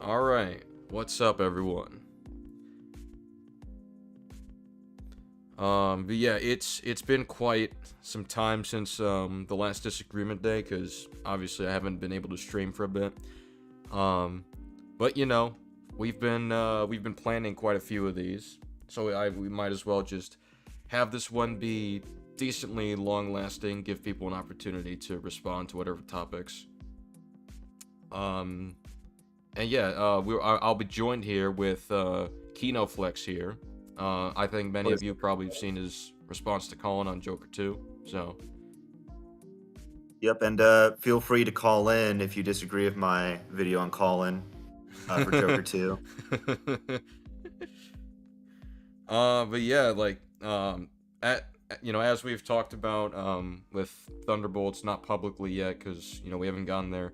All right, what's up, everyone? But yeah, it's been quite some time since the last disagreement day, because obviously I haven't been able to stream for a bit. Um, but we've been planning quite a few of these, so we might as well just have this one be decently long lasting, give people an opportunity to respond to whatever topics. Um, And yeah, I'll be joined here with KinoFlex here. I think many of you probably have seen his response to Colin on Joker 2. So, Yep, and feel free to call in if you disagree with my video on Colin for Joker 2. but yeah, as we've talked about with Thunderbolts, not publicly yet because we haven't gotten there.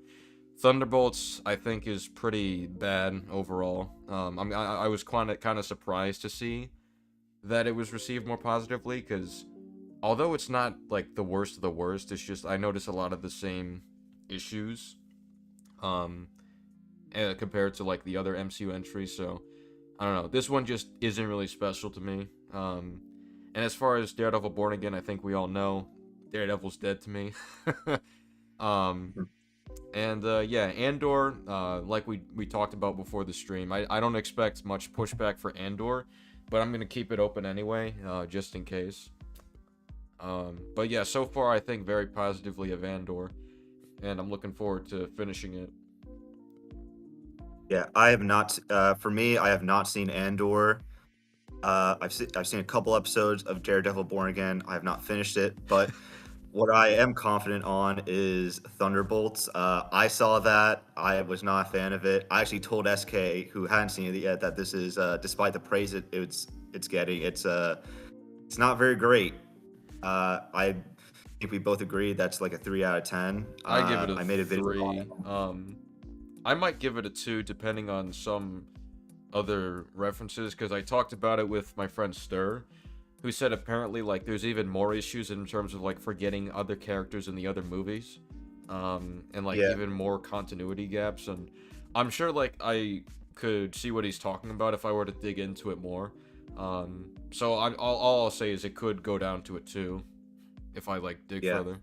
Thunderbolts, I think, is pretty bad overall. I was kind of surprised to see that it was received more positively because although it's not like the worst of the worst, it's just I notice a lot of the same issues um compared to like the other MCU entries. So I don't know. This one just isn't really special to me. And as far as Daredevil Born Again, I think we all know Daredevil's dead to me. um, and yeah, Andor, like we talked about before the stream, I don't expect much pushback for Andor, but I'm gonna keep it open anyway, just in case. But yeah, so far I think very positively of Andor, and I'm looking forward to finishing it. Yeah, I have not. For me, I have not seen Andor. I've seen a couple episodes of Daredevil Born Again. I have not finished it, but what I am confident on is Thunderbolts. I saw that. I was not a fan of it. I actually told SK, who hadn't seen it yet, that this is, despite the praise it's getting, it's not very great. I think we both agree that's like a 3 out of 10. I give it a I made a video on three. it. I might give it a two depending on some other references because I talked about it with my friend Stir, who said apparently like there's even more issues in terms of like forgetting other characters in the other movies, and like Yeah, even more continuity gaps. And I'm sure like I could see what he's talking about if I were to dig into it more. So all I'll say is it could go down to a two if I like dig yeah. further.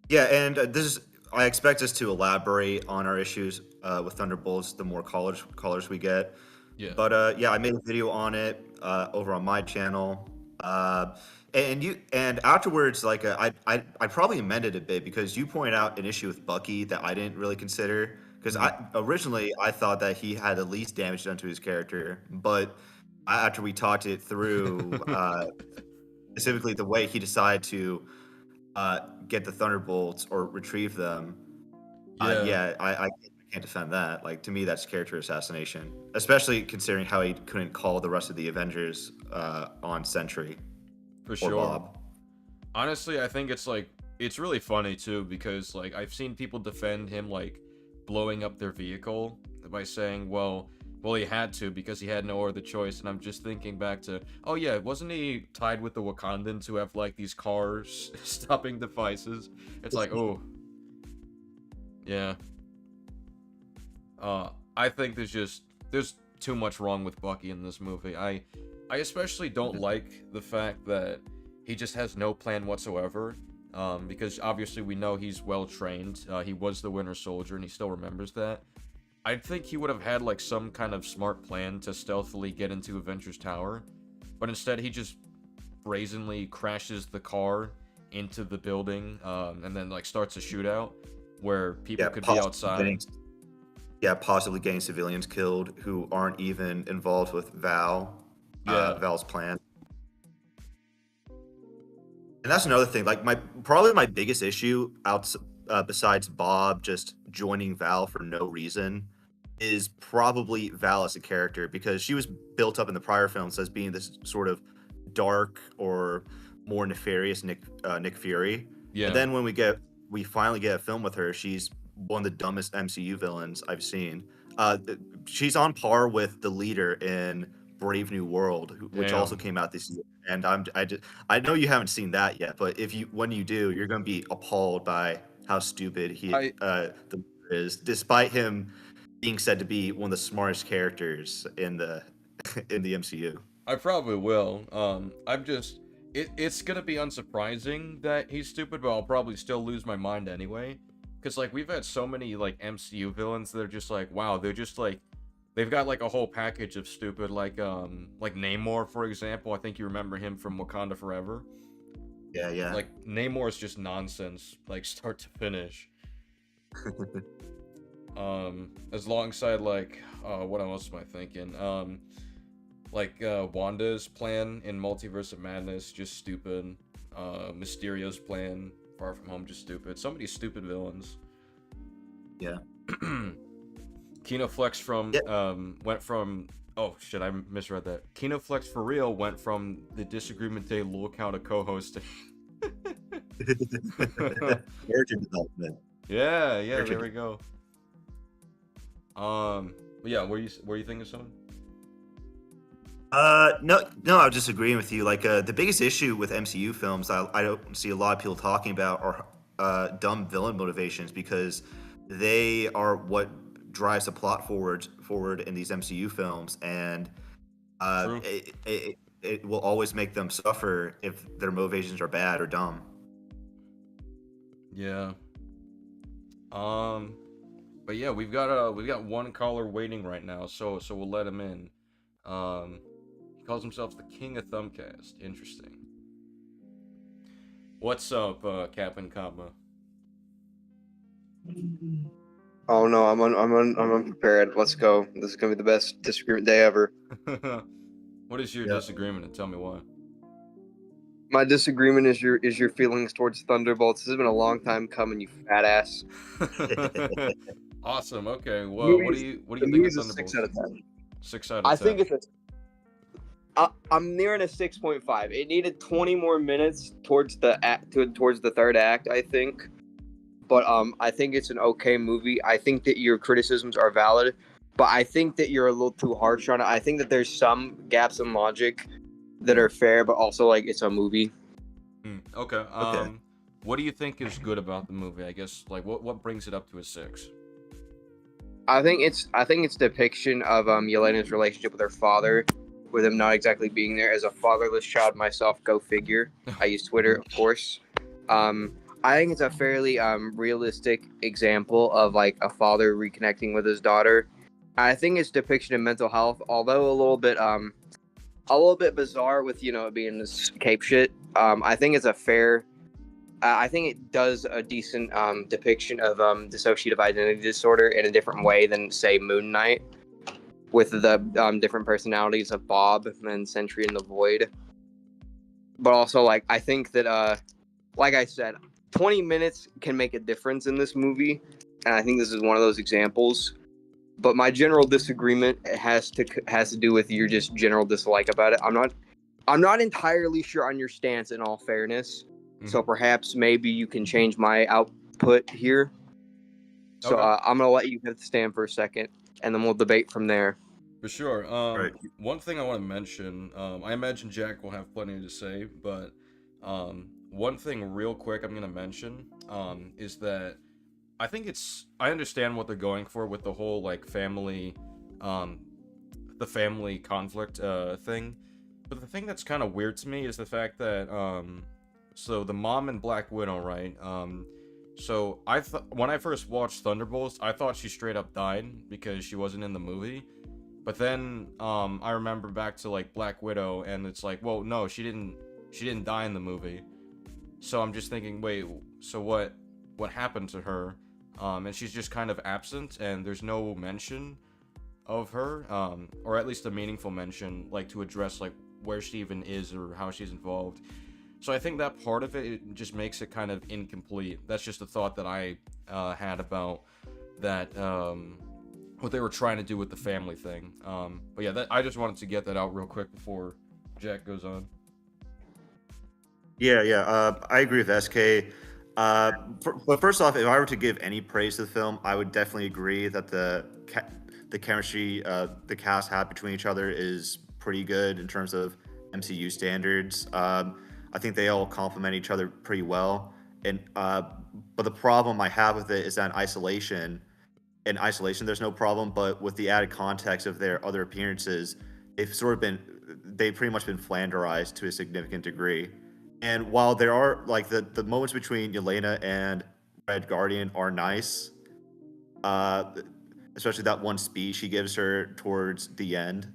Yeah, and this is I expect us to elaborate on our issues with Thunderbolts the more callers we get. Yeah. But yeah, I made a video on it over on my channel. Uh, and afterwards, like I probably amended a bit because you pointed out an issue with Bucky that I didn't really consider because Mhm. I originally I thought that he had the least damage done to his character, but after we talked it through, specifically the way he decided to get the Thunderbolts or retrieve them. Yeah. Yeah, I can't defend that. Like to me, that's character assassination, especially considering how he couldn't call the rest of the Avengers on Sentry For or sure. Bob. Honestly, I think it's really funny too because like I've seen people defend him like blowing up their vehicle by saying, well, he had to because he had no other choice." And I'm just thinking back to, oh yeah, wasn't he tied with the Wakandans who have like these cars stopping devices? It's like, oh yeah. I think there's too much wrong with Bucky in this movie. I especially don't like the fact that he just has no plan whatsoever. Because obviously we know he's well trained. He was the Winter Soldier, and he still remembers that. I think he would have had like some kind of smart plan to stealthily get into Avengers Tower, but instead he just brazenly crashes the car into the building, and then like starts a shootout where people Yeah, could be possibly outside. getting possibly getting civilians killed who aren't even involved with Yeah. Val's plan. And that's another thing. Like my probably my biggest issue besides Bob just joining Val for no reason is probably Val as a character because she was built up in the prior films as being this sort of dark or more nefarious Nick Fury, and Yeah. then when we finally get a film with her, she's one of the dumbest MCU villains I've seen. She's on par with the leader in Brave New World, which also Damn. came out this year, and I know you haven't seen that yet, but if you when you do, you're gonna be appalled by how stupid I the leader is, despite him. being said to be one of the smartest characters in the in the MCU. I probably will. I'm just it's gonna be unsurprising that he's stupid, but I'll probably still lose my mind anyway. Cause like we've had so many like MCU villains that are just like, wow, they're just like they've got like a whole package of stupid, like Namor, for example. I think you remember him from Wakanda Forever. Yeah, yeah. Like Namor's just nonsense, like start to finish. As alongside like what else am I thinking? Wanda's plan in Multiverse of Madness, just stupid. Mysterio's plan, Far From Home, just stupid. So many stupid villains. Yeah. Kino Flex from Yeah. went from oh shit, I misread that. Kino Flex for real went from the Disagreement Day lol count to co-host. Character development. Yeah, Character there we go. But yeah, were you thinking something? No, no, I was just agreeing with you. Like, the biggest issue with MCU films, I don't see a lot of people talking about are dumb villain motivations because they are what drives the plot forward in these MCU films, and True. it will always make them suffer if their motivations are bad or dumb. Yeah. Um, but yeah, we've got one caller waiting right now, so we'll let him in. He calls himself the King of Thumbcast. Interesting. What's up, Captain Comma? Oh no, I'm unprepared. Let's go. This is gonna be the best disagreement day ever. What is your Yeah. disagreement, and tell me why? My disagreement is your feelings towards Thunderbolts. This has been a long time coming, you fat ass. Awesome. Okay. Well, Movie's, what do the you think of movie's a 6 Thunderbolts? out of 10. 6 out I of 10. think I'm nearing a 6.5. It needed 20 more minutes towards towards the third act, I think. But I think it's an okay movie. I think that your criticisms are valid, but I think that you're a little too harsh on it. I think that there's some gaps in logic that are fair, but also like it's a movie. Okay. Okay. What do you think is good about the movie? I guess like what brings it up to a 6? I think it's depiction of Yelena's relationship with her father, with him not exactly being there. As a fatherless child myself, go figure. I use Twitter, of course. I think it's a fairly realistic example of like a father reconnecting with his daughter. I think its depiction of mental health, although a little bit bizarre with it being this cape shit. I think it's a fair. I think it does a decent depiction of dissociative identity disorder in a different way than say Moon Knight, with the different personalities of Bob and Sentry in the Void. But also, like, I think that, like I said, 20 minutes can make a difference in this movie, and I think this is one of those examples. But my general disagreement has to do with your just general dislike about it. I'm not entirely sure on your stance. In all fairness, so perhaps maybe you can change my output here. So Okay. I'm gonna let you have the stand for a second, and then we'll debate from there. For sure. Right. One thing I want to mention, I imagine Jack will have plenty to say, but one thing real quick I'm gonna mention, is that I understand what they're going for with the whole like family, the family conflict thing, but the thing that's kind of weird to me is the fact that so the mom in Black Widow, right? So when I first watched Thunderbolts, I thought she straight up died because she wasn't in the movie. But then I remember back to like Black Widow, and it's like, well, no, she didn't die in the movie. So I'm just thinking, wait, so what happened to her? And she's just kind of absent, and there's no mention of her, or at least a meaningful mention, like to address like where she even is or how she's involved. So I think that part of it just makes it kind of incomplete. That's just a thought that I had about that. What they were trying to do with the family thing. But yeah, I just wanted to get that out real quick before Jack goes on. Yeah, yeah. I agree with SK. But first off, if I were to give any praise to the film, I would definitely agree that the chemistry the cast had between each other is pretty good in terms of MCU standards. I think they all complement each other pretty well. And but the problem I have with it is that in isolation, in isolation, there's no problem, but with the added context of their other appearances, they've pretty much been flanderized to a significant degree. And while there are like the moments between Yelena and Red Guardian are nice, uh, especially that one speech he gives her towards the end.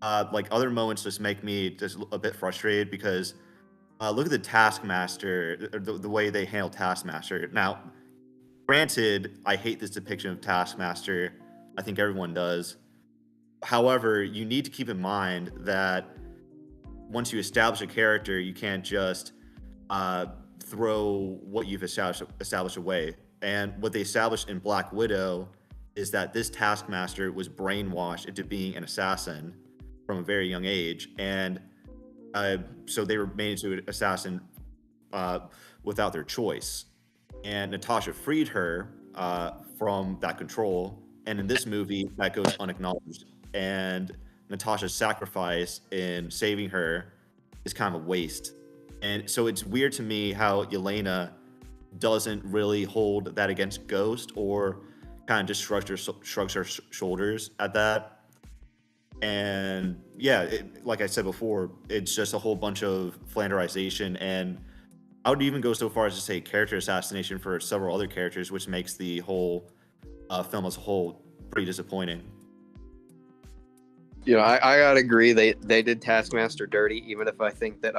Like other moments just make me just a bit frustrated because look at the Taskmaster, the way they handle Taskmaster. Now, granted, I hate this depiction of Taskmaster. I think everyone does. However, you need to keep in mind that once you establish a character, you can't just uh, throw what you've established away. And what they established in Black Widow is that this Taskmaster was brainwashed into being an assassin from a very young age, and so they were made into an assassin without their choice. And Natasha freed her from that control. And in this movie, that goes unacknowledged. And Natasha's sacrifice in saving her is kind of a waste. And so it's weird to me how Yelena doesn't really hold that against Ghost, or kind of just shrugs her shoulders at that. And yeah, like I said before, it's just a whole bunch of flanderization, and I would even go so far as to say character assassination for several other characters, which makes the whole film as a whole pretty disappointing. You know, I gotta agree. They did Taskmaster dirty. Even if I think that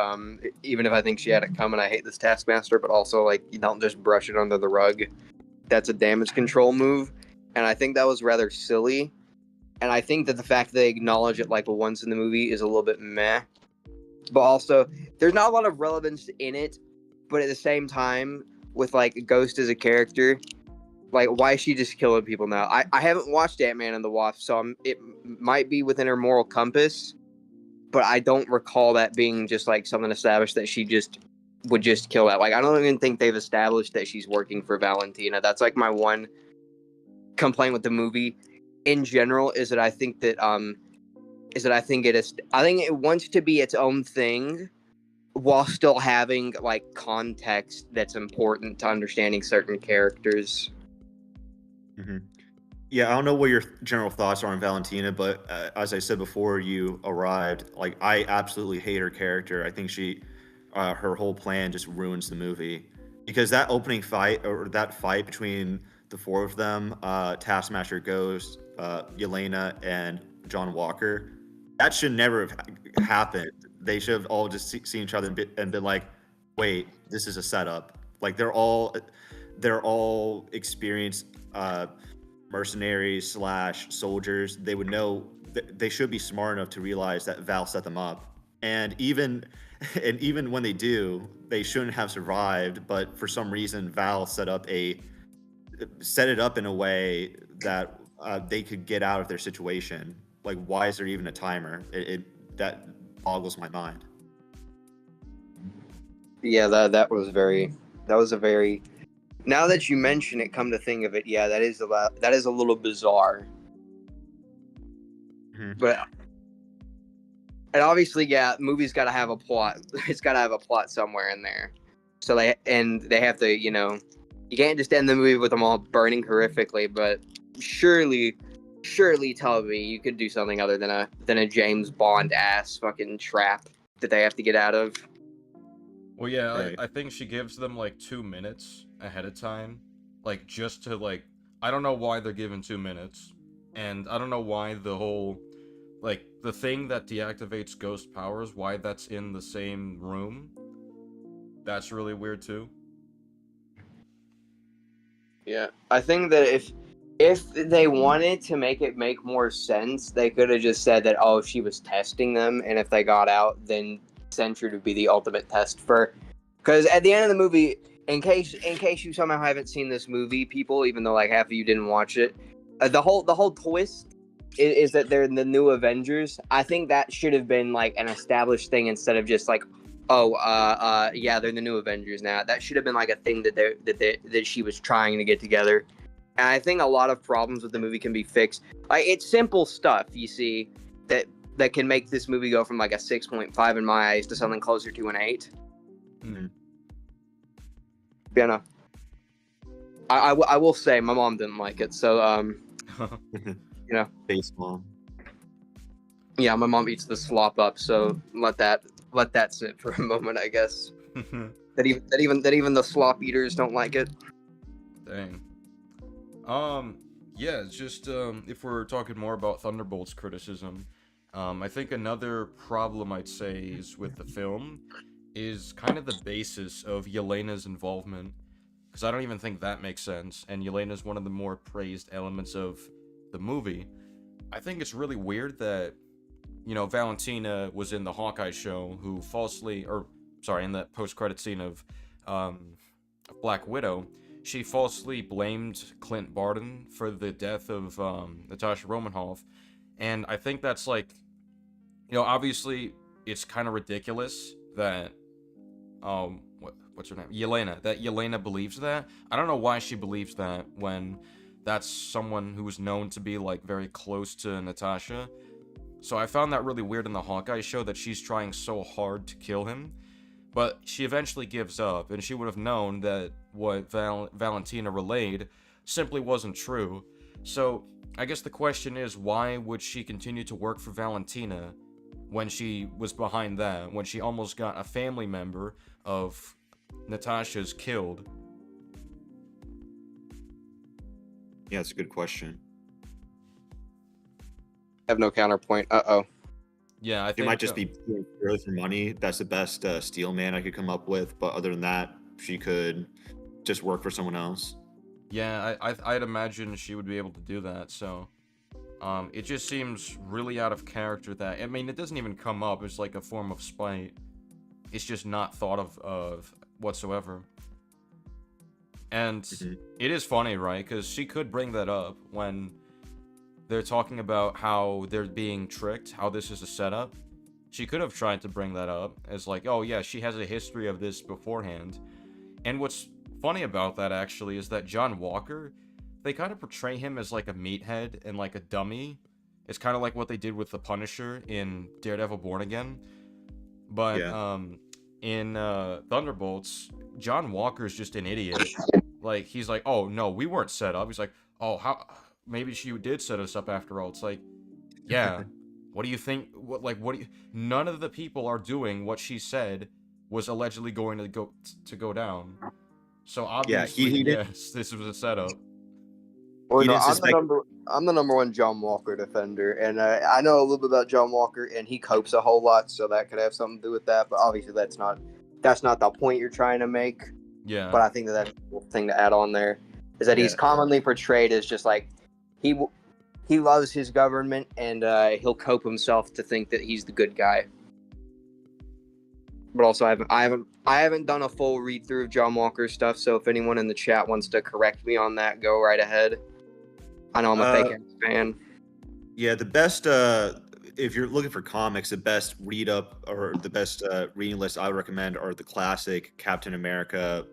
even if I think she had it coming, I hate this Taskmaster. But also, like, you don't just brush it under the rug. That's a damage control move, and I think that was rather silly. And I think that the fact that they acknowledge it like once in the movie is a little bit meh. But also, there's not a lot of relevance in it. But at the same time, with like Ghost as a character, like, why is she just killing people now? I haven't watched Ant-Man and the Wasp, so it might be within her moral compass, but I don't recall that being just like something established that she just would just kill that. Like, I don't even think they've established that she's working for Valentina. That's like my one complaint with the movie in general, is that I think that I think it wants to be its own thing while still having like context that's important to understanding certain characters. Mm-hmm. Yeah, I don't know what your general thoughts are on Valentina, but as I said before you arrived, like I absolutely hate her character. I think her whole plan just ruins the movie, because that opening fight, or that fight between the four of them, Taskmaster, Ghost, Yelena, and John Walker, that should never have happened. They should have all just seen each other and been like, "Wait, this is a setup." Like they're all experienced mercenaries slash soldiers. They would know. They should be smart enough to realize that Val set them up. And even when they do, they shouldn't have survived. But for some reason, Val set it up in a way that they could get out of their situation. Like, why is there even a timer? That boggles my mind. Yeah, that was a very. Now that you mention it, come to think of it, yeah, that is a little bizarre. Mm-hmm. But and obviously, yeah, movie's got to have a plot. It's got to have a plot somewhere in there. So they have to, you can't just end the movie with them all burning horrifically. But surely tell me you could do something other than a James Bond ass fucking trap that they have to get out of. Well, yeah, Right. I think she gives them like 2 minutes ahead of time, like just to like. I don't know why they're given 2 minutes, and I don't know why the whole, like, the thing that deactivates Ghost powers, why that's in the same room. That's really weird too. Yeah, I think that if they wanted to make it make more sense, they could have just said that, oh, she was testing them, and if they got out, then Sentry would be the ultimate test for. Because at the end of the movie, in case you somehow haven't seen this movie, people, even though like half of you didn't watch it, the whole twist is that they're the new Avengers. I think that should have been like an established thing instead of just like, oh, yeah, they're the new Avengers now. That should have been like a thing that she was trying to get together. And I think a lot of problems with the movie can be fixed. Like, it's simple stuff, you see, that can make this movie go from like a 6.5 in my eyes to something closer to an 8. Mm-hmm. Yeah, no. I will say my mom didn't like it, so you know, Face mom. yeah, my mom eats the slop up, so let that sit for a moment, I guess. That even the slop eaters don't like it. Dang. Yeah, it's just if we're talking more about Thunderbolts criticism, I think another problem I'd say is with the film is kind of the basis of Yelena's involvement, because I don't even think that makes sense, and Yelena's one of the more praised elements of the movie. I think it's really weird that, Valentina was in the Hawkeye show, who falsely, or sorry, in the post-credit scene of Black Widow, she falsely blamed Clint Barton for the death of Natasha Romanoff, and I think that's like, obviously it's kind of ridiculous that what's her name, Yelena, that Yelena believes that. I don't know why she believes that when that's someone who was known to be like very close to Natasha. So I found that really weird in the Hawkeye show that she's trying so hard to kill him. But she eventually gives up, and she would have known that what Valentina relayed simply wasn't true. So I guess the question is, why would she continue to work for Valentina when she was behind that, when she almost got a family member of Natasha's killed? Yeah, it's a good question. I have no counterpoint. Yeah, I think It might just be purely for money. That's the best steel man I could come up with. But other than that, she could just work for someone else. Yeah, I'd imagine she would be able to do that. So, it just seems really out of character that, I mean, it doesn't even come up. It's like a form of spite. It's just not thought of whatsoever. And it is funny, right? Because she could bring that up when they're talking about how they're being tricked, how this is a setup. She could have tried to bring that up as like, oh yeah, she has a history of this beforehand. And what's funny about that actually is that John Walker, they kind of portray him as like a meathead and like a dummy. It's kind of like what they did with the Punisher in Daredevil Born Again. But in Thunderbolts, John Walker's just an idiot. Like, he's like, oh no, we weren't set up. He's like, oh, how maybe she did set us up after all. It's like, yeah, what do you think? None of the people are doing what she said was allegedly going to go down. So obviously, yes, this was a setup. Well, no, I'm the number one John Walker defender, and I know a little bit about John Walker, and he copes a whole lot, so that could have something to do with that. But obviously, that's not the point you're trying to make. Yeah. But I think that's a cool thing to add on there is that he's commonly portrayed as just like he loves his government, and he'll cope himself to think that he's the good guy. But also, I haven't done a full read through of John Walker's stuff. So if anyone in the chat wants to correct me on that, go right ahead. I know I'm a fake fan. Yeah, the best if you're looking for comics, the best read up or the best reading list I would recommend are the classic Captain America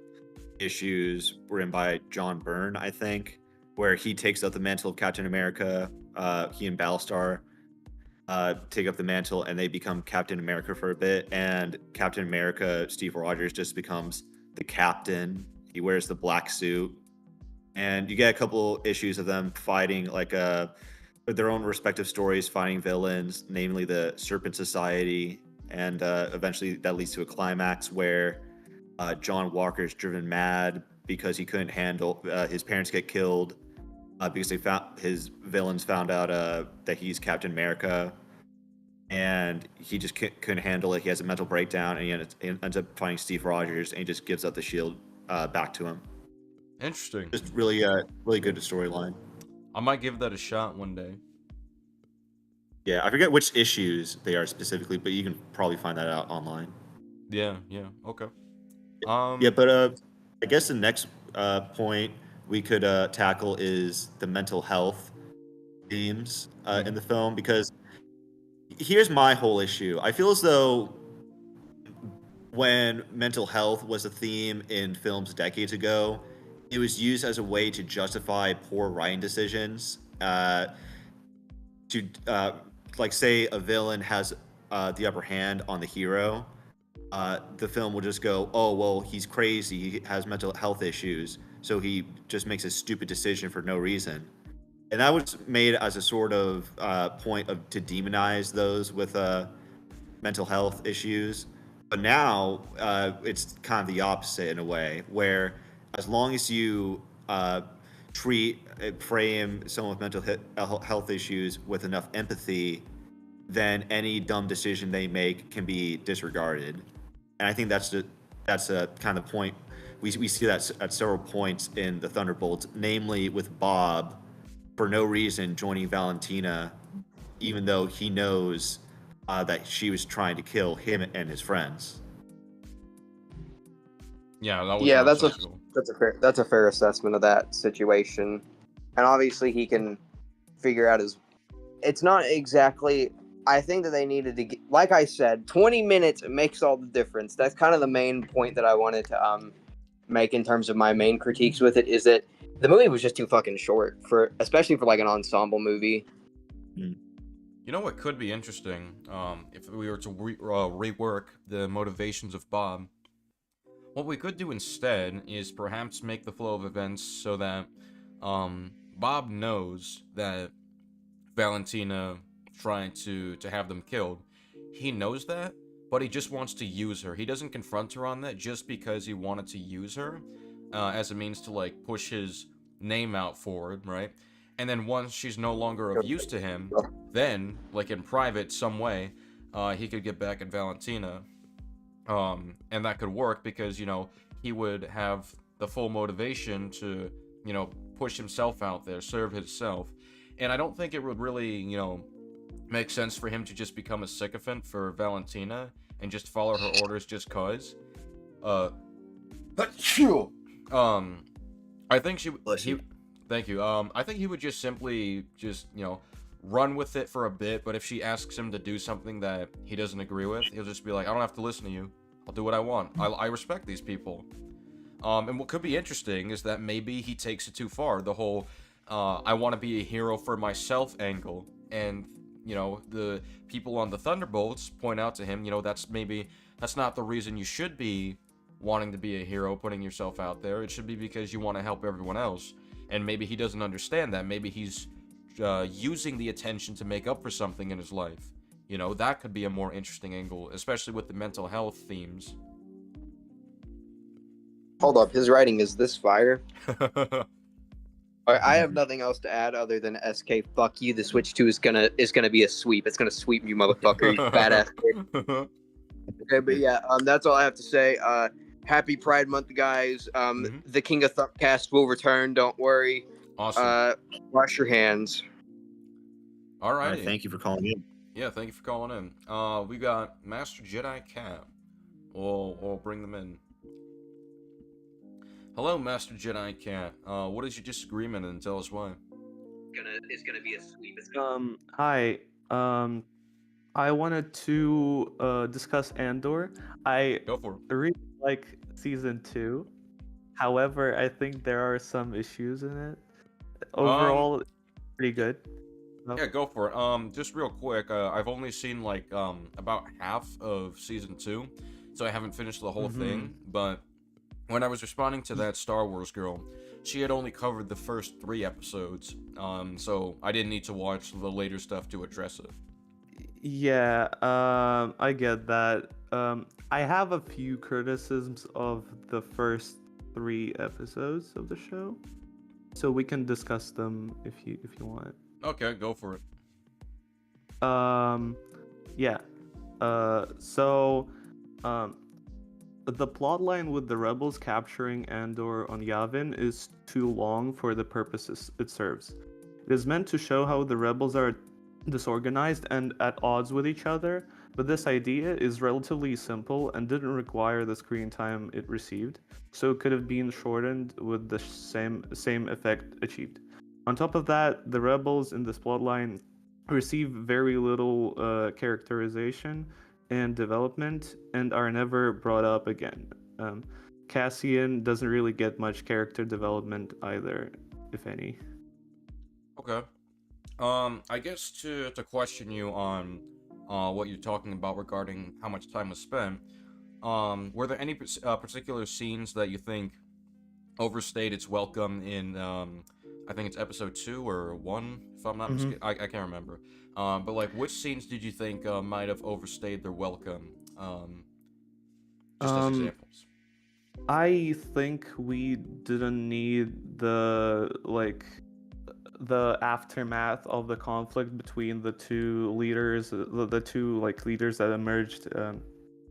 issues written by John Byrne, I think, where he takes up the mantle of Captain America. He and Battlestar take up the mantle and they become Captain America for a bit. And Captain America, Steve Rogers, just becomes the captain. He wears the black suit. And you get a couple issues of them fighting like their own respective stories, fighting villains, namely the Serpent Society. And eventually that leads to a climax where John Walker is driven mad because he couldn't handle his parents get killed because his villains found out that he's Captain America, and he just couldn't handle it. He has a mental breakdown, and he ends up finding Steve Rogers, and he just gives up the shield back to him. Interesting. Just really good storyline. I might give that a shot one day. Yeah, I forget which issues they are specifically, but you can probably find that out online. Yeah, okay. Yeah, but I guess the next point we could tackle is the mental health themes in the film, because here's my whole issue. I feel as though when mental health was a theme in films decades ago, it was used as a way to justify poor writing decisions. Like, say a villain has the upper hand on the hero. The film will just go, oh, well, he's crazy, he has mental health issues. so he just makes a stupid decision for no reason. And that was made as a sort of point of to demonize those with mental health issues. But now it's kind of the opposite in a way, where as long as you frame someone with health issues with enough empathy, then any dumb decision they make can be disregarded. And I think that's a kind of point we see that at several points in the Thunderbolts, namely with Bob for no reason joining Valentina, even though he knows that she was trying to kill him and his friends. Yeah, that was Yeah, nonsensical. that's a fair assessment of that situation, and obviously he can figure out his. It's not exactly. I think that they needed to get, like I said, 20 minutes makes all the difference. That's kind of the main point that I wanted to make in terms of my main critiques with it, is that the movie was just too fucking short for, especially for like an ensemble movie. You know what could be interesting? If we were to rework the motivations of Bob, what we could do instead is perhaps make the flow of events so that Bob knows that Valentina trying to have them killed. He knows that, but he just wants to use her. He doesn't confront her on that just because he wanted to use her as a means to like push his name out forward, right? And then once she's no longer of use to him, then like in private some way, he could get back at Valentina, and that could work because he would have the full motivation to push himself out there, serve himself. And I don't think it would really make sense for him to just become a sycophant for Valentina and just follow her orders just cause. I think thank you. I think he would just simply run with it for a bit, but if she asks him to do something that he doesn't agree with, he'll just be like, I don't have to listen to you. I'll do what I want. I respect these people. And what could be interesting is that maybe he takes it too far. The whole I want to be a hero for myself angle. And the people on the Thunderbolts point out to him, that's not the reason you should be wanting to be a hero, putting yourself out there. It should be because you want to help everyone else. And maybe he doesn't understand that. Maybe he's using the attention to make up for something in his life. That could be a more interesting angle, especially with the mental health themes. Hold up, his writing is this fire. I have nothing else to add other than SK. Fuck you. The Switch 2 is gonna be a sweep. It's gonna sweep you, motherfucker. You badass kid. Okay, but yeah, that's all I have to say. Happy Pride Month, guys. The King of Thumpcast will return. Don't worry. Awesome. Wash your hands. All right. Thank you for calling in. Yeah, thank you for calling in. We got Master Jedi Cat. We'll bring them in. Hello, Master Jedi Cat. What is your disagreement, and tell us why? It's gonna be a sweep. Hi. I wanted to discuss Andor. I Go for it. really like season 2. However, I think there are some issues in it. Overall, pretty good. Yeah, go for it. Just real quick, I've only seen like about half of season 2, so I haven't finished the whole thing. But when I was responding to that Star Wars girl, she had only covered the first 3 episodes, so I didn't need to watch the later stuff to address it. Yeah, I get that. I have a few criticisms of the first 3 episodes of the show, so we can discuss them if you want. Okay, go for it. Yeah. The plotline with the rebels capturing Andor on Yavin is too long for the purposes it serves. It is meant to show how the rebels are disorganized and at odds with each other, but this idea is relatively simple and didn't require the screen time it received, so it could have been shortened with the same effect achieved. On top of that, the rebels in this plotline receive very little characterization and development and are never brought up again. Cassian doesn't really get much character development either, if any. Okay. I guess to question you on what you're talking about regarding how much time was spent, were there any particular scenes that you think overstayed its welcome in I think it's episode 2 or 1, if I'm not mistaken. I can't remember. But like, which scenes did you think might have overstayed their welcome? Just as Um, examples. I think we didn't need the aftermath of the conflict between the two leaders, the two like leaders that emerged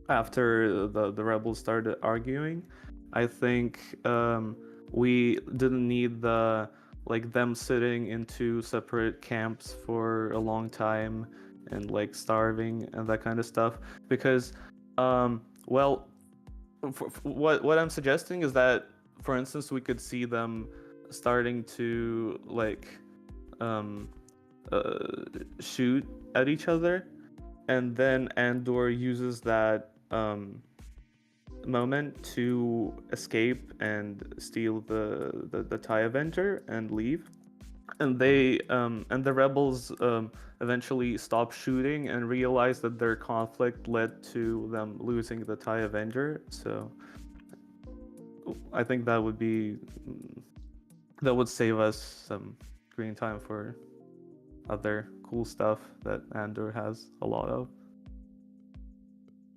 after the rebels started arguing. I think we didn't need them sitting in two separate camps for a long time and like starving and that kind of stuff because well what I'm suggesting is that, for instance, we could see them starting to um, shoot at each other, and then Andor uses that moment to escape and steal the TIE Avenger and leave. And the rebels eventually stop shooting and realize that their conflict led to them losing the TIE Avenger. So I think that would save us some screen time for other cool stuff that Andor has a lot of.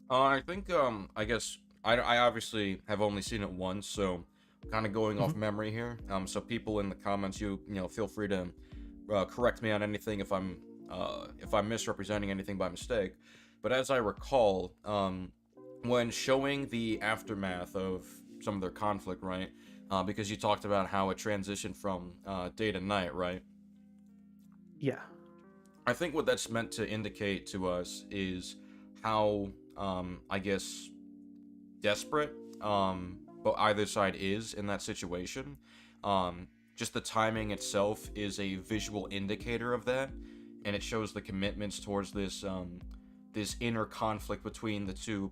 I think I guess I obviously have only seen it once, so kind of going off memory here. So people in the comments, you know, feel free to correct me on anything if I'm misrepresenting anything by mistake. But as I recall, when showing the aftermath of some of their conflict, right? Because you talked about how it transitioned from day to night, right? Yeah. I think what that's meant to indicate to us is how, I guess, desperate but either side is in that situation. Just the timing itself is a visual indicator of that, and it shows the commitments towards this this inner conflict between the two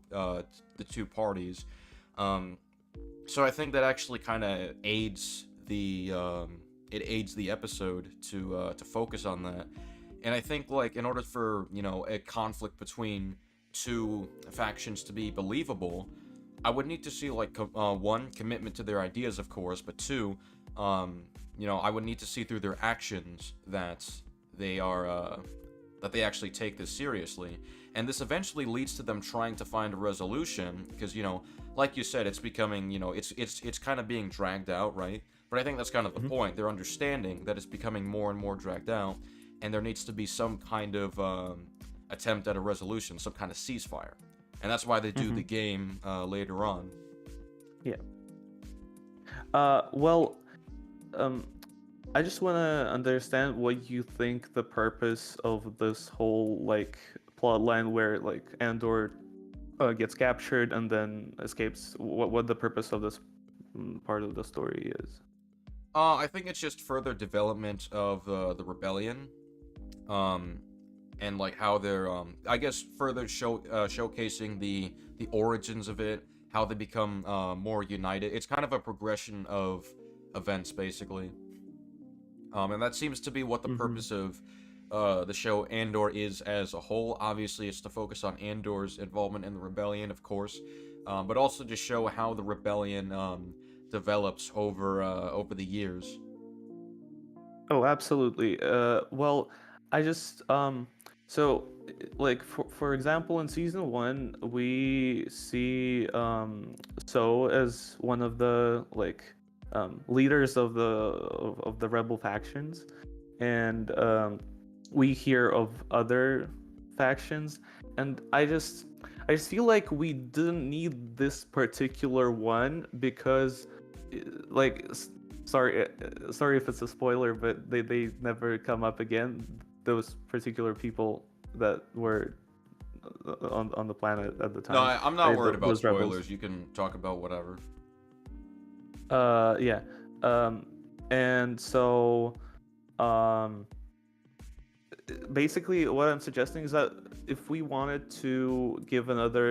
parties. So I think that actually kind of aids the episode to focus on that. And I think, like, in order for, you know, a conflict between two factions to be believable, I would need to see, like, one, commitment to their ideas, of course, but two, you know, I would need to see through their actions that they are, that they actually take this seriously. And this eventually leads to them trying to find a resolution, because, you know, like you said, it's becoming, you know, it's kind of being dragged out, right? But I think that's kind of the point. They're understanding that it's becoming more and more dragged out, and there needs to be some kind of attempt at a resolution, some kind of ceasefire. And that's why they do the game later on. Yeah. Well, I just want to understand what you think the purpose of this whole like plot line where like Andor gets captured and then escapes. What the purpose of this part of the story is? I think it's just further development of the rebellion, and like how they're, I guess, further showcasing the origins of it, how they become more united. It's kind of a progression of events, basically. And that seems to be what the purpose of the show Andor is as a whole. Obviously, it's to focus on Andor's involvement in the rebellion, of course, but also to show how the rebellion develops over the years. Oh, absolutely. Well, I just so like for example, in season 1, we see So as one of the like leaders of the rebel factions, and we hear of other factions, and I just feel like we didn't need this particular one because like sorry if it's a spoiler, but they never come up again, those particular people that were on the planet at the time. No, I'm not worried about those spoilers. rebels. You can talk about whatever. Yeah. And so basically what I'm suggesting is that if we wanted to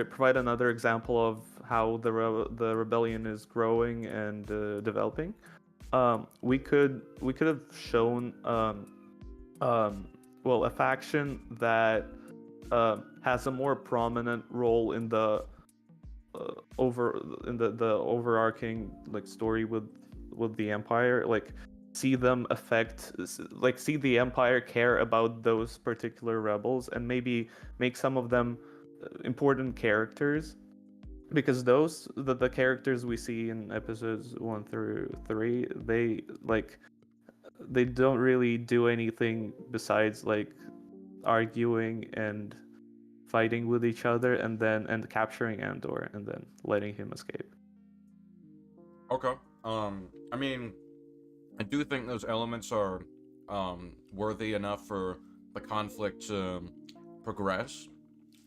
provide another example of how the rebellion is growing and developing, we could have shown well, a faction that has a more prominent role in the overarching like story with with the Empire, like see them see the Empire care about those particular rebels, and maybe make some of them important characters, because the characters we see in episodes 1 through 3, they don't really do anything besides like arguing and fighting with each other, and capturing Andor and then letting him escape. Okay. I mean, I do think those elements are worthy enough for the conflict to progress.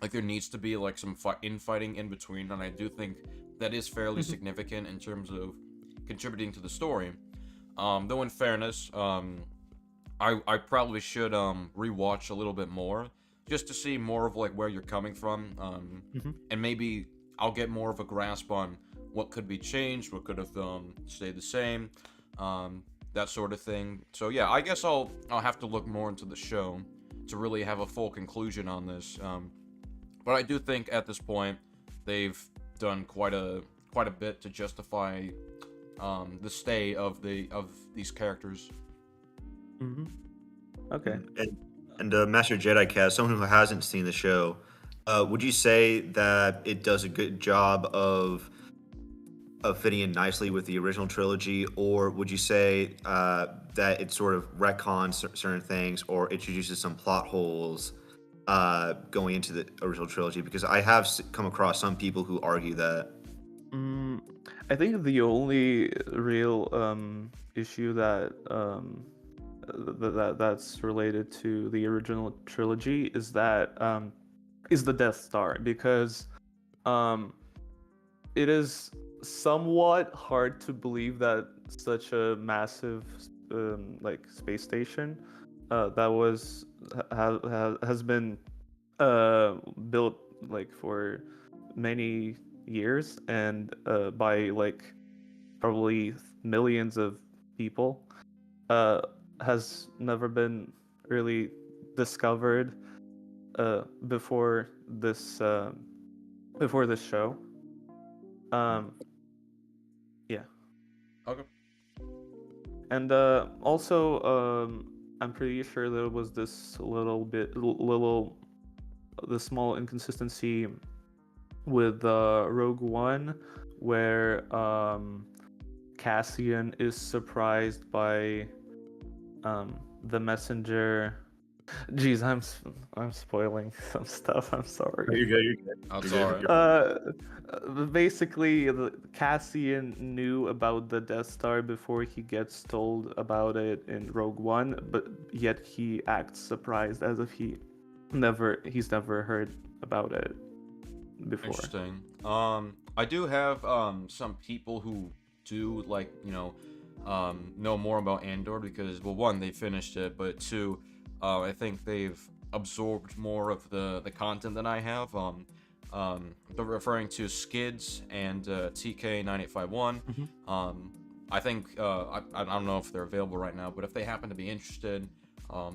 Like, there needs to be like some infighting in between, and I do think that is fairly significant in terms of contributing to the story. Though in fairness, I probably should rewatch a little bit more just to see more of like where you're coming from, and maybe I'll get more of a grasp on what could be changed, what could have stayed the same, that sort of thing. So yeah, I guess I'll have to look more into the show to really have a full conclusion on this. But I do think at this point they've done quite a bit to justify the stay of these characters. Okay. And Master Jedi Cast, someone who hasn't seen the show, would you say that it does a good job of fitting in nicely with the original trilogy, or would you say that it sort of retcons certain things or introduces some plot holes going into the original trilogy? Because I have come across some people who argue that. I think the only real issue that's related to the original trilogy is the Death Star, because it is somewhat hard to believe that such a massive like space station has been built like for many years, and by like probably millions of people, has never been really discovered before this show. Yeah. Okay. And also, I'm pretty sure there was this this small inconsistency with Rogue One, where Cassian is surprised by the messenger. Jeez, I'm spoiling some stuff. I'm sorry. You're good. You're good. That's You're alright. good. Basically, Cassian knew about the Death Star before he gets told about it in Rogue One, but yet he acts surprised as if he's never heard about it before. Interesting. I do have some people who do like, know more about Andor because, well, one, they finished it, but two, I think they've absorbed more of the content than I have. They're referring to Skids and TK9851. I think I don't know if they're available right now, but if they happen to be interested,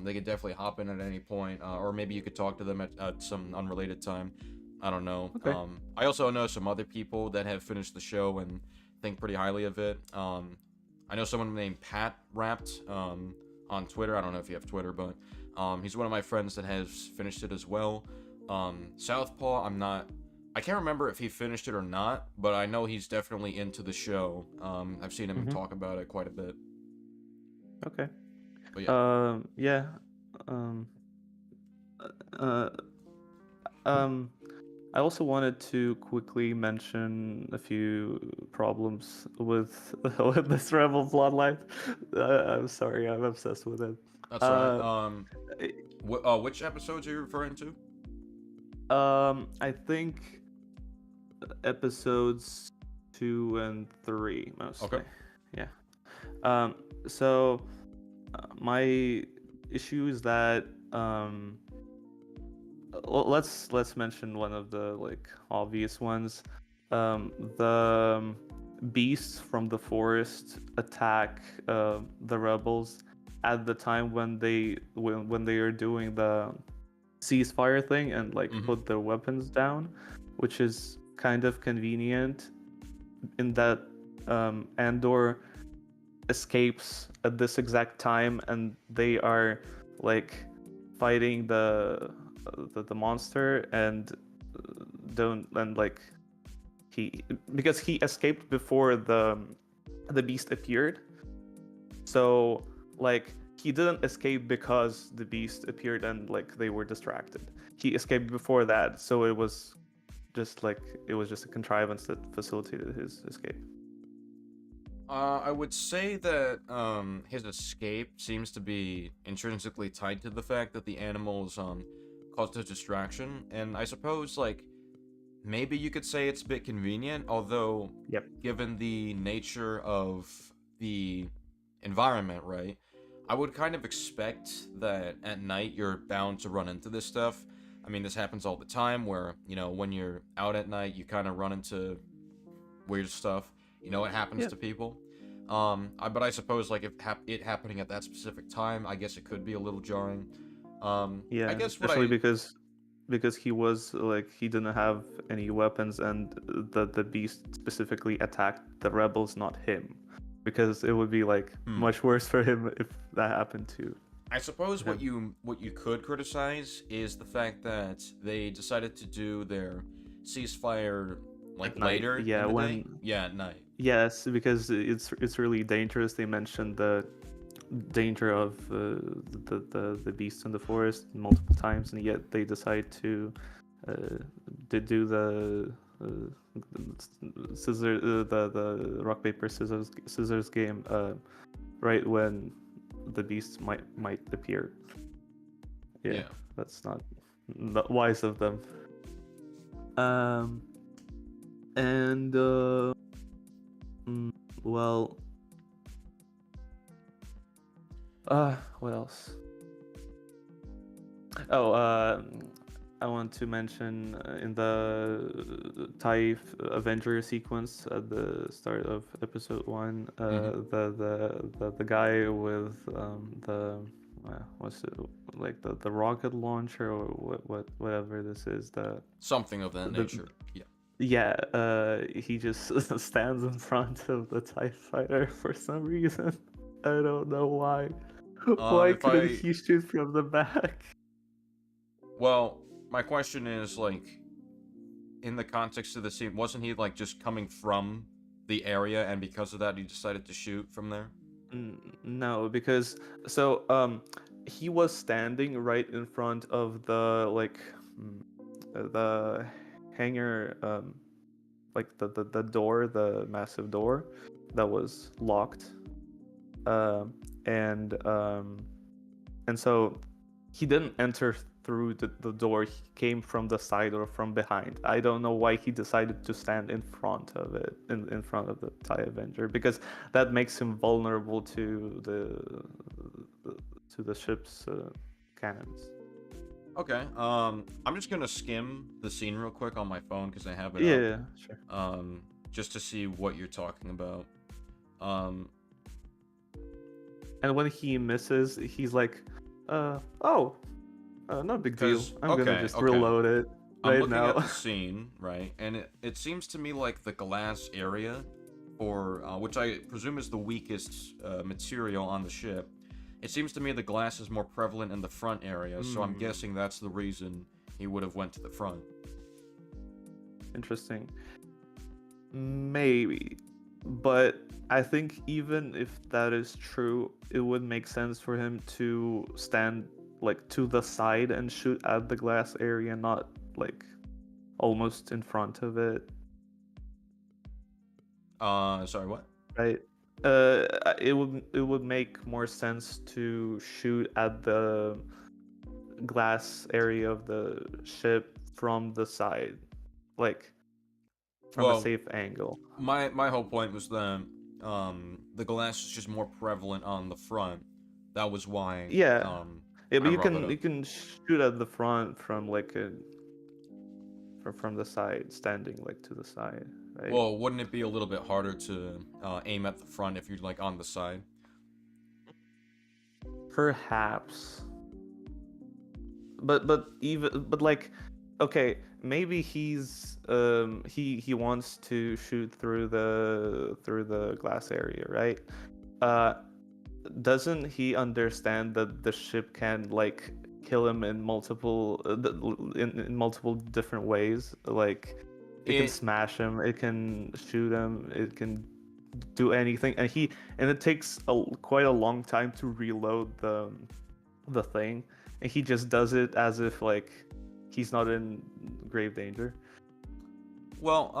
they could definitely hop in at any point, or maybe you could talk to them at some unrelated time. I don't know. Okay. I also know some other people that have finished the show and think pretty highly of it. I know someone named Pat Wrapped on Twitter. I don't know if you have Twitter, but he's one of my friends that has finished it as well. Southpaw, I can't remember if he finished it or not, but I know he's definitely into the show. I've seen him talk about it quite a bit. Okay. But yeah. Yeah. I also wanted to quickly mention a few problems with this Rebel plotline. I'm sorry, I'm obsessed with it. That's right. Which episodes are you referring to? I think episodes 2 and 3 mostly. Okay. Yeah. So my issue is that let's mention one of the like obvious ones. The beasts from the forest attack the rebels at the time when they are doing the ceasefire thing and like put their weapons down, which is kind of convenient in that Andor escapes at this exact time, and they are like fighting the monster, and like he, because he escaped before the beast appeared. So like he didn't escape because the beast appeared and like they were distracted. He escaped before that, so it was just a contrivance that facilitated his escape. I would say that his escape seems to be intrinsically tied to the fact that the animals caused a distraction, and I suppose like maybe you could say it's a bit convenient, although Yep. given the nature of the environment, right? I would kind of expect that at night you're bound to run into this stuff. I mean, this happens all the time where, when you're out at night, you kind of run into weird stuff. It happens Yeah. to people. But I suppose like if it happening at that specific time, I guess it could be a little jarring. Yeah, I guess especially because he was like he didn't have any weapons, and the beast specifically attacked the rebels, not him, because it would be like much worse for him if that happened to. I suppose what him. you could criticize is the fact that they decided to do their ceasefire like At night, later yeah, in the when day. Yeah, at night. yes, because it's really dangerous. They mentioned the danger of the beast in the forest multiple times, and yet they decide to do the the rock paper scissors game right when the beast might appear. Yeah, that's not wise of them. And well, what else? Oh, I want to mention in the TIE Avenger sequence at the start of episode 1, the guy with the what's it, like the rocket launcher, or whatever this is, something of that nature. Yeah, he just stands in front of the TIE fighter for some reason. I don't know why. Why couldn't he shoot from the back? Well, my question is, like, in the context of the scene, wasn't he, like, just coming from the area, and because of that, he decided to shoot from there? No, because, he was standing right in front of the hangar, like, the door, the massive door that was locked. And so he didn't enter through the door. He came from the side or from behind. I don't know why he decided to stand in front of it, in front of the TIE Avenger, because that makes him vulnerable to the ship's cannons. Okay. I'm just gonna skim the scene real quick on my phone because I have it Yeah, up. sure. Just to see what you're talking about. And when he misses, he's like, no big deal. I'm gonna just reload it I'm right looking now. at the scene, right, and it seems to me like the glass area, or which I presume is the weakest material on the ship. It seems to me the glass is more prevalent in the front area, so I'm guessing that's the reason he would have went to the front. Interesting. Maybe. But I think even if that is true, it would make sense for him to stand like to the side and shoot at the glass area, not like almost in front of it. Sorry, what? Right. It would make more sense to shoot at the glass area of the ship from the side, like from a safe angle. My whole point was that the glass is just more prevalent on the front. That was why. Yeah, but I you brought that up. can shoot at the front from like from the side, standing like to the side, right? Well, wouldn't it be a little bit harder to aim at the front if you're like on the side? Perhaps. But like, okay, maybe he's he wants to shoot through the glass area, right? uh, doesn't he understand that the ship can like kill him in multiple in multiple different ways? Like it can It smash him, it can shoot him, it can do anything, and it takes quite a long time to reload the thing, and he just does it as if like he's not in grave danger. Well,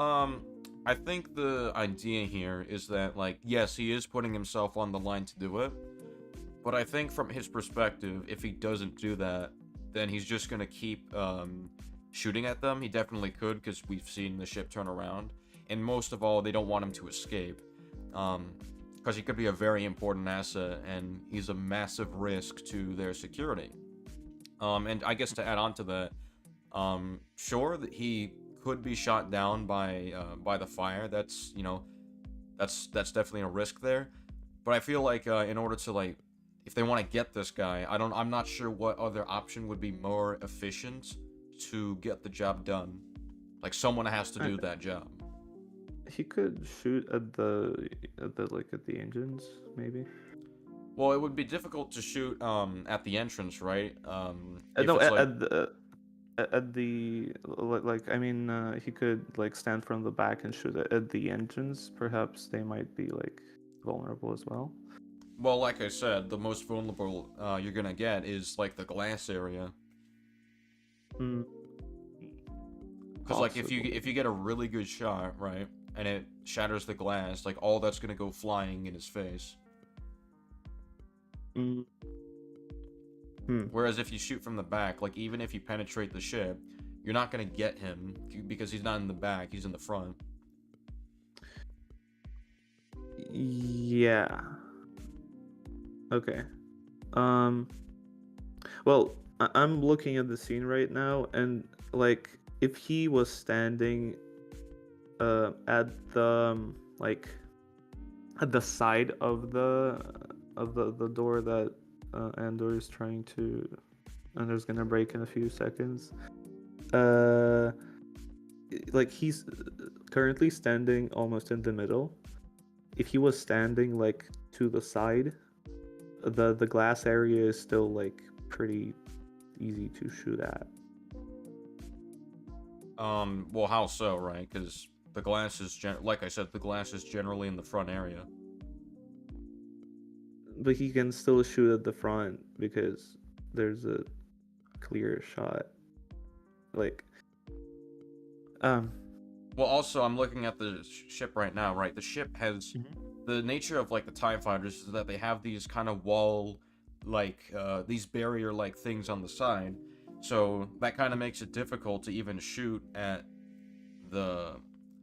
I think the idea here is that, like, yes, he is putting himself on the line to do it, but I think from his perspective, if he doesn't do that, then he's just gonna keep shooting at them. He definitely could, because we've seen the ship turn around, and most of all, they don't want him to escape, because he could be a very important asset, and he's a massive risk to their security. And I guess to add on to that, sure that he could be shot down by the fire. That's that's definitely a risk there. But I feel like in order to like, if they want to get this guy, I'm not sure what other option would be more efficient to get the job done. Like someone has to do that job. He could shoot at the at the engines, maybe. Well, it would be difficult to shoot at the entrance, right? If No, it's like at the like I mean, he could like stand from the back and shoot at the engines. Perhaps they might be like vulnerable as well. well, like I said, the most vulnerable you're gonna get is like the glass area. Hmm. Because like if you get a really good shot, right, and it shatters the glass, like all that's gonna go flying in his face. Mm. Whereas if you shoot from the back, like even if you penetrate the ship, you're not gonna get him because he's not in the back, he's in the front. Yeah. Okay. Well, I'm looking at the scene right now, and like if he was standing at the like at the side of the door that Andor is trying to, Andor's gonna break in a few seconds. Like he's currently standing almost in the middle. If he was standing like to the side, the glass area is still like pretty easy to shoot at. Well, how so, right? Because the glass is like I said, the glass is generally in the front area. But he can still shoot at the front because there's a clear shot. Like, Well, also, I'm looking at the ship right now, right? The ship has the nature of like the TIE fighters is that they have these kind of wall, like these barrier-like things on the side, so that kind of makes it difficult to even shoot at the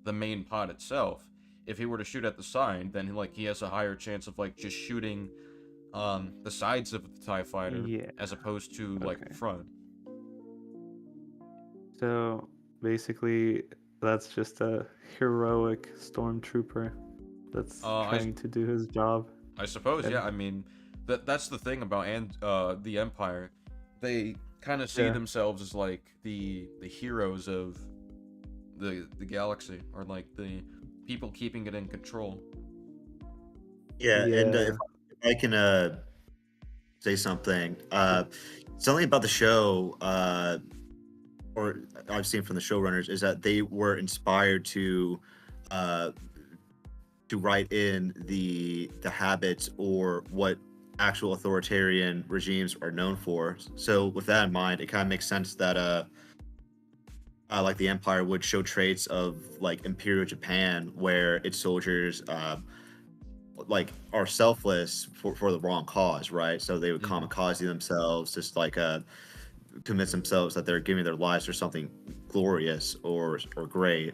main pod itself. If he were to shoot at the side, then like he has a higher chance of like just shooting the sides of the TIE fighter yeah. as opposed to like Okay. the front. So basically, that's just a heroic stormtrooper that's trying to do his job. I suppose, And- yeah. I mean, that's the thing about the Empire. They kind of see Yeah. themselves as like the heroes of the galaxy, or like the people keeping it in control. Yeah, and Yeah. if I can say something, something about the show, or I've seen from the showrunners, is that they were inspired to write in the habits or what actual authoritarian regimes are known for. So with that in mind, it kind of makes sense that like the Empire would show traits of like Imperial Japan, where its soldiers like are selfless for the wrong cause, right? So they would kamikaze themselves, just like convince themselves that they're giving their lives for something glorious or great,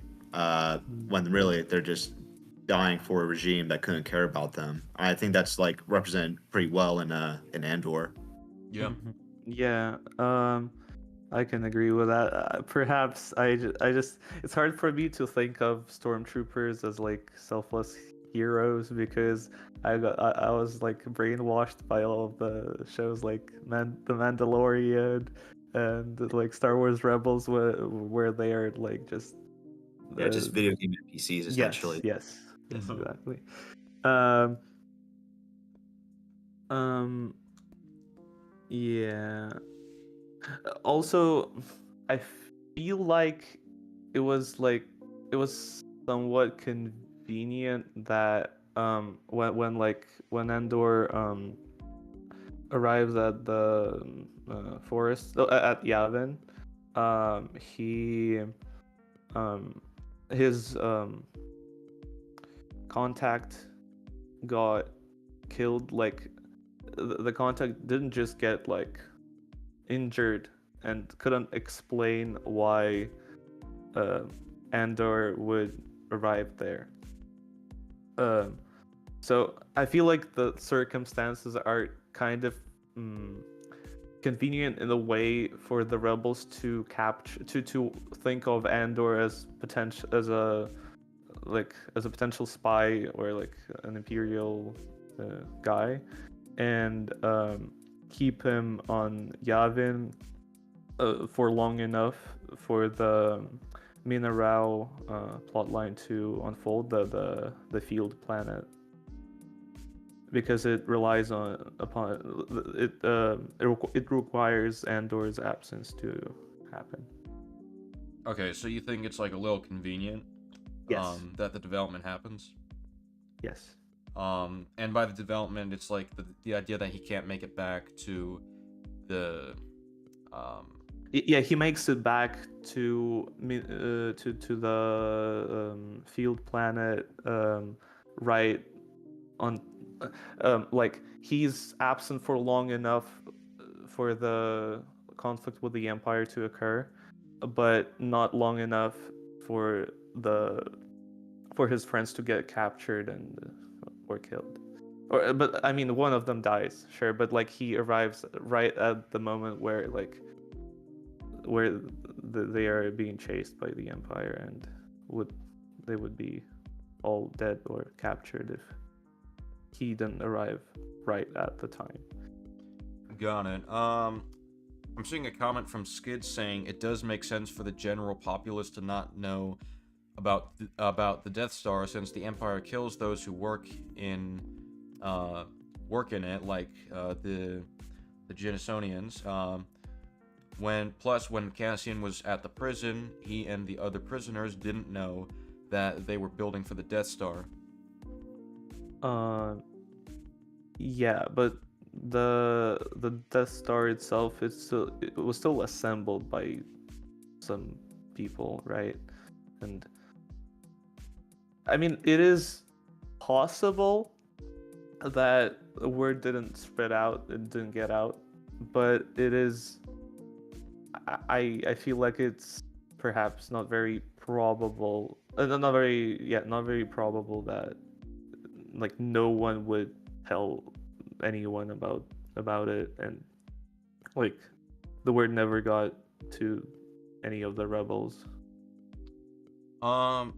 when really they're just dying for a regime that couldn't care about them. I think that's like represented pretty well in Andor. Yeah. Yeah. I can agree with that. Perhaps I just it's hard for me to think of stormtroopers as like selfless heroes because I was like brainwashed by all of the shows like The Mandalorian and like Star Wars Rebels where they are like just Yeah, just video game NPCs essentially. Yes, exactly. Um, Um. Yeah. Also, I feel like it was somewhat convenient that when Andor arrives at the forest at Yavin, he his contact got killed. Like the contact didn't just get like injured and couldn't explain why uh, Andor would arrive there. Um, so I feel like the circumstances are kind of convenient in a way for the rebels to capture to think of Andor as potential as a potential spy or like an imperial guy, and keep him on Yavin for long enough for the Mina Rao plotline to unfold, the field planet, because it relies it requires Andor's absence to happen. Okay, so you think it's like a little convenient, Yes. that the development happens? Yes. And by the development, it's like the idea that he can't make it back to the, Yeah, he makes it back to the field planet right on like he's absent for long enough for the conflict with the Empire to occur, but not long enough for his friends to get captured and or killed. But I mean, one of them dies, sure, but like he arrives right at the moment where they are being chased by the Empire, and they would be all dead or captured if he didn't arrive right at the time. got it. I'm seeing a comment from Skid saying it does make sense for the general populace to not know about the Death Star, since the Empire kills those who work in it, like the Genesonians. When Cassian was at the prison, he and the other prisoners didn't know that they were building for the Death Star. Yeah, but the Death Star itself, it was still assembled by some people, right? And I mean, it is possible that the word didn't spread out, it didn't get out, but it is. I feel like it's perhaps not very probable. Not very probable that like no one would tell anyone about it, and like the word never got to any of the rebels.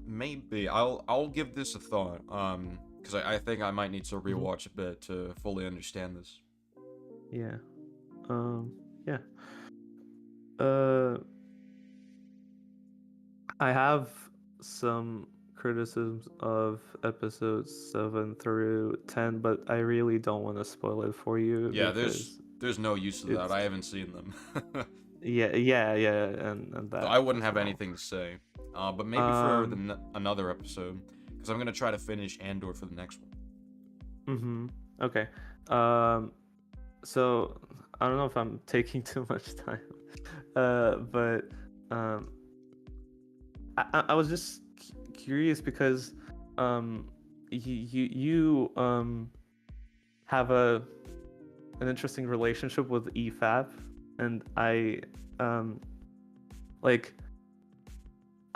Maybe I'll give this a thought. Because I think I might need to rewatch a bit to fully understand this. Yeah. Yeah. I have some criticisms of episodes 7 through 10, but I really don't want to spoil it for you. Yeah, because there's no use to that. it's I haven't seen them. yeah, and So that I wouldn't as have well. anything to say. But maybe for another episode, because I'm gonna try to finish Andor for the next one. Okay. So I don't know if I'm taking too much time, but I was just curious because you have an interesting relationship with EFAB, and I like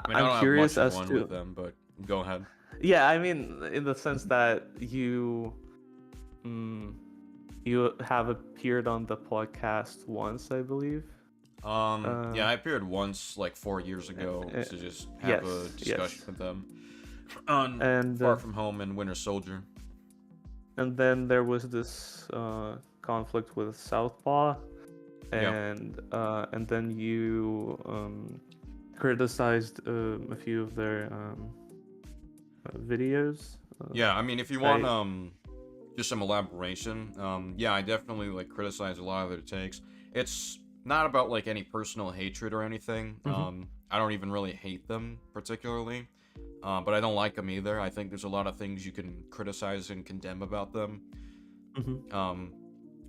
I mean, I don't I'm curious have much as in one to with them, but go ahead. yeah, I mean in the sense that you have appeared on the podcast once, I believe. Yeah, I appeared once like 4 years ago to just have a discussion with them on and Far From Home and Winter Soldier. And then there was this conflict with Southpaw, and then you criticized a few of their videos. Yeah, I mean, if you just some elaboration. Yeah, I definitely like criticize a lot of their takes. It's not about like any personal hatred or anything. I don't even really hate them particularly, but I don't like them either. I think there's a lot of things you can criticize and condemn about them. Um,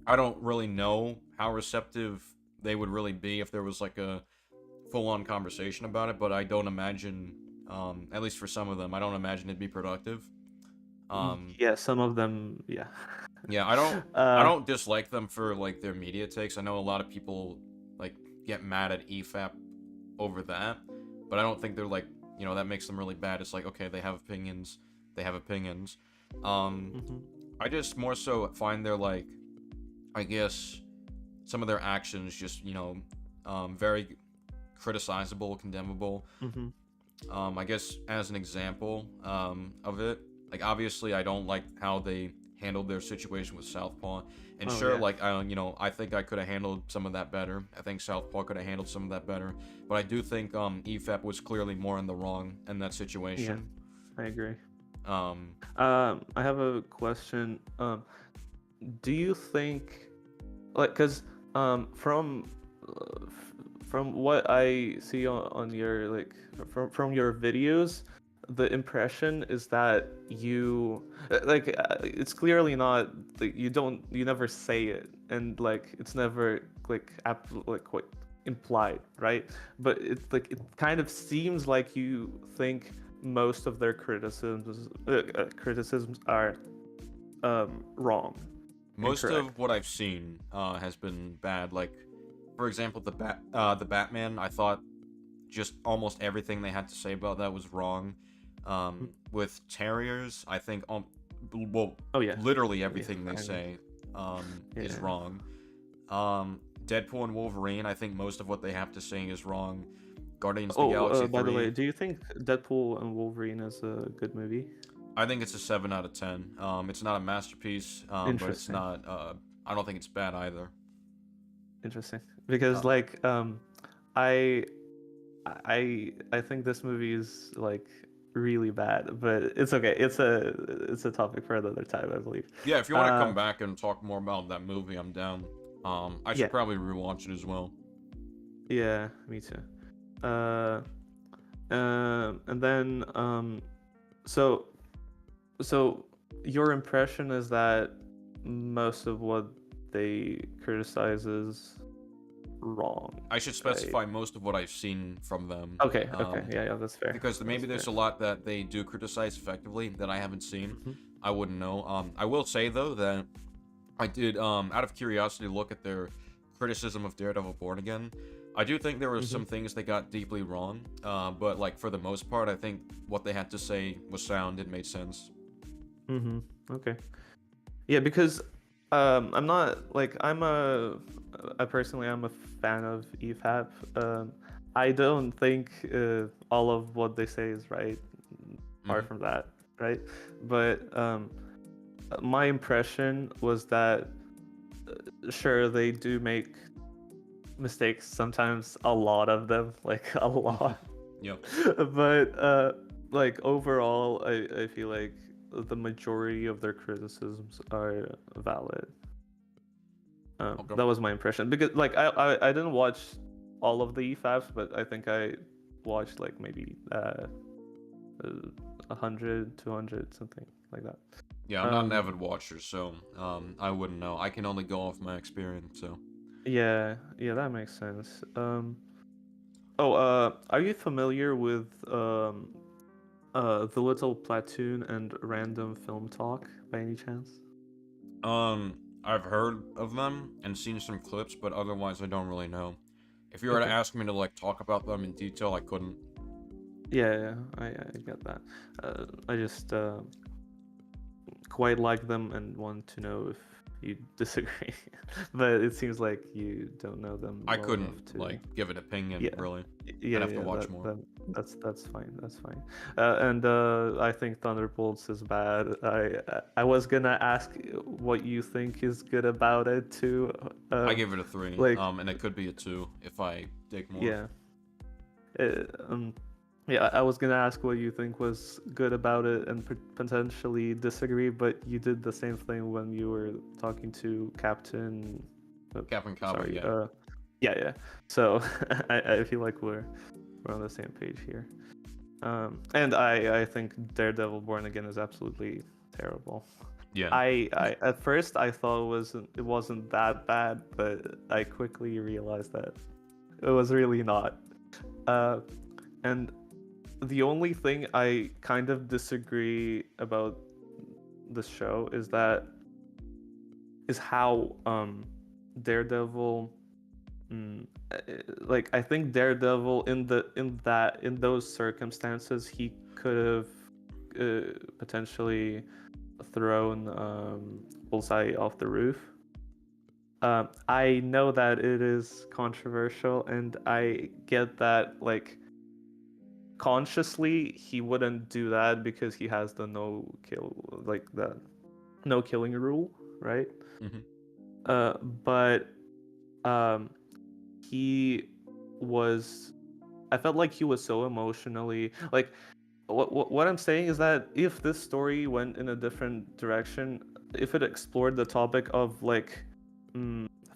I don't really know how receptive they would really be if there was like a full-on conversation about it, but I don't imagine, at least for some of them, I don't imagine it'd be productive. Yeah, some of them, yeah. Yeah, I don't dislike them for like their media takes. I know a lot of people like get mad at EFAP over that, but I don't think they're like, that makes them really bad. It's like, okay, they have opinions, they have opinions. I just more so find their like, I guess, some of their actions just, very criticizable, condemnable. I guess as an example of it, like obviously I don't like how they handled their situation with Southpaw, and I think I could have handled some of that better. I think Southpaw could have handled some of that better, but I do think EFAP was clearly more in the wrong in that situation. Yeah, I agree. I have a question. Do you think, like, because from what I see on your from your videos, the impression is that you it's clearly not like you never say it, and like it's never quite implied, right? But it's like it kind of seems like you think most of their criticisms are wrong. Most Incorrect. of what I've seen has been bad. Like, for example, the Batman. I thought just almost everything they had to say about that was wrong. With Terriers, I think literally everything they say is wrong. Deadpool and Wolverine, I think most of what they have to say is wrong. Guardians of the Galaxy 3. By the way, do you think Deadpool and Wolverine is a good movie? I think it's a 7 out of 10. It's not a masterpiece, but it's not. I don't think it's bad either. Interesting, because I think this movie is like really bad, but it's okay. It's a topic for another time, I believe. Yeah, if you want to come back and talk more about that movie, I'm down. I should probably rewatch it as well. Yeah, me too. And then so your impression is that most of what they criticize is wrong. I should specify most of what I've seen from them. Okay, yeah, that's fair. Because maybe there's a lot that they do criticize effectively that I haven't seen. I wouldn't know. I will say though that I did, out of curiosity, look at their criticism of Daredevil Born Again. I do think there were some things they got deeply wrong, but like for the most part, I think what they had to say was sound. It made sense. Okay. Yeah, because I'm not like I personally I'm a fan of EFAP. I don't think all of what they say is right. Apart from that, right? But my impression was that sure they do make mistakes sometimes, a lot of them, like a lot. Yep. But like overall, I feel like the majority of their criticisms are valid. Okay. That was my impression, because like I didn't watch all of the EFAPs, but I think I watched like maybe 100, 200, something like that. Yeah, I'm not an avid watcher, so I wouldn't know. I can only go off my experience. So. Yeah, that makes sense. Are you familiar with The Little Platoon and Random Film Talk by any chance? I've heard of them and seen some clips, but otherwise I don't really know. If you were to ask me to like talk about them in detail, I couldn't. Yeah, I get that. I just quite like them and want to know if you disagree. But it seems like you don't know them. I couldn't like give an opinion, really. Yeah, I'd have to watch more. That's fine. And I think Thunderbolts is bad. I was gonna ask what you think is good about it too. I give it a 3. And it could be a 2 if I dig more. Yeah. Yeah, I was gonna ask what you think was good about it and potentially disagree, but you did the same thing when you were talking to Captain. Captain Cabo, Sorry. yeah. Yeah. So I feel like we're on the same page here. And I think Daredevil Born Again is absolutely terrible. Yeah. I at first I thought it wasn't that bad, but I quickly realized that it was really not. And the only thing I kind of disagree about the show is how Daredevil like I think Daredevil in those circumstances he could have potentially thrown Bullseye off the roof. I know that it is controversial, and I get that like consciously he wouldn't do that because he has the no killing rule, right? Mm-hmm. But um, he was. I felt like he was so emotionally like. What I'm saying is that if this story went in a different direction, if it explored the topic of like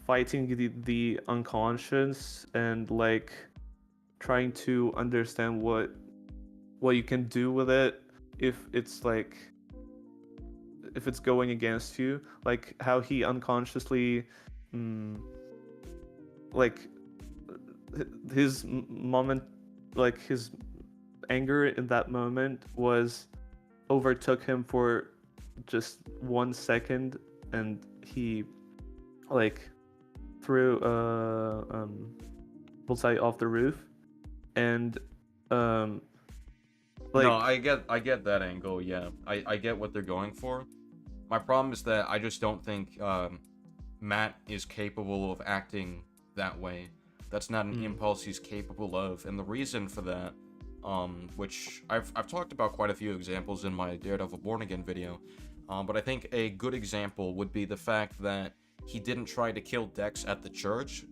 fighting the unconscious and like trying to understand what you can do with it if it's like if it's going against you, like how he unconsciously like his moment, like his anger in that moment was overtook him for just 1 second, and he like threw Bullseye off the roof, and like No, I get that angle. Yeah, I get what they're going for. My problem is that I just don't think Matt is capable of acting that way. That's not an impulse he's capable of, and the reason for that, which I've talked about quite a few examples in my Daredevil Born Again video, but I think a good example would be the fact that he didn't try to kill Dex at the church,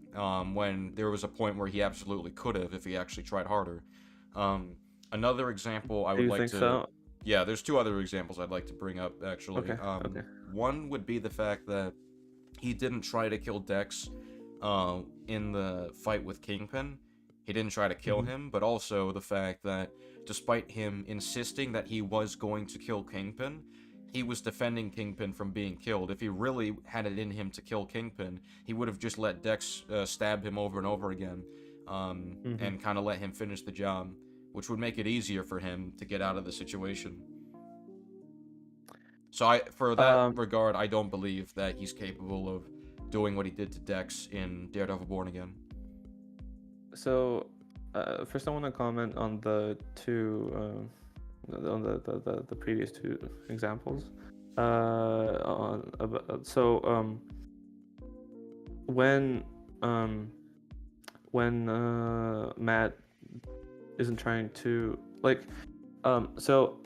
when there was a point where he absolutely could have if he actually tried harder. Another example I do would you like think to... so? Yeah, there's two other examples I'd like to bring up, actually. Okay. One would be the fact that he didn't try to kill Dex in the fight with Kingpin. He didn't try to kill him, but also the fact that despite him insisting that he was going to kill Kingpin, he was defending Kingpin from being killed. If he really had it in him to kill Kingpin, he would have just let Dex stab him over and over again, and kind of let him finish the job, which would make it easier for him to get out of the situation. So for that regard, I don't believe that he's capable of doing what he did to Dex in Daredevil Born Again. So first I want to comment on the two on the previous two examples. When Matt isn't trying to like so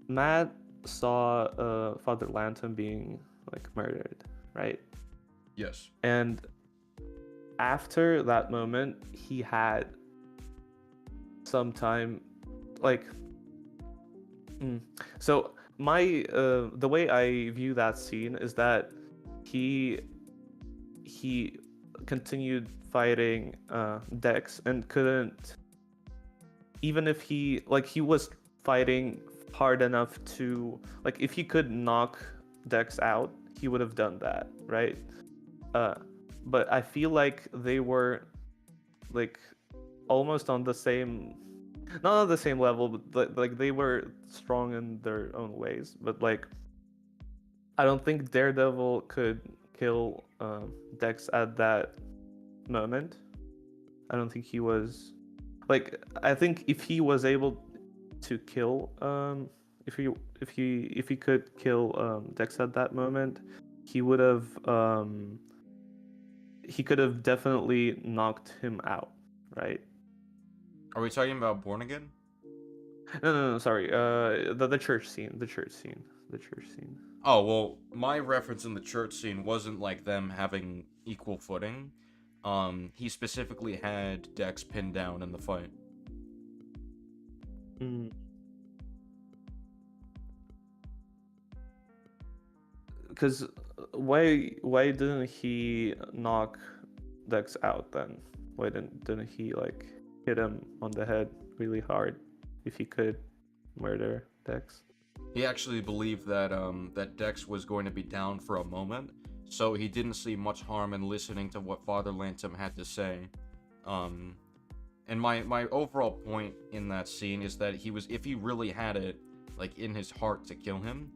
Matt saw Father Lantom being like murdered, right? Yes. And after that moment he had some time like so my the way I view that scene is that he continued fighting Dex and couldn't, even if he was fighting hard enough to like if he could knock Dex out he would have done that, right? But I feel like they were like almost on the same, not on the same level, but like they were strong in their own ways. But like I don't think Daredevil could kill Dex at that moment. I don't think he was like, I think if he was able to kill if he could kill Dex at that moment, he would have he could have definitely knocked him out, right? Are we talking about Born Again? No, sorry. The church scene. Oh, well, my reference in the church scene wasn't like them having equal footing. He specifically had Dex pinned down in the fight. Mm. Because why didn't he knock Dex out then? Why didn't he like hit him on the head really hard if he could murder Dex? He actually believed that that Dex was going to be down for a moment, so he didn't see much harm in listening to what Father Lantom had to say. And my overall point in that scene is that if he really had it like in his heart to kill him,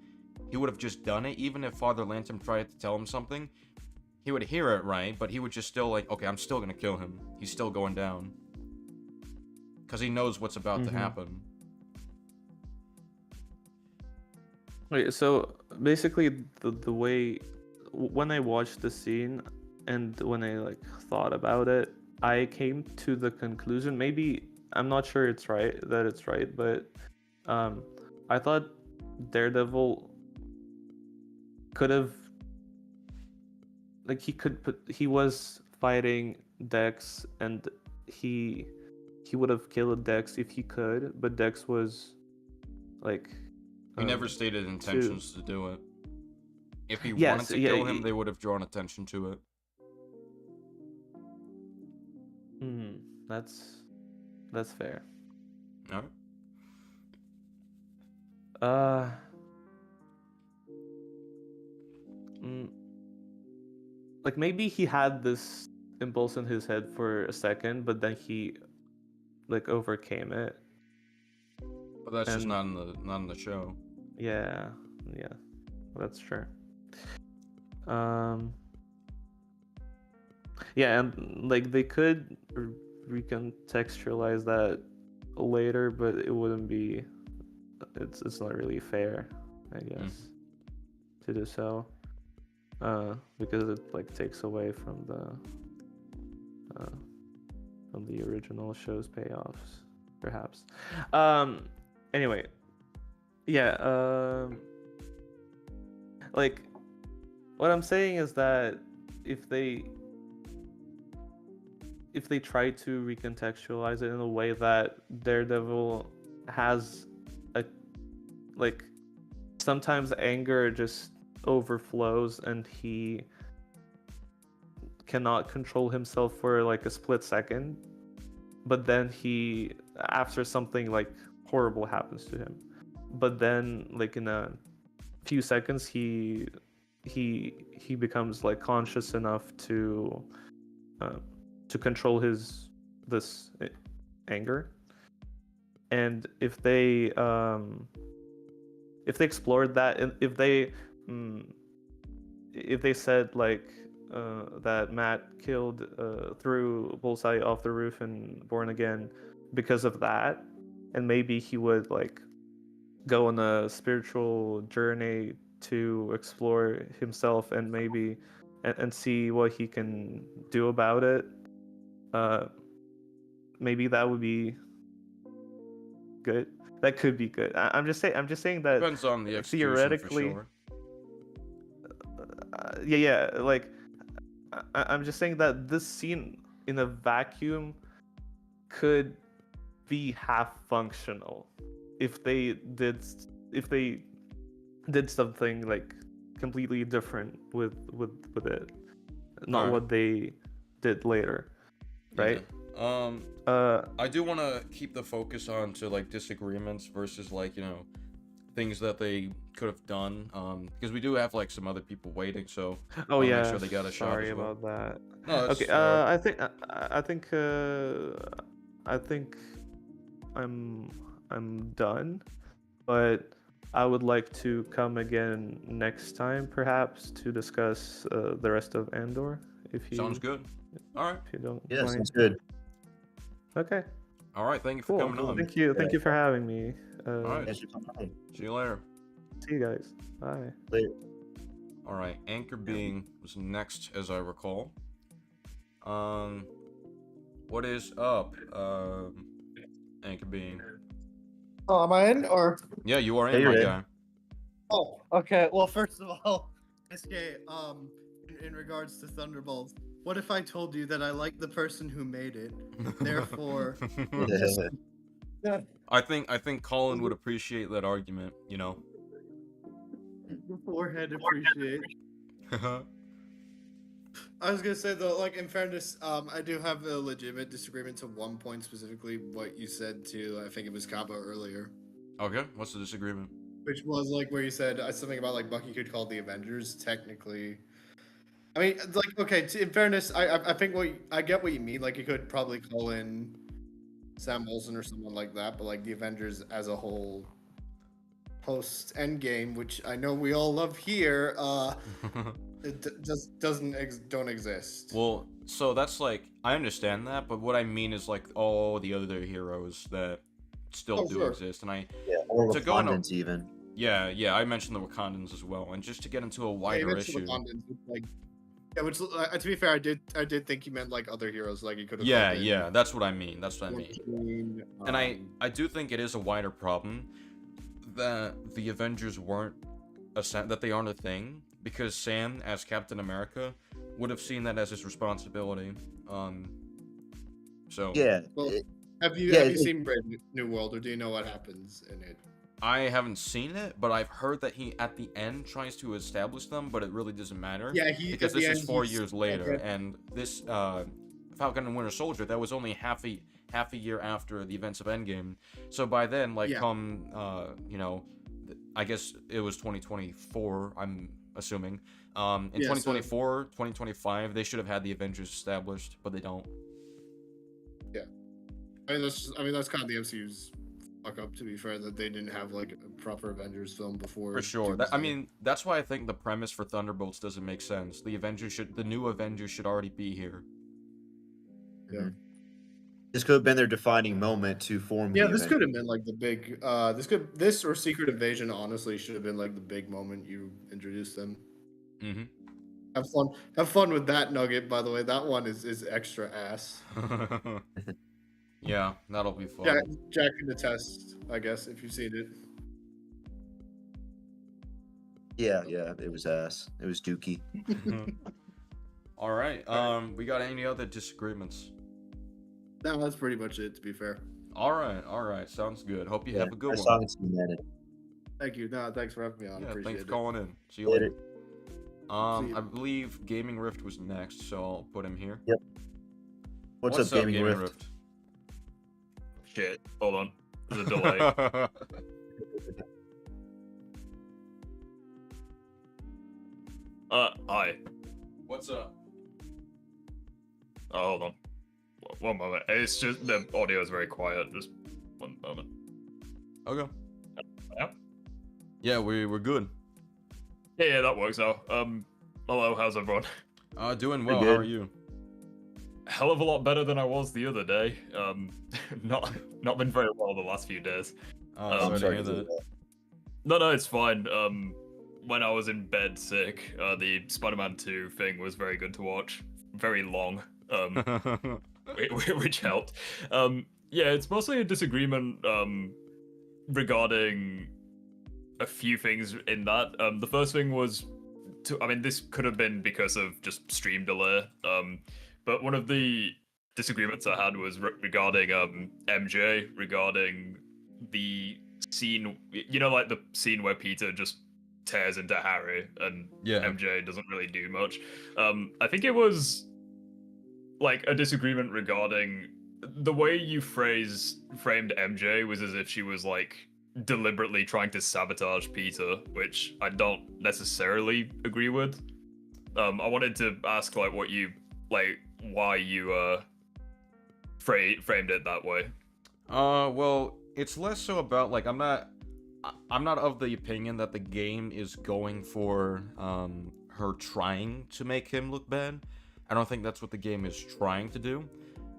he would have just done it. Even if Father Lantom tried to tell him something, he would hear it, right? But he would just still like, okay, I'm still gonna kill him. He's still going down. Because he knows what's about to happen. Wait, so basically the way when I watched the scene and when I like thought about it, I came to the conclusion, maybe I'm not sure it's right, but I thought Daredevil could have like he was fighting Dex and he would have killed Dex if he could, but Dex was like He never stated intentions to do it. If he wanted to kill him, they would have drawn attention to it. That's fair. Alright. Like maybe he had this impulse in his head for a second, but then he like overcame it. But that's just not in the show. Yeah, that's true. Yeah, and like they could recontextualize that later, but it wouldn't be. It's not really fair, I guess, to do so, because it like takes away from the original show's payoffs, perhaps. Anyway, yeah. Like, what I'm saying is that if they try to recontextualize it in a way that Daredevil has a like sometimes anger just overflows and he cannot control himself for like a split second, but then he after something like horrible happens to him, but then like in a few seconds he becomes like conscious enough to control this anger. And if they explored that, if they said like that Matt killed threw Bullseye off the roof and Born Again because of that, and maybe he would like go on a spiritual journey to explore himself and maybe and see what he can do about it. Maybe that would be good. That could be good. I'm just saying that Depends on the execution theoretically. for sure. Yeah. Like, I'm just saying that this scene in a vacuum could be half functional if they did something like completely different with it, not what they did later, right? Yeah. I do want to keep the focus on to like disagreements versus like things that they could have done, because we do have like some other people waiting, so make sure they got a shot as well. About that. No, okay. I think I'm done, but I would like to come again next time, perhaps, to discuss the rest of Andor. If you sounds good. All right. If you don't Yeah, mind. sounds good. Okay. All right. Thank you for coming on. Thank you for having me. All right. Thanks for coming. See you later. See you guys. Bye. Later. All right. Anchor Being was next, as I recall. What is up, Anchor Being? Oh, am I in or? Yeah, you are Hey, in, you're my in. guy. Oh, okay. Well, first of all, SK, in regards to Thunderbolts, what if I told you that I like the person who made it? Therefore, I think Colin would appreciate that argument, you know. The forehead appreciate. I was gonna say though, like in fairness, I do have a legitimate disagreement to one point specifically what you said to I think it was Kaba earlier, Okay, what's the disagreement? which was like where you said something about like Bucky could call the Avengers. Technically, I mean, like okay, in fairness, I think I get what you mean. Like you could probably call in Sam Wilson or someone like that, but like the Avengers as a whole, post Endgame, which I know we all love here, it just don't exist. Well, so that's like I understand that, but what I mean is like all the other heroes that still Oh, do sure. exist, and Yeah, or To go in a- Wakandans even. yeah, I mentioned the Wakandans as well, and just to get into a Yeah, you wider mentioned issue. Wakandans, which, like, yeah, which to be fair, I did think you meant like other heroes, like you could have. Yeah, that's what I mean. That's what I mean. Wolverine, And I do think it is a wider problem that the Avengers weren't that they aren't a thing, because Sam as Captain America would have seen that as his responsibility. So Yeah, Well, have you seen Brave New World, or do you know what happens in it? I haven't seen it, but I've heard that he at the end tries to establish them, but it really doesn't matter. Yeah, Because this is 4 years later, and this Falcon and Winter Soldier, that was only half a year after the events of Endgame. So by then, like Yeah. come I guess it was 2024, I'm assuming. In Yeah, 2024, 2025, they should have had the Avengers established, but they don't. I mean that's kind of the MCU's fuck up, to be fair, that they didn't have like a proper Avengers film before. For sure. That's why I think the premise for Thunderbolts doesn't make sense. The new Avengers should already be here. Yeah. This could have been their defining moment to form. Yeah, the this could have Avengers. been like the big. This or Secret Invasion honestly should have been like the big moment you introduced them. Mm-hmm. Have fun with that nugget. By the way, that one is extra ass. Yeah, that'll be fun. Jack can attest, I guess, if you've seen it. Yeah, it was ass. It was dookie. All right. We got any other disagreements? No, that's pretty much it. To be fair. All right. Sounds good. Hope you Yeah, have a good I one. saw it in humanity. Thank you. No, thanks for having me on. Yeah, Appreciate thanks for it. calling in. See you Later. later. See you. I believe Gaming Rift was next, so I'll put him here. Yep. What's up, Gaming Rift? Shit, hold on. There's a delay. Hi. What's up? Oh, hold on. One moment. It's just the audio is very quiet. Just one moment. Okay. Yeah? Yeah, we're good. Yeah, that works now. Hello, how's everyone? Doing well. Pretty How good. are you? Hell of a lot better than I was the other day. Not been very well the last few days. Oh, I'm sorry to hear that. No, it's fine. When I was in bed sick, the Spider-Man 2 thing was very good to watch. Very long. Which helped. Yeah, it's mostly a disagreement regarding a few things in that. The first thing was, this could have been because of just stream delay. But one of the disagreements I had was regarding MJ, regarding the scene, like the scene where Peter just tears into Harry and Yeah. MJ doesn't really do much. I think it was like a disagreement regarding the way you framed MJ was as if she was like deliberately trying to sabotage Peter, which I don't necessarily agree with. I wanted to ask like why you framed it that way. Well, it's less so about like I'm not of the opinion that the game is going for her trying to make him look bad. I don't think that's what the game is trying to do,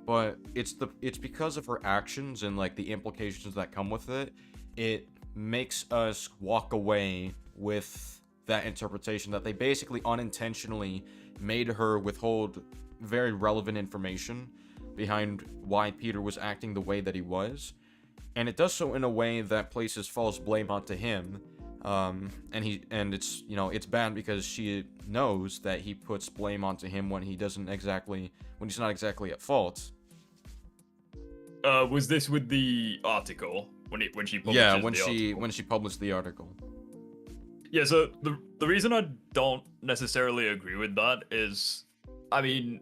but it's because of her actions and like the implications that come with it. It makes us walk away with that interpretation that they basically unintentionally made her withhold very relevant information behind why Peter was acting the way that he was. And it does so in a way that places false blame onto him. And it's, it's bad because she knows that he puts blame onto him when he's not exactly at fault. Was this with the article when she published Yeah, the article? when she published the article. Yeah, so the reason I don't necessarily agree with that is, I mean,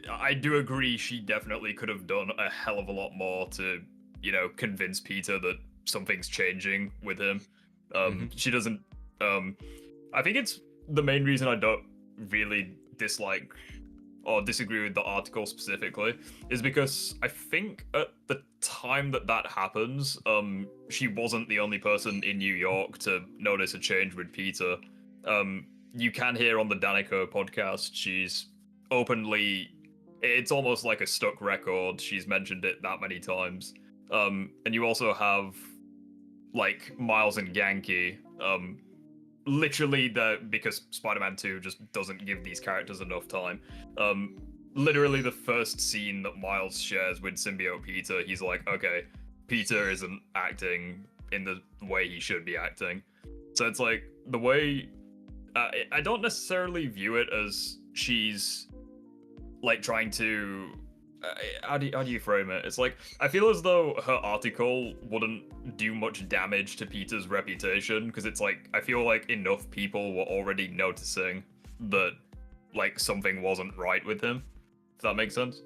I do agree she definitely could have done a hell of a lot more to, convince Peter that something's changing with him. She doesn't. I think it's the main reason I don't really dislike or disagree with the article specifically is because I think at the time that happens, she wasn't the only person in New York to notice a change with Peter. You can hear on the Danica podcast, she's openly, it's almost like a stuck record. She's mentioned it that many times. And you also have like Miles and Yankee, literally because Spider-Man 2 just doesn't give these characters enough time. Literally the first scene that Miles shares with symbiote Peter, he's like, okay, Peter isn't acting in the way he should be acting. So it's like the way I don't necessarily view it as she's like trying to how do you frame it? It's like I feel as though her article wouldn't do much damage to Peter's reputation because it's like I feel like enough people were already noticing that like something wasn't right with him. If that makes sense.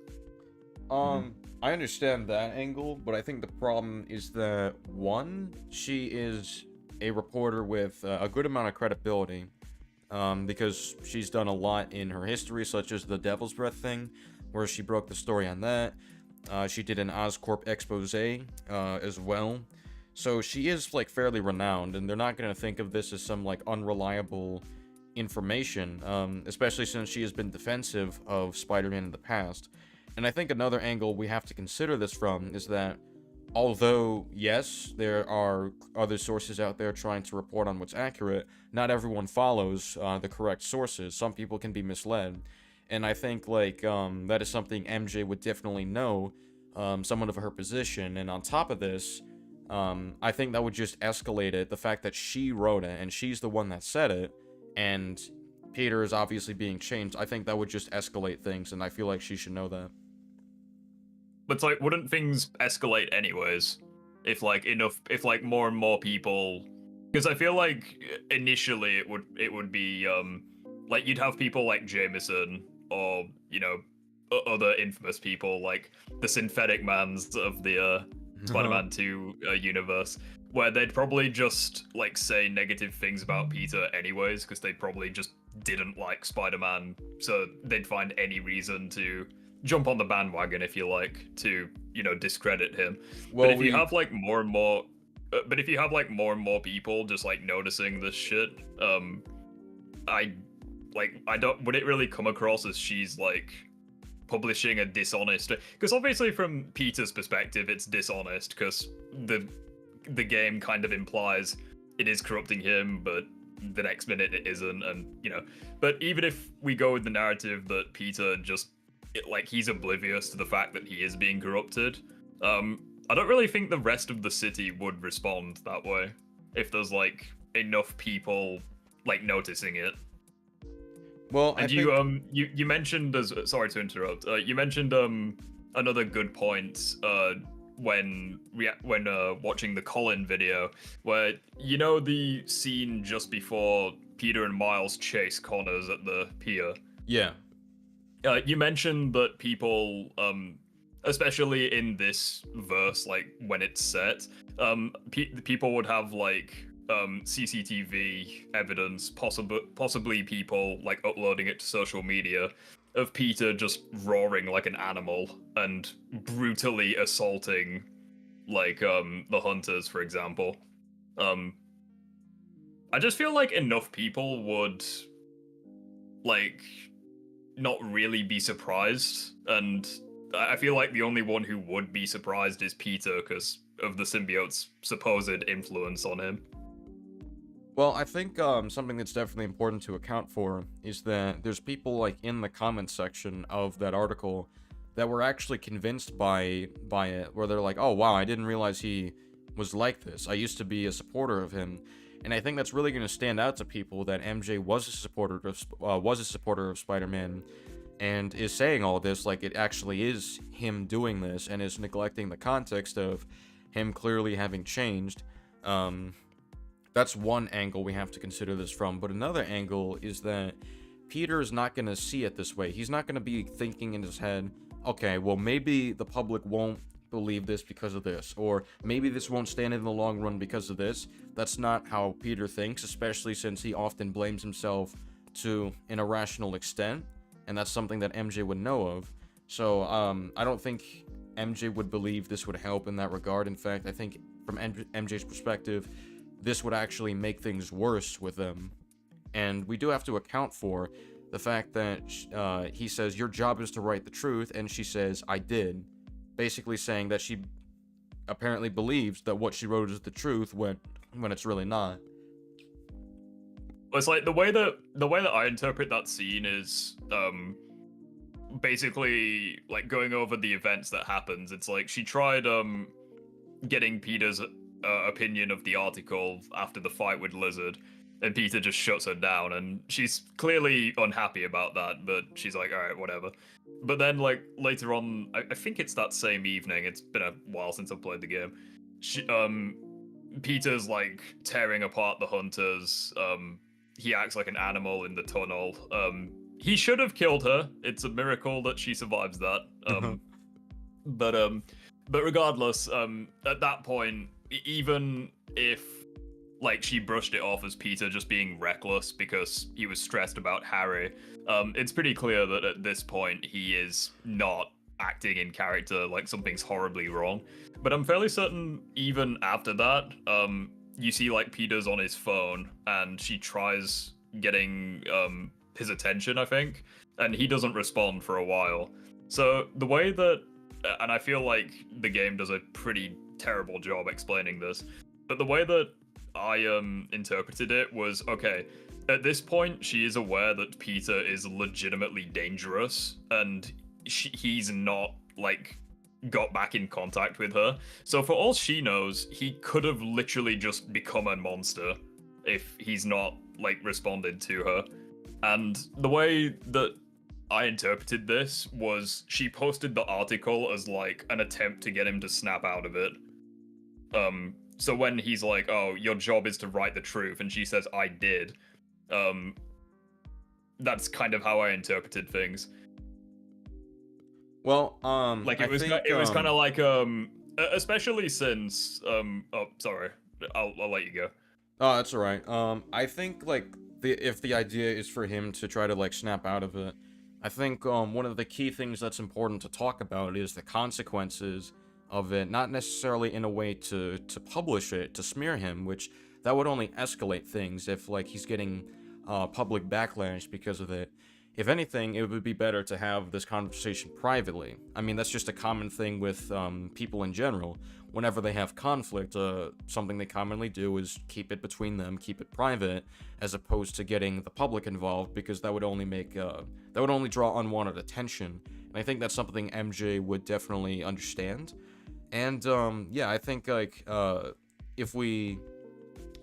I understand that angle, but I think the problem is that one, she is a reporter with a good amount of credibility, because she's done a lot in her history, such as the Devil's Breath thing, where she broke the story on that. She did an Oscorp expose as well. So she is like fairly renowned, and they're not going to think of this as some like unreliable information, especially since she has been defensive of Spider-Man in the past. And I think another angle we have to consider this from is that although, yes, there are other sources out there trying to report on what's accurate, not everyone follows the correct sources. Some people can be misled. And I think, like, that is something MJ would definitely know, someone of her position. And on top of this, I think that would just escalate it. The fact that she wrote it, and she's the one that said it, and Peter is obviously being changed, I think that would just escalate things, and I feel like she should know that. But it's like, wouldn't things escalate anyways? If like more and more people, because I feel like initially it would be like you'd have people like Jameson or other infamous people like the synthetic mans of the Spider-Man 2 universe, where they'd probably just like say negative things about Peter anyways because they probably just didn't like Spider-Man, so they'd find any reason to jump on the bandwagon, if you like, to discredit him. Well, but if you have like more and more people just like noticing this shit, I don't, would it really come across as she's like publishing a dishonest, because obviously from Peter's perspective it's dishonest because the game kind of implies it is corrupting him, but the next minute it isn't, and but even if we go with the narrative that Peter just he's oblivious to the fact that he is being corrupted, I don't really think the rest of the city would respond that way if there's like enough people like noticing it. Well, and you mentioned, as sorry to interrupt, you mentioned another good point when watching the Colin video, where the scene just before Peter and Miles chase Connors at the pier. Yeah. You mentioned that people, especially in this verse, like when it's set, people would have like CCTV evidence, possibly people like uploading it to social media, of Peter just roaring like an animal and brutally assaulting like the hunters, for example. I just feel like enough people would like not really be surprised, and I feel like the only one who would be surprised is Peter because of the symbiote's supposed influence on him. Well, I think something that's definitely important to account for is that there's people like in the comments section of that article that were actually convinced by it, where they're like, oh wow, I didn't realize he was like this. I used to be a supporter of him. And I think that's really going to stand out to people that MJ was a supporter of Spider-Man, and is saying all this like it actually is him doing this, and is neglecting the context of him clearly having changed. That's one angle we have to consider this from. But another angle is that Peter is not going to see it this way. He's not going to be thinking in his head, okay, well, maybe the public won't believe this because of this, or maybe this won't stand in the long run because of this. That's not how Peter thinks, especially since he often blames himself to an irrational extent, and that's something that MJ would know of. So I don't think MJ would believe this would help in that regard. In fact, I think from MJ's perspective, this would actually make things worse with them. And we do have to account for the fact that he says, your job is to write the truth, and she says, I did. Basically saying that she apparently believes that what she wrote is the truth when it's really not. It's like the way that I interpret that scene is basically like going over the events that happens. It's like she tried getting Peter's opinion of the article after the fight with Lizard, and Peter just shuts her down, and she's clearly unhappy about that, but she's like, all right, whatever. But then like later on, I think it's that same evening, it's been a while since I've played the game, Peter's like tearing apart the hunters. He acts like an animal in the tunnel. He should have killed her. It's a miracle that she survives that. But regardless, at that point, even if like she brushed it off as Peter just being reckless because he was stressed about Harry, it's pretty clear that at this point he is not acting in character, like something's horribly wrong. But I'm fairly certain even after that, you see like Peter's on his phone and she tries getting his attention, I think, and he doesn't respond for a while. So the way that, and I feel like the game does a pretty terrible job explaining this, but the way that I interpreted it was, okay, at this point she is aware that Peter is legitimately dangerous, and he's not like got back in contact with her. So for all she knows, he could have literally just become a monster if he's not like responded to her. And the way that I interpreted this was she posted the article as like an attempt to get him to snap out of it. So when he's like, oh, your job is to write the truth, and she says, I did, that's kind of how I interpreted things. Well, like it was kind of like especially since oh, sorry, I'll let you go. Oh, that's all right. I think like if the idea is for him to try to like snap out of it, I think one of the key things that's important to talk about is the consequences of it, not necessarily in a way to publish it, to smear him, which that would only escalate things if like he's getting public backlash because of it. If anything, it would be better to have this conversation privately. I mean, that's just a common thing with people in general. Whenever they have conflict, something they commonly do is keep it between them, keep it private, as opposed to getting the public involved, because that would only make that would only draw unwanted attention. And I think that's something MJ would definitely understand. And yeah, I think like if we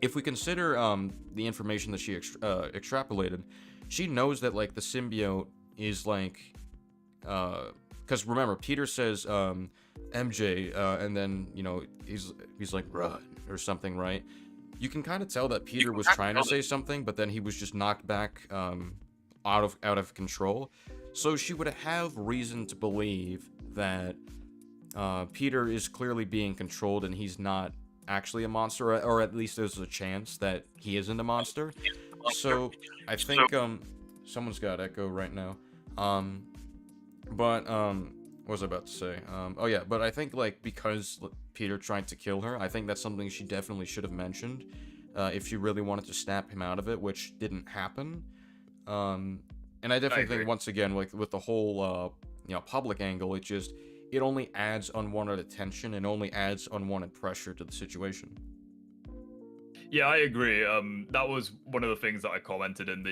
consider the information that she extrapolated, she knows that like the symbiote is like because remember, Peter says MJ and then, you know, he's like run or something, right? You can kind of tell that Peter was trying to say something, but then he was just knocked back out of control. So she would have reason to believe that Peter is clearly being controlled and he's not actually a monster, or at least there's a chance that he isn't a monster. So I think someone's got echo right now. But what was I about to say? Oh yeah, but I think like because Peter tried to kill her, I think that's something she definitely should have mentioned if she really wanted to snap him out of it, which didn't happen. And I definitely think once again, like with the whole you know, public angle, it only adds unwanted attention and only adds unwanted pressure to the situation. Yeah, I agree. That was one of the things that I commented in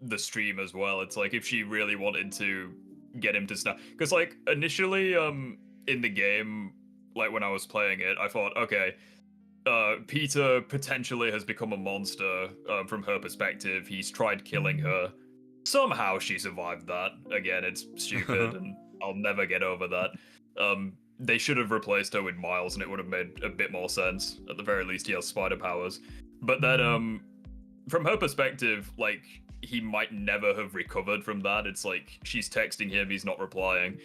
the stream as well. It's like if she really wanted to get him to snap, because like initially in the game, like when I was playing it, I thought, okay, Peter potentially has become a monster from her perspective. He's tried killing her, somehow she survived that. Again, it's stupid, and I'll never get over that. They should have replaced her with Miles, and it would have made a bit more sense. At the very least, he has spider powers. But then, from her perspective, like, he might never have recovered from that. It's like she's texting him, he's not replying.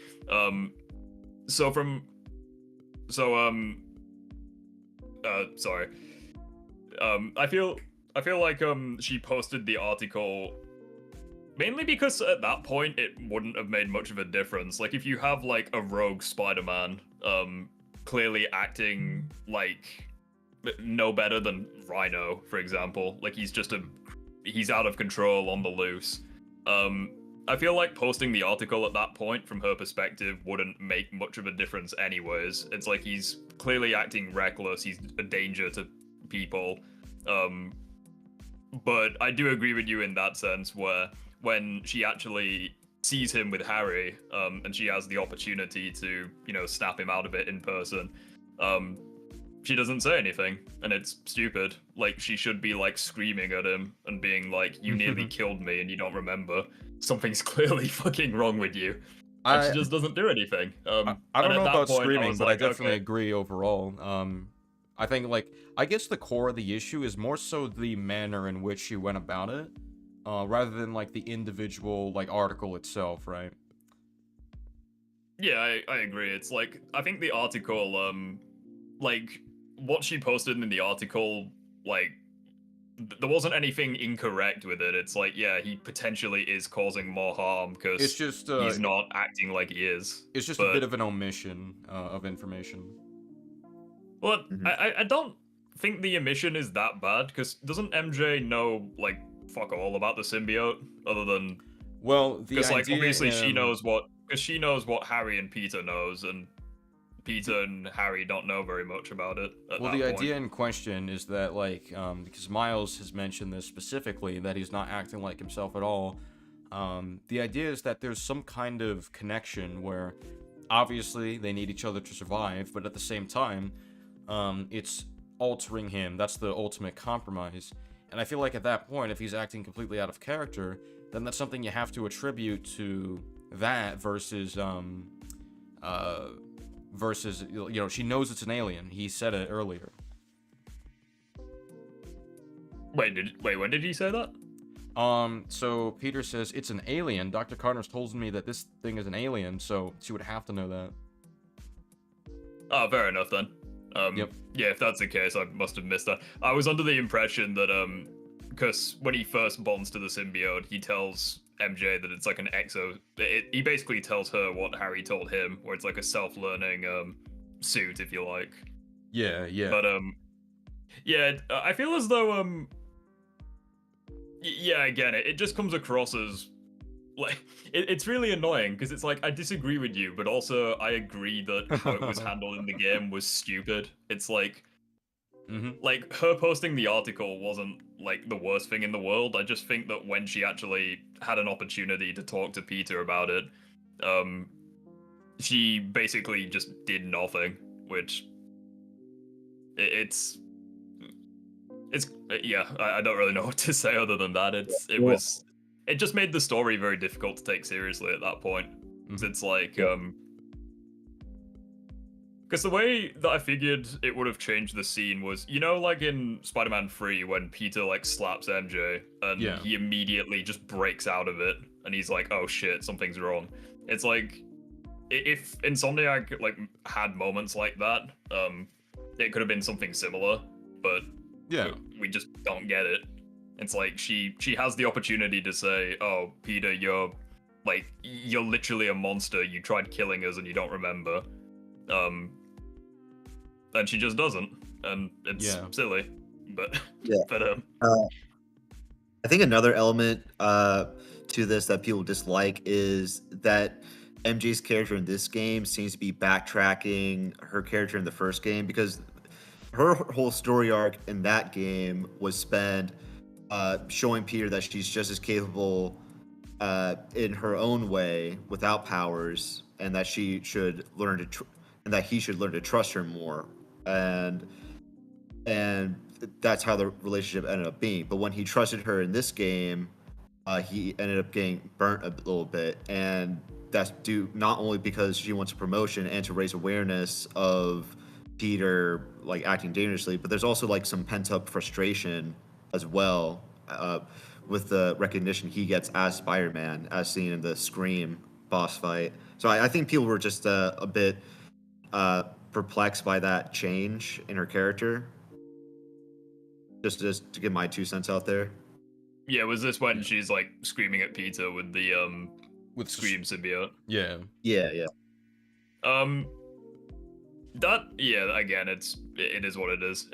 Sorry. I feel like she posted the article mainly because at that point it wouldn't have made much of a difference. Like, if you have like a rogue Spider-Man clearly acting like no better than Rhino, for example, like he's out of control on the loose. I feel like posting the article at that point from her perspective wouldn't make much of a difference anyways. It's like he's clearly acting reckless, he's a danger to people. But I do agree with you in that sense, where when she actually sees him with Harry, and she has the opportunity to, snap him out of it in person, she doesn't say anything, and it's stupid. Like, she should be like screaming at him and being like, "You nearly killed me and you don't remember. Something's clearly fucking wrong with you." And she just doesn't do anything. I don't know about point, screaming, but I like, definitely okay. agree overall. I think, like, I guess the core of the issue is more so the manner in which she went about it, rather than like the individual like article itself, right? Yeah, I agree. It's like, I think the article, like, what she posted in the article, like, there wasn't anything incorrect with it. It's like, yeah, he potentially is causing more harm because It's just he's not acting like he is. it's just but, a bit of an omission of information. Well, Mhm. I don't think the omission is that bad, because doesn't MJ know, like, fuck all about the symbiote, other than... Well, the Because, like, idea, obviously she knows what Harry and Peter knows, and Peter and Harry don't know very much about it at well, that the point. idea in question is that, like, because Miles has mentioned this specifically, that he's not acting like himself at all. The idea is that there's some kind of connection where, obviously, they need each other to survive, but at the same time, it's altering him. That's the ultimate compromise. And I feel like at that point, if he's acting completely out of character, then that's something you have to attribute to that versus, she knows it's an alien. He said it earlier. Wait, when did he say that? So Peter says, it's an alien. Dr. Connors told me that this thing is an alien, so she would have to know that. Oh, fair enough then. Yep. Yeah, if that's the case, I must have missed that. I was under the impression that, because when he first bonds to the symbiote, he tells MJ that it's like an he basically tells her what Harry told him, where it's like a self-learning, suit, if you like. Yeah. But, yeah, I feel as though, yeah, again, it just comes across as, like, it's really annoying, because it's like, I disagree with you, but also I agree that how it was handled in the game was stupid. It's like, like, her posting the article wasn't, like, the worst thing in the world. I just think that when she actually had an opportunity to talk to Peter about it, she basically just did nothing, which, it's yeah, I don't really know what to say other than that. It just made the story very difficult to take seriously at that point. It's like, because the way that I figured it would have changed the scene was, like in Spider-Man 3 when Peter like slaps MJ and he immediately just breaks out of it and he's like, oh shit, something's wrong. It's like, if Insomniac like had moments like that, it could have been something similar, but we just don't get it. It's like she has the opportunity to say, oh, Peter, you're literally a monster. You tried killing us and you don't remember. And she just doesn't. And it's silly. But, I think another element to this that people dislike is that MJ's character in this game seems to be backtracking her character in the first game, because her whole story arc in that game was spent showing Peter that she's just as capable in her own way without powers, and that she should learn to and that he should learn to trust her more, and that's how the relationship ended up being. But when he trusted her in this game, he ended up getting burnt a little bit, and that's due not only because she wants a promotion and to raise awareness of Peter like acting dangerously, but there's also like some pent up frustration as well, with the recognition he gets as Spider-Man, as seen in the Scream boss fight. So I think people were just a bit perplexed by that change in her character. Just to get my 2 cents out there. Yeah, was this when she's like screaming at Peter with the With Scream symbiote? Yeah. Yeah. That again, it is what it is.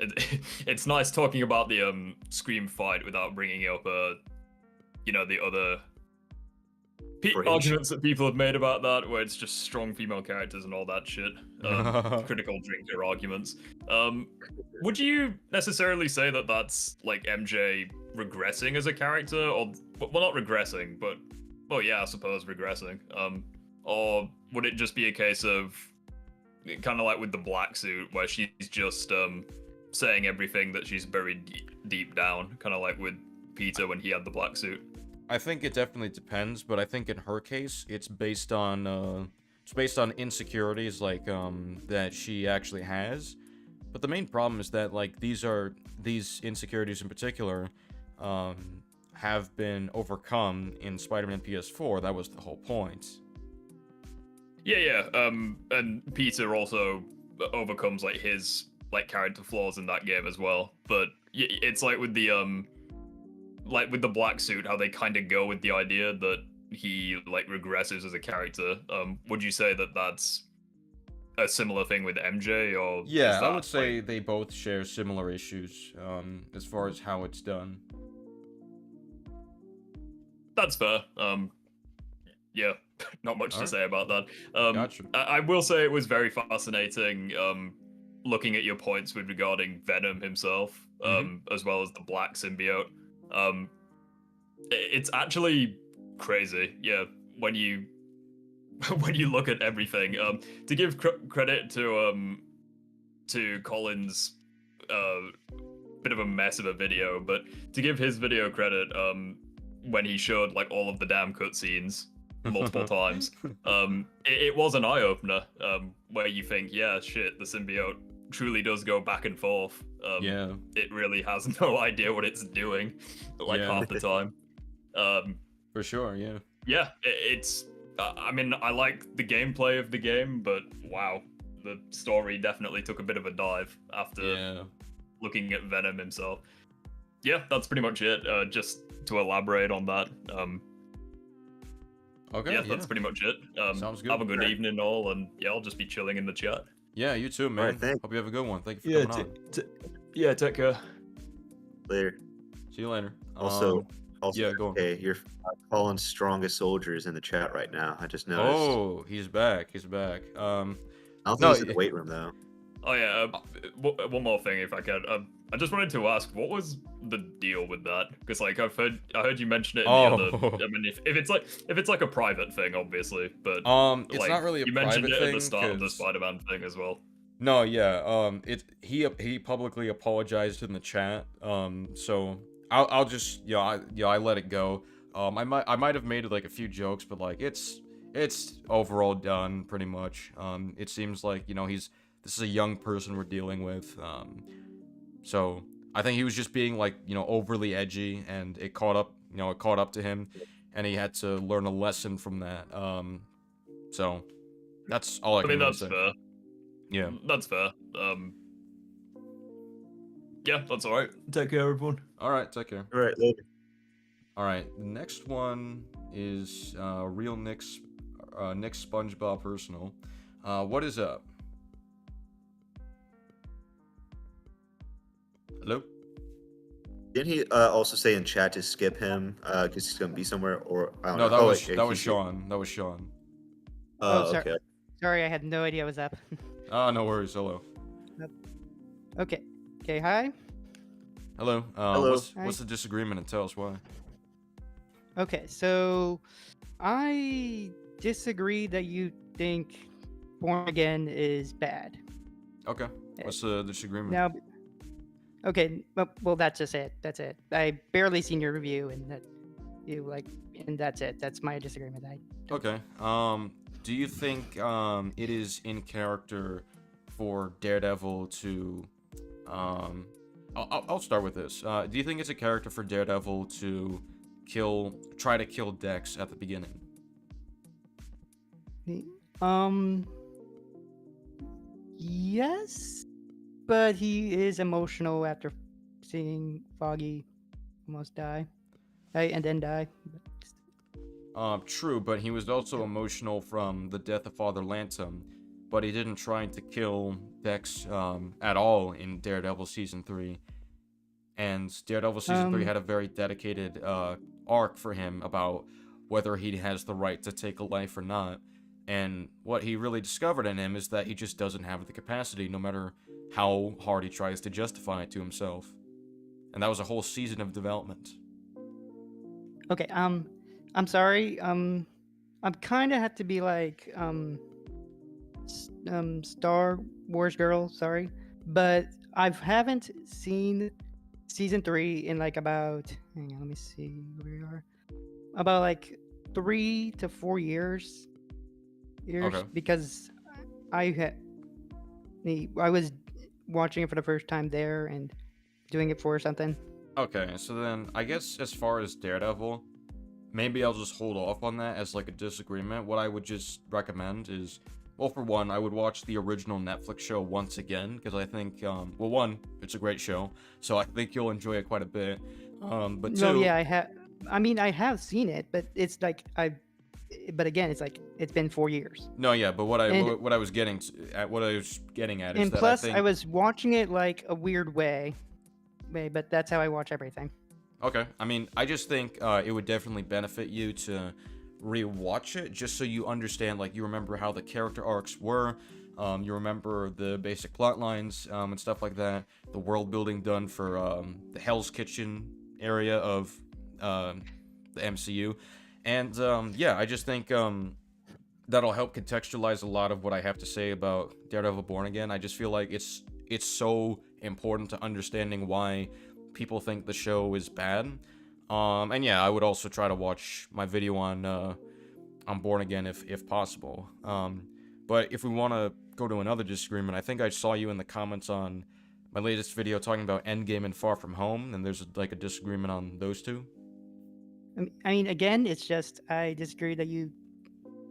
It's nice talking about the Scream fight without bringing up the other arguments that people have made about that, where it's just strong female characters and all that shit. Critical drinker arguments. Would you necessarily say that that's like MJ regressing as a character, or well, not regressing, but well, yeah, I suppose regressing. Or would it just be a case of kind of like with the black suit, where she's just saying everything that she's buried deep down, kind of like with Peter when he had the black suit? I think it definitely depends, but I think in her case, it's based on insecurities like that she actually has. But the main problem is that like these insecurities in particular have been overcome in Spider-Man PS4. That was the whole point. Yeah. And Peter also overcomes like his like character flaws in that game as well. But it's like with the black suit, how they kind of go with the idea that he like regresses as a character. Would you say that that's a similar thing with MJ, or yeah, is that, I would say they both share similar issues as far as how it's done. That's fair. Yeah, not much to say about that. Gotcha. I will say it was very fascinating looking at your points with regarding Venom himself, as well as the black symbiote. It's actually crazy, yeah, when you look at everything. To give credit to Colin's bit of a mess of a video, but to give his video credit, when he showed like all of the damn cutscenes multiple times, it was an eye-opener, where you think, yeah, shit, the symbiote truly does go back and forth. Yeah, it really has no idea what it's doing, like half the time. For sure, yeah. Yeah, it's. I mean, I like the gameplay of the game, but wow, the story definitely took a bit of a dive after looking at Venom himself. Yeah, that's pretty much it. Just to elaborate on that. Okay. Yeah, that's pretty much it. Sounds good. Have a good evening, all, and yeah, I'll just be chilling in the chat. Yeah, you too, man. Right, hope you have a good one. Thank you for coming on. Take care. Later. See you later. Also, yeah, go on. Okay, you're Colin's strongest soldiers in the chat right now. I just noticed. Oh, he's back. He's back. I don't think he's in the weight room though. Oh yeah. One more thing, if I can. I just wanted to ask, what was the deal with that? Because like I heard you mention it in the other. I mean, if it's like a private thing, obviously, but it's like, not really a you private mentioned it thing at the start of the 'cause- Spider-Man thing as well. No, yeah. He publicly apologized in the chat. So I'll just I let it go. I might have made like a few jokes, but like it's overall done pretty much. It seems like this is a young person we're dealing with. So I think he was just being like overly edgy, and it caught up to him, and he had to learn a lesson from that. So that's all I can really that's say. fair. Yeah, that's fair. Yeah, that's all right. Take care, everyone. all right, take care. All right, later. All right, the next one is real Nick SpongeBob personal. What is up? Hello? Didn't he also say in chat to skip him because he's gonna be somewhere? Or I don't No, know. that Oh, was Sean. That was Sean. Oh, sorry. okay. Sorry, I had no idea what was up. No worries. Hello. Okay. Okay, hi. Hello. Hello. What's the disagreement, and tell us why? Okay, so I disagree that you think Born Again is bad. Okay. What's the disagreement? Now, okay, well, that's just it. That's it. I barely seen your review, and you like, and that's it. That's my disagreement. Okay. Do you think it is in character for Daredevil to I'll start with this. Do you think it's a character for Daredevil to try to kill Dex at the beginning? Um, yes, but he is emotional after seeing Foggy almost die, right, and then die. True, but he was also emotional from the death of Father Lantom, but he didn't try to kill Dex at all in Daredevil Season 3. And Daredevil Season 3 had a very dedicated arc for him about whether he has the right to take a life or not. And what he really discovered in him is that he just doesn't have the capacity, no matter how hard he tries to justify it to himself. And that was a whole season of development. Okay, I'm sorry. I'm kind of have to be like Star Wars girl. Sorry, but I haven't seen season 3 in like about. Hang on, let me see where we are. About like 3 to 4 years. Okay. Because I was watching it for the first time there and doing it for something. Okay, so then I guess as far as Daredevil, maybe I'll just hold off on that as like a disagreement. What I would just recommend is, well, for one, I would watch the original Netflix show once again, because I think, well, one, it's a great show, so I think you'll enjoy it quite a bit. But two, No, yeah, I have seen it, but it's like but again, it's like it's been 4 years. No, yeah, but what I was getting at is And that plus, I think, I was watching it like a weird way, but that's how I watch everything. okay, I mean, I just think it would definitely benefit you to rewatch it, just so you understand, like, you remember how the character arcs were, you remember the basic plot lines and stuff like that, the world building done for the Hell's Kitchen area of the MCU, and yeah, I just think that'll help contextualize a lot of what I have to say about Daredevil Born Again. I just feel like it's so important to understanding why people think the show is bad. And yeah, I would also try to watch my video on Born Again if possible. But if we want to go to another disagreement, I think I saw you in the comments on my latest video talking about Endgame and Far From Home, and there's like a disagreement on those two. I mean, again, it's just I disagree that you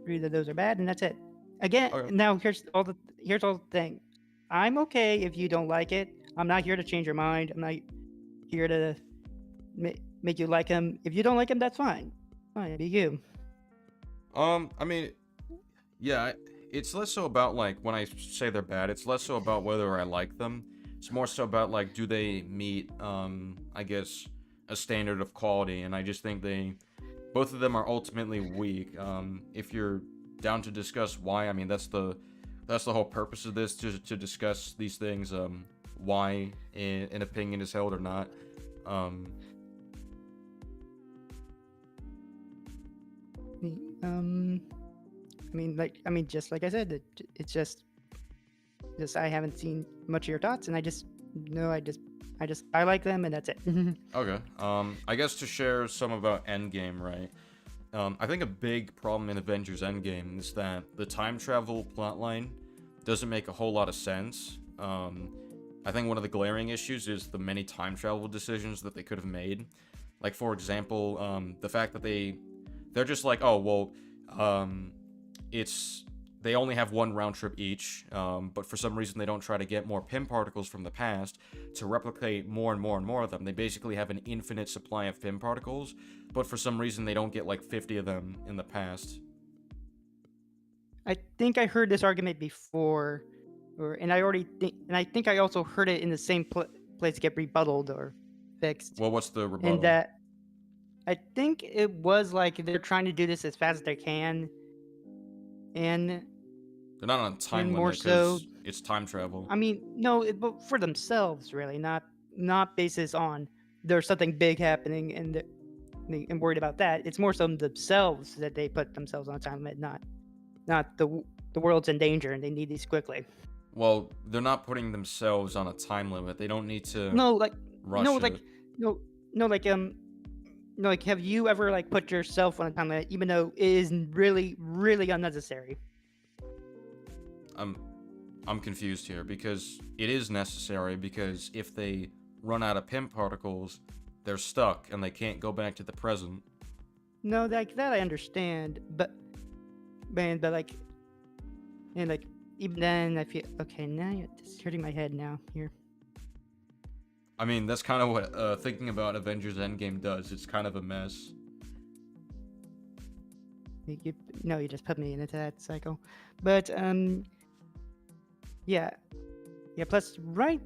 agree that those are bad, and that's it. Again, Okay. now here's all the thing. I'm okay if you don't like it. I'm not here to change your mind. I'm not here to make you like him. If you don't like him, that's fine. Fine, be you. I mean, yeah, it's less so about, like, when I say they're bad, it's less so about whether I like them. It's more so about, like, do they meet, I guess, a standard of quality, and I just think both of them are ultimately weak. If you're down to discuss why, I mean, that's the whole purpose of this, to discuss these things, why an opinion is held or not. I mean, just like I said, it's just I haven't seen much of your thoughts, and I like them, and that's it. Okay. I guess to share some about Endgame, right? I think a big problem in Avengers Endgame is that the time travel plotline doesn't make a whole lot of sense. I think one of the glaring issues is the many time travel decisions that they could have made. Like, for example, the fact that they're just like, oh, well, they only have one round trip each, but for some reason they don't try to get more Pym particles from the past to replicate more and more and more of them. They basically have an infinite supply of Pym particles, but for some reason they don't get like 50 of them in the past. I think I heard this argument before, and I think I also heard it in the same place get rebutted or fixed. Well, what's the rebuttal? And that I think it was like they're trying to do this as fast as they can, and they're not on a time more limit because so, it's time travel. I mean, no, but for themselves, really, not basis on there's something big happening and worried about that. It's more so themselves that they put themselves on a time limit, not the world's in danger and they need these quickly. Well, they're not putting themselves on a time limit. They don't need to. No, like rush no, it. like no, like like, have you ever like put yourself on a time limit, even though it is really, really unnecessary? I'm confused here because it is necessary, because if they run out of pim particles, they're stuck and they can't go back to the present. No, that I understand, but man, but like, and like even then, I feel okay. Now it's hurting my head now. Here, I mean, that's kind of what thinking about Avengers Endgame does. It's kind of a mess. you just put me into that cycle, but yeah. Plus, right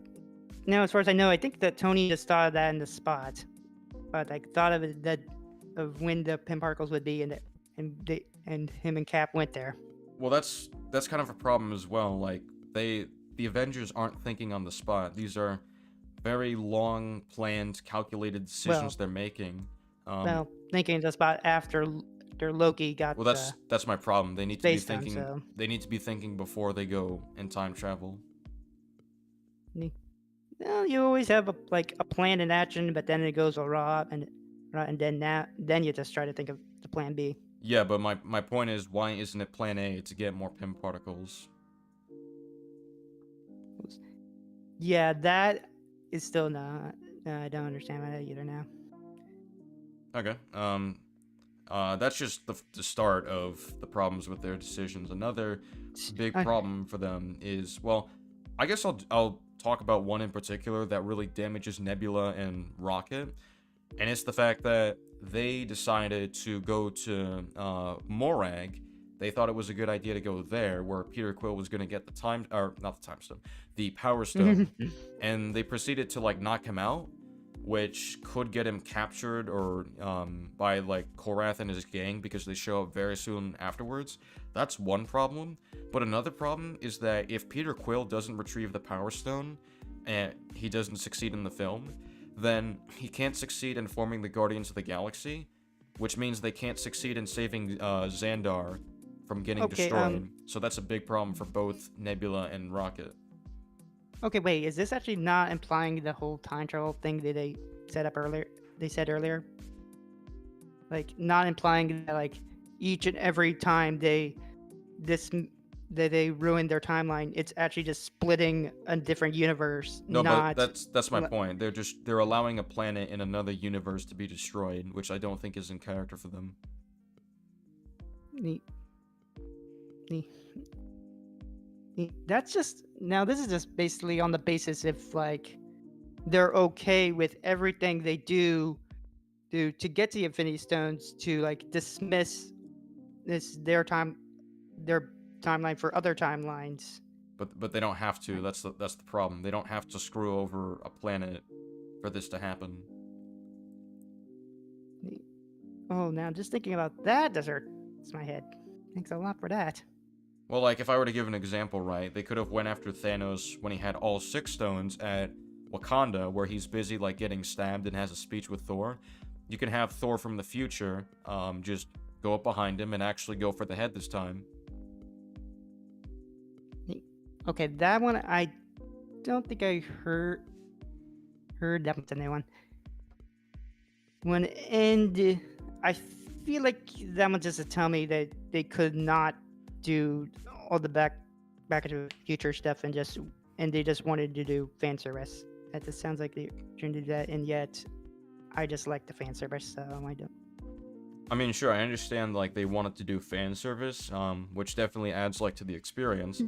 now, as far as I know, I think that Tony just thought of that in the spot, but like thought of it of when the pin particles would be, and him and Cap went there. Well, that's kind of a problem as well. Like the Avengers aren't thinking on the spot. These are very long planned, calculated decisions they're making. Well, thinking the spot after Loki got. Well, that's my problem. They need to be Space time, thinking. so- They need to be thinking before they go and time travel. Well, you always have a plan in action, but then it goes awry, and then you just try to think of the plan B. Yeah, but my point is, why isn't it plan A to get more pim particles? Yeah, that is still not. I don't understand that either now. Okay. That's just the start of the problems with their decisions. Another big Okay. problem for them is, well, I guess I'll talk about one in particular that really damages Nebula and Rocket, and it's the fact that they decided to go to Morag. They thought it was a good idea to go there, where Peter Quill was going to get the Power Stone, and they proceeded to like knock him out, which could get him captured or by like Korath and his gang, because they show up very soon afterwards. That's one problem. But another problem is that if Peter Quill doesn't retrieve the Power Stone and he doesn't succeed in the film, then he can't succeed in forming the Guardians of the Galaxy, which means they can't succeed in saving Xandar from getting destroyed. So that's a big problem for both Nebula and Rocket. Okay, wait. Is this actually not implying the whole time travel thing that they set up earlier? They said earlier, like not implying that like each and every time they ruin their timeline, it's actually just splitting a different universe. No, not... but that's my point. They're allowing a planet in another universe to be destroyed, which I don't think is in character for them. That's just now. This is just basically on the basis if like they're okay with everything they do to get the Infinity Stones, to like dismiss their timeline for other timelines. But they don't have to. That's the problem. They don't have to screw over a planet for this to happen. Oh, now just thinking about that does hurt my head. Thanks a lot for that. Well, like, if I were to give an example, right, they could have went after Thanos when he had all 6 stones at Wakanda, where he's busy, like, getting stabbed and has a speech with Thor. You can have Thor from the future just go up behind him and actually go for the head this time. Okay, that one I don't think I heard that one's a new one. And I feel like that one just to tell me that they could not do all the back into the future stuff and they just wanted to do fan service. That just sounds like they're trying to do that, and yet I just like the fan service, so I don't. I mean, sure, I understand, like, they wanted to do fan service, which definitely adds, like, to the experience.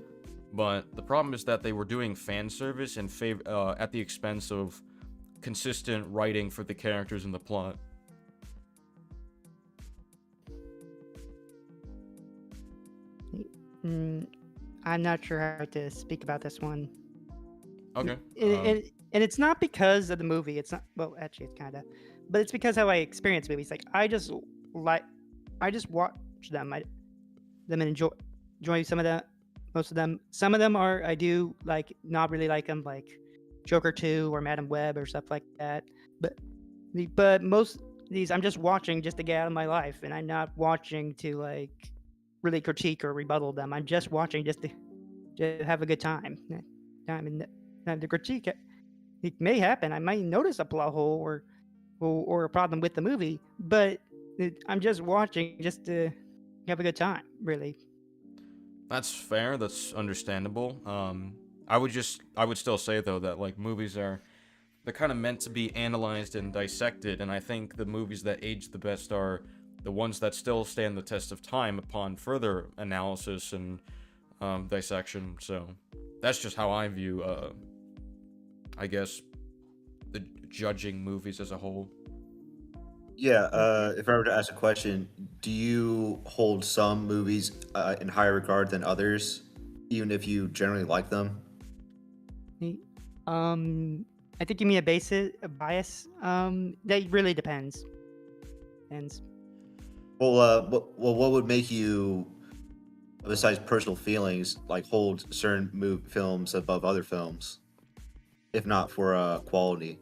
But the problem is that they were doing fan service at the expense of consistent writing for the characters in the plot. I'm not sure how to speak about this one. Okay. And it's not because of the movie. It's not. Well, actually, it's kind of, but it's because how I experience movies. Like I just watch them. And enjoy some of them. Most of them. Some of them I do like not really like them, like Joker 2 or Madam Web or stuff like that. But most of these I'm just watching just to get out of my life, and I'm not watching to like really critique or rebuttal them. I'm just watching just to have a good time. The critique, it may happen. I might notice a plot hole, or a problem with the movie, but I'm just watching just to have a good time, really. That's fair. That's understandable. I would still say though that like movies they're kind of meant to be analyzed and dissected, and I think the movies that age the best are the ones that still stand the test of time upon further analysis and dissection. So that's just how I view, I guess, the judging movies as a whole. Yeah, if I were to ask a question, do you hold some movies in higher regard than others, even if you generally like them? I think you mean a bias. That really depends. And What would make you, besides personal feelings, like hold certain films above other films, if not for quality?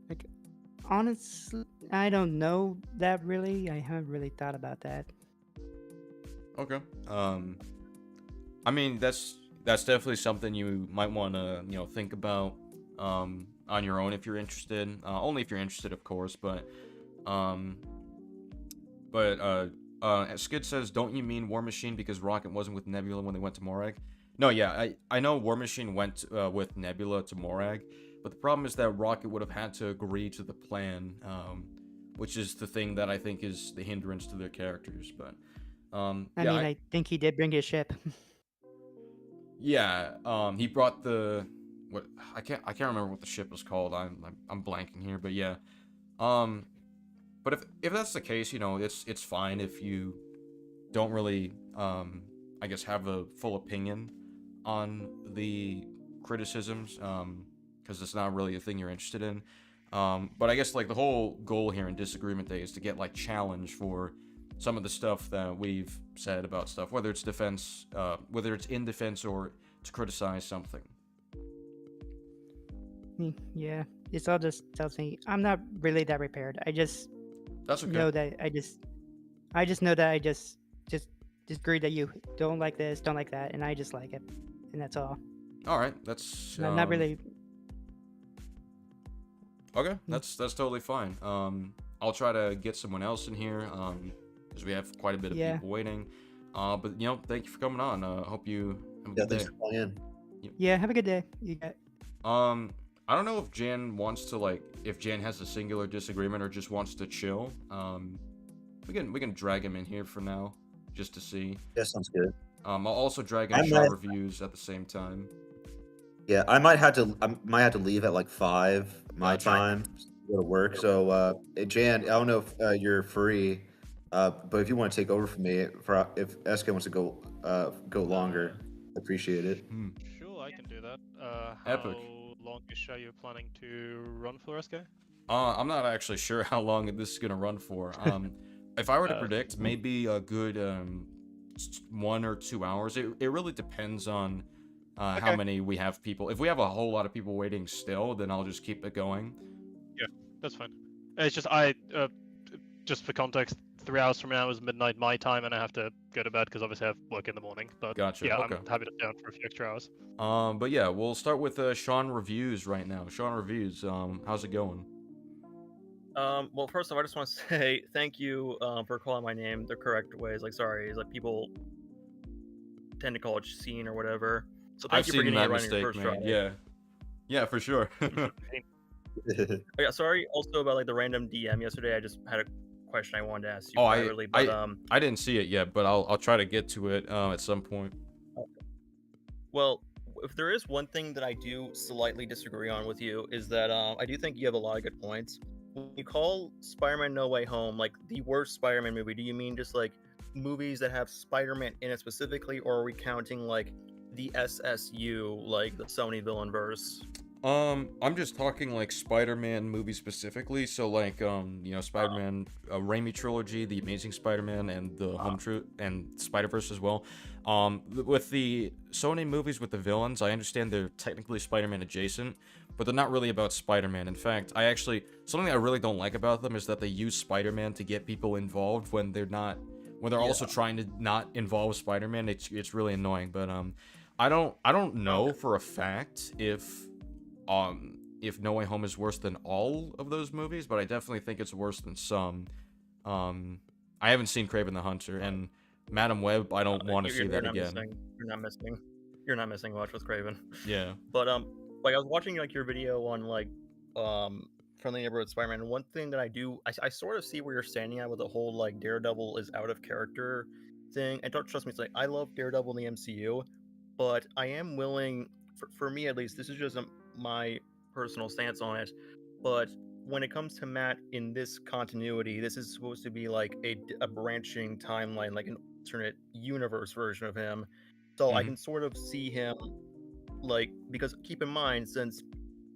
like, honestly, I don't know that really. I haven't really thought about that. Okay. I mean that's definitely something you might want to think about on your own if you're interested. Only if you're interested, of course. Um, Skid says, don't you mean War Machine because Rocket wasn't with Nebula when they went to Morag? No, yeah, I know War Machine went with Nebula to Morag, but the problem is that Rocket would have had to agree to the plan, which is the thing that I think is the hindrance to their characters. But I think he did bring his ship. he brought the what I can't remember what the ship was called. I'm blanking here, but yeah. But if that's the case, it's fine if you don't really I guess have a full opinion on the criticisms because it's not really a thing you're interested in. But I guess like the whole goal here in Disagreement Day is to get like challenge for some of the stuff that we've said about stuff, whether it's whether it's in defense or to criticize something. Yeah, it's all just tells me I'm not really that prepared. I just That's okay. know that I just know that I just agree that you don't like this, don't like that, and I just like it, and that's all. All right, that's Not really. okay. That's totally fine. I'll try to get someone else in here because we have quite a bit of people waiting. But thank you for coming on. Hope you have a good day. Thanks for calling in. Yeah, have a good day. You got. I don't know if Jan wants to if Jan has a singular disagreement or just wants to chill. We can drag him in here for now, just to see. That sounds good. I'll also drag in Shaw reviews at the same time. Yeah, I might have to leave at like 5 my time to go to work. So, Jan, I don't know if you're free, but if you want to take over for me, if SK wants to go longer, appreciate it. Sure, I can do that. Epic. How longish are you planning to run for, SK? I'm not actually sure how long this is gonna run for. If I were to predict, maybe a good 1 or 2 hours. It really depends on how many we have people. If we have a whole lot of people waiting still, then I'll just keep it going. Yeah, that's fine. It's just just for context, 3 hours from now is midnight my time, and I have to go to bed because obviously I have work in the morning. But Gotcha. yeah, Okay. I'm happy to stay on for a few extra hours. But yeah, we'll start with Sean reviews right now. Sean reviews. How's it going? Well, first off, I just want to say thank you for calling my name the correct way. Sorry, people tend to call it scene or whatever. So thank I've you for seen getting that it right on your mistake, first man. try. Yeah, for sure. Yeah, sorry also about the random DM yesterday. I just had a question I wanted to ask you Oh, privately, but I didn't see it yet, but I'll try to get to it at some point. Well, if there is one thing that I do slightly disagree on with you is that I do think you have a lot of good points. When you call Spider-Man No Way Home the worst Spider-Man movie, do you mean just movies that have Spider-Man in it specifically, or are we counting the SSU, the Sony villain verse? I'm just talking Spider-Man movies specifically. So Spider-Man Raimi trilogy, The Amazing Spider-Man, and the and Spider-Verse as well. With the Sony movies with the villains, I understand they're technically Spider-Man adjacent, but they're not really about Spider-Man. In fact, something I really don't like about them is that they use Spider-Man to get people involved when they're also trying to not involve Spider-Man. It's really annoying, but I don't know for a fact if if No Way Home is worse than all of those movies, but I definitely think it's worse than some. I haven't seen Kraven the Hunter, and Madam Web, I don't want to see that again. You're not missing much with Craven. Yeah. But like I was watching like your video on like Friendly Neighborhood Spider-Man, and one thing that I sort of see where you're standing at with the whole like Daredevil is out of character thing. And don't trust me, it's like I love Daredevil in the MCU, but I am willing, for me at least, this is just my personal stance on it. But when it comes to Matt in this continuity, this is supposed to be like a branching timeline, like an alternate universe version of him. So I can sort of see him like, because keep in mind, since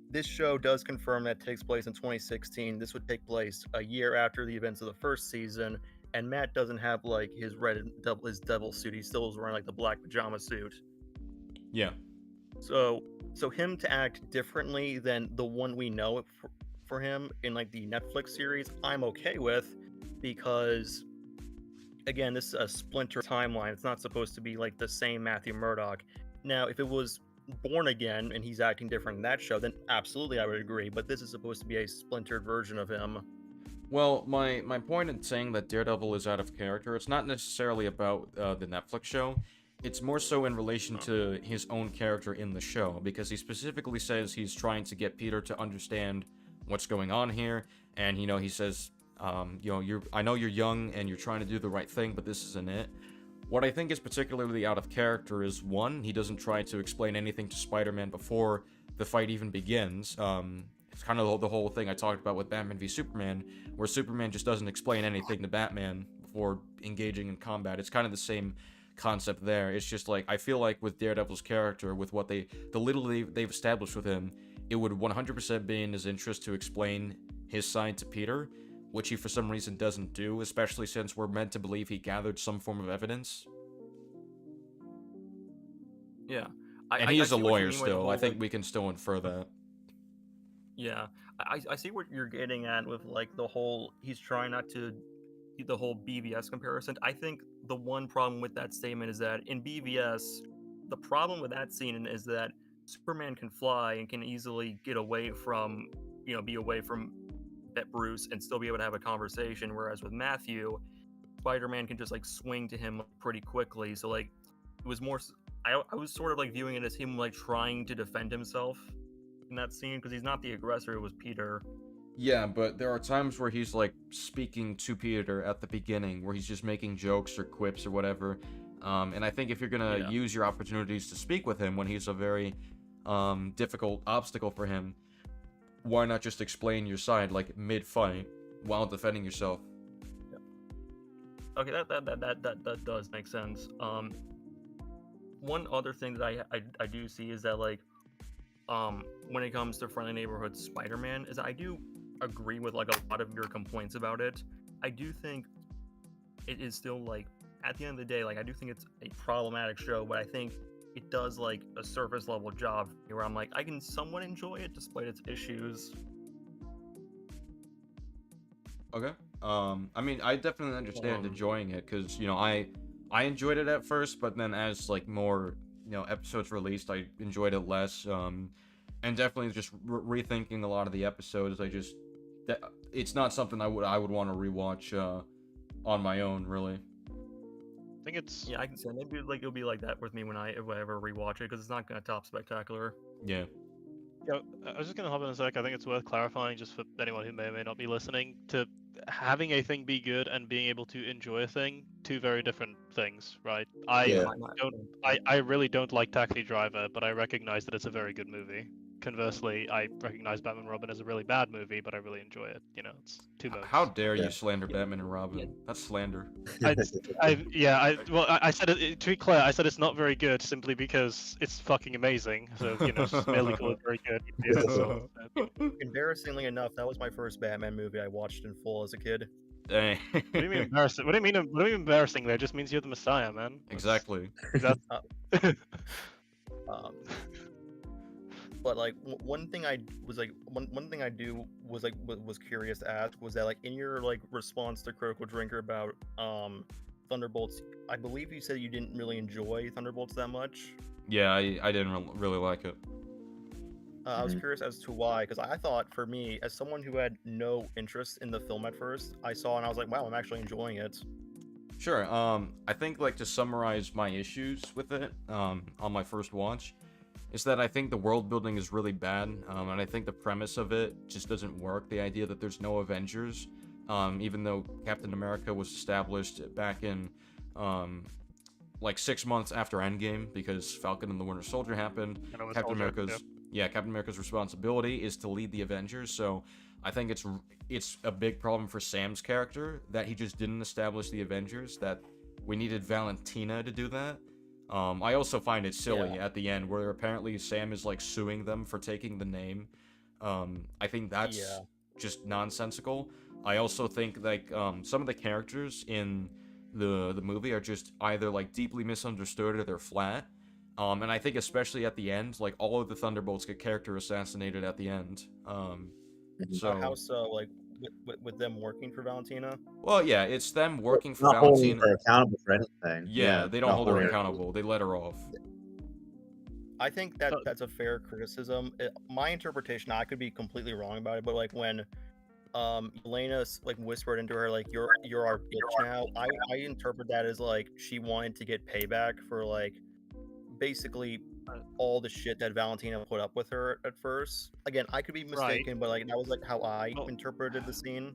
this show does confirm that takes place in 2016, this would take place a year after the events of the first season, and Matt doesn't have like his devil suit. He still is wearing like the black pajama suit. Yeah. So him to act differently than the one we know for him in like the Netflix series, I'm okay with, because again, this is a splinter timeline. It's not supposed to be like the same Matthew Murdock. Now, if it was Born Again and he's acting different in that show, then absolutely I would agree. But this is supposed to be a splintered version of him. Well, my point in saying that Daredevil is out of character, it's not necessarily about the Netflix show. It's more so in relation to his own character in the show, because he specifically says he's trying to get Peter to understand what's going on here, and he says, I know you're young and you're trying to do the right thing, but this isn't it. What I think is particularly out of character is, one, he doesn't try to explain anything to Spider-Man before the fight even begins. It's kind of the whole thing I talked about with Batman v Superman, where Superman just doesn't explain anything to Batman before engaging in combat. It's kind of the same concept there. It's just like, I feel like with Daredevil's character, with what the little they've established with him, it would 100% be in his interest to explain his side to Peter, which he for some reason doesn't do, especially since we're meant to believe he gathered some form of evidence. Yeah. And he is a lawyer still. I think we can still infer that. Yeah. I see what you're getting at with like the whole, he's trying not to, the whole BVS comparison. I think the one problem with that statement is that in BVS, the problem with that scene is that Superman can fly and can easily get away from, be away from Bruce and still be able to have a conversation, whereas with Matthew, Spider-Man can just like swing to him pretty quickly. So like it was more, I was sort of like viewing it as him like trying to defend himself in that scene, because he's not the aggressor, it was Peter. Yeah, but there are times where he's like speaking to Peter at the beginning, where he's just making jokes or quips or whatever. And I think if you're gonna use your opportunities to speak with him when he's a very difficult obstacle for him, why not just explain your side like mid-fight while defending yourself? Yeah. Okay, that does make sense. One other thing that I do see is that like when it comes to Friendly Neighborhood Spider-Man, is I do agree with like a lot of your complaints about it. I do think it is still like, at the end of the day, like I do think it's a problematic show, but I think it does like a surface level job where I'm like, I can somewhat enjoy it despite its issues. Okay. I mean, I definitely understand enjoying it, because I enjoyed it at first, but then as like more episodes released, I enjoyed it less. And definitely just rethinking a lot of the episodes, it's not something I would want to rewatch on my own, really. I think it's... Yeah, I can say maybe like it'll be like that with me when I ever rewatch it, because it's not gonna top Spectacular. Yeah. Yeah, I was just gonna hop in a sec. I think it's worth clarifying, just for anyone who may or may not be listening, to having a thing be good and being able to enjoy a thing, two very different things, right? I really don't like Taxi Driver, but I recognize that it's a very good movie. Conversely, I recognize Batman and Robin as a really bad movie, but I really enjoy it. It's two modes. How dare you slander Batman and Robin? That's slander. I said it, to be clear, I said it's not very good simply because it's fucking amazing. So, just merely call it very good. Embarrassingly enough, that was my first Batman movie I watched in full as a kid. Dang. What do you mean embarrassing? What do you mean embarrassing there? It just means you're the Messiah, man. Exactly. But like one thing I was curious to ask was that like in your like response to Critical Drinker about Thunderbolts, I believe you said you didn't really enjoy Thunderbolts that much. Yeah, I didn't really like it. I was Mhm. curious as to why, because I thought, for me, as someone who had no interest in the film at first, I saw and I was like, wow, I'm actually enjoying it. Sure. I think like to summarize my issues with it, on my first watch, is that I think the world building is really bad, and I think the premise of it just doesn't work. The idea that there's no Avengers, even though Captain America was established back in, like 6 months after Endgame, because Falcon and the Winter Soldier happened. And it was Captain Soldier, America's Captain America's responsibility is to lead the Avengers. So I think it's a big problem for Sam's character that he just didn't establish the Avengers. That we needed Valentina to do that. I also find it silly at the end where apparently Sam is like suing them for taking the name. I think that's just nonsensical. I also think like some of the characters in the movie are just either like deeply misunderstood or they're flat. And I think especially at the end, like all of the Thunderbolts get character assassinated at the end. So How so? Like with them working for Valentina? well, yeah, it's them working for Not holding Valentina. her accountable for anything. Yeah, they don't not hold her holding accountable. They let her off. I think that that's a fair criticism. My interpretation, I could be completely wrong about it, but like when Elena like whispered into her like you're our bitch now, I interpret that as like she wanted to get payback for like basically all the shit that Valentina put up with her at first. Again, I could be mistaken, but like that was like how I interpreted the scene.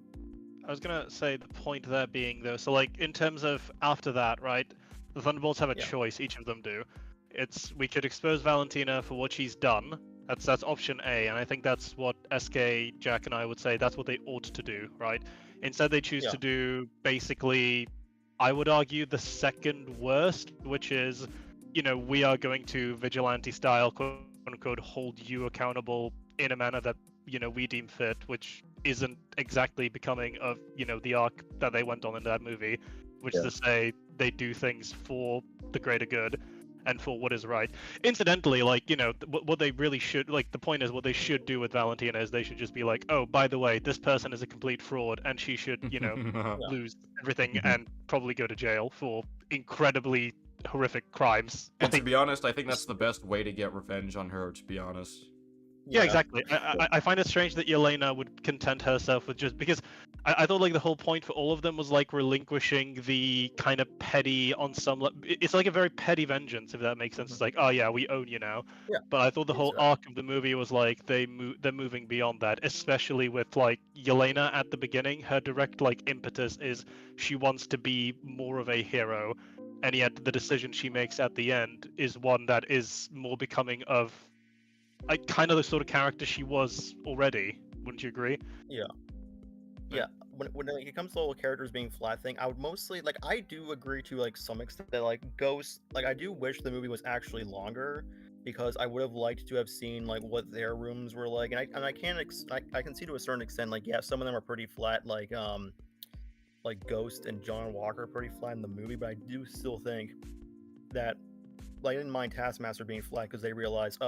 I was gonna say the point there being though, so like in terms of after that, right? The Thunderbolts have a choice, each of them do. We could expose Valentina for what she's done. That's option A, and I think that's what SK, Jack, and I would say that's what they ought to do, right? Instead, they choose to do basically, I would argue, the second worst, which is, we are going to vigilante style, quote unquote, hold you accountable in a manner that we deem fit, which isn't exactly becoming of the arc that they went on in that movie, which is to say they do things for the greater good and for what is right. Incidentally, like, what they really should, like, the point is what they should do with Valentina is they should just be like, oh, by the way, this person is a complete fraud and she should, lose everything and probably go to jail for incredibly horrific crimes. And to be honest, I think that's the best way to get revenge on her, to be honest. Yeah, exactly. I find it strange that Yelena would content herself with just because I thought like the whole point for all of them was like relinquishing the kind of petty on some. It's like a very petty vengeance, if that makes sense. It's like, oh yeah, we own you now. Yeah. But I thought the whole arc of the movie was like they're moving beyond that, especially with like Yelena at the beginning. Her direct like impetus is she wants to be more of a hero, and yet the decision she makes at the end is one that is more becoming of like kind of the sort of character she was already. Wouldn't you agree? Yeah. When it comes to the whole characters being flat thing, I would mostly like I do agree to like some extent that like Ghost, like I do wish the movie was actually longer because I would have liked to have seen like what their rooms were like, and I can see to a certain extent like some of them are pretty flat, like Ghost and John Walker are pretty flat in the movie, but I do still think that like I didn't mind Taskmaster being flat because they realized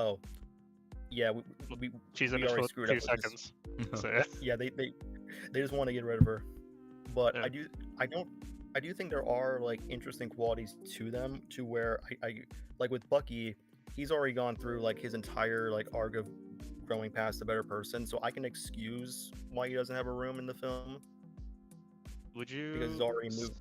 she's in we it already for screwed 2 up with this. seconds. So, Yeah, they just want to get rid of her. But I do think there are like interesting qualities to them to where I like with Bucky, he's already gone through like his entire like arc of growing past a better person, so I can excuse why he doesn't have a room in the film. Would you? Because he's already moved.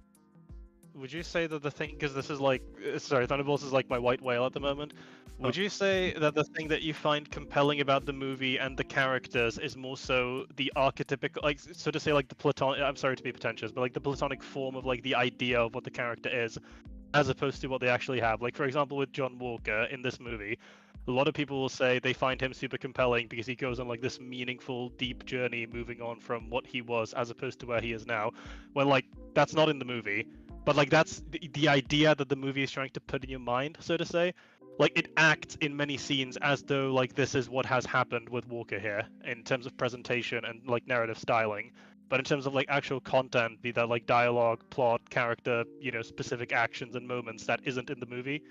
Would you say that the thing, because this is like, sorry, Thunderbolts is like my white whale at the moment. Would you say that the thing that you find compelling about the movie and the characters is more so the archetypical, like, so to say, like the platonic, I'm sorry to be pretentious, but like the platonic form of like the idea of what the character is, as opposed to what they actually have? Like, for example, with John Walker in this movie, a lot of people will say they find him super compelling because he goes on like this meaningful, deep journey moving on from what he was as opposed to where he is now. When like, that's not in the movie. But like that's the idea that the movie is trying to put in your mind, so to say. Like it acts in many scenes as though like this is what has happened with Walker here in terms of presentation and like narrative styling. But in terms of like actual content, be that like dialogue, plot, character, specific actions and moments that isn't in the movie.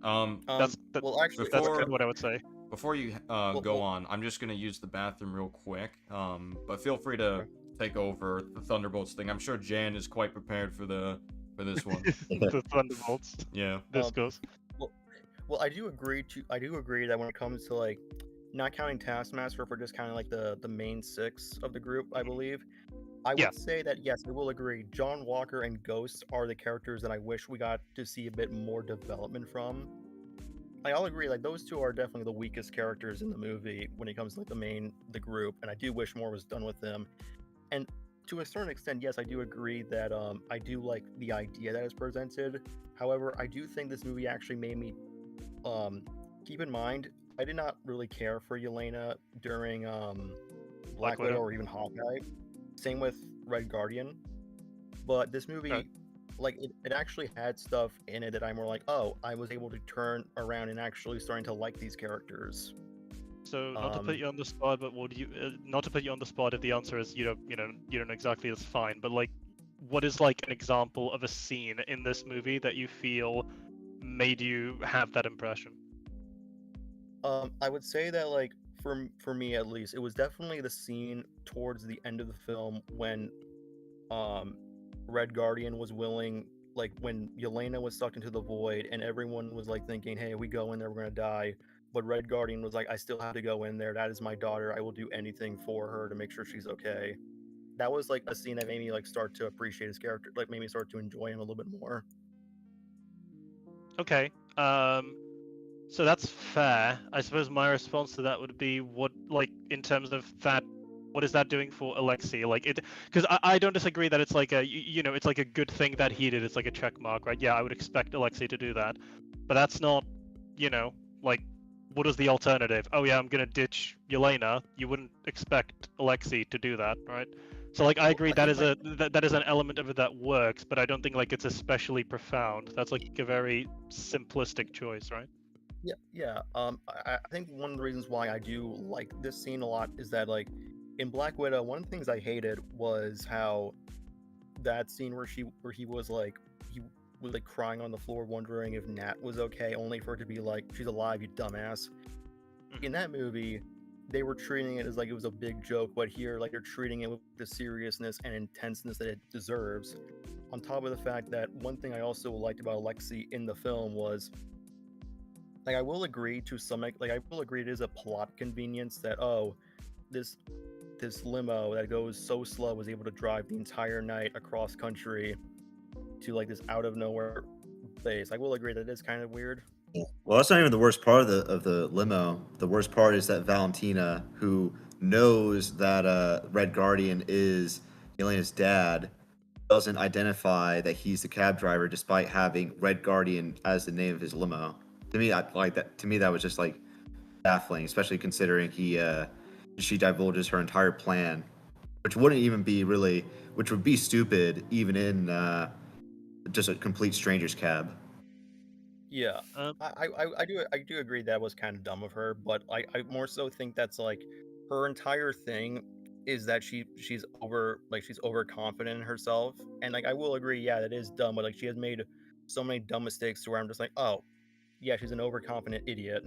That's actually, that's kind of what I would say. Before you go on, I'm just gonna use the bathroom real quick. But feel free to take over the Thunderbolts thing. I'm sure Jan is quite prepared for this one. The Thunderbolts. Yeah. This goes. Well, I do agree that when it comes to like not counting Taskmaster for just kind of like the main six of the group, I believe. I Yeah. would say that yes, I will agree. John Walker and Ghost are the characters that I wish we got to see a bit more development from. I'll agree, like those two are definitely the weakest characters in the movie when it comes to like the group, and I do wish more was done with them. And to a certain extent, yes, I do agree that I do like the idea that is presented. However, I do think this movie actually made me keep in mind I did not really care for Yelena during Black Widow or even Hawkeye. Same with Red Guardian. But this movie, like, it actually had stuff in it that I'm more like, oh, I was able to turn around and actually starting to like these characters. So not to put you on the spot, but what do you? Not to put you on the spot, if the answer is you don't exactly, that's fine. But like, what is like an example of a scene in this movie that you feel made you have that impression? I would say that like for me at least, it was definitely the scene towards the end of the film when Red Guardian was willing, like when Yelena was sucked into the void and everyone was like thinking, hey, we go in there, we're gonna die. But Red Guardian was like, I still have to go in there. That is my daughter. I will do anything for her to make sure she's okay. That was like a scene that made me like start to appreciate his character, like made me start to enjoy him a little bit more. Okay. So that's fair. I suppose my response to that would be what, like, in terms of that, what is that doing for Alexei? Like, it, because I don't disagree that it's like a, it's like a good thing that he did. It's like a check mark, right? Yeah, I would expect Alexei to do that, but that's not, like, what is the alternative? Oh yeah, I'm gonna ditch Yelena. You wouldn't expect Alexei to do that, right? So like, I agree that is that is an element of it that works, but I don't think like it's especially profound. That's like a very simplistic choice, right? Yeah. I think one of the reasons why I do like this scene a lot is that like in Black Widow, one of the things I hated was how that scene where he was like crying on the floor, wondering if Nat was okay, only for it to be like, she's alive, you dumbass. In that movie, they were treating it as like it was a big joke, but here, like, they're treating it with the seriousness and intenseness that it deserves. On top of the fact that one thing I also liked about Alexei in the film was, like, I will agree to some, like, I will agree it is a plot convenience that, oh, this limo that goes so slow was able to drive the entire night across country to like this out of nowhere base. I will agree that it is kind of weird. Well, that's not even the worst part of the limo. The worst part is that Valentina, who knows that Red Guardian is Elena's dad, doesn't identify that he's the cab driver despite having Red Guardian as the name of his limo. To me, I like that. To me, that was just like baffling, especially considering she divulges her entire plan, which wouldn't even be really, which would be stupid even in just a complete stranger's cab. Yeah, I do agree that was kind of dumb of her, but I more so think that's like her entire thing is that she's overconfident in herself, and like I will agree, yeah, that is dumb, but like she has made so many dumb mistakes to where I'm just like, oh, yeah, she's an overconfident idiot.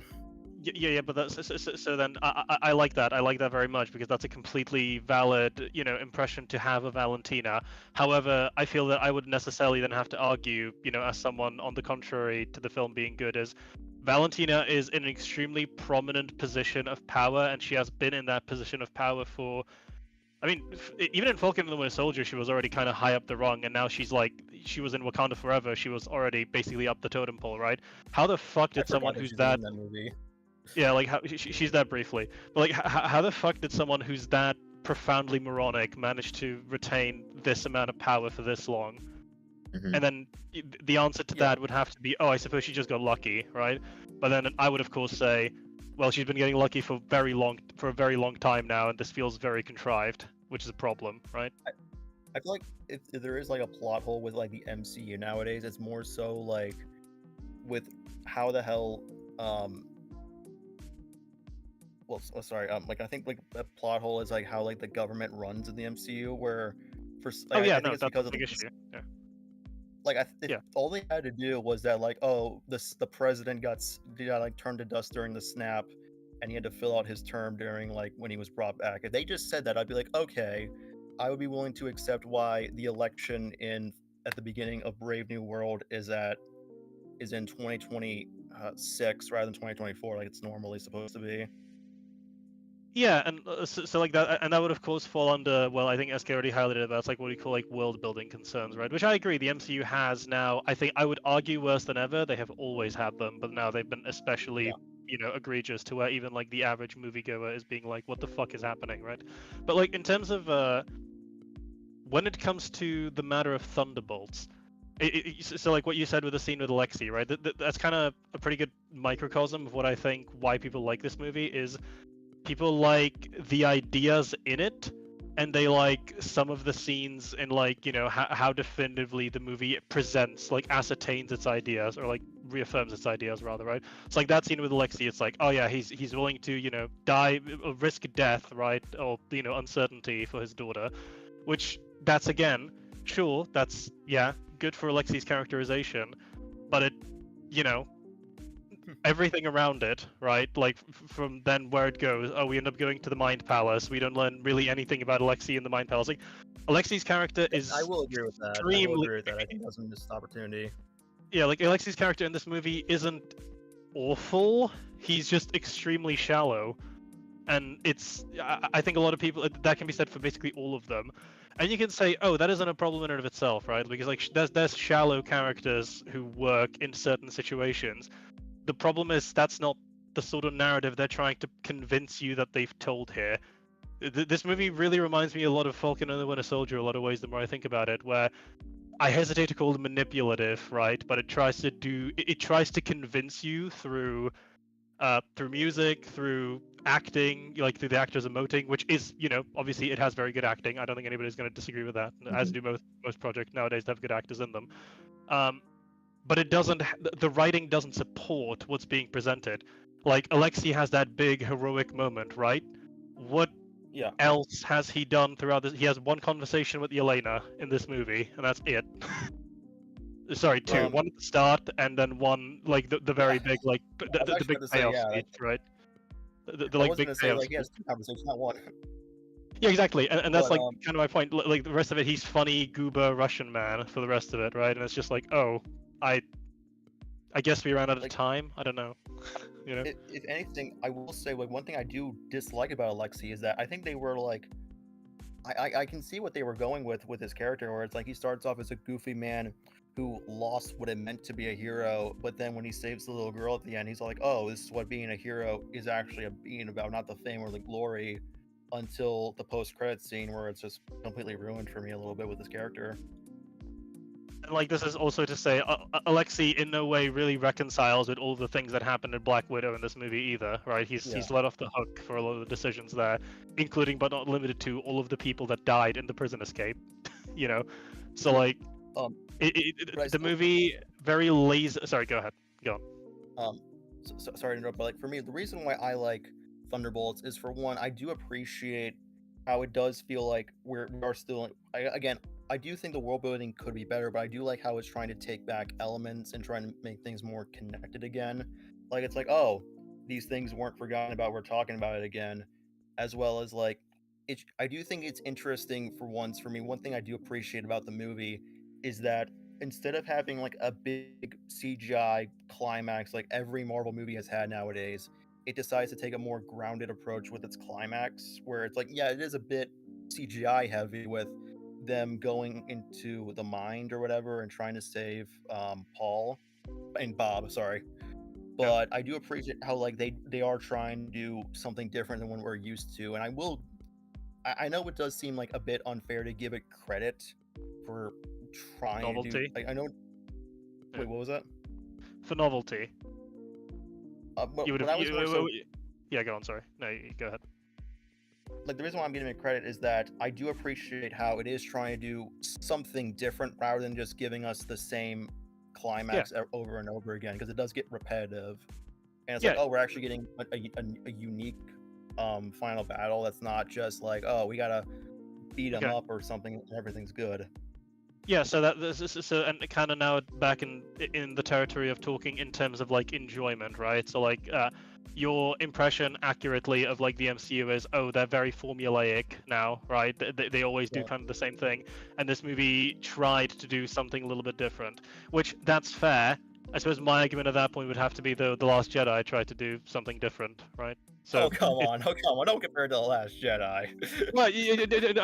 Yeah, but that's so then I like that. I like that very much because that's a completely valid, impression to have of Valentina. However, I feel that I would necessarily then have to argue, as someone on the contrary to the film being good, is Valentina is in an extremely prominent position of power, and she has been in that position of power for. I mean, even in Falcon and the Winter Soldier, she was already kind of high up the rung, and now she was in Wakanda Forever. She was already basically up the totem pole, right? How the fuck did someone who's that in that movie? Yeah, like how she's that briefly, but like how the fuck did someone who's that profoundly moronic manage to retain this amount of power for this long? Mhm. And then the answer to that would have to be, oh, I suppose she just got lucky, right? But then I would of course say, well, she's been getting lucky for a very long time now, and this feels very contrived, which is a problem, right? I feel like if there is like a plot hole with like the MCU nowadays, it's more so like with how the hell like I think like a plot hole is like how like the government runs in the MCU, where I think it's because of the issue. Yeah. Like all they had to do was that like, oh, the president got like turned to dust during the snap, and he had to fill out his term during like when he was brought back. If they just said that, I'd be like, okay, I would be willing to accept why the election at the beginning of Brave New World is in 2020. 2026 rather than 2024, like it's normally supposed to be. Yeah, and so like that, and that would of course fall under, well, I think SK already highlighted that's like what we call like world building concerns, right? Which I agree, the MCU has now. I think I would argue worse than ever. They have always had them, but now they've been especially, egregious to where even like the average moviegoer is being like, what the fuck is happening, right? But like in terms of when it comes to the matter of Thunderbolts, so like what you said with the scene with Alexei, right? That's kind of a pretty good microcosm of what I think why people like this movie is. People like the ideas in it, and they like some of the scenes in like how definitively the movie presents, like ascertains its ideas, or like reaffirms its ideas rather, right? It's like that scene with Alexei. It's like, oh yeah, he's willing to die, risk death, right, or uncertainty for his daughter, which that's again, sure, that's good for Alexei's characterization, but it everything around it, right? Like from then where it goes, we end up going to the Mind Palace. We don't learn really anything about Alexei in the Mind Palace. Like Alexei's character is. I will agree with that. I think that's a missed opportunity. Yeah, like Alexei's character in this movie isn't awful. He's just extremely shallow, and I think a lot of people that can be said for basically all of them. And you can say, oh, that isn't a problem in and of itself, right? Because like there's shallow characters who work in certain situations. The problem is that's not the sort of narrative they're trying to convince you that they've told here. This movie really reminds me a lot of Falcon and the Winter Soldier, a lot of ways the more I think about it, where I hesitate to call it manipulative, right? But it tries to convince you through music, through acting, like through the actors emoting, which is, obviously it has very good acting. I don't think anybody's going to disagree with that, as do most projects nowadays that have good actors in them. But it doesn't. The writing doesn't support what's being presented. Like Alexei has that big heroic moment, right? What else has he done throughout this? He has one conversation with Yelena in this movie, and that's it. Sorry, two. One at the start, and then one like the very big like the big payoff speech, right? The like big payoff. Like he has two conversations, not one. Yeah, exactly, and that's like kind of my point. Like the rest of it, he's funny, goober Russian man for the rest of it, right? And it's just like, oh. I guess we ran out of time. I don't know. If anything, I will say like one thing I do dislike about Alexei is that I think they were like, I can see what they were going with his character, where it's like he starts off as a goofy man who lost what it meant to be a hero, but then when he saves the little girl at the end, he's like, oh, this is what being a hero is actually being about, not the fame or the glory, until the post-credits scene where it's just completely ruined for me a little bit with his character. Like this is also to say Alexei in no way really reconciles with all the things that happened in Black Widow in this movie either, right? He's let off the hook for a lot of the decisions there, including but not limited to all of the people that died in the prison escape. So like the movie very lazy. Sorry, go ahead. Go on. Sorry to interrupt, but like for me, the reason why I like Thunderbolts is, for one, I do appreciate how it does feel like we are still I do think the world building could be better, but I do like how it's trying to take back elements and trying to make things more connected again. Like it's like, oh, these things weren't forgotten about, we're talking about it again. As well as like I do think it's interesting for once for me. One thing I do appreciate about the movie is that instead of having like a big CGI climax like every Marvel movie has had nowadays, it decides to take a more grounded approach with its climax, where it's like, yeah, it is a bit CGI heavy with them going into the mind or whatever and trying to save Bob, sorry. But I do appreciate how like they are trying to do something different than what we're used to. And I know it does seem like a bit unfair to give it credit for trying novelty. To do, like, I know. Wait, what was that? For novelty. You would have. Yeah, go on. Sorry. No, go ahead. Like the reason why I'm giving it credit is that I do appreciate how it is trying to do something different rather than just giving us the same climax over and over again, because it does get repetitive. And it's like, oh, we're actually getting a unique final battle that's not just like, oh, we gotta beat them up or something and everything's good. Yeah, so and kind of now back in the territory of talking in terms of like enjoyment, right? So like your impression accurately of like the MCU is, oh, they're very formulaic now, right? They always do kind of the same thing, and this movie tried to do something a little bit different, which that's fair. I suppose my argument at that point would have to be the Last Jedi tried to do something different, right? So oh come on, don't compare it to the Last Jedi. well,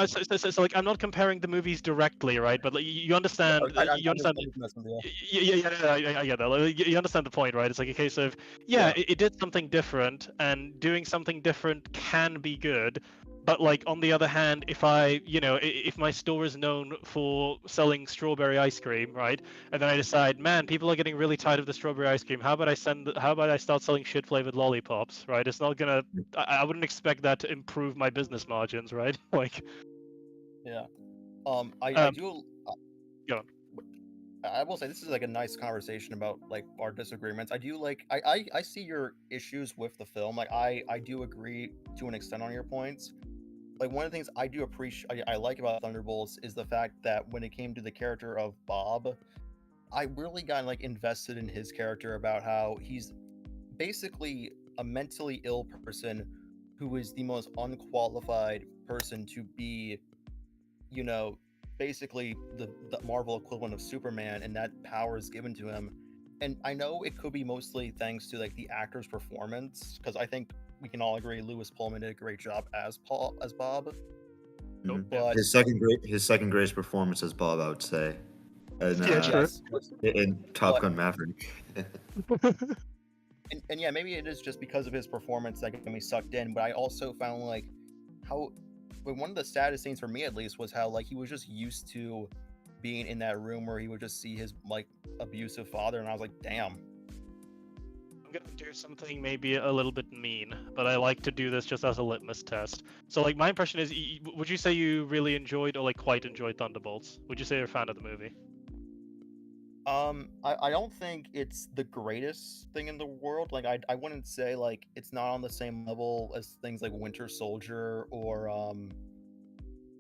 so, like I'm not comparing the movies directly, right? But like, you understand, you understand. I get that. Like, you understand the point, right? It's like a case of it did something different, and doing something different can be good. But like on the other hand, if if my store is known for selling strawberry ice cream, right, and then I decide, man, people are getting really tired of the strawberry ice cream. How about I start selling shit flavored lollipops, right? It's not gonna. I wouldn't expect that to improve my business margins, right? Like. Yeah. I do. Go on. I will say this is like a nice conversation about like our disagreements. I do like. I see your issues with the film. Like I do agree to an extent on your points. Like one of the things I do appreciate, I like about Thunderbolts is the fact that when it came to the character of Bob, I really got like invested in his character about how he's basically a mentally ill person who is the most unqualified person to be, basically the Marvel equivalent of Superman, and that power is given to him. And I know it could be mostly thanks to like the actor's performance, because I think we can all agree Lewis Pullman did a great job as Bob. But his second greatest performance as Bob, I would say. And, in Top Gun Maverick. and yeah, maybe it is just because of his performance that got me sucked in. But I also found like how one of the saddest scenes for me, at least, was how like he was just used to being in that room where he would just see his like abusive father, and I was like, damn. I'm gonna do something maybe a little bit mean, but I like to do this just as a litmus test. So like my impression is, would you say you really enjoyed or like quite enjoyed Thunderbolts? Would you say you're a fan of the movie? I don't think it's the greatest thing in the world. Like I wouldn't say like it's not on the same level as things like Winter Soldier or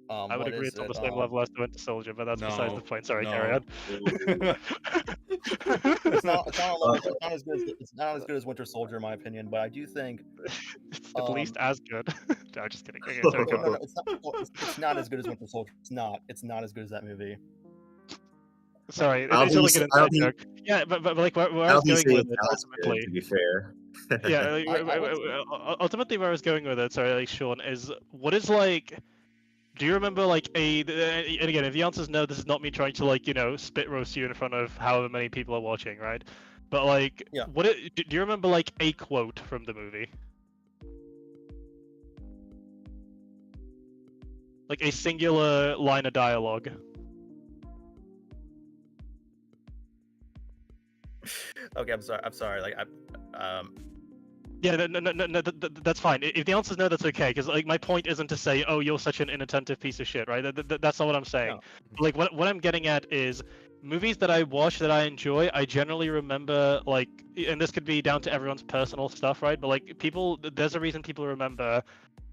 I would agree it's on the same level as the Winter Soldier, but that's besides the point. Sorry, no. carry on. It's not as good as Winter Soldier in my opinion, but I do think it's at least as good. No, just kidding. Okay, sorry, go on. No, it's not as good as Winter Soldier. It's not as good as that movie. Sorry, it's like an inside joke. Yeah, but like where I was going with it ultimately. To be fair. Yeah, ultimately where I was going with it, sorry, like Sean, is what is like. Do you remember like and again, if the answer is no, this is not me trying to like spit roast you in front of however many people are watching, right? But like, do you remember like a quote from the movie? Like a singular line of dialogue. Okay, I'm sorry. Like Yeah, no, that's fine. If the answer is no, that's okay. Because like my point isn't to say, oh, you're such an inattentive piece of shit, right? That's not what I'm saying. No. Like what I'm getting at is movies that I watch that I enjoy. I generally remember like, and this could be down to everyone's personal stuff, right? But like there's a reason people remember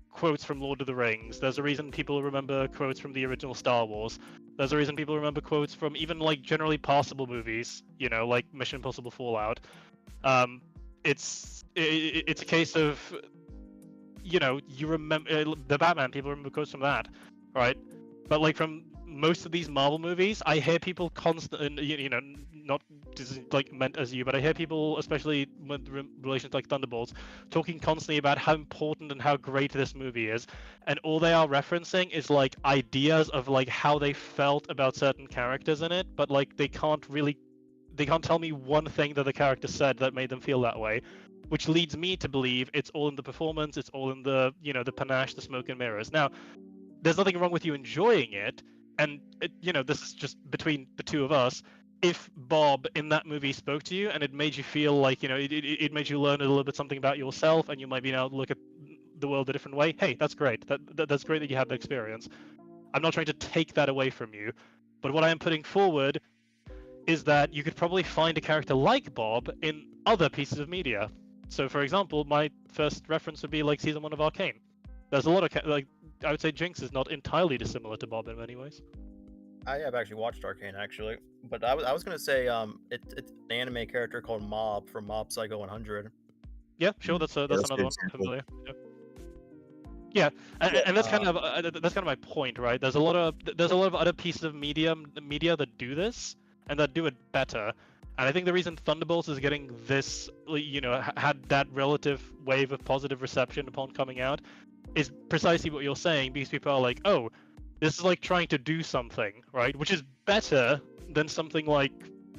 quotes from Lord of the Rings. There's a reason people remember quotes from the original Star Wars. There's a reason people remember quotes from even like generally passable movies, like Mission Impossible Fallout. It's a case of, you remember the Batman, people remember quotes from that, right? But like from most of these Marvel movies, I hear people constantly, not like meant as you, but I hear people, especially with relation to like Thunderbolts, talking constantly about how important and how great this movie is, and all they are referencing is like ideas of like how they felt about certain characters in it, but like they can't tell me one thing that the character said that made them feel that way, which leads me to believe it's all in the performance, it's all in the the panache, the smoke and mirrors. Now, there's nothing wrong with you enjoying it, and this is just between the two of us. If Bob in that movie spoke to you and it made you feel like it made you learn a little bit something about yourself, and you might be now look at the world a different way, hey, that's great. That's great that you had the experience. I'm not trying to take that away from you, but what I am putting forward is that you could probably find a character like Bob in other pieces of media. So, for example, my first reference would be like season 1 of Arcane. There's a lot of I would say Jinx is not entirely dissimilar to Bob in many ways. I have actually watched Arcane actually, but I was gonna say it's an anime character called Mob from Mob Psycho 100. Yeah, sure. That's another one I'm familiar. Yeah, and that's kind of my point, right? There's a lot of other pieces of media that do this and that do it better. And I think the reason Thunderbolts is getting this, had that relative wave of positive reception upon coming out is precisely what you're saying, because people are like, oh, this is like trying to do something, right? Which is better than something like,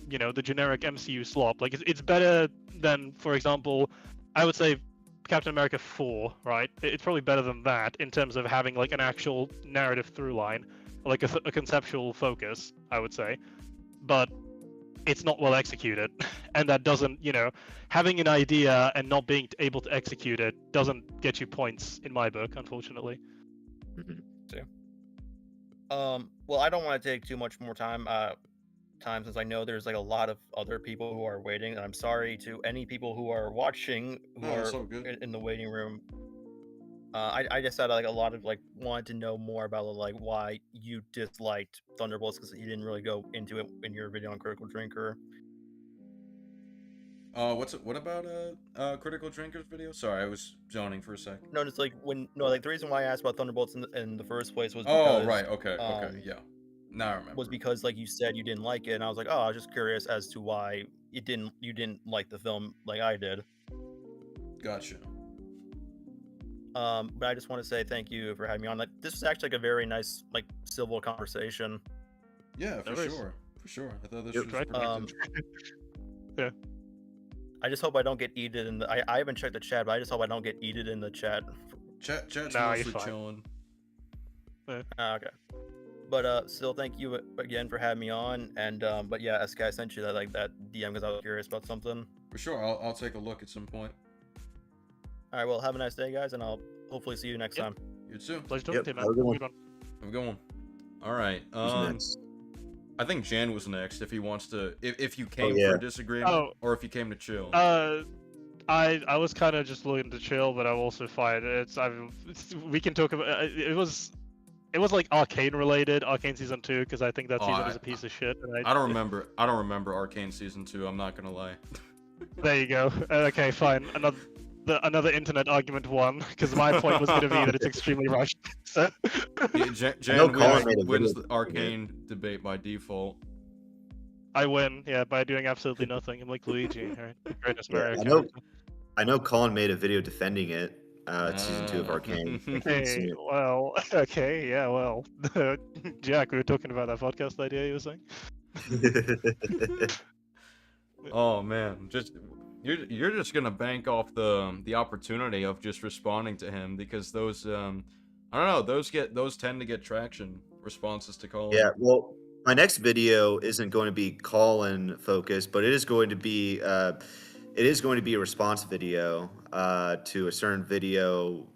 the generic MCU slop. Like, it's better than, for example, I would say Captain America 4, right? It's probably better than that in terms of having like an actual narrative through line, like a conceptual focus, I would say. But it's not well executed, and that doesn't, having an idea and not being able to execute it doesn't get you points in my book, unfortunately. Well, I don't want to take too much more time since I know there's like a lot of other people who are waiting, and I'm sorry to any people who are watching who are so good. in the waiting room. I just had like a lot of like wanted to know more about like why you disliked Thunderbolts, because you didn't really go into it in your video on Critical Drinker. What about Critical Drinker's video? Sorry, I was zoning for a sec. No, it's like the reason why I asked about Thunderbolts in the first place was because, oh, right, okay, yeah. Now I remember. Was because like you said you didn't like it, and I was like, oh, I was just curious as to why you didn't like the film like I did. Gotcha. But I just want to say thank you for having me on. Like, this was actually like a very nice, like, civil conversation. Yeah, for sure. I thought this was pretty good. Yeah. I just hope I don't get eated in the. I haven't checked the chat, but I just hope I don't get eated in the chat. Chat's Nah, mostly you're fine. chilling. Okay. But still, thank you again for having me on. And but yeah, SK, I sent you that DM because I was curious about something. For sure, I'll take a look at some point. All right, well, have a nice day, guys, and I'll hopefully see you next time. You too. Pleasure talking to you, man. have a good one. Have a good one. All right. Who's next? I think Jan was next. If he wants to, if you came yeah. for a disagreement, or if you came to chill. I was kind of just looking to chill, but I'm also fine. We can talk about it was like Arcane related, Arcane season 2, because I think that season was a piece of shit. And I don't remember Arcane season 2. I'm not gonna lie. There you go. Okay, fine. Another internet argument won, because my point was going to be that it's extremely rushed. So. Yeah, Jan wins the Arcane debate by default. I win, yeah, by doing absolutely nothing. I'm like Luigi, right? The greatest Mario I character. know Colin made a video defending it. Season 2 of Arcane. Hey, well, okay, yeah, well, Jack, we were talking about that podcast idea you were saying. Oh man, you're just gonna bank off the opportunity of just responding to him, because those I don't know, those tend to get traction, responses to Colin. Yeah, well, my next video isn't going to be Colin focused, but it is going to be a response video to a certain video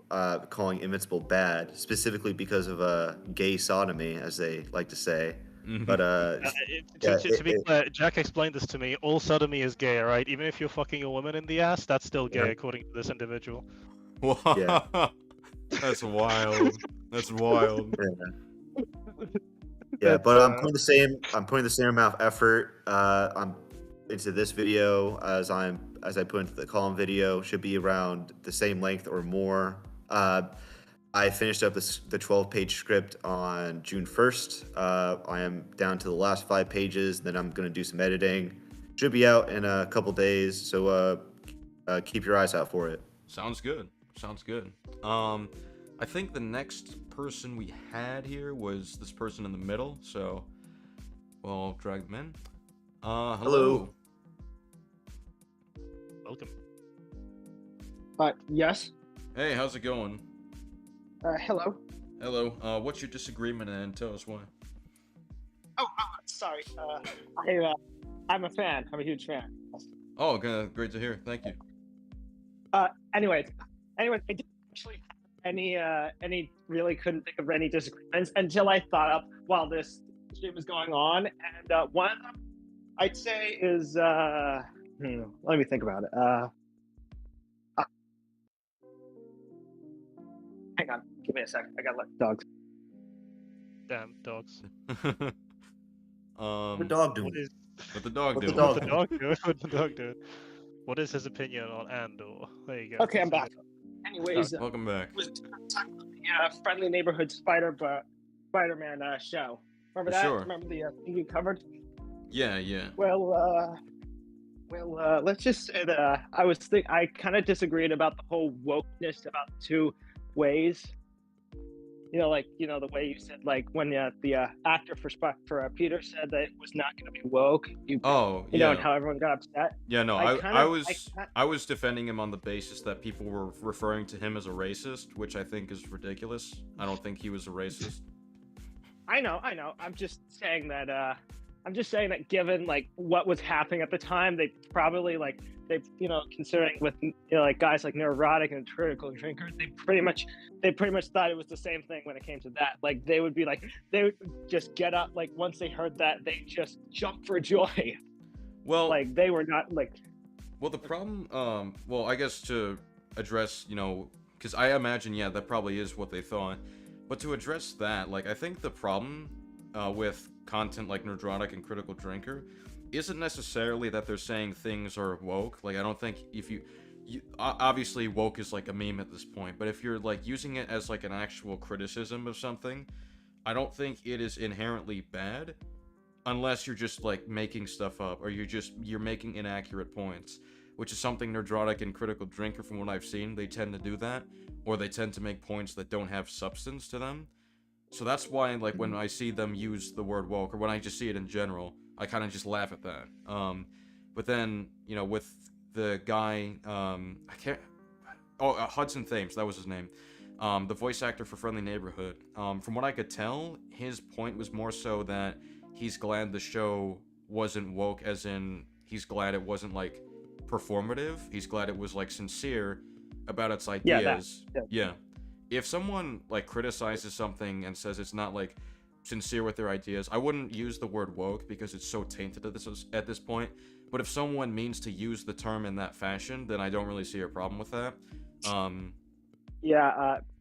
calling Invincible bad, specifically because of gay sodomy, as they like to say. But to be clear, Jack explained this to me. All sodomy is gay, right? Even if you're fucking a woman in the ass, that's still gay, according to this individual. Wow. That's wild. That's wild. Yeah, but I'm putting the same amount of effort into this video as I put into the Colin video. Should be around the same length or more. I finished up the 12-page script on June 1st. I am down to the last 5 pages. Then I'm going to do some editing. Should be out in a couple days, so keep your eyes out for it. Sounds good. I think the next person we had here was this person in the middle, so we'll drag them in. Hello. Welcome. Yes. Hey, how's it going? Hello. Hello. What's your disagreement, and tell us why? Oh, sorry. I'm a fan. I'm a huge fan. Oh, okay, great to hear. Thank you. Anyways, I didn't actually have any really couldn't think of any disagreements until I thought up while this stream was going on, and one of them I'd say is let me think about it. Hang on, give me a second. I gotta let dogs. Damn dogs. What the dog doing? What the dog doing? What the dog doing? What is his opinion on Andor? There you go. Okay, I'm back. Anyways, welcome back. Was talking about the Friendly Neighborhood Spider-Man show. Remember that? Sure. Remember the thing you covered? Yeah. Well, Well, let's just say that I kind of disagreed about the whole wokeness about two ways. The way you said, like when the actor for Peter said that it was not going to be woke. Oh, And yeah. how everyone got upset. Yeah, no, I kind of I was defending him on the basis that people were referring to him as a racist, which I think is ridiculous. I don't think he was a racist. I know. I'm just saying that. Given like what was happening at the time, they probably considering with like guys like Neurotic and Critical Drinker, they pretty much thought it was the same thing when it came to that. Like they would just get up, like once they heard that, they just jump for joy. Well, like they were not like. Well, the problem, well, I guess to address, because I imagine, yeah, that probably is what they thought. But to address that, like, I think the problem with content like Nerdrotic and Critical Drinker isn't necessarily that they're saying things are woke. Like, I don't think if you obviously woke is like a meme at this point, but if you're like using it as like an actual criticism of something, I don't think it is inherently bad unless you're just like making stuff up or you're making inaccurate points, which is something Nerdrotic and Critical Drinker, from what I've seen, they tend to do that, or they tend to make points that don't have substance to them. So that's why, like, when I see them use the word woke, or when I just see it in general, I kind of just laugh at that. But then, with the guy, Hudson Thames, that was his name, the voice actor for Friendly Neighborhood. From what I could tell, his point was more so that he's glad the show wasn't woke, as in, he's glad it wasn't, like, performative. He's glad it was, like, sincere about its ideas. Yeah. If someone like criticizes something and says it's not like sincere with their ideas, I wouldn't use the word woke because it's so tainted at this point. But if someone means to use the term in that fashion, then I don't really see a problem with that.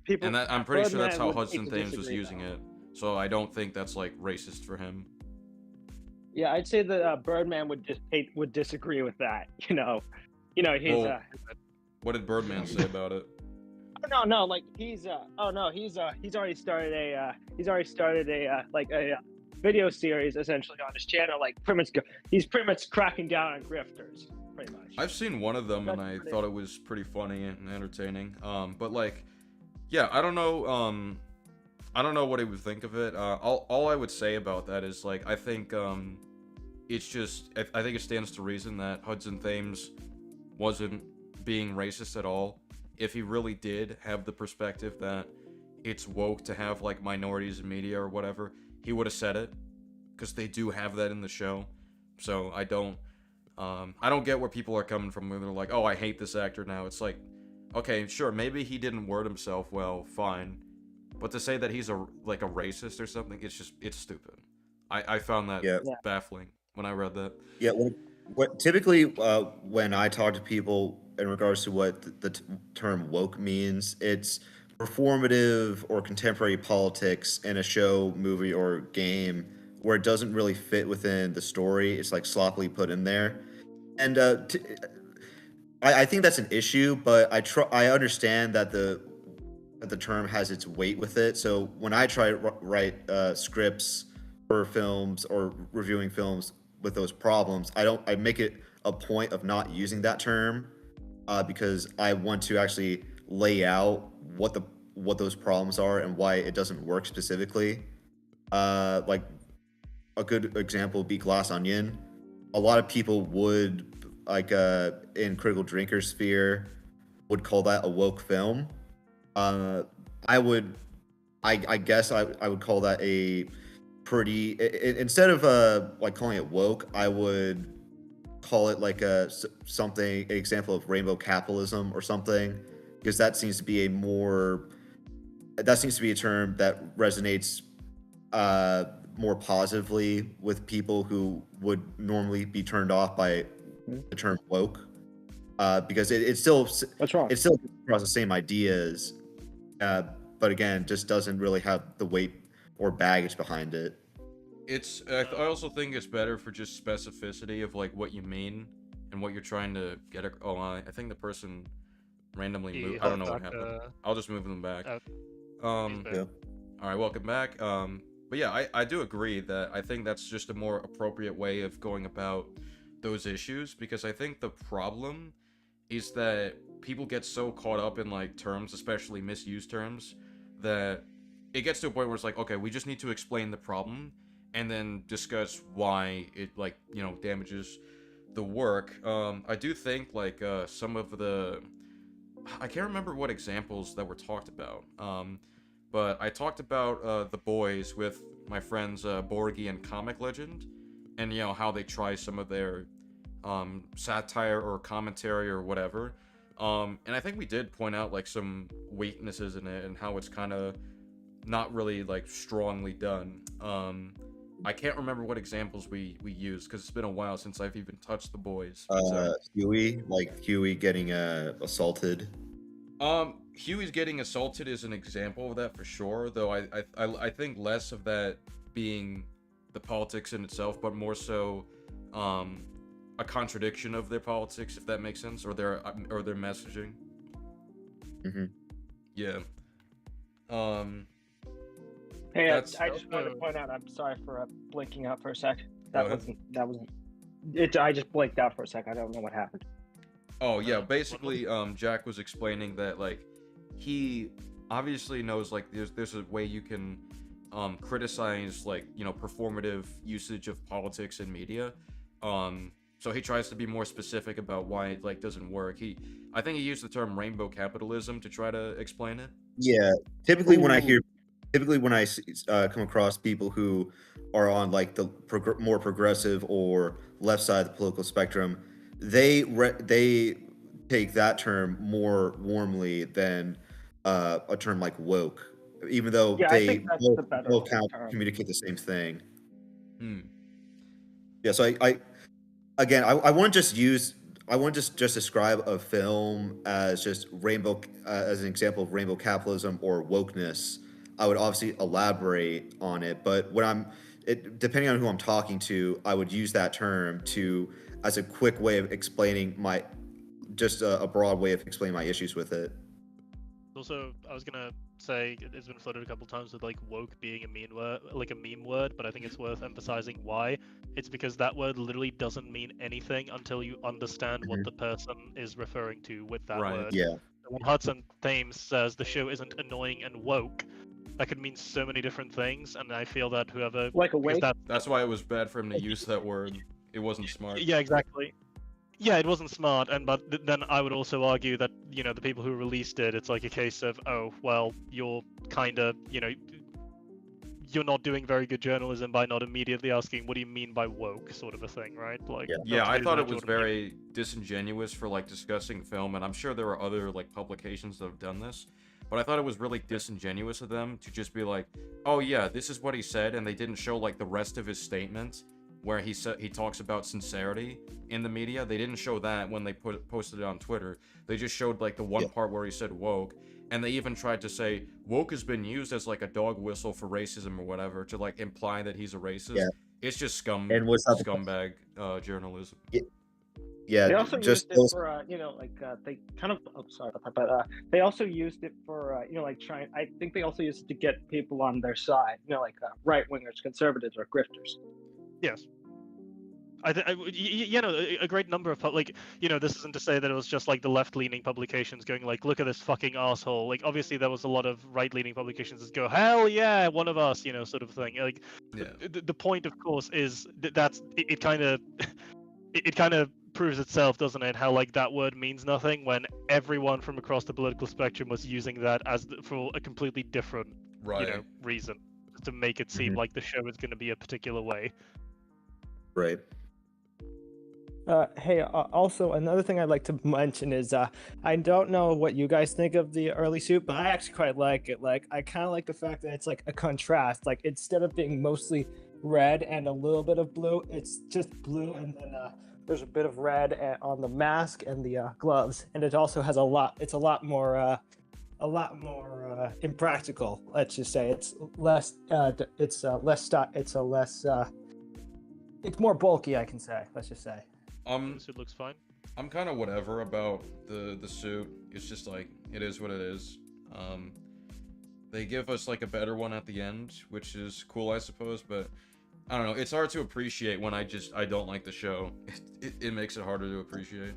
People. And I'm pretty sure that's how Birdman would Hudson hate to Thames was disagree, using though. it. So I don't think that's like racist for him. Yeah, I'd say that Birdman would disagree with that. He's. Well, what did Birdman say about it? No, like he's already started a video series essentially on his channel, like he's pretty much cracking down on grifters, pretty much. I've seen one of them and I thought it was pretty funny and entertaining. But like, yeah, I don't know what he would think of it. All I would say about that is like, I think it's just, I think it stands to reason that Hudson Thames wasn't being racist at all. If he really did have the perspective that it's woke to have like minorities in media or whatever, he would have said it, because they do have that in the show. So I don't get where people are coming from when they're like, oh, I hate this actor now. It's like, okay, sure, maybe he didn't word himself well, fine, but to say that he's a racist or something, it's stupid. I found that baffling when I read that. Yeah, what typically when I talk to people in regards to what the term woke means, it's performative or contemporary politics in a show, movie, or game where it doesn't really fit within the story. It's like sloppily put in there, and I think that's an issue. But I understand that the term has its weight with it. So when I try to write scripts for films or reviewing films with those problems, I make it a point of not using that term because I want to actually lay out what those problems are and why it doesn't work specifically. Like a good example would be Glass Onion. A lot of people would in Critical Drinker sphere would call that a woke film. I guess I would call that a pretty, instead of like calling it woke, I would call it like an example of rainbow capitalism or something, because that seems to be a term that resonates more positively with people who would normally be turned off by the term woke, because it's still across the same ideas, but again, just doesn't really have the weight or baggage behind it. I also think it's better for just specificity of like what you mean and what you're trying to get. I think the person randomly moved. I don't know what happened. I'll just move them back. All right, welcome back. But yeah, I do agree that I think that's just a more appropriate way of going about those issues, because I think the problem is that people get so caught up in like terms, especially misused terms, that it gets to a point where it's like, okay, we just need to explain the problem and then discuss why it, like, you know, damages the work. I do think like some of the, I can't remember what examples that were talked about. But I talked about The Boys with my friends Borgie and Comic Legend, and you know how they try some of their satire or commentary or whatever. And I think we did point out like some weaknesses in it and how it's kind of not really like strongly done. I can't remember what examples we used because it's been a while since I've even touched The Boys. So. Huey getting assaulted. Huey's getting assaulted is an example of that for sure, though I think less of that being the politics in itself, but more so a contradiction of their politics, if that makes sense, or their messaging. Mm-hmm. Yeah. Hey, I just wanted to point out. I'm sorry for blinking out for a sec. That wasn't. I just blinked out for a sec. I don't know what happened. Oh yeah, basically, Jack was explaining that like he obviously knows like there's a way you can criticize like, you know, performative usage of politics in media. So he tries to be more specific about why it like doesn't work. I think he used the term rainbow capitalism to try to explain it. Yeah, typically when I come across people who are on like the more progressive or left side of the political spectrum, they take that term more warmly than a term like woke, even though they both communicate the same thing. Yeah, so I wouldn't just describe a film as just rainbow as an example of rainbow capitalism or wokeness. I would obviously elaborate on it, but depending on who I'm talking to, I would use that term as a quick way of explaining a broad way of explaining my issues with it. Also, I was gonna say it's been floated a couple times with like woke being a meme word, but I think it's worth emphasizing why. It's because that word literally doesn't mean anything until you understand what the person is referring to with that word. Yeah. When Hudson Thames says the show isn't annoying and woke, that could mean so many different things, and I feel that whoever that's why it was bad for him to use that word. It wasn't smart. Yeah, exactly. Yeah, it wasn't smart, but then I would also argue that, you know, the people who released it, it's like a case of, oh, well, you're kind of, you know, you're not doing very good journalism by not immediately asking, what do you mean by woke, sort of a thing, right? Like, yeah, I thought it was very disingenuous for like discussing film, and I'm sure there are other like publications that have done this, but I thought it was really disingenuous of them to just be like, oh yeah, this is what he said, and they didn't show like the rest of his statement where he talks about sincerity in the media. They didn't show that when they posted it on Twitter. They just showed like the one part where he said woke, and they even tried to say woke has been used as like a dog whistle for racism or whatever to like imply that he's a racist. Yeah. It's just scumbag journalism. Yeah, they also used it for you know, like they kind of sorry about that, but they also used it for you know, like I think they also used it to get people on their side, you know, like right wingers, conservatives, or grifters. Yes. You know, a great number of like, you know, this isn't to say that it was just like the left-leaning publications going like, look at this fucking asshole. Like, obviously there was a lot of right-leaning publications that go, hell yeah, one of us, you know, sort of thing. Like, the point, of course, is that it kind of proves itself, doesn't it? How like that word means nothing when everyone from across the political spectrum was using that for a completely different, you know, reason, to make it seem like the show is going to be a particular way. Right. Hey, also another thing I'd like to mention is I don't know what you guys think of the early suit, but I actually quite like it. Like, I kind of like the fact that it's like a contrast. Like, instead of being mostly red and a little bit of blue, it's just blue, and then there's a bit of red on the mask and the gloves, and it also has it's a lot more impractical. Let's just say it's less it's more bulky, I can say. Let's just say. It looks fine. I'm kind of whatever about the suit. It's just like, it is what it is. They give us like a better one at the end, which is cool, I suppose, but I don't know. It's hard to appreciate when I don't like the show. It makes it harder to appreciate.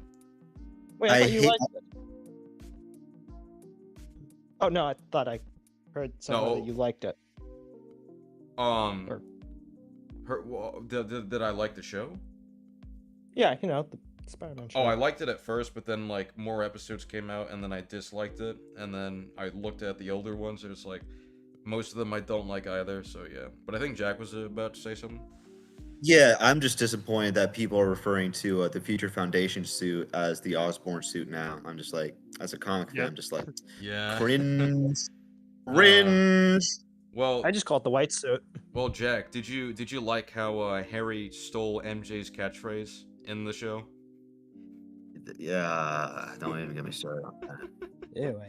Wait, I I thought you hate- liked it. Oh no, I thought I heard somewhere No. that you liked it. Or- Did I like the show? Yeah, you know, the Spider-Man show. Oh, I liked it at first, but then like more episodes came out, and then I disliked it, and then I looked at the older ones, and it's like most of them I don't like either. So yeah, but I think Jack was about to say something. Yeah, I'm just disappointed that people are referring to the Future Foundation suit as the Osborn suit now. I'm just like, as a comic fan, Yep. I'm just like, Yeah. cringe, cringe. Well, I just call it the white suit. well, Jack, did you like how Harry stole MJ's catchphrase in the show? Yeah, don't even get me started on that. Anyway,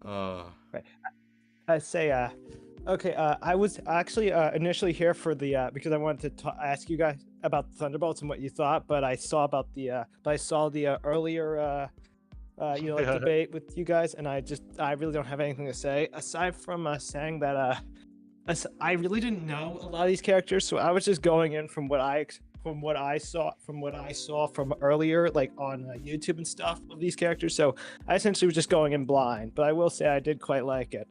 Uh, I say, okay, I was actually initially here for the because I wanted to ask you guys about Thunderbolts and what you thought, but I saw the earlier debate with you guys, and I really don't have anything to say aside from saying that I really didn't know a lot of these characters, so I was just going in from what I saw from earlier, like on YouTube and stuff of these characters. So I essentially was just going in blind, but I will say I did quite like it.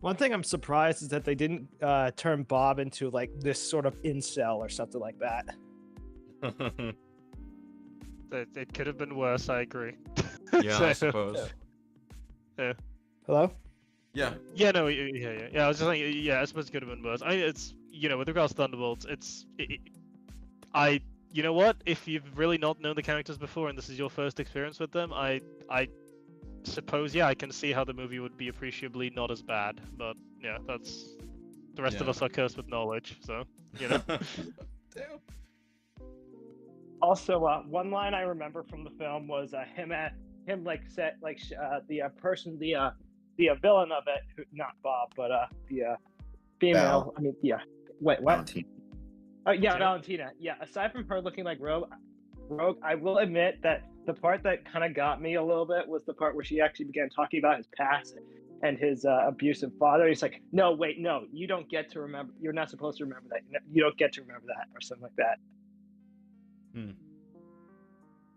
One thing I'm surprised is that they didn't turn Bob into like this sort of incel or something like that. It could have been worse. I agree. yeah, I suppose. Hello? Yeah. Yeah, no, yeah. I was just saying, yeah, I suppose it could have been worse. It's with regards to Thunderbolts, you know what? If you've really not known the characters before and this is your first experience with them, I suppose, yeah, I can see how the movie would be appreciably not as bad. But yeah, that's the rest of Yeah. us are cursed with knowledge, so you know. Damn. Also, one line I remember from the film was him like said like the villain of it, not Bob, but the female. Val. I mean, yeah. Wait, what? Valentina. Oh yeah, Valentina. Yeah. Aside from her looking like Rogue, I will admit that the part that kind of got me a little bit was the part where she actually began talking about his past and his abusive father. He's like, no, wait, no, you don't get to remember. You're not supposed to remember that. You don't get to remember that, or something like that.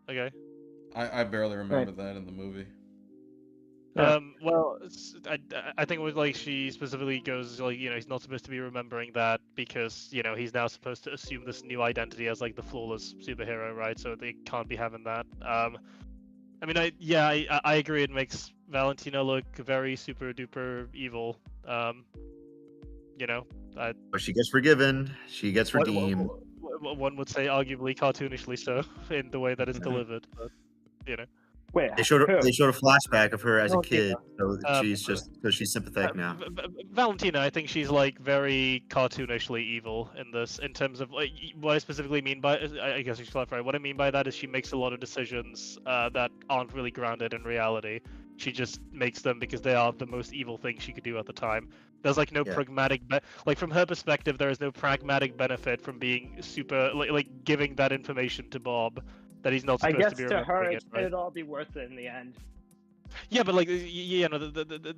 Okay. I barely remember that in the movie. Well, I think it was like she specifically goes like, he's not supposed to be remembering that because he's now supposed to assume this new identity as like the flawless superhero, right? So they can't be having that. I mean, I agree. It makes Valentina look very super duper evil. But she gets forgiven. She gets redeemed. One would say arguably cartoonishly so in the way that it's delivered, but Wait, They showed who? a flashback of her as a Valentina. kid, so she's sympathetic now. Valentina, I think she's like very cartoonishly evil in this, in terms of like what I specifically mean by. I guess I should clarify. What I mean by that is she makes a lot of decisions that aren't really grounded in reality. She just makes them because they are the most evil thing she could do at the time. There's like no pragmatic, like from her perspective, there is no pragmatic benefit from being super like giving that information to Bob that he's not I supposed guess to be to her, remembering it, right? it'd all be worth it in the end. Yeah, but like, no,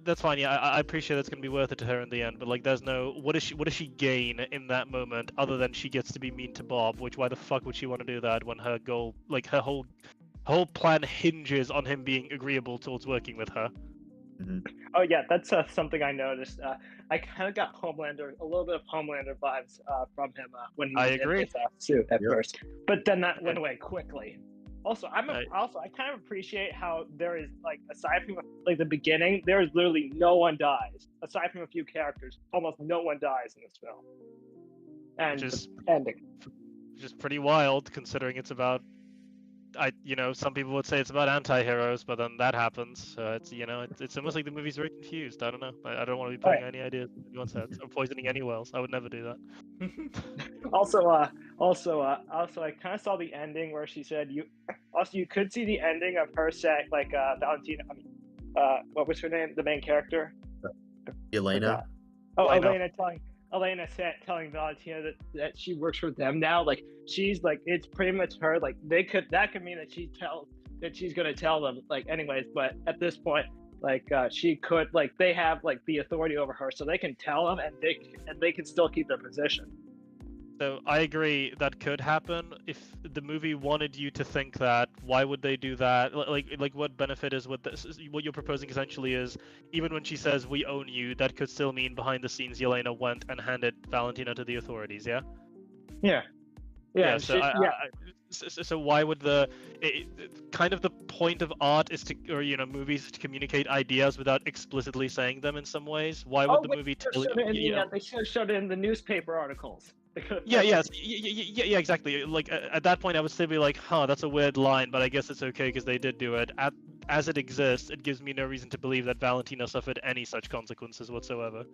that's fine. Yeah, I appreciate that's gonna be worth it to her in the end. But like, there's no what does she gain in that moment other than she gets to be mean to Bob? Which why the fuck would she want to do that when her goal, like her whole plan hinges on him being agreeable towards working with her? Oh yeah, that's something I noticed. I kind of got a little bit of Homelander vibes from him when he was in his suit at first, but then that went away quickly. Also, I kind of appreciate how there is like, aside from like the beginning, there is literally no one dies. Aside from a few characters, almost no one dies in this film. And Just the ending. Just pretty wild considering it's about. Some people would say it's about anti-heroes, but then that happens. It's almost like the movie's very confused. I don't know. I don't want to be putting any ideas in anyone's heads or poisoning any wells. I would never do that. Also, I kind of saw the ending where she said you could see the ending of her saying like Valentina. I mean, what was her name? The main character. Elena. Oh, Elena telling Valentina that she works for them now. Like she's like, it's pretty much her. Like that could mean that she's gonna tell them. Like anyways, but at this point, like she could, like they have like the authority over her, so they can tell them and they can still keep their position. So I agree that could happen. If the movie wanted you to think that, why would they do that? Like what benefit is what this? What you're proposing essentially is, even when she says "we own you," that could still mean behind the scenes Yelena went and handed Valentina to the authorities. Yeah. Yeah. Yeah. So so why would kind of the point of art is to, or movies, to communicate ideas without explicitly saying them in some ways? Why would the movie tell you? They should have showed it in the newspaper articles. Yeah, exactly. Like at that point, I would still be like, "Huh, that's a weird line," but I guess it's okay because they did do it. As it exists, it gives me no reason to believe that Valentina suffered any such consequences whatsoever.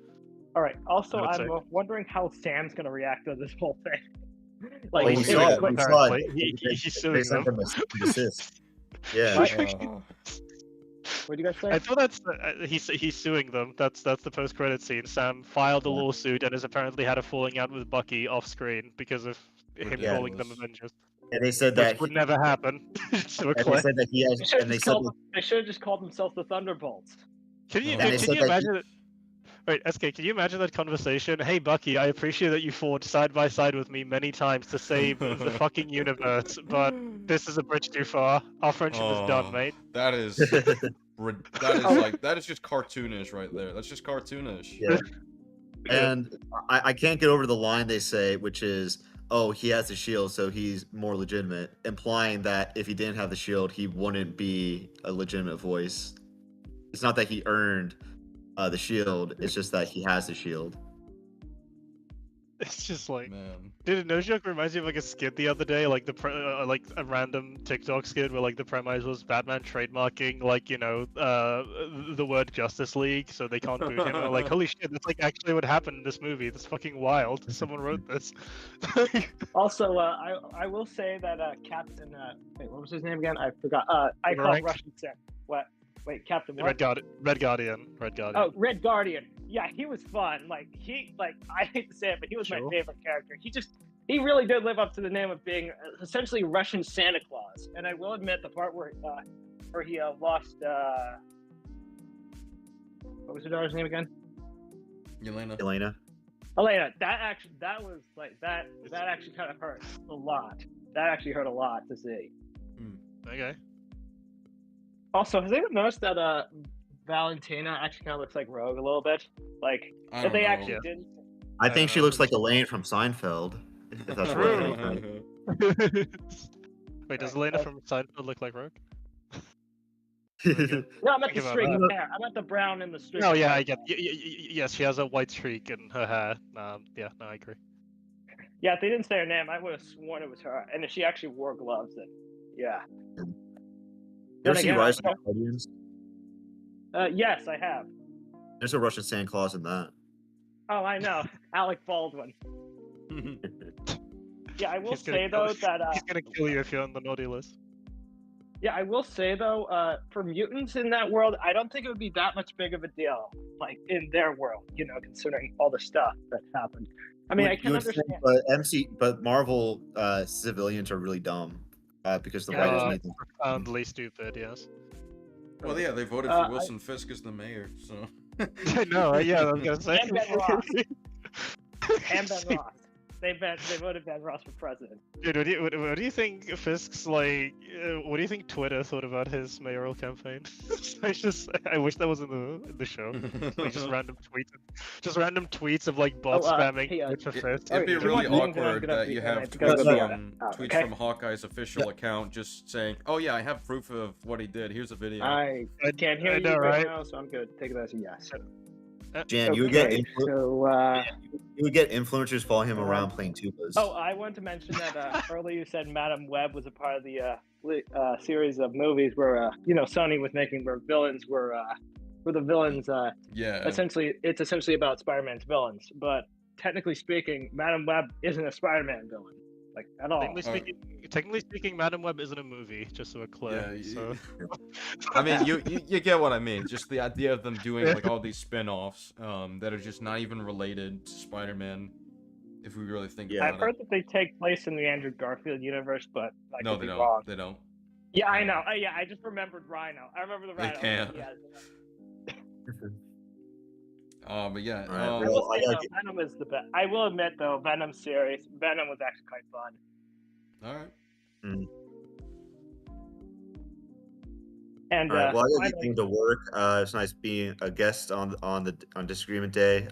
All right. Also, I would I'm say. wondering how Sam's gonna react to this whole thing. Well, Like, we if saw it's it. We like- saw it. He's They suing sent them. him a desist. Yeah. What do you guys say? I thought that's he's suing them. That's the post-credit scene. Sam filed a lawsuit and has apparently had a falling out with Bucky off screen because of him Yeah. calling them Avengers, And they said which that. would never happen. So And they said that he has. And they said that, They should have just called themselves the Thunderbolts. Can you And they can said you that imagine it? Wait, SK, can you imagine that conversation? Hey, Bucky, I appreciate that you fought side by side with me many times to save the fucking universe, but this is a bridge too far. Our friendship is done, mate. That is that is just cartoonish right there. That's just cartoonish. yeah. And I can't get over the line they say, which is, "Oh, he has the shield, so he's more legitimate," implying that if he didn't have the shield, he wouldn't be a legitimate voice. It's not that he earned the shield; it's just that he has the shield. It's just like, Man. dude, No Joke reminds me of like a skit the other day, like like a random TikTok skit where like the premise was Batman trademarking the word Justice League, so they can't boot him. And I'm like, holy shit, that's like actually what happened in this movie. That's fucking wild. Someone wrote this. Also, I will say that Captain wait, what was his name again? I forgot. I call him Rank? Russian Sam. What? Wait, Captain what? Red Guardian. Oh, Red Guardian. Yeah, he was fun. I hate to say it, but he was my Sure. favorite character. He really did live up to the name of being essentially Russian Santa Claus. And I will admit the part where he lost what was her daughter's name again? Yelena. Elena. That was like that actually kind of hurt a lot. That actually hurt a lot to see. Okay. Also, has anyone noticed that Valentina actually kind of looks like Rogue a little bit? Like, I if don't they know. actually didn't. I think she know. looks like Elaine from Seinfeld. If that's True. right. Wait, does Elena from Seinfeld look like Rogue? No, I'm at Think the about streak that. of hair. I'm at the brown and the streak. Oh of yeah, hair. I get. Yes, she has a white streak in her hair. Yeah, no, I agree. Yeah, if they didn't say her name, I would have sworn it was her. And if she actually wore gloves, then yeah. You ever see again, Rise of I- the Guardians? Yes, I have. There's a Russian Santa Claus in that. Oh, I know. Alec Baldwin. Yeah, I will He's gonna say kill- though that He's gonna kill you if you're on the naughty list. yeah, I will say though, for mutants in that world, I don't think it would be that much big of a deal, like in their world, considering all the stuff that happened. I mean, I can would think, understand. but Marvel civilians are really dumb because the Yeah, writers I- made them. Profoundly stupid, yes. Well, yeah, they voted for Wilson Fisk as the mayor, so. I know, yeah, I was gonna say. And Ben Ross. And Ben Ross. They voted Ben Ross for president. Dude, what do you think Fisk's like? What do you think Twitter thought about his mayoral campaign? I wish that was in the show. Like just random tweets of like bots spamming hey, vote for Fisk. It'd be if you really want meetings, I'm awkward gonna that be- you I'm have gonna tweets go from out, tweets okay? from Hawkeye's official account just saying, "Oh yeah, I have proof of what he did. Here's a video." I can't hear I you know, right right? now, so I'm good. Take it as a yes. Jan, you would get Okay, you would get influencers following him around playing tubas. Oh, I wanted to mention that earlier you said Madam Web was a part of the series of movies where Sony was making where villains were the villains. Yeah. It's essentially about Spider-Man's villains, but technically speaking, Madam Web isn't a Spider-Man villain, like at all. Technically speaking, Madam Web isn't a movie, just so we're clear. Yeah, so. I mean, you get what I mean. Just the idea of them doing like all these spin-offs that are just not even related to Spider-Man. If we really think about it. I've heard that they take place in the Andrew Garfield universe, but I No, could they be don't. wrong. They don't. Yeah, I know. Yeah, I just remembered Rhino. I remember the They Rhino. can't. Yeah. But yeah. All right, I well, will I say, gotta though, Venom is the best. I will admit, though, Venom series, Venom was actually quite fun. All right. And All right, well, I gotta get finally, getting to work. It's nice being a guest on Disagreement Day.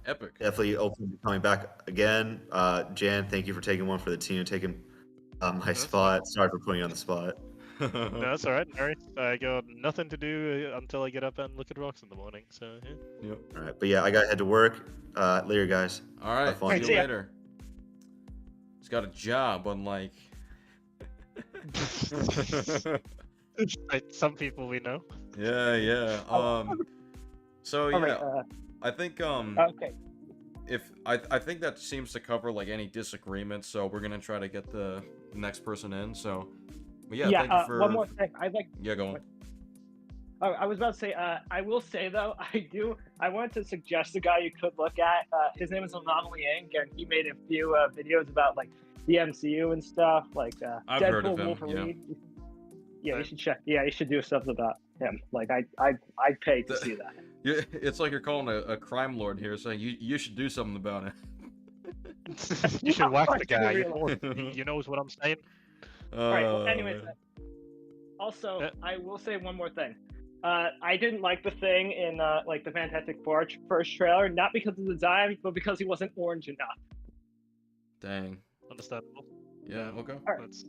Epic. Definitely open to coming back again. Jan, thank you for taking one for the team and taking my That's spot. Sorry for putting you on the spot. No, that's all right. Mary. I got nothing to do until I get up and look at rocks in the morning. So yeah. Yep. All right, but yeah, I gotta head to work. Later, guys. All right. Have fun. See Alright, you see ya. later. He's got a job, unlike. Like, some people we know. Yeah. So yeah, all right, I think okay. if I think that seems to cover like any disagreement. So we're gonna try to get the next person in. So, but yeah, thank you for one more thing. Yeah, go on. Oh, I was about to say, I will say though, I wanted to suggest a guy you could look at. His name is Anomaly Inc., and he made a few videos about like the MCU and stuff, like I've Deadpool, heard of him, Wolverine. Yeah, you should check. Yeah, you should do stuff about him. Like I'd pay to see that. Yeah, it's like you're calling a crime lord here, saying you should do something about it. You should whack the I guy. didn't realize. You knows what I'm saying. All right. Well, anyways, man. also Yeah. I will say one more thing. I didn't like the Thing in like the Fantastic Four first trailer, not because of the design, but because he wasn't orange enough. Dang. Understandable. Yeah. Okay. All right. That's,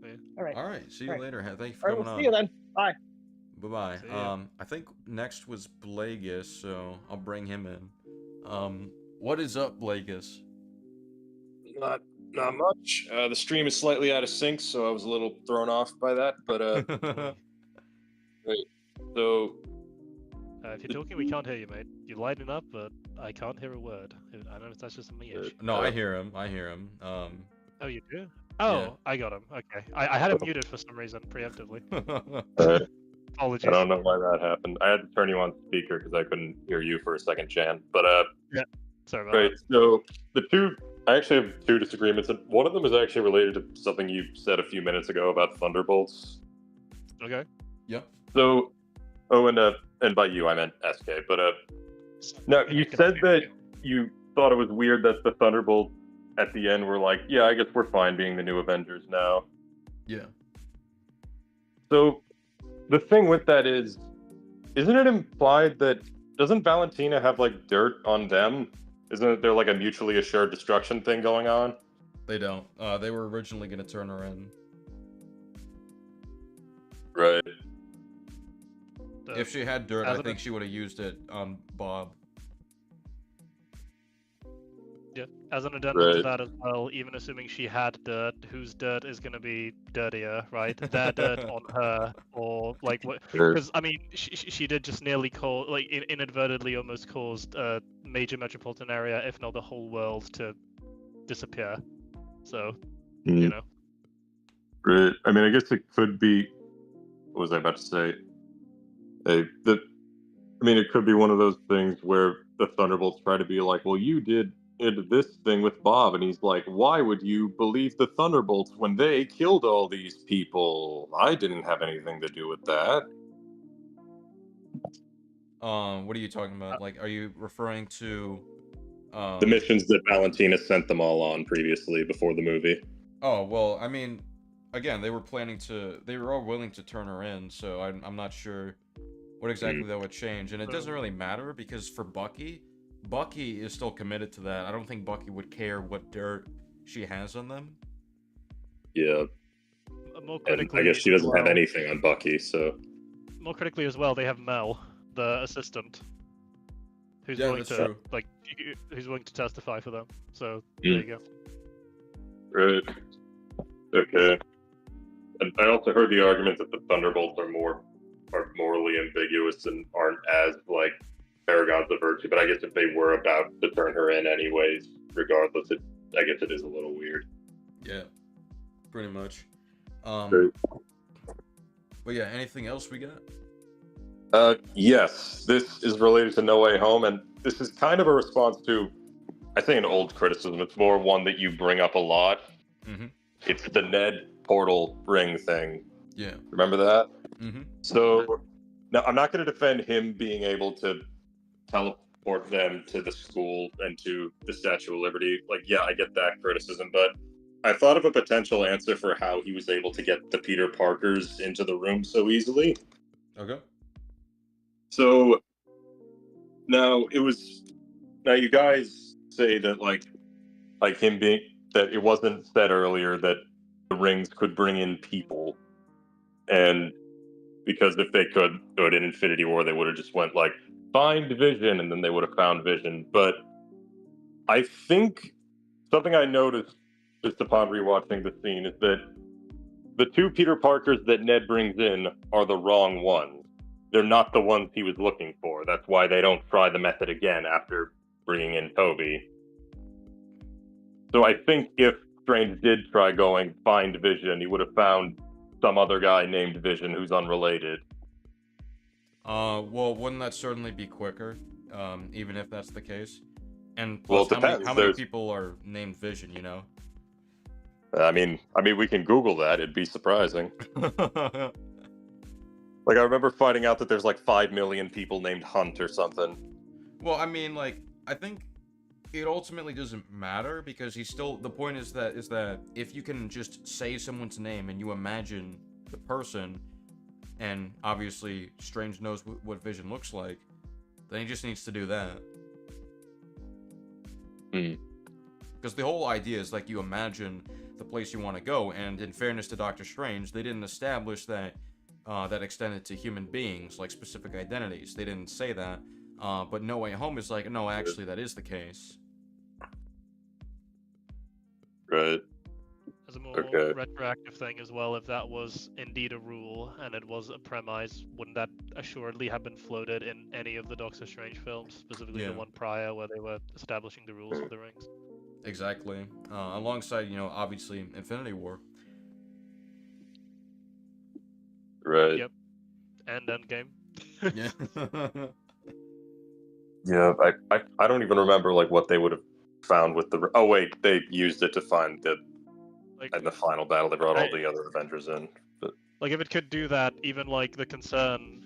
yeah. All right. All right. See you All right. later. Thank you for All right. coming We'll see you then. Bye. Bye bye. See ya. I think next was Blagus, so I'll bring him in. What is up, Blagus? Not much. The stream is slightly out of sync, so I was a little thrown off by that. But wait. So If you're talking, we can't hear you, mate. You're lighting up, but I can't hear a word. I don't know if that's just a me issue. No, I hear him. Oh, you do? Oh, Yeah. I got him. Okay. I had him muted for some reason, preemptively. Alright. Apologies. I don't know why that happened. I had to turn you on speaker because I couldn't hear you for a second, Jan. But Sorry about right. So I actually have two disagreements, and one of them is actually related to something you said a few minutes ago about Thunderbolts. that. Okay. Yep. So, and by you I meant SK. But no, you said that you thought it was weird that the Thunderbolts at the end were like, yeah, I guess we're fine being the new Avengers now. Yeah. So the thing with that is, isn't it implied that doesn't Valentina have like dirt on them? Isn't there like a mutually assured destruction thing going on? They don't. They were originally gonna turn her in. Right. If she had dirt, I As an- think she would have used it on Bob. Yeah. As an addendum to Right. that as well, even assuming she had dirt, whose dirt is going to be dirtier, right? Their dirt on her, or like what? Because I mean, she did just nearly like inadvertently almost caused a major metropolitan area, if not the whole world, to disappear. So, you know. Right. I mean, I guess it could be. What was I about to say? I mean, it could be one of those things where the Thunderbolts try to be like, well, you did this thing with Bob, and he's like, why would you believe the Thunderbolts when they killed all these people? I didn't have anything to do with that. What are you talking about? Like, are you referring to The missions that Valentina sent them all on previously before the movie. Oh, well, I mean, again, they were all willing to turn her in, so I'm not sure what exactly that would change. And it doesn't really matter, because for Bucky is still committed to that. I don't think Bucky would care what dirt she has on them. Yeah. More And critically, I guess she doesn't have well- anything on Bucky, so. More critically as well, they have Mel, the assistant, who's Yeah, willing that's to true. who's willing to testify for them. So Mm. there you go. Right. Okay. And I also heard the argument that the Thunderbolts are morally ambiguous and aren't as like paragons of virtue. But I guess if they were about to turn her in anyways, regardless, I guess it is a little weird. Yeah, pretty much. Right. But yeah, anything else we got? Yes, this is related to No Way Home, and this is kind of a response to, I say, an old criticism. It's more one that you bring up a lot. Mhm. It's the Ned portal ring thing. Yeah. Remember that? Mm-hmm. So now I'm not going to defend him being able to transport them to the school and to the Statue of Liberty. Like, yeah, I get that criticism, but I thought of a potential answer for how he was able to get the Peter Parkers into the room so easily. Okay. So now you guys say that like him being that it wasn't said earlier that the rings could bring in people, and because if they could do it in Infinity War, they would have just went like find Vision, and then they would have found Vision. But I think something I noticed just upon rewatching the scene is that the two Peter Parkers that Ned brings in are the wrong ones. They're not the ones he was looking for. That's why they don't try the method again after bringing in Toby. So I think if Strange did try going find Vision, he would have found some other guy named Vision who's unrelated. Well, wouldn't that certainly be quicker, even if that's the case? And Well, plus, it depends. how many people are named Vision, you know? I mean, we can Google that. It'd be surprising. Like, I remember finding out that there's like 5 million people named Hunt or something. Well, I mean, like, I think it ultimately doesn't matter because the point is that if you can just say someone's name and you imagine the person, and obviously Strange knows what Vision looks like, then he just needs to do that. Because the whole idea is like you imagine the place you want to go, and in fairness to Doctor Strange, they didn't establish that that extended to human beings, like specific identities. They didn't say that. But No Way Home is like, no, actually, that is the case. Right. As a more retroactive thing as well, if that was indeed a rule and it was a premise, wouldn't that assuredly have been floated in any of the Doctor Strange films, specifically the one prior where they were establishing the rules for the rings? Exactly. Alongside, obviously Infinity War. Right. Yep. And Endgame. Yeah. Yeah, I don't even remember like what they would have found with the. Oh wait, they used it to find the. In the final battle, they brought all the other Avengers in. But like, if it could do that, even like the concern,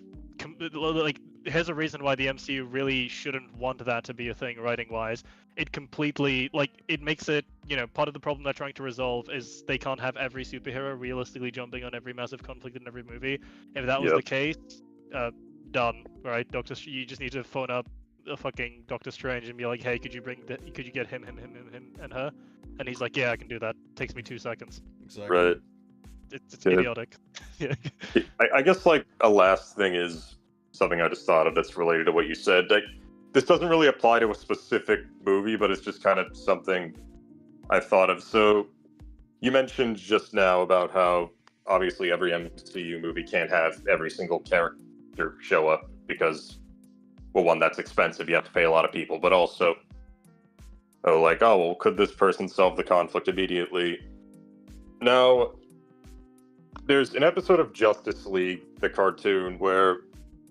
like, here's a reason why the MCU really shouldn't want that to be a thing writing-wise. It completely, like, it makes it, part of the problem they're trying to resolve is they can't have every superhero realistically jumping on every massive conflict in every movie. If that was the case, done, right? You just need to phone up a fucking Doctor Strange and be like, hey, could you get him, and her? And he's like, yeah, I can do that. Takes me 2 seconds. Exactly. Right. It's idiotic. Yeah. I guess like a last thing is something I just thought of that's related to what you said. Like, this doesn't really apply to a specific movie, but it's just kind of something I thought of. So you mentioned just now about how obviously every MCU movie can't have every single character show up because, well, one, that's expensive. You have to pay a lot of people, but also, could this person solve the conflict immediately? Now, there's an episode of Justice League, the cartoon, where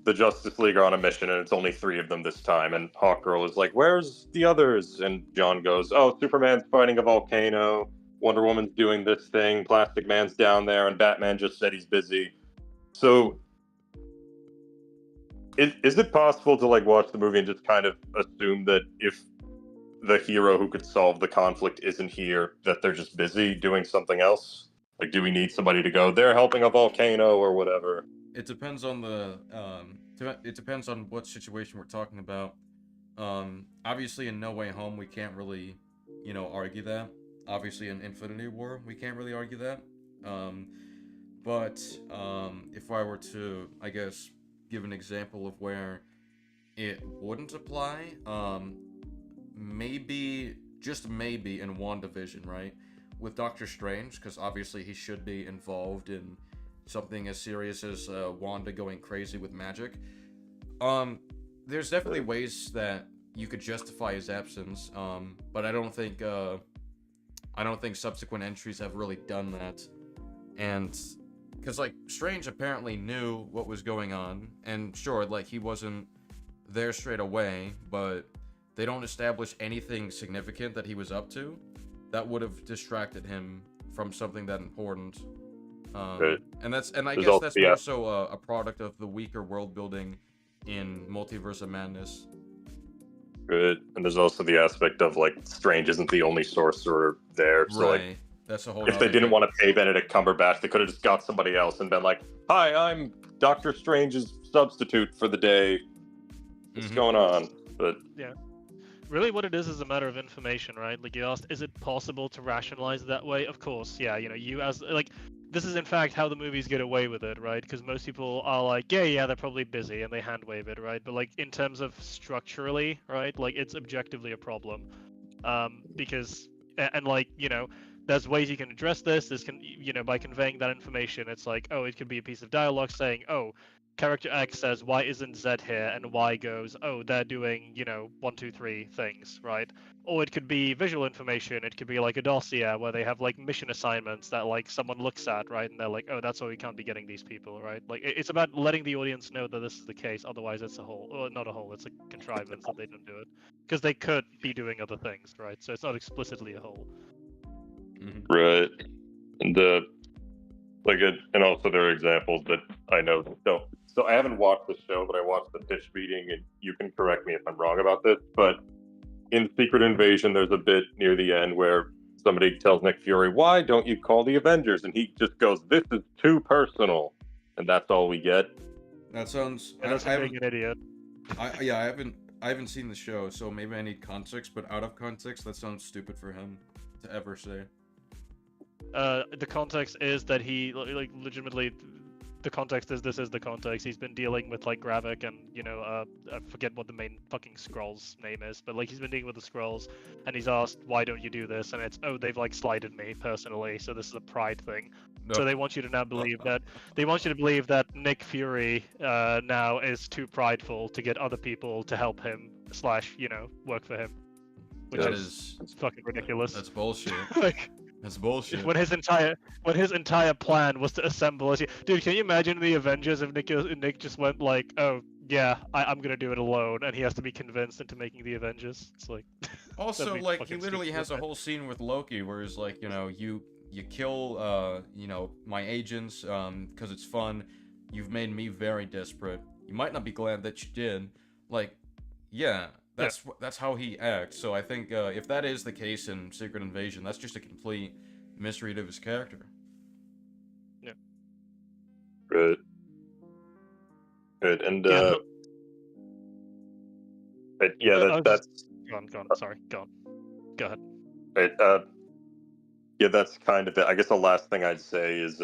the Justice League are on a mission and it's only 3 of them this time, and Hawkgirl is like, where's the others? And John goes, oh, Superman's fighting a volcano, Wonder Woman's doing this thing, Plastic Man's down there, and Batman just said he's busy. So, is it possible to like watch the movie and just kind of assume that if the hero who could solve the conflict isn't here, that they're just busy doing something else? Like, do we need somebody to go, they're helping a volcano or whatever? It depends on it depends on what situation we're talking about. Obviously in No Way Home we can't really, argue that. Obviously in Infinity War we can't really argue that. But if I were to, I guess, give an example of where it wouldn't apply, maybe, just maybe in WandaVision, right? With Doctor Strange, because obviously he should be involved in something as serious as Wanda going crazy with magic. There's definitely ways that you could justify his absence, but I don't think subsequent entries have really done that. And because like Strange apparently knew what was going on, and sure, like he wasn't there straight away, but they don't establish anything significant that he was up to that would have distracted him from something that important. And I guess that's more so a product of the weaker world building in Multiverse of Madness. Good. And there's also the aspect of like Strange isn't the only sorcerer there. So right. like That's a whole. if they nother didn't thing. want to pay Benedict Cumberbatch, they could have just got somebody else and been like, "Hi, I'm Doctor Strange's substitute for the day. What's going on?" But Yeah. Really, what it is a matter of information, right? Like you asked, is it possible to rationalize that way? Of course, yeah. You know, you as like, this is in fact how the movies get away with it, right? Because most people are like, yeah, they're probably busy and they hand wave it, right? But like in terms of structurally, right? Like it's objectively a problem, because and like you know, there's ways you can address this. This can you know by conveying that information, it's like oh, it could be a piece of dialogue saying oh. Character X says, why isn't Z here? And Y goes, oh, they're doing, you know, 1, 2, 3 things, right? Or it could be visual information. It could be like a dossier where they have like mission assignments that like someone looks at, right? And they're like, oh, that's why we can't be getting these people, right? Like it's about letting the audience know that this is the case. Otherwise, it's a hole, or not a hole. It's a contrivance that they don't do it because they could be doing other things, right? So it's not explicitly a hole. right, and like it, and also there are examples that I know don't. So I haven't watched the show, but I watched the pitch meeting, and you can correct me if I'm wrong about this. But in Secret Invasion, there's a bit near the end where somebody tells Nick Fury, "Why don't you call the Avengers?" And he just goes, "This is too personal," and that's all we get. That sounds. Yeah, that's being an idiot. I haven't seen the show, so maybe I need context. But out of context, that sounds stupid for him to ever say. The context is that he like legitimately. The context is this is the context. He's been dealing with like Gravik and you know I forget what the main fucking Skrull's name is, but like he's been dealing with the Skrulls and he's asked why don't you do this, and it's oh they've like slighted me personally, so this is a pride thing. No. So they want you to now believe that Nick Fury now is too prideful to get other people to help him / you know work for him, which is fucking ridiculous. That's bullshit. Like. That's bullshit. When his entire plan was to assemble us. Dude, can you imagine the Avengers if Nick just went like, oh yeah, I'm gonna do it alone, and he has to be convinced into making the Avengers? It's like. Also, like he literally has a whole scene with Loki where he's like, you know, you kill you know my agents because it's fun. You've made me very desperate. You might not be glad that you did. Like, yeah. That's how he acts. So I think if that is the case in Secret Invasion, that's just a complete misread of his character. Yeah. Good. Good. And that's. Go on. Sorry. Go on. Go ahead. Right. Yeah, that's kind of it. I guess the last thing I'd say is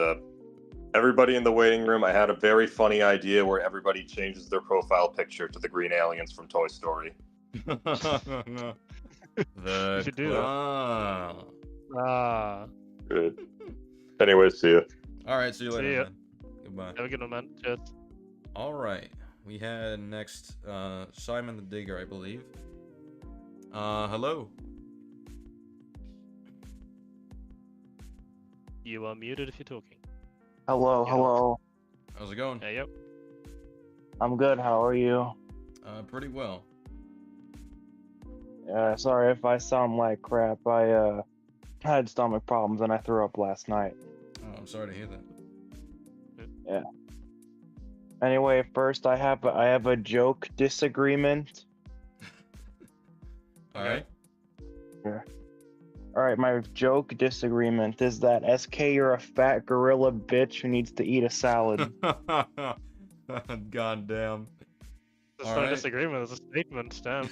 everybody in the waiting room. I had a very funny idea where everybody changes their profile picture to the green aliens from Toy Story. You should do that. Good. Anyway, see ya. All right, see you later. See ya. Man. Goodbye. Have a good one, man. Cheers. All right, we had next Simon the Digger, I believe. Hello. You are muted if you're talking. Hello. How's it going? Hey, yep. I'm good. How are you? Pretty well. Sorry if I sound like crap. I had stomach problems and I threw up last night. Oh, I'm sorry to hear that. Yeah. Anyway, first I have a joke disagreement. All right. Yeah. All right, my joke disagreement is that SK, you're a fat gorilla bitch who needs to eat a salad. God damn. It's not a disagreement, it's a statement, damn.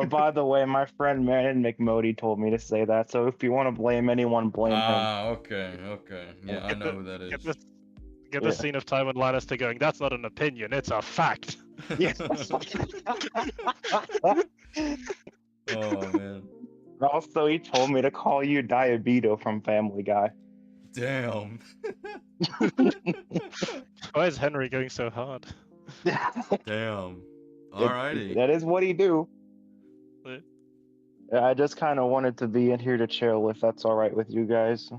By the way, my friend Manon McMody told me to say that, so if you want to blame anyone, blame him. Okay. Yeah, I know who that is. Get the scene of Tywin Lannister going, that's not an opinion, it's a fact. Yes. Oh, man. Also, he told me to call you Diabito from Family Guy. Damn. Why is Henry going so hard? Damn. Alrighty. That is what he do. What? Yeah, I just kind of wanted to be in here to chill, if that's all right with you guys.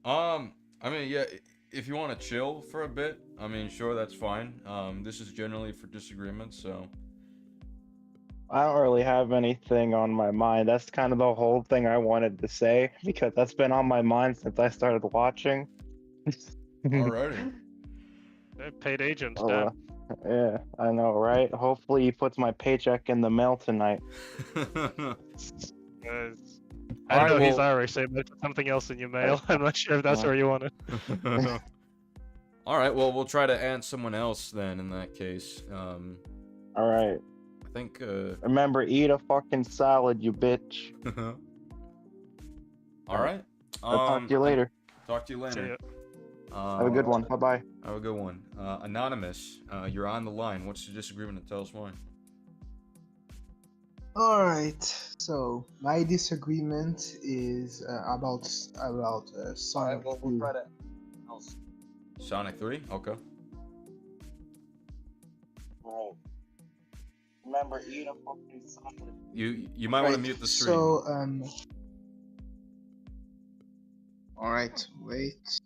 I mean, yeah, if you want to chill for a bit, I mean, sure, that's fine. This is generally for disagreements, so. I don't really have anything on my mind. That's kind of the whole thing I wanted to say, because that's been on my mind since I started watching. Alrighty. Paid agent, Oh, damn. yeah, I know, right? Hopefully he puts my paycheck in the mail tonight. Uh, I All don't right, know, he's well- Irish, so there's something else in your mail. I'm not sure if that's where you want it. All right, well, we'll try to add someone else then in that case. All right. I think. Remember, eat a fucking salad, you bitch. All right. I'll talk to you later. Talk to you later. Have a good one. Bye bye. Have a good one. Anonymous, you're on the line. What's your disagreement and tell us why? All right. So my disagreement is about Sonic. We'll try to. Sonic 3? Okay. Right. Remember, eat a fucking salad. You might want to mute the stream. So all right. Wait.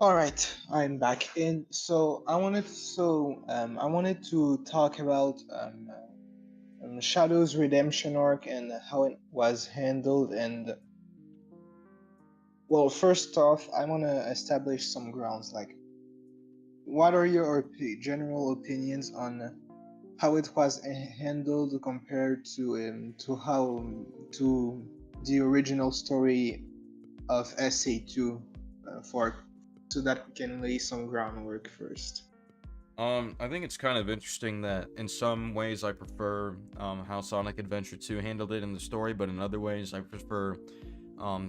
All right, I'm back in. So I wanted to talk about Shadow's redemption arc and how it was handled. And well, first off, I want to establish some grounds. Like, what are your general opinions on how it was handled compared to how to the original story of SA2 so that we can lay some groundwork first. I think it's kind of interesting that in some ways I prefer how Sonic Adventure 2 handled it in the story, but in other ways I prefer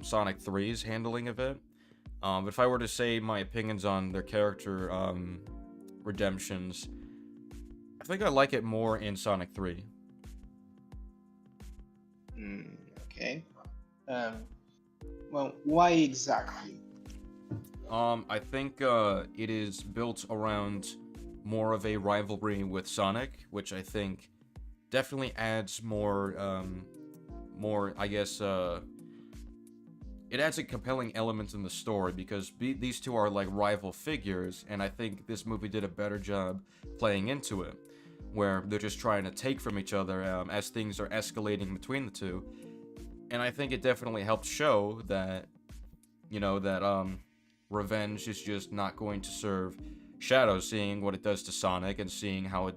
Sonic 3's handling of it. But if I were to say my opinions on their character redemptions, I think I like it more in Sonic 3. Okay. Well, why exactly? I think it is built around more of a rivalry with Sonic, which I think definitely adds more, I guess, it adds a compelling element in the story because these two are like rival figures, and I think this movie did a better job playing into it, where they're just trying to take from each other as things are escalating between the two, and I think it definitely helps show that, revenge is just not going to serve Shadow, seeing what it does to Sonic and seeing how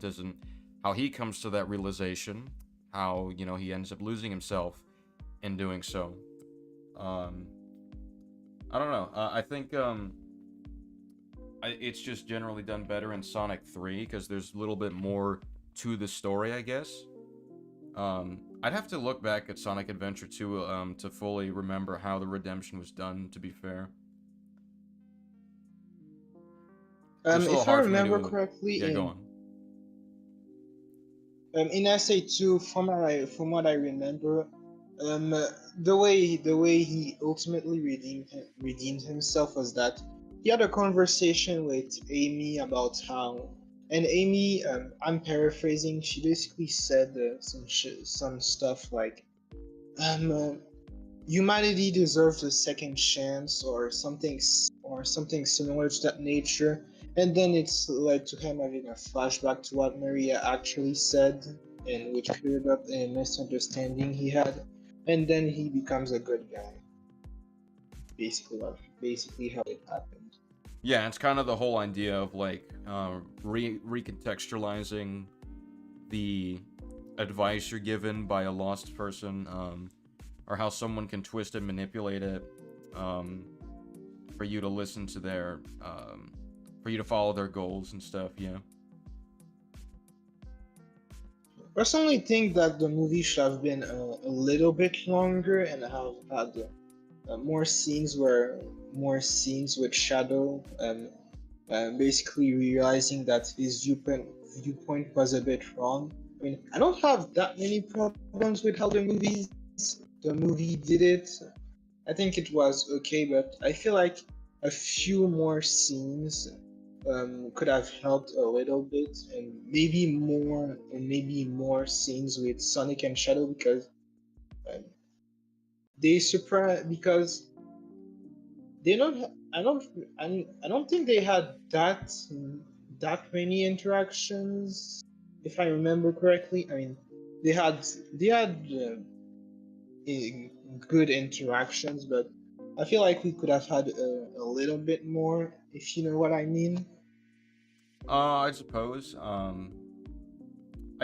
he comes to that realization, how, he ends up losing himself in doing so. I don't know. I think it's just generally done better in Sonic 3 because there's a little bit more to the story, I guess. I'd have to look back at Sonic Adventure 2 to fully remember how the redemption was done, to be fair. If I remember correctly, yeah, go on. In SA2, from what I remember, the way he ultimately redeemed himself was that he had a conversation with Amy about how, and Amy, I'm paraphrasing, she basically said some stuff like, humanity deserves a second chance or something similar to that nature. And then it's led to him having a flashback to what Maria actually said, and which cleared up a misunderstanding he had. And then he becomes a good guy. Basically how it happened. Yeah, it's kind of the whole idea of like recontextualizing the advice you're given by a lost person, or how someone can twist and manipulate it for you to listen to their for you to follow their goals and stuff. Yeah. Personally, think that the movie should have been a little bit longer and have had more scenes with Shadow, basically realizing that his viewpoint was a bit wrong. I mean, I don't have that many problems with how the movie did it. I think it was okay, but I feel like a few more scenes could have helped a little bit, and maybe more scenes with Sonic and Shadow because because they don't. I don't think they had that many interactions if I remember correctly, I mean, they had good interactions, but I feel like we could have had a little bit more, if you know what I mean. I suppose. I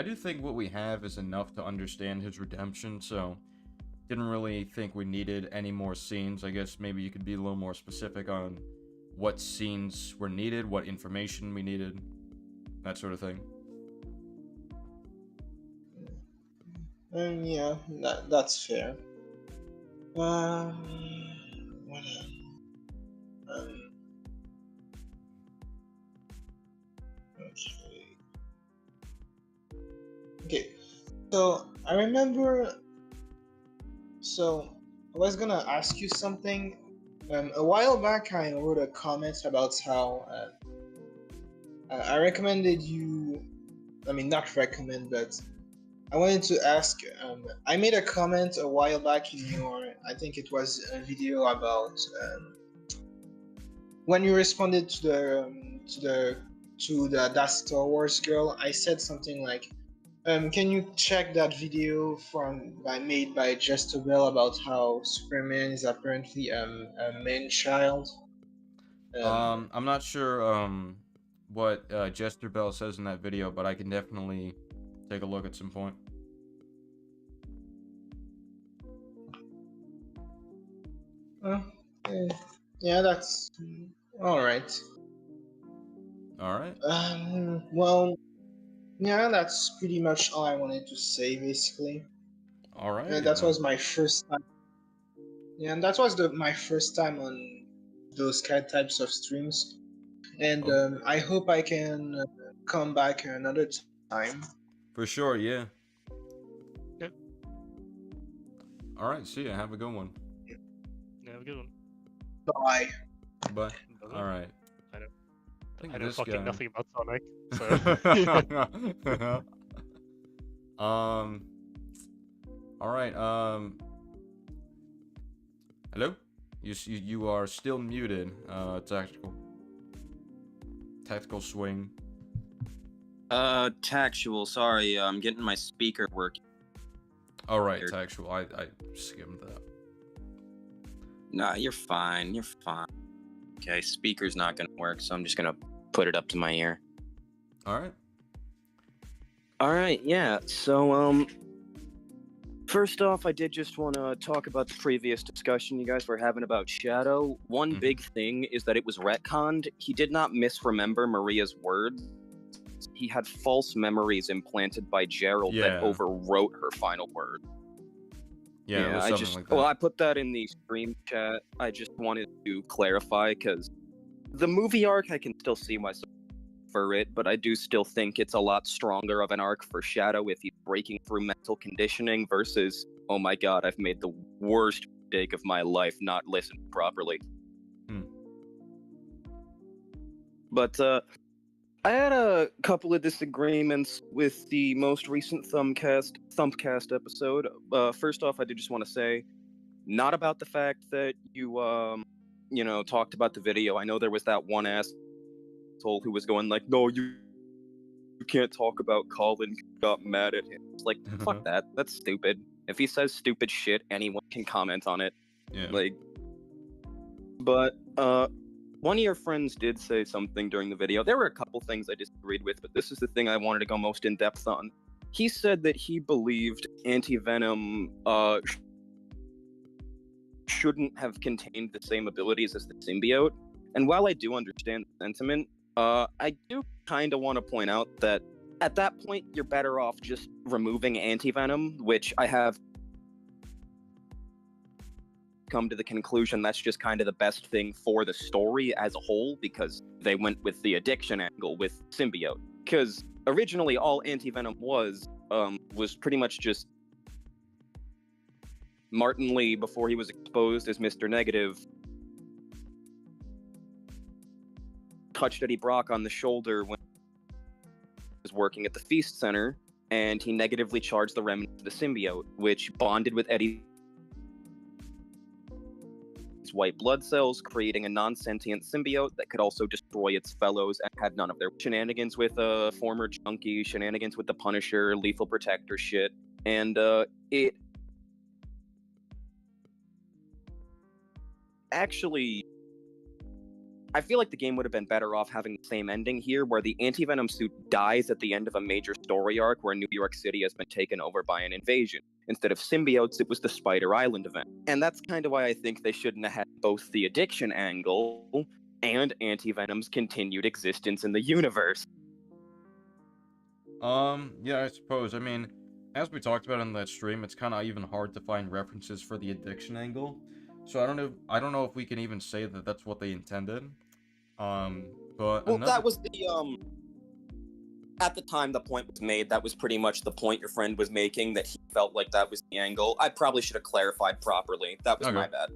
do think what we have is enough to understand his redemption, so didn't really think we needed any more scenes. I guess maybe you could be a little more specific on what scenes were needed, what information we needed, that sort of thing. Yeah, that's fair. What um, okay. Okay, so I remember. So I was gonna ask you something. A while back, I wrote a comment about how I recommended you. I mean, not recommend, but I wanted to ask. I made a comment a while back in your. I think it was a video about when you responded to the that Star Wars girl. I said something like, can you check that video made by Just Bell about how Superman is apparently a man child? I'm not sure what Jester Bell says in that video, but I can definitely take a look at some point. Yeah, that's all right. All right. Well, yeah, that's pretty much all I wanted to say, basically. All right. That was my first time. Yeah, and that was my first time on those types of streams, and I hope I can come back another time. For sure, yeah. Yep. All right, see ya. Have a good one. Yeah, have a good one. Bye. Bye. All right. I know fucking guy... nothing about Sonic. So. All right. Hello. You are still muted. Tactical swing. Tactual. Sorry, I'm getting my speaker working. All right, tactual. I skimmed that. Nah, you're fine. You're fine. Okay, speaker's not gonna work, so I'm just gonna put it up to my ear. All right. All right. Yeah. So first off, I did just want to talk about the previous discussion you guys were having about Shadow. One big thing is that it was retconned. He did not misremember Maria's words. He had false memories implanted by Gerald that overwrote her final word. Yeah, it was something like that. Well, I put that in the stream chat. I just wanted to clarify because the movie arc, I can still see myself for it, but I do still think it's a lot stronger of an arc for Shadow if he's breaking through mental conditioning versus, oh my god, I've made the worst mistake of my life not listening properly. But I had a couple of disagreements with the most recent Thumpcast episode. First off, I did just want to say, not about the fact that you talked about the video. I know there was that one asshole who was going like, no, you can't talk about Colin, got mad at him. It's like, fuck that. That's stupid. If he says stupid shit, anyone can comment on it. Yeah. But one of your friends did say something during the video. There were a couple things I disagreed with, but this is the thing I wanted to go most in depth on. He said that he believed Anti-Venom shouldn't have contained the same abilities as the symbiote. And while I do understand the sentiment, I do kind of want to point out that at that point, you're better off just removing Anti-Venom, which I have come to the conclusion that's just kind of the best thing for the story as a whole, because they went with the addiction angle with symbiote. Because originally all Anti-Venom was pretty much just Martin Lee, before he was exposed as Mr. Negative, touched Eddie Brock on the shoulder when he was working at the Feast Center, and he negatively charged the remnants of the symbiote, which bonded with Eddie's white blood cells, creating a non-sentient symbiote that could also destroy its fellows and had none of their shenanigans with a former junkie, shenanigans with the Punisher, lethal protector shit, and it actually, I feel like the game would have been better off having the same ending here, where the anti-venom suit dies at the end of a major story arc where New York City has been taken over by an invasion. Instead of symbiotes, it was the Spider Island event. And that's kind of why I think they shouldn't have had both the addiction angle and anti-venom's continued existence in the universe. Yeah, I suppose. I mean, as we talked about in that stream, it's kind of even hard to find references for the addiction angle. So I don't know if we can even say that that's what they intended. But well, that was the at the time the point was made, that was pretty much the point your friend was making, that he felt like that was the angle. I probably should have clarified properly. That was my bad.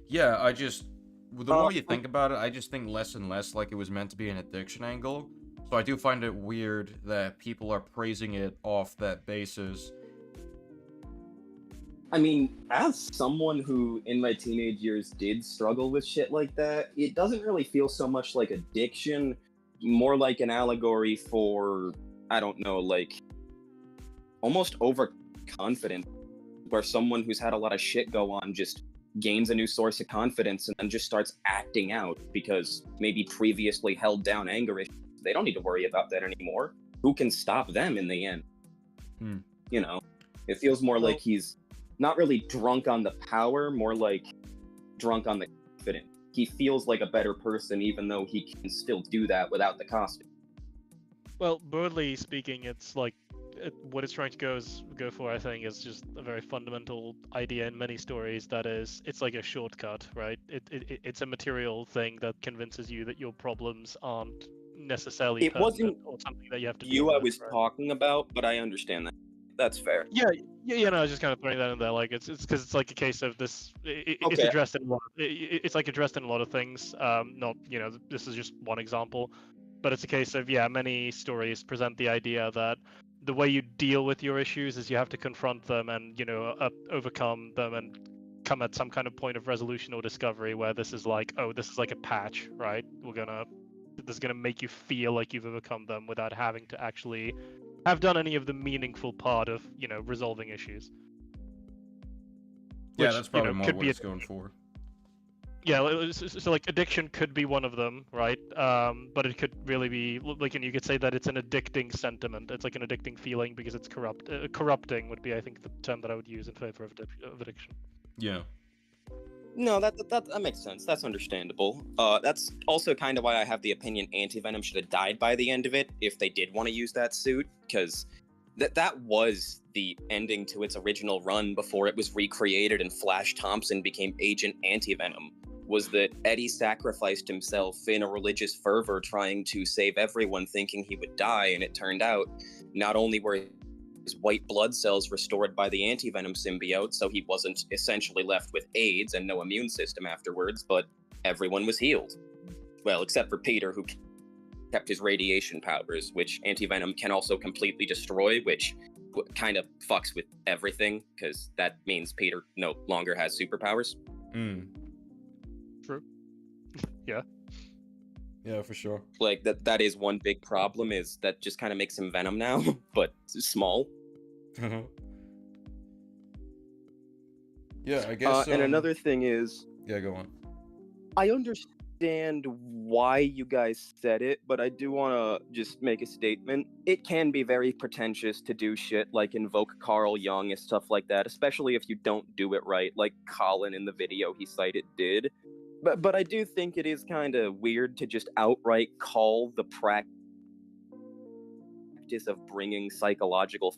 Yeah, the more you think about it, I just think less and less like it was meant to be an addiction angle. So I do find it weird that people are praising it off that basis. I mean, as someone who in my teenage years did struggle with shit like that, it doesn't really feel so much like addiction, more like an allegory for, I don't know, like almost overconfident, where someone who's had a lot of shit go on just gains a new source of confidence and then just starts acting out because maybe previously held down anger issues. They don't need to worry about that anymore. Who can stop them in the end? You know, it feels more like he's not really drunk on the power, more like drunk on the confidence. He feels like a better person even though he can still do that without the costume. Well, broadly speaking, it's like what it's trying to go for, I think, is just a very fundamental idea in many stories. That is, it's like a shortcut, right? It's a material thing that convinces you that your problems aren't necessarily permanent or something that you have to deal with. I was talking about, but I understand that. That's fair. Yeah, no, I was just kind of throwing that in there. Like, it's because it's like a case of this. It's addressed in a lot. It's like addressed in a lot of things. Not, this is just one example, but it's a case of many stories present the idea that the way you deal with your issues is you have to confront them and overcome them and come at some kind of point of resolution or discovery where this is like, oh, this is like a patch, right? This is gonna make you feel like you've overcome them without having to actually have done any of the meaningful part of resolving issues. Yeah, that's probably more what it's going for. Yeah, so like addiction could be one of them, right? But it could really be like, and you could say that it's an addicting sentiment. It's like an addicting feeling because it's corrupting would be, I think, the term that I would use in favor of addiction. Yeah. No, that makes sense. That's understandable. That's also kind of why I have the opinion Anti-Venom should have died by the end of it if they did want to use that suit, because that was the ending to its original run before it was recreated and Flash Thompson became Agent Anti-Venom, was that Eddie sacrificed himself in a religious fervor trying to save everyone thinking he would die, and it turned out not only were his white blood cells restored by the anti-venom symbiote, so he wasn't essentially left with AIDS and no immune system afterwards, but everyone was healed. Well, except for Peter, who kept his radiation powers, which anti-venom can also completely destroy, which kind of fucks with everything, because that means Peter no longer has superpowers. True. Yeah. Yeah, for sure. Like, that is one big problem, is that just kind of makes him Venom now, but small. Yeah, I guess. And another thing is... Yeah, go on. I understand why you guys said it, but I do want to just make a statement. It can be very pretentious to do shit like invoke Carl Jung and stuff like that, especially if you don't do it right, like Colin in the video he cited did. But I do think it is kind of weird to just outright call the practice of bringing psychological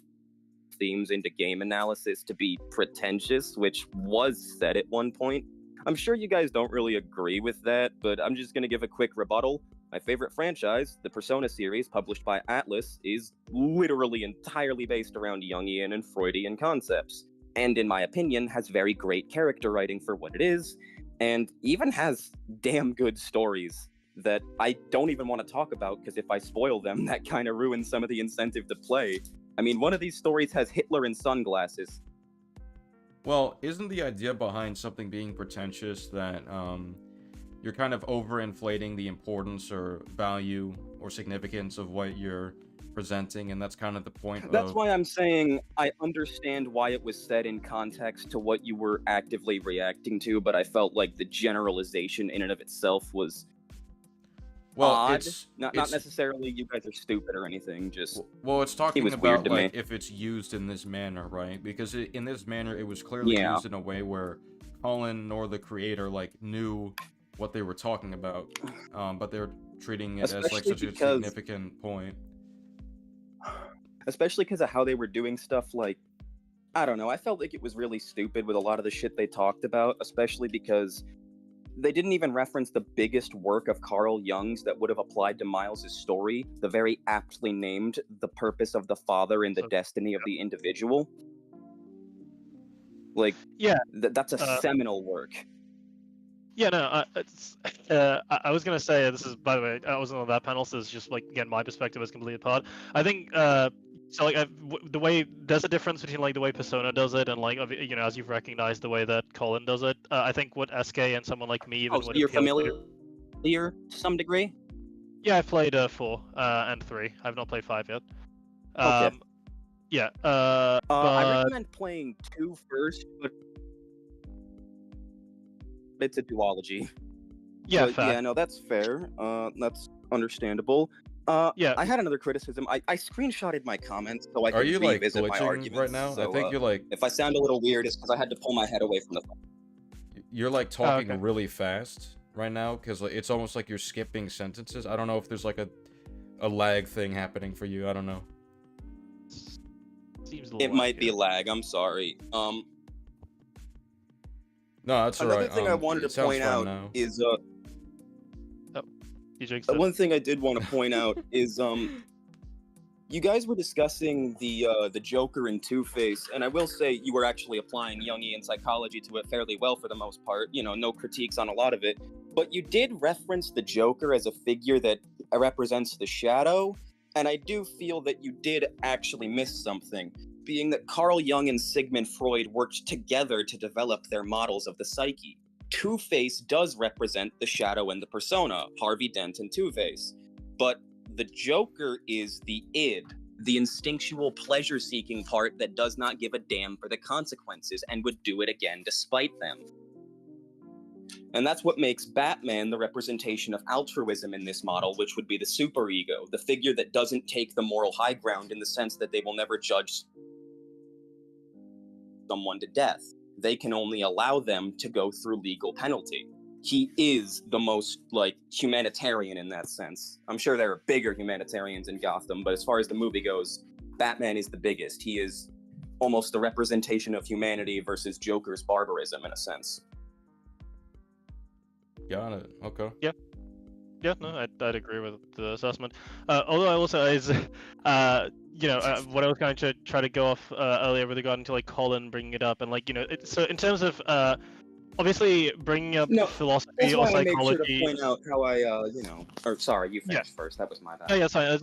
themes into game analysis to be pretentious, which was said at one point. I'm sure you guys don't really agree with that, but I'm just going to give a quick rebuttal. My favorite franchise, the Persona series, published by Atlas, is literally entirely based around Jungian and Freudian concepts, and in my opinion, has very great character writing for what it is, and even has damn good stories that I don't even want to talk about, because if I spoil them, that kind of ruins some of the incentive to play. I mean, one of these stories has Hitler in sunglasses. Well, isn't the idea behind something being pretentious that you're kind of overinflating the importance or value or significance of what you're presenting, and that's kind of the point That's of... why I'm saying I understand why it was said in context to what you were actively reacting to, but I felt like the generalization in and of itself was odd. it's not necessarily you guys are stupid or anything, just well, it's it talking was weird about to like me. if it's used in this manner, right? Because in this manner, it was clearly Yeah. used in a way where Colin nor the creator like knew what they were talking about, but they're treating it as like Especially such a because- significant point. Especially because of how they were doing stuff like, I don't know, I felt like it was really stupid with a lot of the shit they talked about, especially because they didn't even reference the biggest work of Carl Jung's that would have applied to Miles's story, the very aptly named The Purpose of the Father and the Destiny of the Individual. Like, Yeah, that's a seminal work. Yeah, no, I was gonna say, this is, by the way, I wasn't on that panel, so it's just like, again, my perspective is completely apart. I think so like the way there's a difference between like the way Persona does it and like you know, as you've recognized, the way that Colin does it. I think what SK and someone like me even So would you're appeal to. familiar to some degree? Yeah, I've played 4 and 3. I've not played 5 yet. Okay. Yeah. I But recommend playing 2 first, but it's a duology. Yeah, But, fair. yeah, no, that's fair. That's understandable. Yeah. I had another criticism. I screenshotted my comments so I Are can you like revisit my glitching arguments. right now? So, I think you're like if I sound a little weird, it's because I had to pull my head away from the phone. you're like talking okay. really fast right now because like, it's almost like you're skipping sentences. I don't know if there's like a lag thing happening for you. I don't know. Seems a It little might wacky. be lag. I'm sorry. No, that's Another alright. thing I wanted it to sounds point fine out now. is You jinxed it. one thing I did want to point out is you guys were discussing the Joker and Two-Face, and I will say you were actually applying Jungian psychology to it fairly well for the most part. You know, no critiques on a lot of it, but you did reference the Joker as a figure that represents the shadow, and I do feel that you did actually miss something, being that Carl Jung and Sigmund Freud worked together to develop their models of the psyche. Two-Face does represent the shadow and the persona, Harvey Dent and Two-Face, but the Joker is the id, the instinctual pleasure-seeking part that does not give a damn for the consequences and would do it again despite them. And that's what makes Batman the representation of altruism in this model, which would be the superego, the figure that doesn't take the moral high ground in the sense that they will never judge someone to death. They can only allow them to go through legal penalty. He is the most, like, humanitarian in that sense. I'm sure there are bigger humanitarians in Gotham, but as far as the movie goes, Batman is the biggest. He is almost the representation of humanity versus Joker's barbarism, in a sense. Got it. Okay. Yeah. Yeah, no, I'd agree with the assessment. Although I also is, you know, what I was going to try to go off earlier with regard to like Colin bringing it up and like, you know, so in terms of obviously bringing up philosophy That's or why I made sure psychology. to point out how I, you know, or sorry, you finished first. That was my bad. Oh, yeah, sorry.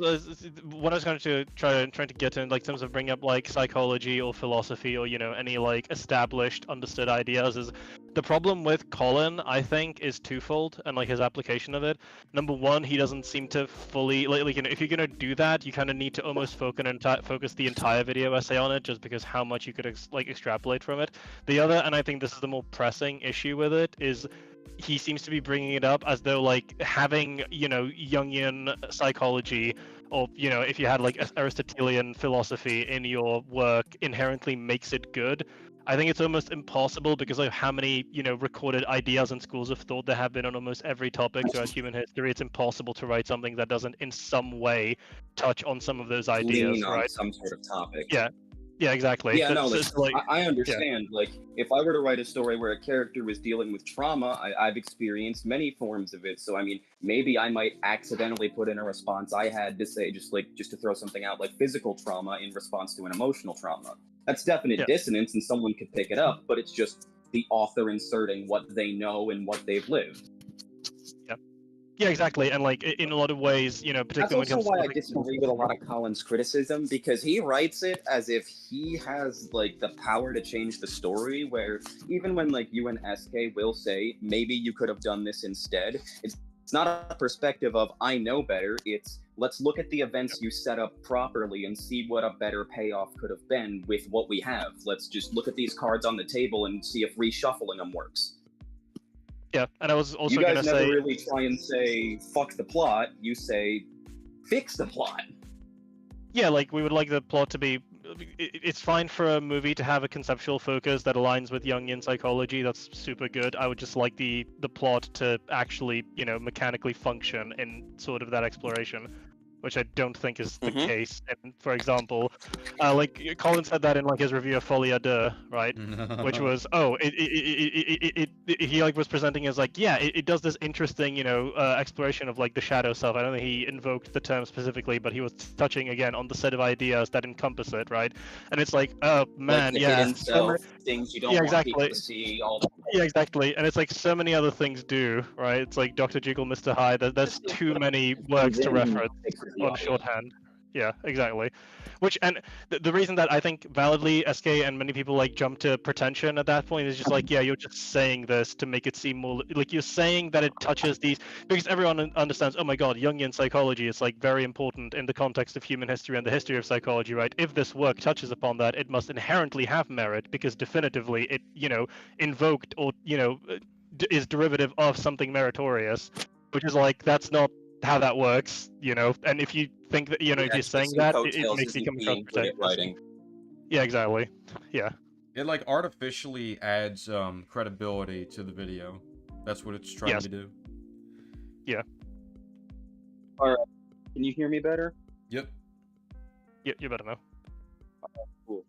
What I was going to trying to get in, like, terms of bringing up like psychology or philosophy or you know any like established, understood ideas is the problem with Colin. I think is twofold and like his application of it. Number one, he doesn't seem to fully like you know if you're gonna do that, you kind of need to almost focus the entire video essay on it, just because how much you could extrapolate from it. The other, and I think this is the more pressing issue with it, is he seems to be bringing it up as though like having you know Jungian psychology or you know if you had like Aristotelian philosophy in your work inherently makes it good. I think it's almost impossible because of how many you know recorded ideas and schools of thought there have been on almost every topic throughout human history. It's impossible to write something that doesn't in some way touch on some of those ideas, Lean on right? some sort of topic. Yeah, exactly. Yeah, no, It's like, I understand. Like, if I were to write a story where a character was dealing with trauma, I've experienced many forms of it. So, I mean, maybe I might accidentally put in a response I had to say, just to throw something out, like physical trauma in response to an emotional trauma. That's definite dissonance, and someone could pick it up. But it's just the author inserting what they know and what they've lived. Yep. Yeah, exactly. And like in a lot of ways, you know, That's particularly when it also comes to why I like, disagree with a lot of Colin's criticism, because he writes it as if he has like the power to change the story, where even when like you and SK will say maybe you could have done this instead, it's not a perspective of I know better, it's let's look at the events you set up properly and see what a better payoff could have been with what we have. Let's just look at these cards on the table and see if reshuffling them works. yeah. And I was also You gonna guys never say, really try and say fuck the plot. You say fix the plot. yeah, like we would like the plot to be. It's fine for a movie to have a conceptual focus that aligns with Jungian psychology. That's super good. I would just like the plot to actually, you know, mechanically function in sort of that exploration, which I don't think is the case. And for example, like Colin said that in like his review of Folie Deux, right? Which was he like was presenting as like, yeah, it does this interesting, you know, exploration of like the shadow self. I don't think he invoked the term specifically, but he was touching again on the set of ideas that encompass it, right? And it's like, oh man, Like the yeah, hidden self, things you don't want people to see. All that. yeah, exactly. And it's like so many other things do, right? It's like Dr. Jekyll, Mr. Hyde. There's too many works to reference on shorthand. Yeah, exactly. Which, and the reason that I think validly SK and many people like jump to pretension at that point is just like, yeah, you're just saying this to make it seem more like you're saying that it touches these, because everyone understands, oh my god, Jungian psychology is like very important in the context of human history and the history of psychology, right? If this work touches upon that, it must inherently have merit because definitively it, you know, invoked or, you know, is derivative of something meritorious, which is like, that's not how that works, you know. And if you think that, you know, if you're saying that, it makes you come across pretentious. Yeah, exactly. Yeah. It like artificially adds credibility to the video. That's what it's trying to do. Yeah. All right. Can you hear me better? Yep. Yeah, you better know. Cool.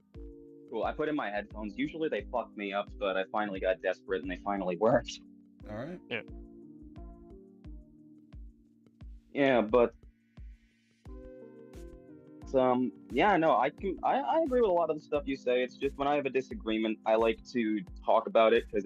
Cool. I put in my headphones. Usually they fuck me up, but I finally got desperate and they finally worked. All right. Yeah. Yeah, but yeah, no, I agree with a lot of the stuff you say. It's just when I have a disagreement, I like to talk about it because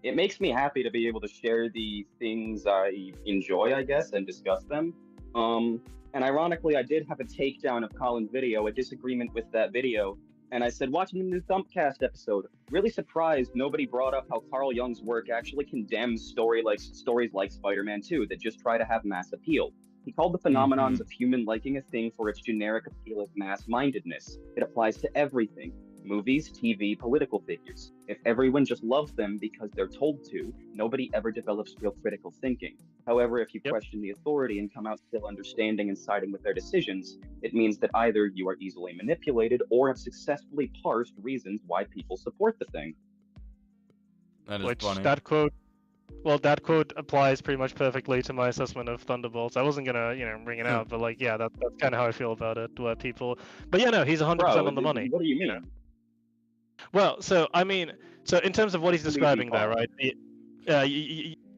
it makes me happy to be able to share the things I enjoy, I guess, and discuss them. And ironically, I did have a takedown of Colin's video, a disagreement with that video, and I said, watching the new Thumpcast episode, really surprised nobody brought up how Carl Jung's work actually condemns stories like Spider-Man 2 that just try to have mass appeal. He called the phenomenons of human liking a thing for its generic appeal of mass-mindedness. It applies to everything. Movies, TV, political figures. If everyone just loves them because they're told to, nobody ever develops real critical thinking. However, if you question the authority and come out still understanding and siding with their decisions, it means that either you are easily manipulated or have successfully parsed reasons why people support the thing. That is Which funny. that quote applies pretty much perfectly to my assessment of Thunderbolts. I wasn't gonna, you know, bring it out, but like, yeah, that's kind of how I feel about it. Where people, but yeah, no, he's 100% on the money. What do you mean? know? Well, so I mean, so in terms of what he's describing there, right?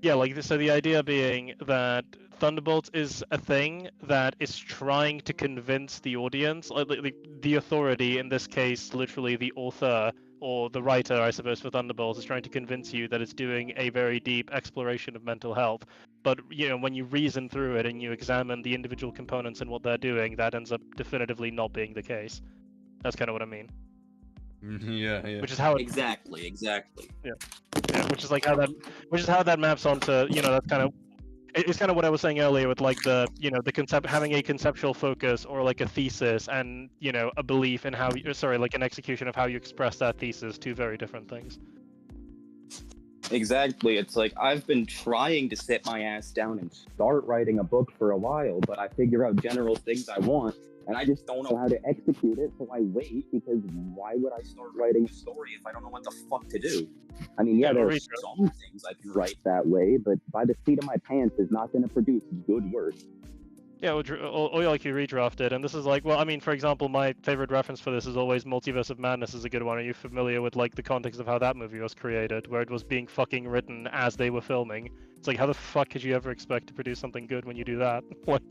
Yeah, like so the idea being that Thunderbolts is a thing that is trying to convince the audience, like the authority in this case, literally the author or the writer, I suppose, for Thunderbolts is trying to convince you that it's doing a very deep exploration of mental health. But you know, when you reason through it and you examine the individual components and what they're doing, that ends up definitively not being the case. That's kind of what I mean. Yeah. Which is how it, exactly. Yeah, which is like how that maps onto, you know, that's kind of, it's kind of what I was saying earlier with like the, you know, the concept, having a conceptual focus or like a thesis and, you know, a belief in how you, sorry, like an execution of how you express that thesis, two very different things. Exactly. It's like I've been trying to sit my ass down and start writing a book for a while, but I figure out general things I want, and I just don't know how to execute it, so I wait, because why would I start writing a story if I don't know what the fuck to do? I mean, yeah, there are some things I can write that way, but by the seat of my pants is not going to produce good work. Yeah, or like you redrafted, and this is like, well, I mean, for example, my favorite reference for this is always Multiverse of Madness is a good one. Are you familiar with like the context of how that movie was created, where it was being fucking written as they were filming? It's like, how the fuck could you ever expect to produce something good when you do that? Like,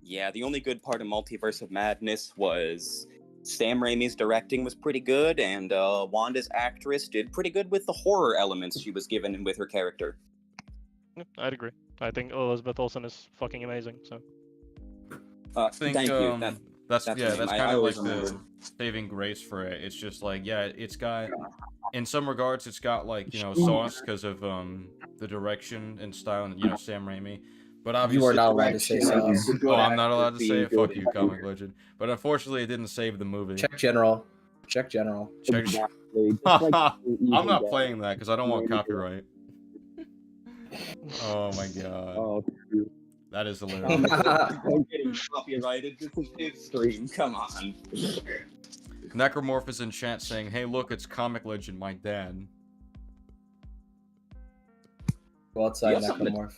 yeah, the only good part of Multiverse of Madness was Sam Raimi's directing was pretty good, and Wanda's actress did pretty good with the horror elements she was given with her character. Yeah, I'd agree. I think Elizabeth Olsen is fucking amazing. So. I think Thank you. that's That's yeah, the name. that's I kind of like always the remember. saving grace for it. It's just like, yeah, it's got, in some regards, it's got like, you know, sauce because of the direction and style, and you know, Sam Raimi. But obviously, You are not allowed to say sauce. Oh, I'm not allowed to say it. Fuck you, comic legend. But unfortunately, it didn't save the movie. Check general. Check general. Check. Exactly. Just like I'm not playing that because I don't want copyright. Oh my god. Oh, that is hilarious. I'm getting copyrighted. This is his stream. Come on. Necromorph is in chat saying, "Hey, look, it's comic legend, my dad." Go outside, Necromorph.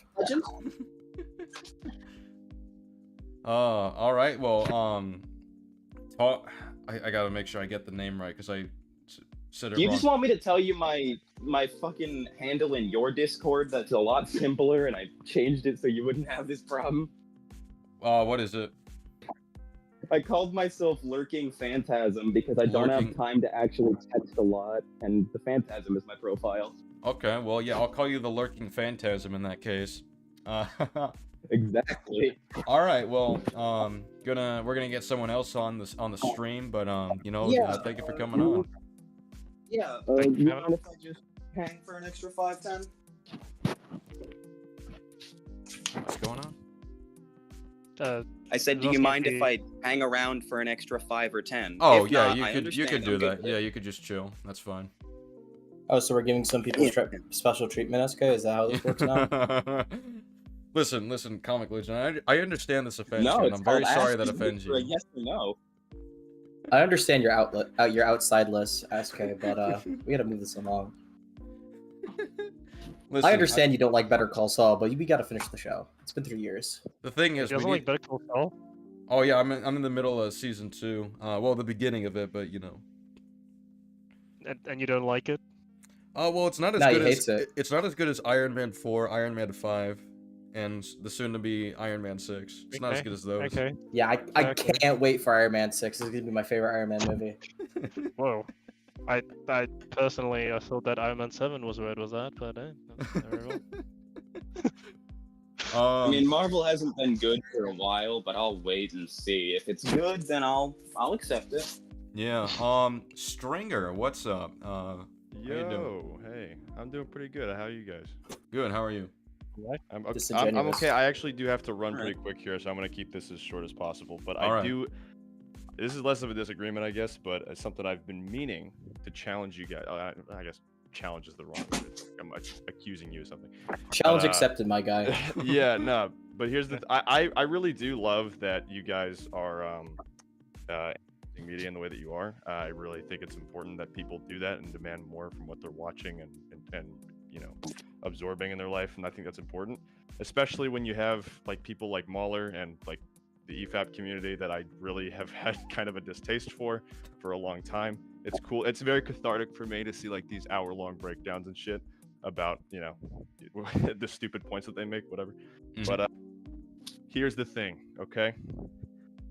All right. Well, I gotta make sure I get the name right because I said it Do you wrong. just want me to tell you my fucking handle in your Discord that's a lot simpler, and I changed it so you wouldn't have this problem? What is it? I called myself Lurking Phantasm because I don't have time to actually text a lot, and the Phantasm is my profile. Okay. Well, yeah, I'll call you the Lurking Phantasm in that case. Exactly. All right. Well, we're gonna get someone else on the stream, but you know, Yeah. thank you for coming on. Yeah. You mind if I just hang for an extra 5-10? What's going on? I said, do you mind if I hang around for an extra 5 or 10? Oh If yeah, not, you I could understand. do I'm that. good. Yeah, you could just chill. That's fine. Oh, so we're giving some people special treatment, SK? Is that how this works now? Listen, comic legend. I understand this offends No, you, and it's I'm very called sorry that asking offends for a you. yes or no. I understand your your outside list, SK, but we gotta move this along. Listen, I understand you don't like Better Call Saul, but we gotta finish the show. It's been 3 years. The thing is, He doesn't like Better Call Saul. Oh yeah, I'm in the middle of season 2. Well, the beginning of it, but you know. And you don't like it? Oh well, it's not as No, good he as hates it. it's not as good as Iron Man 4, Iron Man 5, and the soon-to-be Iron Man 6. It's not as good as those. Okay. Yeah, I can't wait for Iron Man 6. This is gonna be my favorite Iron Man movie. Whoa. I personally I thought that Iron Man 7 was where it was at, but very well. I mean, Marvel hasn't been good for a while, but I'll wait and see. If it's good, then I'll accept it. Yeah. Stringer, what's up? How you doing? Yo, hey, I'm doing pretty good. How are you guys? Good. How are you? I'm okay. Disingenuous. Okay. I actually do have to run All pretty right. quick here, so I'm gonna keep this as short as possible. But All I right. do. This is less of a disagreement, I guess, but it's something I've been meaning to challenge you guys. I guess challenge is the wrong word. It's like I'm accusing you of something. Challenge But, accepted, my guy. Yeah, no. But here's the. I really do love that you guys are media in the way that you are. I really think it's important that people do that and demand more from what they're watching and you know, absorbing in their life, and I think that's important, especially when you have like people like Mahler and like the EFAP community that I really have had kind of a distaste for a long time. It's cool. It's very cathartic for me to see like these hour-long breakdowns and shit about, you know, the stupid points that they make, whatever. But here's the thing, okay?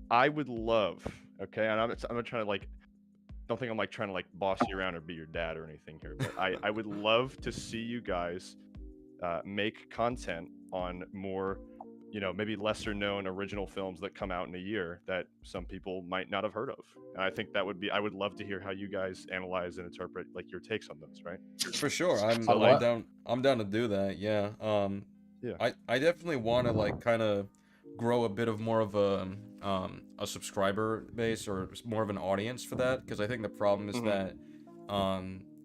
I would love, okay, and I'm not trying to like, don't think I'm like trying to like boss you around or be your dad or anything here, but I would love to see you guys make content on more, you know, maybe lesser known original films that come out in a year that some people might not have heard of. And I think that would be, I would love to hear how you guys analyze and interpret like your takes on those, right? For sure. I'm down to do that. Yeah. Yeah. I definitely want to like kind of grow a bit of more of a subscriber base or more of an audience for that, because I think the problem is that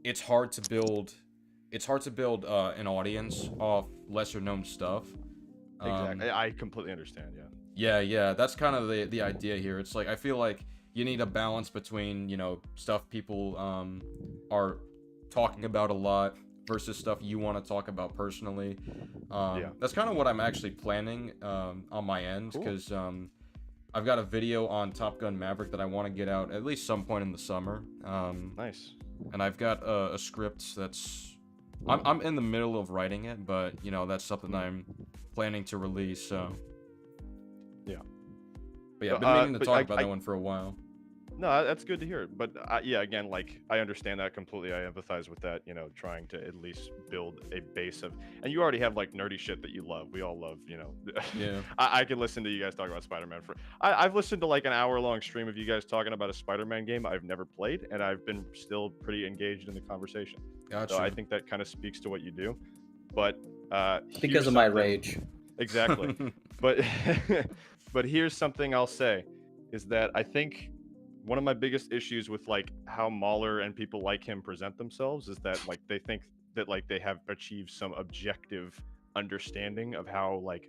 it's hard to build an audience off lesser known stuff. Exactly. I completely understand. Yeah. Yeah, that's kind of the idea here. It's like I feel like you need a balance between, you know, stuff people are talking about a lot versus stuff you want to talk about personally. That's kind of what I'm actually planning on my end, because I've got a video on Top Gun Maverick that I want to get out at least some point in the summer. Nice. And I've got a script that's I'm in the middle of writing it, but you know, that's something I'm planning to release. So yeah. But yeah, I've been meaning to talk about that one for a while. No, that's good to hear. But yeah, again, like I understand that completely. I empathize with that. You know, trying to at least build a base of, and you already have like nerdy shit that you love. We all love, you know. Yeah. I could listen to you guys talk about Spider-Man for. I've listened to like an hour-long stream of you guys talking about a Spider-Man game I've never played, and I've been still pretty engaged in the conversation. Gotcha. So I think that kind of speaks to what you do. But because of my rage. Exactly. but but here's something I'll say, is that I think one of my biggest issues with like how Mahler and people like him present themselves is that like they think that like they have achieved some objective understanding of how like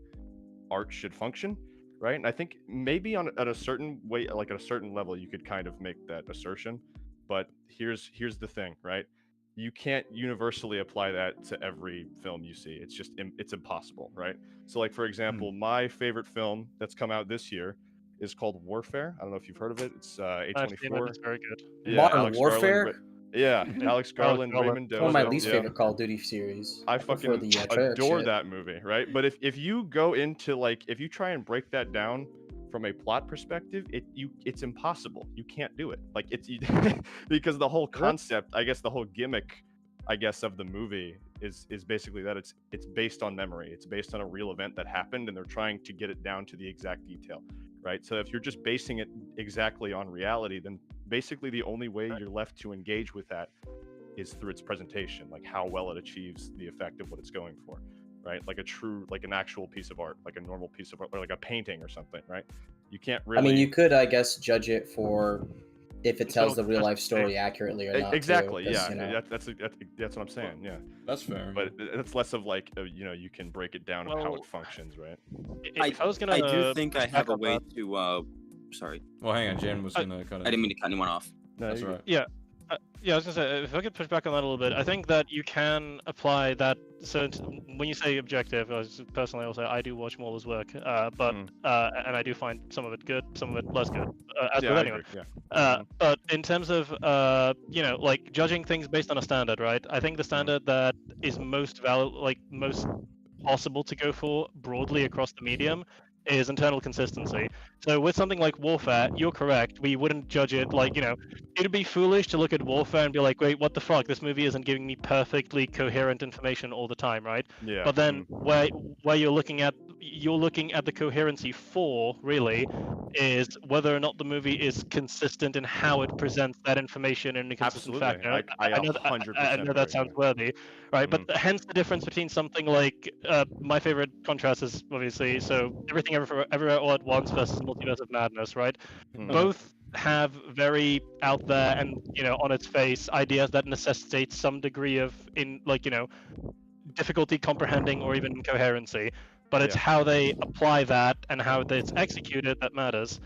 art should function, right? And I think maybe at a certain way, like at a certain level, you could kind of make that assertion. But here's the thing, right? You can't universally apply that to every film you see. It's just it's impossible, right? So like for example, my favorite film that's come out this year is called Warfare. I don't know if you've heard of it. It's A24. It's very good. Yeah, Modern Alex Warfare? Garland, yeah, Alex Garland, Raymond One of my Dozo, least yeah. favorite Call of Duty series. I prefer fucking the trailer adore shit. that movie, right? But if you go into like if you try and break that down from a plot perspective, it's impossible. You can't do it. Like it's because the whole concept, I guess the whole gimmick, I guess, of the movie is basically that it's based on memory. It's based on a real event that happened, and they're trying to get it down to the exact detail, right? So if you're just basing it exactly on reality, then basically the only way you're left to engage with that is through its presentation, like how well it achieves the effect of what it's going for, right? Like an actual piece of art, like a normal piece of art, or like a painting or something, right? You can't really. I mean, you could, I guess, judge it for if it tells the real life story accurately or not. Exactly. Too, yeah. you know. That's what I'm saying. Yeah. That's fair. But it's less of like you know, you can break it down of how it functions, right? I do think I have a way to. Sorry. Well, hang on. Jan was gonna cut it. I didn't mean to cut anyone off. No, that's right. Yeah. Yeah, I was gonna say, if I could push back on that a little bit, I think that you can apply that. So when you say objective, personally, also I do watch Mauler's work, but and I do find some of it good, some of it less good, as with anyone. But in terms of you know, like judging things based on a standard, right? I think the standard that is most most possible to go for broadly across the medium is internal consistency. So with something like Warfare, you're correct. We wouldn't judge it like, you know, it'd be foolish to look at Warfare and be like, wait, what the fuck? This movie isn't giving me perfectly coherent information all the time, right? Yeah. But then where you're looking at the coherency for, really, is whether or not the movie is consistent in how it presents that information in a consistent factor. I know 100% that sounds worthy, right? But hence the difference between something like my favorite contrast is obviously Everything Everywhere All at Once versus Multiverse of Madness, right? Both have very out there and, you know, on its face ideas that necessitate some degree of difficulty comprehending or even incoherency, but it's how they apply that and how it's executed that matters.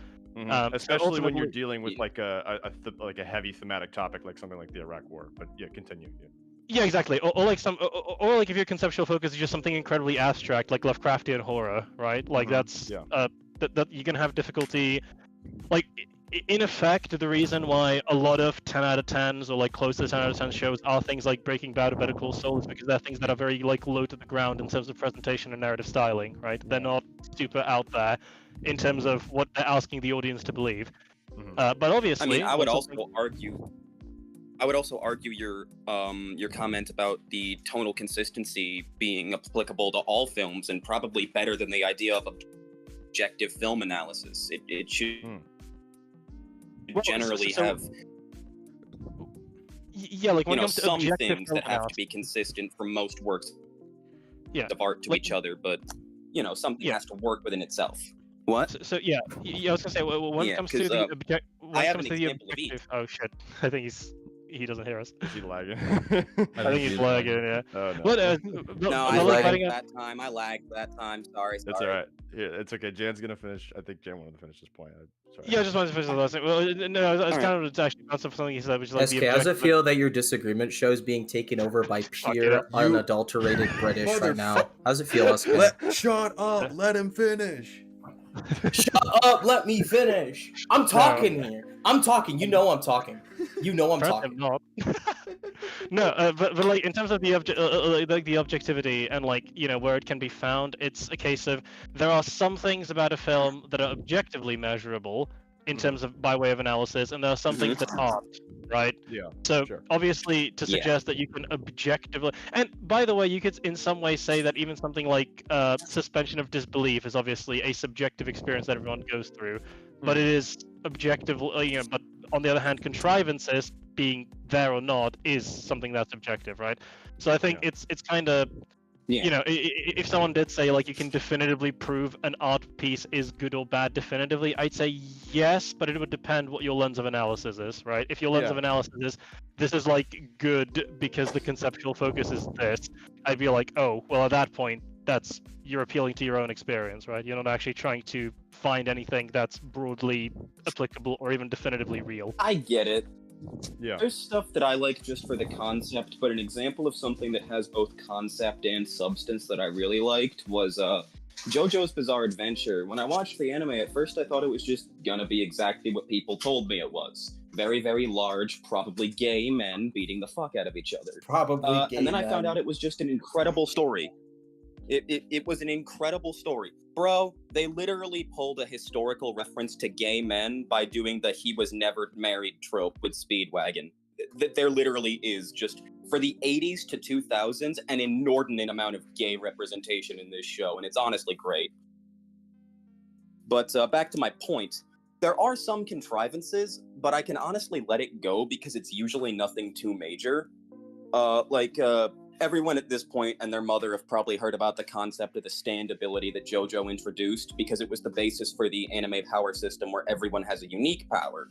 Especially when you're dealing with like a heavy thematic topic like something like the Iraq War. But yeah, continue. Yeah, exactly. Or like if your conceptual focus is just something incredibly abstract, like Lovecraftian horror, right? Like that's that you can have difficulty. Like in effect, the reason why a lot of 10 out of 10s or like close to 10 out of 10 shows are things like Breaking Bad or Better Call Saul is because they're things that are very like low to the ground in terms of presentation and narrative styling, right? They're not super out there in terms of what they're asking the audience to believe. But obviously, I mean, I would also argue your comment about the tonal consistency being applicable to all films and probably better than the idea of objective film analysis. It should generally have. Yeah, like when it comes to some objective things that have to be consistent for most works of art to each other, but you know, something has to work within itself. What? So I was gonna say when it comes to the objective. Oh shit! I think he doesn't hear us. Is he lagging? I think he's lagging. Yeah. Oh, no. But, no, I lagged that time. Sorry. That's all right. Yeah, it's okay. Jan's gonna finish. I think Jan wanted to finish this point. Yeah, I just wanted to finish the last thing. Well, no, I was kind of actually about something he said, which is like SK, how does it feel that your disagreement show is being taken over by pure, unadulterated British right now? How does it feel, SK? Shut up! Let him finish. Shut up! Let me finish. I'm talking here. I'm talking. You know I'm talking. You know I'm talking. No, but like in terms of the the objectivity and like, you know, where it can be found, it's a case of there are some things about a film that are objectively measurable in terms of by way of analysis, and there are some things that aren't, right? Yeah. So sure. obviously, to Yeah. suggest that you can objectively, and by the way, you could in some way say that even something like suspension of disbelief is obviously a subjective experience that everyone goes through, but it is objective. But on the other hand, contrivances, being there or not, is something that's objective, right? So I think it's kind of. Yeah. You know, if someone did say like you can definitively prove an art piece is good or bad definitively, I'd say yes, but it would depend what your lens of analysis is, right? If your lens of analysis is this is like good because the conceptual focus is this, I'd be like, oh, well, at that point, that's you're appealing to your own experience, right? You're not actually trying to find anything that's broadly applicable or even definitively real. I get it. Yeah. There's stuff that I like just for the concept, but an example of something that has both concept and substance that I really liked was JoJo's Bizarre Adventure. When I watched the anime, at first I thought it was just gonna be exactly what people told me it was. Very, very large, probably gay men beating the fuck out of each other. Probably gay And then I men. found out it was just an incredible story. It was an incredible story. Bro, they literally pulled a historical reference to gay men by doing the he was never married trope with Speedwagon. There literally is, just for the 80s to 2000s, an inordinate amount of gay representation in this show, and it's honestly great. But back to my point, there are some contrivances, but I can honestly let it go because it's usually nothing too major. Everyone at this point and their mother have probably heard about the concept of the stand ability that JoJo introduced because it was the basis for the anime power system where everyone has a unique power.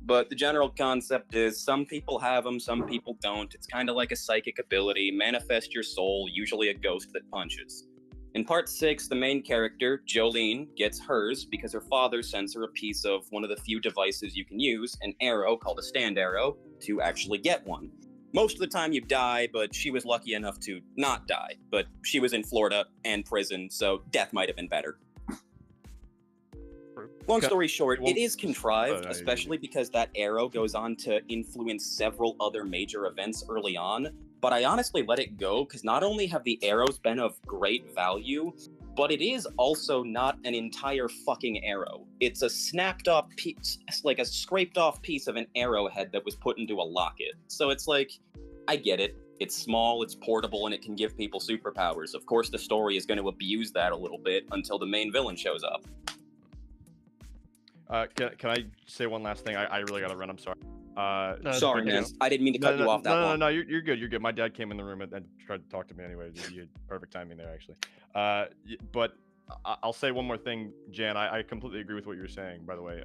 But the general concept is some people have them, some people don't. It's kind of like a psychic ability, manifest your soul, usually a ghost that punches. In part 6, the main character, Jolene, gets hers because her father sends her a piece of one of the few devices you can use, an arrow called a stand arrow, to actually get one. Most of the time you die, but she was lucky enough to not die. But she was in Florida and prison, so death might have been better. Long story short, it is contrived, especially because that arrow goes on to influence several other major events early on. But I honestly let it go, because not only have the arrows been of great value, but it is also not an entire fucking arrow. It's a snapped off piece, like a scraped off piece of an arrowhead that was put into a locket. So it's like, I get it. It's small, it's portable, and it can give people superpowers. Of course, the story is going to abuse that a little bit until the main villain shows up. Can I say one last thing? I really gotta run. I'm sorry. Sorry, man. I didn't mean to cut you off that long. No, you're good. You're good. My dad came in the room and tried to talk to me anyway. You had perfect timing there, actually. But I'll say one more thing, Jan. I completely agree with what you're saying, by the way.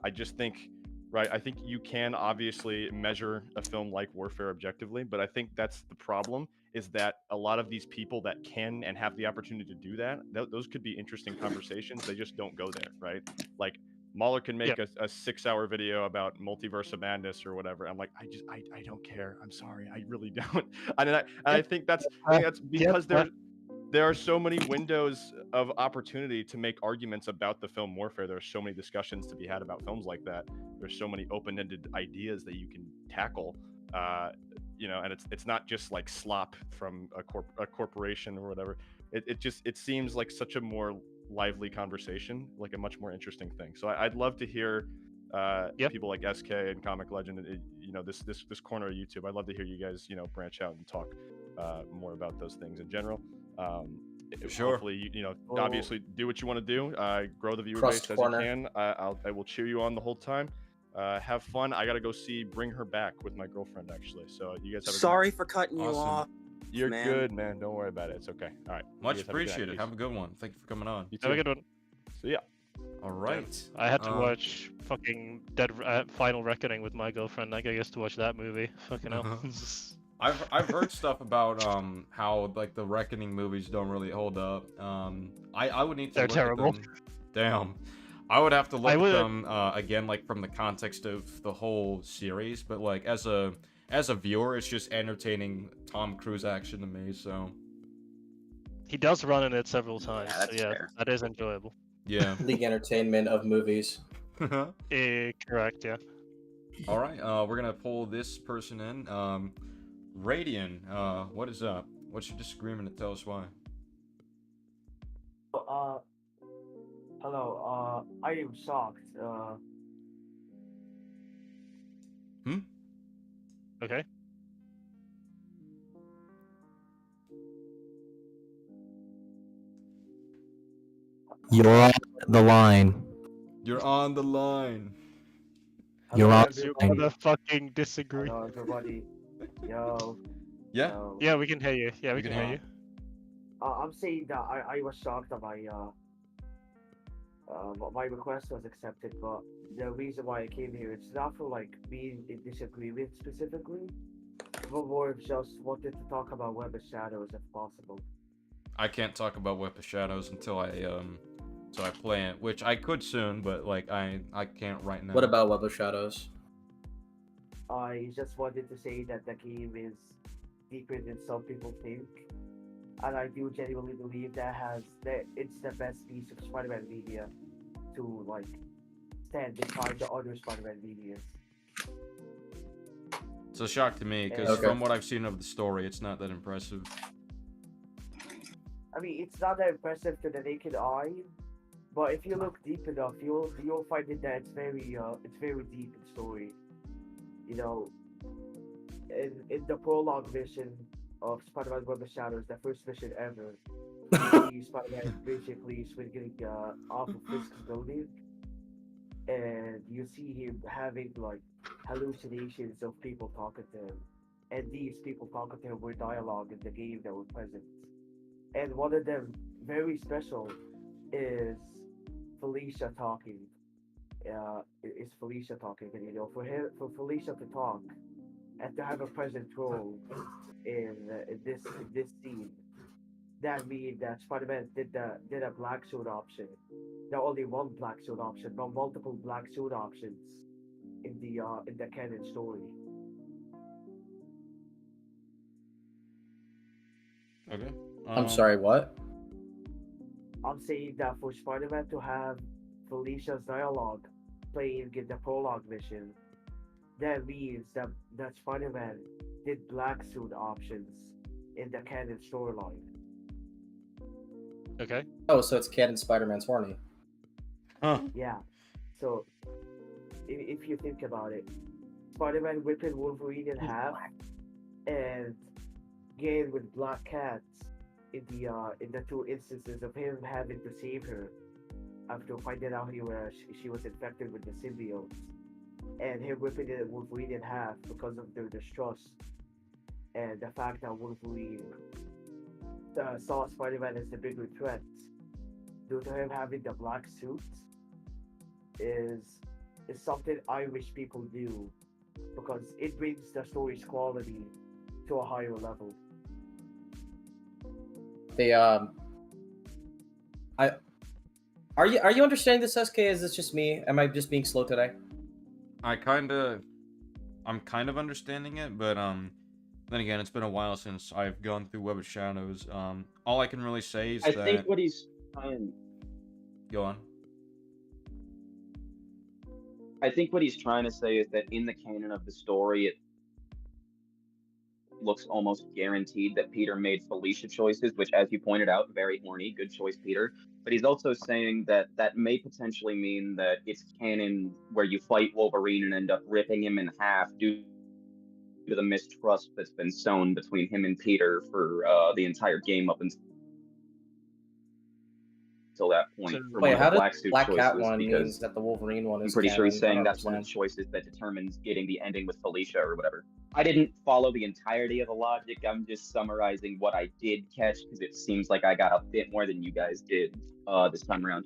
I just think, right, I think you can obviously measure a film like Warfare objectively, but I think that's the problem, is that a lot of these people that can and have the opportunity to do that, those could be interesting conversations. They just don't go there, right? Like, Mahler can make a 6-hour video about Multiverse of Madness or whatever. I'm like, I don't care. I'm sorry, I really don't. I think that's because there are so many windows of opportunity to make arguments about the film Warfare. There are so many discussions to be had about films like that. There's so many open-ended ideas that you can tackle. And it's not just like slop from a corporation or whatever. It seems like such a more lively conversation, like a much more interesting thing. So I'd love to hear people like SK and Comic Legend, this corner of YouTube. I'd love to hear you guys, branch out and talk more about those things in general. Sure. Hopefully, obviously do what you want to do. Grow the viewer base as you can. I will cheer you on the whole time. Have fun. I gotta go see Bring Her Back with my girlfriend, actually. So you guys have a Sorry for cutting you Awesome. off. You're man. good, man. Don't worry about it. It's okay. All right. Much appreciated. Have a good one. Thank you for coming on. You Have a good one. So yeah. All right. I had to watch fucking Final Reckoning with my girlfriend. I guess to watch that movie. Fucking hell. I've heard stuff about how like the Reckoning movies don't really hold up. I would need to. They're look terrible. At them. Damn. I would have to look at them again, like from the context of the whole series. But like as a viewer, it's just entertaining Tom Cruise action to me. So he does run in it several times. Yeah, that's fair. That is enjoyable. Yeah. League Entertainment of movies. Correct. Yeah. All right. We're gonna pull this person in. Radian, what is up? What's your disagreement and tell us why? Hello. I am shocked. Okay. You're on the line. You're on the line. You're Hello, on You're the line. gonna fucking disagree. hello, everybody. Yo. Yeah. Yo. Yeah, we can hear you. Yeah, we can hear you. I'm saying that I was shocked that my request was accepted, but the reason why I came here, it's not for like being in disagreement specifically, but more of just wanted to talk about Web of Shadows if possible. I can't talk about Web of Shadows until I play it, which I could soon, but like I can't right now. What about Web of Shadows? I just wanted to say that the game is deeper than some people think, and I do genuinely believe that it's the best piece of Spider-Man media to like stand beside the other Spider-Man medias. It's a shock to me because Okay. from what I've seen of the story, it's not that impressive. I mean, it's not that impressive to the naked eye, but if you look deep enough, you'll find it that it's very deep in story. You know, in the prologue mission of Spider-Man Web of Shadows, the first mission ever, you see Spider-Man basically swinging off of this building, and you see him having like hallucinations of people talking to him, and these people talking to him were dialogue in the game that were present. And one of them, very special, is Felicia talking. Is Felicia talking? And you know, for Felicia to talk and to have a present role in this scene, that means that Spider-Man did a black suit option. Not only one black suit option, but multiple black suit options in the canon story. Okay. I'm sorry, what? I'm saying that for Spider-Man to have Felicia's dialogue playing in the prologue mission, that means that Spider-Man did black suit options in the canon storyline. Okay. Oh, so it's canon Spider-Man's horny. Yeah. So if you think about it, Spider-Man whipping Wolverine in half and Gale with Black Cat in the two instances of him having to save her after finding out she was infected with the symbiotes, and him whipping Wolverine in half because of their distrust and the fact that Wolverine saw Spider-Man as the bigger threat due to him having the black suit is something I wish people do, because it brings the story's quality to a higher level. Are you understanding this, SK? Is this just me? Am I just being slow today? I'm kind of understanding it, but then again, it's been a while since I've gone through Web of Shadows. All I can really say is I that. think what he's trying. Go on. I think what he's trying to say is that in the canon of the story, it looks almost guaranteed that Peter made Felicia choices, which, as you pointed out, very horny. Good choice, Peter. But he's also saying that that may potentially mean that it's canon where you fight Wolverine and end up ripping him in half due to the mistrust that's been sown between him and Peter for the entire game up until that point. For Wait, one how of the does Black Suit Black choices, Cat one because means that the Wolverine one I'm is pretty sure he's canon? I saying don't that's one of the understand. choices that determines getting the ending with Felicia or whatever. I didn't follow the entirety of the logic. I'm just summarizing what I did catch because it seems like I got a bit more than you guys did this time around.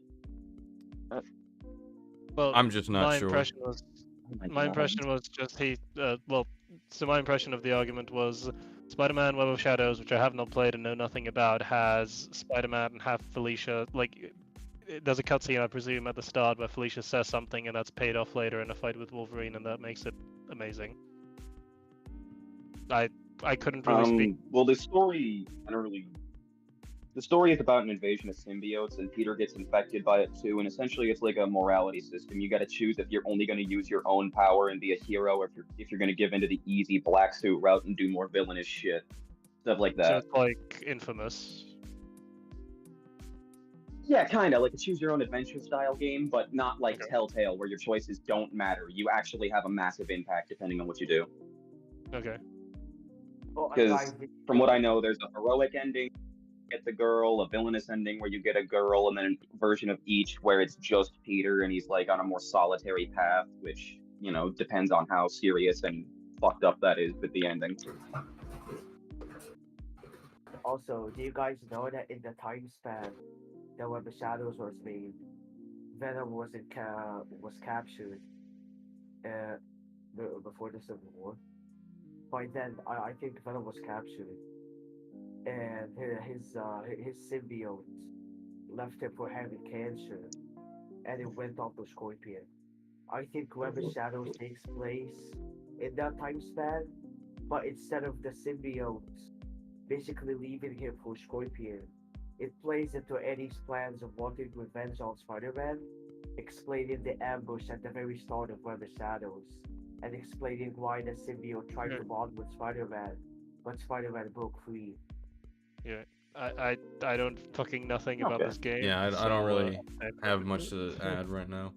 Well, I'm just not my sure. Impression was, my impression was just so my impression of the argument was Spider-Man Web of Shadows, which I have not played and know nothing about, has Spider-Man and have Felicia, like, there's a cutscene, I presume, at the start where Felicia says something and that's paid off later in a fight with Wolverine, and that makes it amazing. I couldn't really speak. Well, the story is about an invasion of symbiotes, and Peter gets infected by it too. And essentially, it's like a morality system. You got to choose if you're only going to use your own power and be a hero, or if you're going to give into the easy black suit route and do more villainous shit, stuff like So that. it's like Infamous. Yeah, kind of like a choose your own adventure style game, but not like Telltale where your choices don't matter. You actually have a massive impact depending on what you do. Okay. Because from what I know, there's a heroic ending, get the girl, a villainous ending where you get a girl, and then a version of each where it's just Peter and he's like on a more solitary path, which, you know, depends on how serious and fucked up that is with the ending. Also, do you guys know that in the time span that when the Shadows was made, Venom was captured before the Civil War? By then, I think Venom was captured, and his symbiote left him for having cancer, and it went on to Scorpion. I think Web of Shadows takes place in that time span, but instead of the symbiote basically leaving him for Scorpion, it plays into Eddie's plans of wanting revenge on Spider-Man, explaining the ambush at the very start of Web of Shadows, and explaining why the symbiote tried to bond with Spider-Man, but Spider-Man broke free. Yeah, I don't fucking nothing about this game. Yeah, I so, don't really have much to add right now.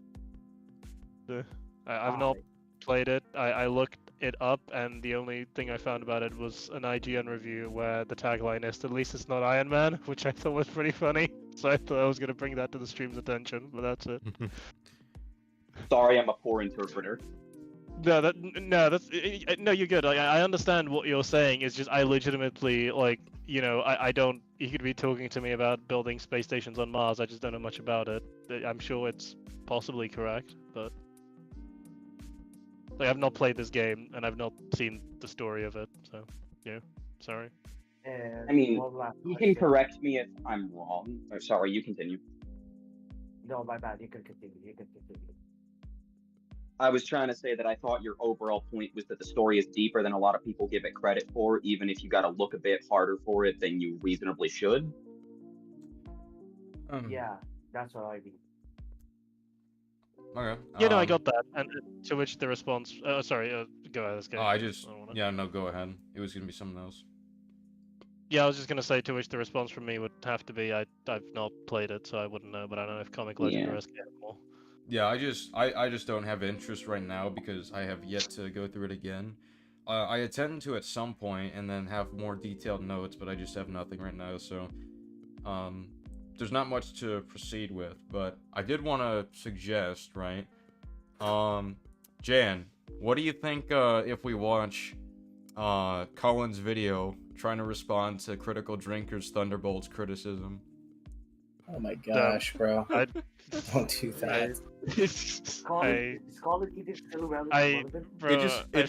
I've not played it. I looked it up, and the only thing I found about it was an IGN review where the tagline is, "At least it's not Iron Man," which I thought was pretty funny. So I thought I was gonna bring that to the stream's attention, but that's it. Sorry, I'm a poor interpreter. No, you're good. I understand what you're saying. It's just I legitimately I don't. You could be talking to me about building space stations on Mars. I just don't know much about it. I'm sure it's possibly correct, but I've not played this game and I've not seen the story of it. So yeah, sorry. And I mean, one last you can question. correct me if I'm wrong. Or sorry, you continue. No, my bad. You can continue. You can continue. I was trying to say that I thought your overall point was that the story is deeper than a lot of people give it credit for, even if you got to look a bit harder for it than you reasonably should. Yeah, that's what I mean. Okay. Yeah, no, I got that. And to which the response. Sorry. Go ahead. Let's go. Yeah, no, go ahead. It was gonna be something else. Yeah, I was just gonna say to which the response from me would have to be I've not played it, so I wouldn't know. But I don't know if Comic Legend or SK have more. Yeah, I just don't have interest right now because I have yet to go through it again. I intend to at some point and then have more detailed notes, but I just have nothing right now, so there's not much to proceed with. But I did want to suggest, right? Jan, what do you think if we watch Colin's video trying to respond to Critical Drinker's Thunderbolts criticism? Oh my gosh, bro. Don't do that. It'd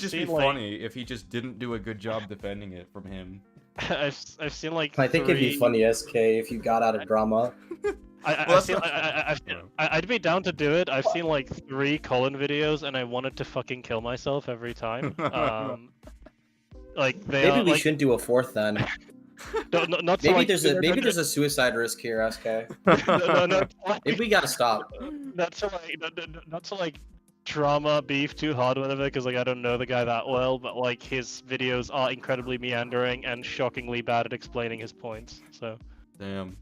just be funny if he just didn't do a good job defending it from him. I've seen like. I think it'd be funny, SK, if you got out of drama. I'd be down to do it. I've seen like 3 Colin videos, and I wanted to fucking kill myself every time. Maybe we shouldn't do a 4th then. Maybe there's a suicide risk here, SK. Maybe we gotta stop. Not to drama beef too hard, whatever, because I don't know the guy that well, but his videos are incredibly meandering and shockingly bad at explaining his points. So. Damn.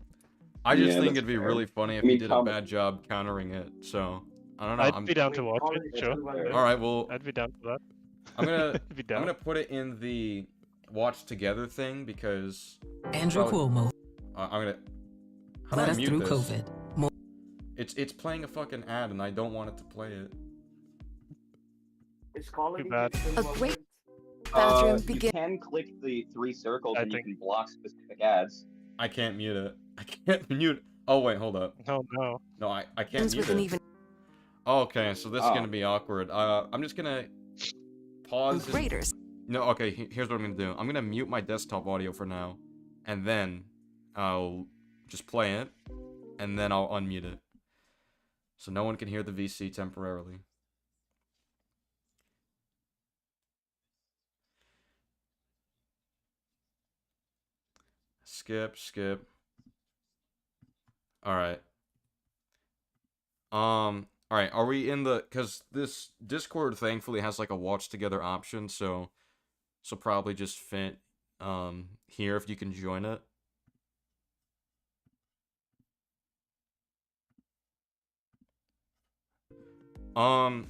I just think it'd be really funny if he did a bad job countering it. So I don't know. I'd be down to watch it. Sure. All right. Well, I'd be down for that. I'm gonna put it in the watch together thing because Andrew Cuomo. I'm gonna. Let us mute through this? COVID. It's playing a fucking ad and I don't want it to play it. It's calling bad. A great You can click the 3 circles and you can block specific ads. I can't mute it. I can't mute. Oh wait, hold up. Oh no. No, I can't mute it. Okay, so this is gonna be awkward. I'm just gonna pause. Raiders. No, okay. Here's what I'm gonna do. I'm gonna mute my desktop audio for now, and then I'll just play it, and then I'll unmute it, so no one can hear the VC temporarily. Skip. Alright. Alright, are we in the... Because this Discord thankfully has, a watch together option, so probably just fit, here if you can join it. Do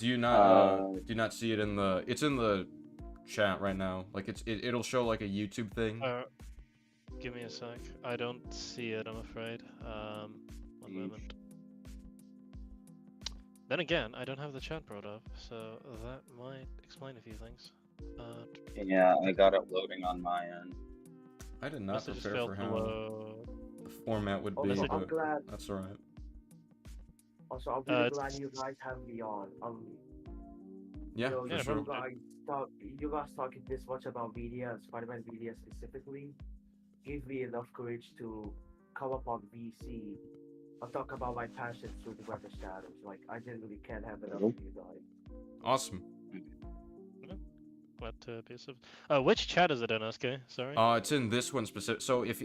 you not do you not see it in the? It's in the chat right now. Like it'll show like a YouTube thing. Give me a sec. I don't see it, I'm afraid. One moment. Then again, I don't have the chat brought up, so that might explain a few things. Yeah, I got it loading on my end. I did not Messages prepare failed for to how load. the format would be, Also, I'm but glad. that's alright. Also, I'm really it's- glad you guys have me on. Yeah, you know, for sure. You guys talking this much about media, Spider-Man media specifically, gave me enough courage to come up on VC and talk about my passion through the Weather Shadows. Like, I genuinely can't have enough of you guys. Awesome. What piece of? Which chat is it in, SK? Sorry. It's in this one specific. So if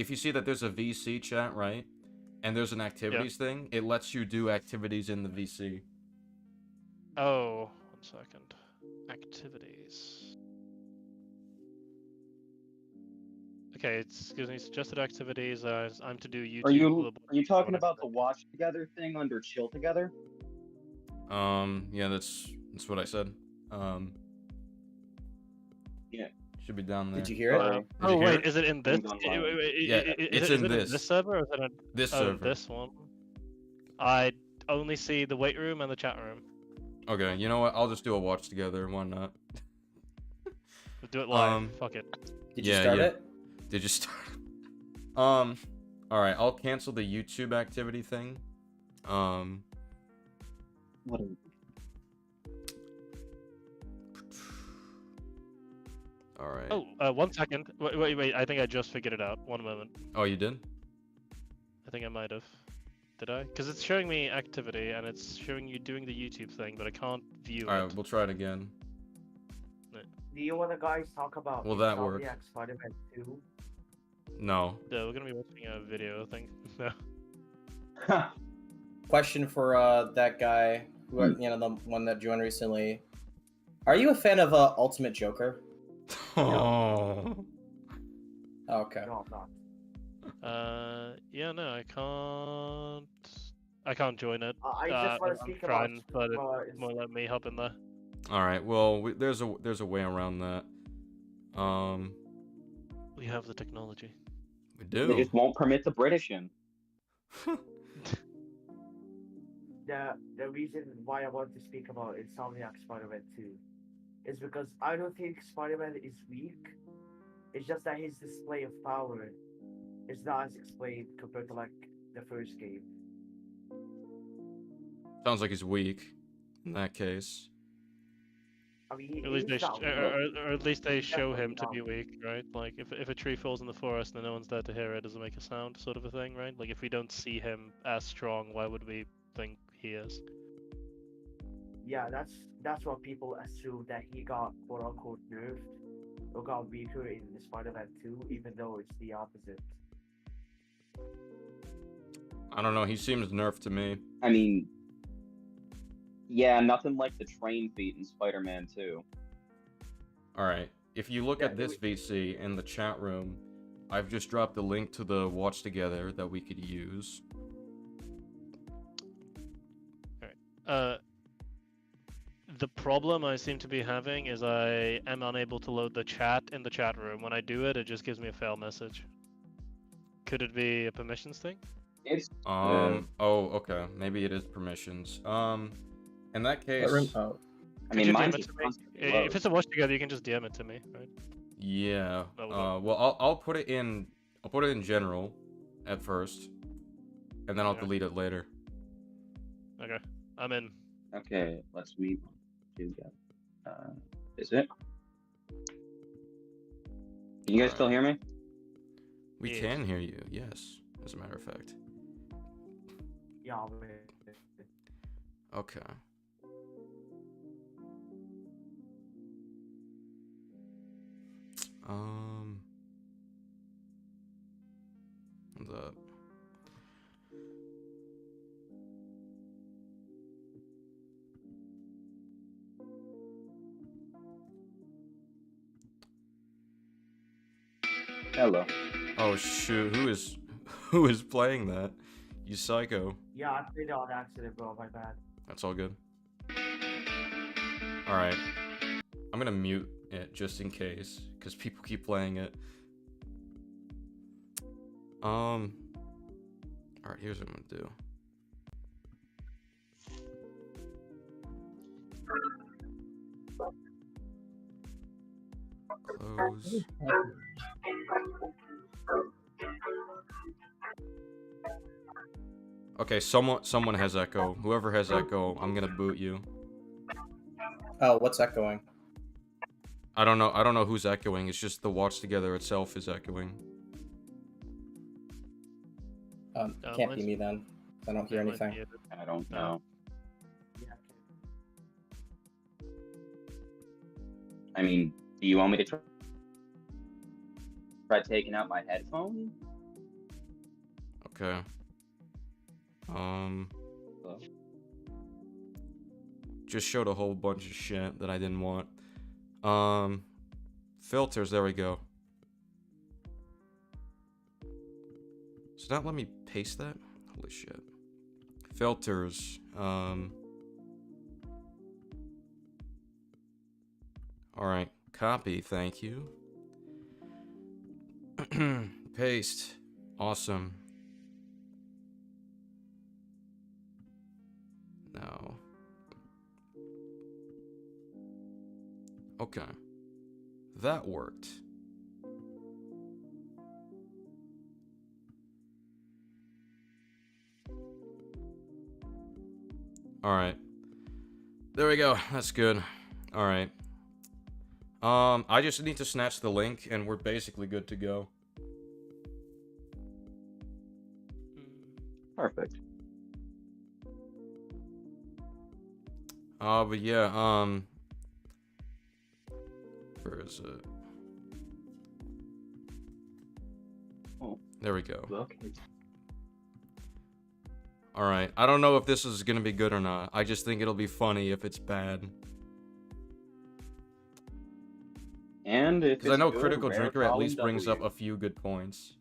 you see that there's a VC chat, right, and there's an activities thing, it lets you do activities in the VC. Oh, 1 second. Activities. Okay, it's gives me suggested activities. I'm to do YouTube. Are you talking about the watch together thing under chill together? Yeah, that's what I said. Yeah. Should be down there. Did you hear it? Did Oh you hear wait, it? is it in this? Yeah, it's in this. This server or is it in This oh, server. this one? I only see the weight room and the chat room. Okay, you know what? I'll just do a watch together. Why not? We'll do it live. Fuck it. Did you start it? Did you start? All right. I'll cancel the YouTube activity thing. What? All right. Oh, 1 second. Wait. I think I just figured it out. 1 moment. Oh, you did? I think I might have. Did I? Because it's showing me activity and it's showing you doing the YouTube thing, but I can't view All it. right, we'll try it again. Do you want to guys talk about Will that work? Insomniac Spider-Man 2? No. Yeah, we're gonna be watching a video, I think. No. Question for that guy, who you know, the one that joined recently. Are you a fan of Ultimate Joker? Oh. Okay. No, I'm not. Yeah, no, I can't join it. I just want to I'm speak trying, but about. it won't let me hop in there. All right. Well, there's a way around that. We have the technology. We do. They just won't permit the British in. The reason why I want to speak about Insomniac Spider-Man 2 is because I don't think Spider-Man is weak. It's just that his display of power is not as explained compared to like the first game. Sounds like he's weak. In that case. I mean, At least he's not weak. or at least they show him to Definitely be weak, right? Like if a tree falls in the forest and no one's there to hear it, doesn't make a sound, sort of a thing, right? Like if we don't see him as strong, why would we think he is? Yeah, that's what people assume, that he got quote unquote nerfed or got weaker in the Spider-Man 2, even though it's the opposite. I don't know. He seems nerfed to me. I mean, yeah, nothing like the train feat in Spider-Man 2. All right. If you look at this VC in the chat room, I've just dropped a link to the watch together that we could use. The problem I seem to be having is I am unable to load the chat in the chat room. When I do it, it just gives me a fail message. Could it be a permissions thing? It's Oh, okay. Maybe it is permissions. In that case, I mean, mine's just if it's a watch together, you can just DM it to me, right? yeah. That will Well, I'll put it in. I'll put it in general at first, and then I'll delete it later. Okay, I'm in. Okay, let's meet. Is it? Can you guys still hear me? We can hear you. Yes, as a matter of fact. Yeah. Okay. What's up? Hello. Oh shoot! Who is playing that? You psycho. Yeah, I played it on accident, bro. My bad. That's all good. Alright. I'm gonna mute it just in case, because people keep playing it. Alright, here's what I'm gonna do. Close. Okay, someone has echo. Whoever has echo, I'm gonna boot you. Oh, what's echoing? I don't know who's echoing. It's just the watch together itself is echoing. Can't be me then. I don't hear anything. I don't know. I mean, do you want me to try taking out my headphone? Okay. Just showed a whole bunch of shit that I didn't want. Filters, there we go. Does not let me paste that? Holy shit. Filters, alright, copy, thank you. Paste. Awesome. No. Okay. That worked. Alright. There we go. That's good. Alright. I just need to snatch the link and we're basically good to go. Perfect. But yeah, where is it? Oh. There we go. Okay. Alright, I don't know if this is gonna be good or not. I just think it'll be funny if it's bad. And if Because I know good, Critical rare Drinker at column least brings W. up a few good points.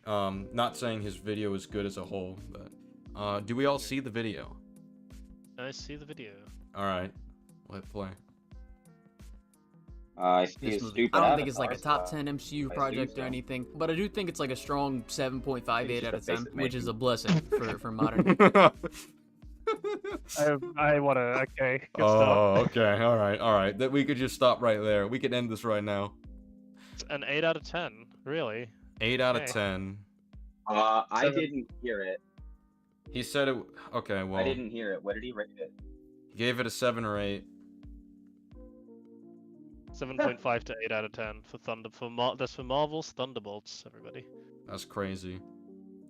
Not saying his video is good as a whole, but do we all see the video? I see the video. Alright, let play. I see This a movie. stupid I don't think it's like a avatar, top 10 MCU I project assume or so. anything, but I do think it's like a strong 7.58 out of 10, basic which is maybe. a blessing for modern. I wanna. Okay. Good Oh, stuff. okay, alright. That we could just stop right there. We could end this right now. An 8 out of 10. Really? 8 out of Okay. 10. I didn't hear it. He said it. Okay, well. I didn't hear it. What did he rate it? He gave it a 7 or 8. 7.5 to 8 out of 10 for that's for Marvel's Thunderbolts, everybody. That's crazy.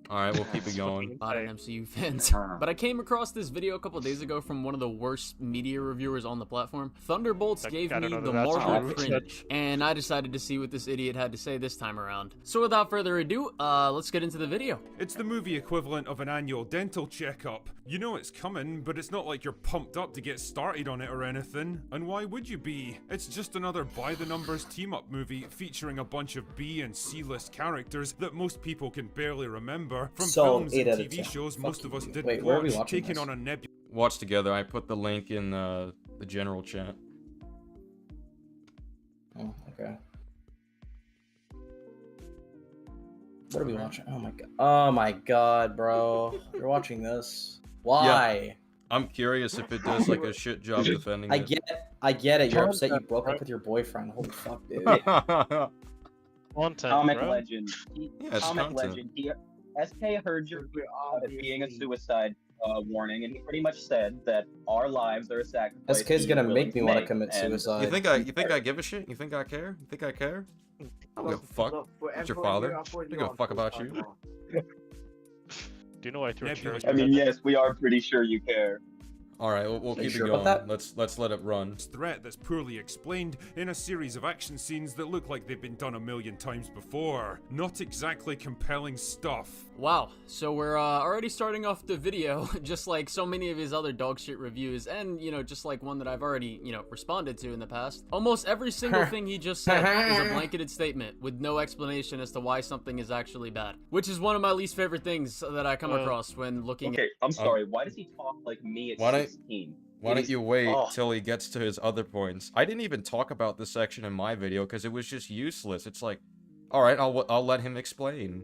Alright, we'll keep it going. Modern MCU fans. But I came across this video a couple days ago from one of the worst media reviewers on the platform. Thunderbolts gave I me don't know the that that's Marvel true. cringe, and I decided to see what this idiot had to say this time around. So without further ado, let's get into the video. It's the movie equivalent of an annual dental checkup. You know it's coming, but it's not like you're pumped up to get started on it or anything. And why would you be? It's just another by-the-numbers team-up movie featuring a bunch of B and C-list characters that most people can barely remember from So, films 8 and out of TV 10. shows Fuck most of you. us didn't Wait, where are we watch, watching taking this? on a nebula. Watch together. I put the link in the general chat. Oh, okay. What are we watching? Oh my god. Oh my god, bro. You're watching this. Why? Yeah, I'm curious if it does like a shit job defending I it. get it. You're upset you broke up with your boyfriend. Holy fuck, dude. Content, Comic bro. legend. Yeah, it's Comic content. legend. SK heard your about it being a suicide warning, and he pretty much said that our lives are a sacrifice. SK's he gonna is willing make me want to make, commit and- suicide. You think I give a shit? You think I care? You think I care? I don't give a fuck. It's your father. I don't give a fuck about you. Do you know I threw a church? I mean, yes, we are pretty sure you care. All right, we'll keep sure it about going. that? Let's let it run. Threat that's poorly explained in a series of action scenes that look like they've been done a million times before. Not exactly compelling stuff. Wow, so we're already starting off the video, just like so many of his other dogshit reviews, and, you know, just like one that I've already, you know, responded to in the past. Almost every single thing he just said is a blanketed statement with no explanation as to why something is actually bad, which is one of my least favorite things that I come across when looking Okay, I'm sorry, why does he talk like me at 16? Why don't you wait till he gets to his other points? I didn't even talk about this section in my video because it was just useless. It's like, all right, I'll let him explain.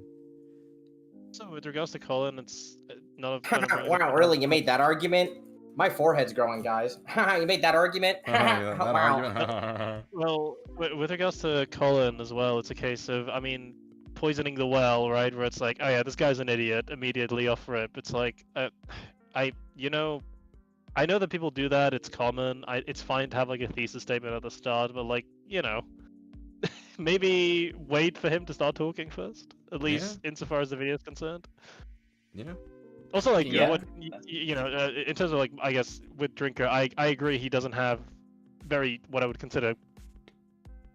So with regards to Colin, it's not Wow, really? You made that argument? My forehead's growing, guys. You made that argument? Wow. Well, with regards to Colin as well, it's a case of, I mean, poisoning the well, right? Where it's like, oh yeah, this guy's an idiot, immediately off rip. It's like, you know, I know that people do that, it's common. It's fine to have like a thesis statement at the start, but like, you know, maybe wait for him to start talking first, at least insofar as the video is concerned. Yeah. Also, like, what, you know, in terms of like, I guess with Drinker, I agree he doesn't have what I would consider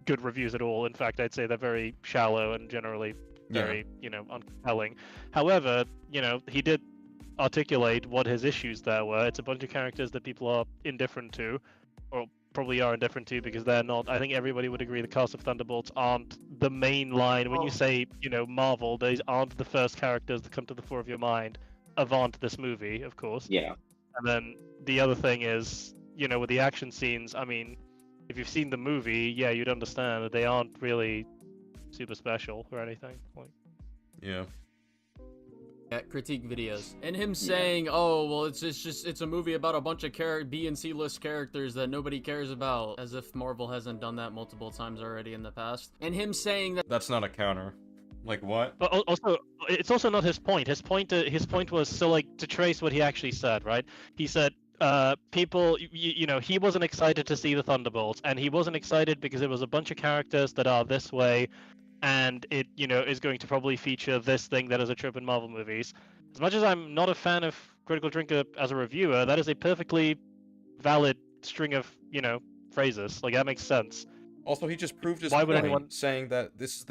good reviews at all. In fact, I'd say they're very shallow and generally very, you know, uncompelling. However, you know, he did articulate what his issues there were. It's a bunch of characters that people are indifferent to, or probably are indifferent to because they're not. I think everybody would agree the cast of Thunderbolts aren't the main line. When you say, you know, Marvel, these aren't the first characters that come to the fore of your mind avant this movie, of course. Yeah. And then the other thing is, you know, with the action scenes, I mean, if you've seen the movie, yeah, you'd understand that they aren't really super special or anything. Like, yeah. Critique videos and him saying, oh well, it's a movie about a bunch of B and C list characters that nobody cares about, as if Marvel hasn't done that multiple times already in the past. And him saying that that's not a counter. Like what? But also, it's also not his point. His point was so, like, to trace what he actually said, right? He said, people, you know, he wasn't excited to see the Thunderbolts, and he wasn't excited because it was a bunch of characters that are this way, and it, you know, is going to probably feature this thing that is a trope in Marvel movies. As much as I'm not a fan of Critical Drinker as a reviewer, that is a perfectly valid string of, you know, phrases. Like, that makes sense. Also, he just proved his Why point, would anyone saying that this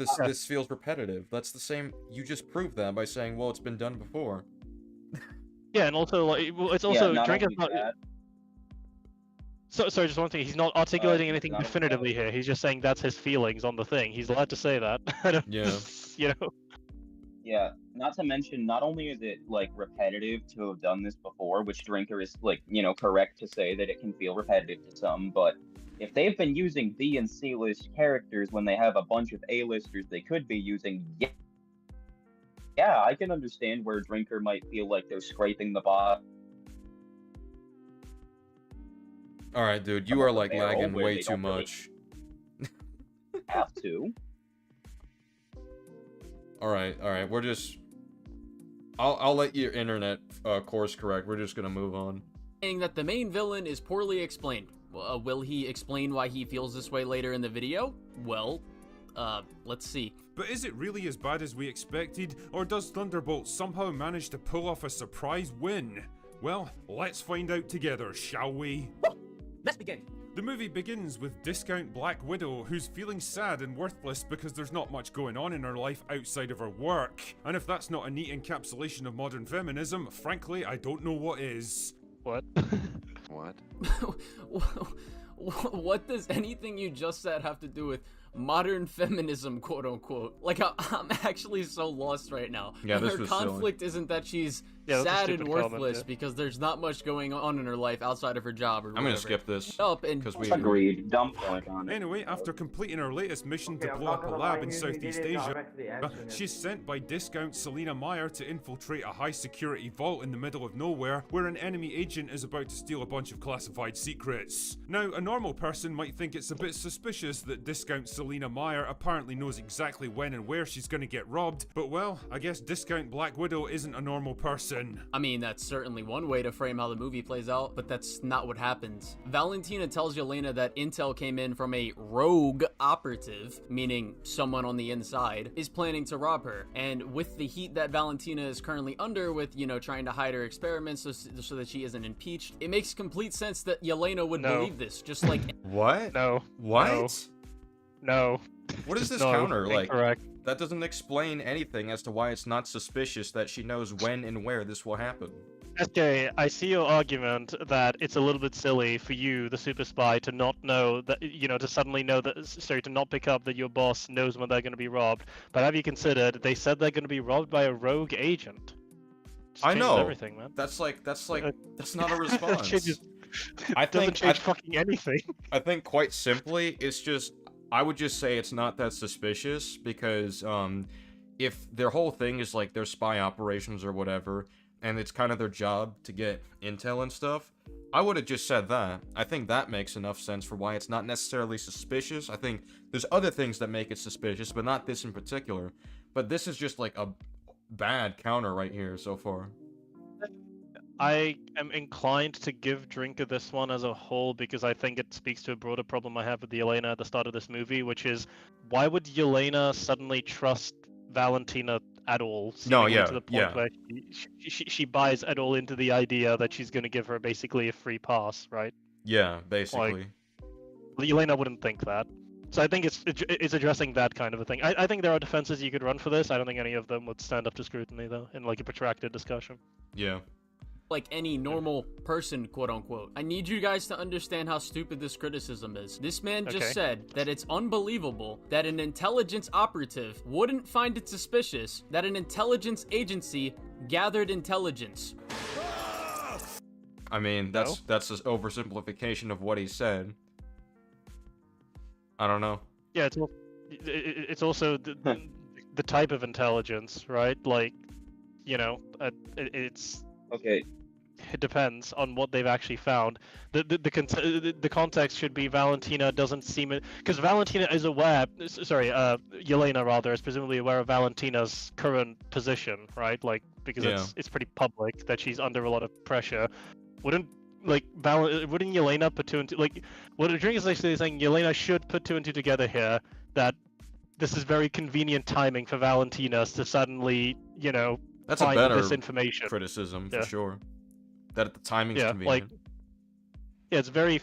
feels repetitive. That's the same. You just proved that by saying, well, it's been done before. Yeah, and also, like, well, it's also not Drinker's only not. that. So, sorry, just one thing. He's not articulating anything definitively here. He's just saying that's his feelings on the thing. He's allowed to say that. Yeah. You know. Yeah, not to mention, not only is it, like, repetitive to have done this before, which Drinker is, like, you know, correct to say that it can feel repetitive to some, but if they've been using B and C list characters when they have a bunch of A-listers they could be using, yeah, I can understand where Drinker might feel like they're scraping the bottom. All right, dude, you are like lagging way too much. Have to. All right. We're just. I'll let your internet course correct. We're just gonna move on. saying that the main villain is poorly explained. Will he explain why he feels this way later in the video? Well, let's see. But is it really as bad as we expected, or does Thunderbolts somehow manage to pull off a surprise win? Well, let's find out together, shall we? Let's begin. The movie begins with Discount Black Widow, who's feeling sad and worthless because there's not much going on in her life outside of her work. And if that's not a neat encapsulation of modern feminism, frankly, I don't know what is. What? What? What does anything you just said have to do with modern feminism, quote unquote? Like, I'm actually so lost right now. Yeah, this her was conflict isn't that she's sad and worthless because there's not much going on in her life outside of her job or whatever. I'm gonna skip this because we agreed. Dumb point on it. Anyway, after completing her latest mission to I'm blow not up a gonna lab lie, in usually Southeast these Asia, directly answering it. she's sent by Discount Selena Meyer to infiltrate a high-security vault in the middle of nowhere where an enemy agent is about to steal a bunch of classified secrets. Now, a normal person might think it's a bit suspicious that Discount Selena Selena Meyer apparently knows exactly when and where she's gonna get robbed, but well, I guess Discount Black Widow isn't a normal person. I mean, that's certainly one way to frame how the movie plays out, but that's not what happens. Valentina tells Yelena that intel came in from a rogue operative, meaning someone on the inside, is planning to rob her. And with the heat that Valentina is currently under with, you know, trying to hide her experiments so that she isn't impeached, it makes complete sense that Yelena would believe this, just like... What? No. What? No. What is this No, counter? Like, incorrect. that doesn't explain anything as to why it's not suspicious that she knows when and where this will happen. Okay, I see your argument that it's a little bit silly for you, the super spy, to not know that, you know, to suddenly know that, sorry, to not pick up that your boss knows when they're going to be robbed. But have you considered they said they're going to be robbed by a rogue agent? Just I changes know. everything, man. That's not a response. I think doesn't change fucking anything. I think quite simply, it's just, I would just say it's not that suspicious because if their whole thing is like their spy operations or whatever, and it's kind of their job to get intel and stuff, I would have just said that. I think that makes enough sense for why it's not necessarily suspicious. I think there's other things that make it suspicious, but not this in particular. But this is just like a bad counter right here so far. I am inclined to give Drinker this one as a whole because I think it speaks to a broader problem I have with Yelena at the start of this movie, which is why would Yelena suddenly trust Valentina at all? No, yeah, to the point where she buys at all into the idea that she's going to give her basically a free pass, right? Yeah, basically. Like, Yelena wouldn't think that. So I think it's addressing that kind of a thing. I think there are defenses you could run for this. I don't think any of them would stand up to scrutiny, though, in like a protracted discussion. Yeah. Like any normal person, quote unquote. I need you guys to understand how stupid this criticism is. This man just said that it's unbelievable that an intelligence operative wouldn't find it suspicious that an intelligence agency gathered intelligence. I mean, that's an oversimplification of what he said. I don't know. Yeah, it's also the type of intelligence, right? Like, you know, it's okay. It depends on what they've actually found. The context should be Valentina doesn't seem it because Valentina is aware. Sorry, Yelena rather is presumably aware of Valentina's current position, right? Like because it's pretty public that she's under a lot of pressure. Wouldn't Yelena put two and two? Like what a drink is actually saying, Yelena should put two and two together here. That this is very convenient timing for Valentina to suddenly, you know, that's a find better this information. criticism for sure. That the timing's convenient. Like, it's very,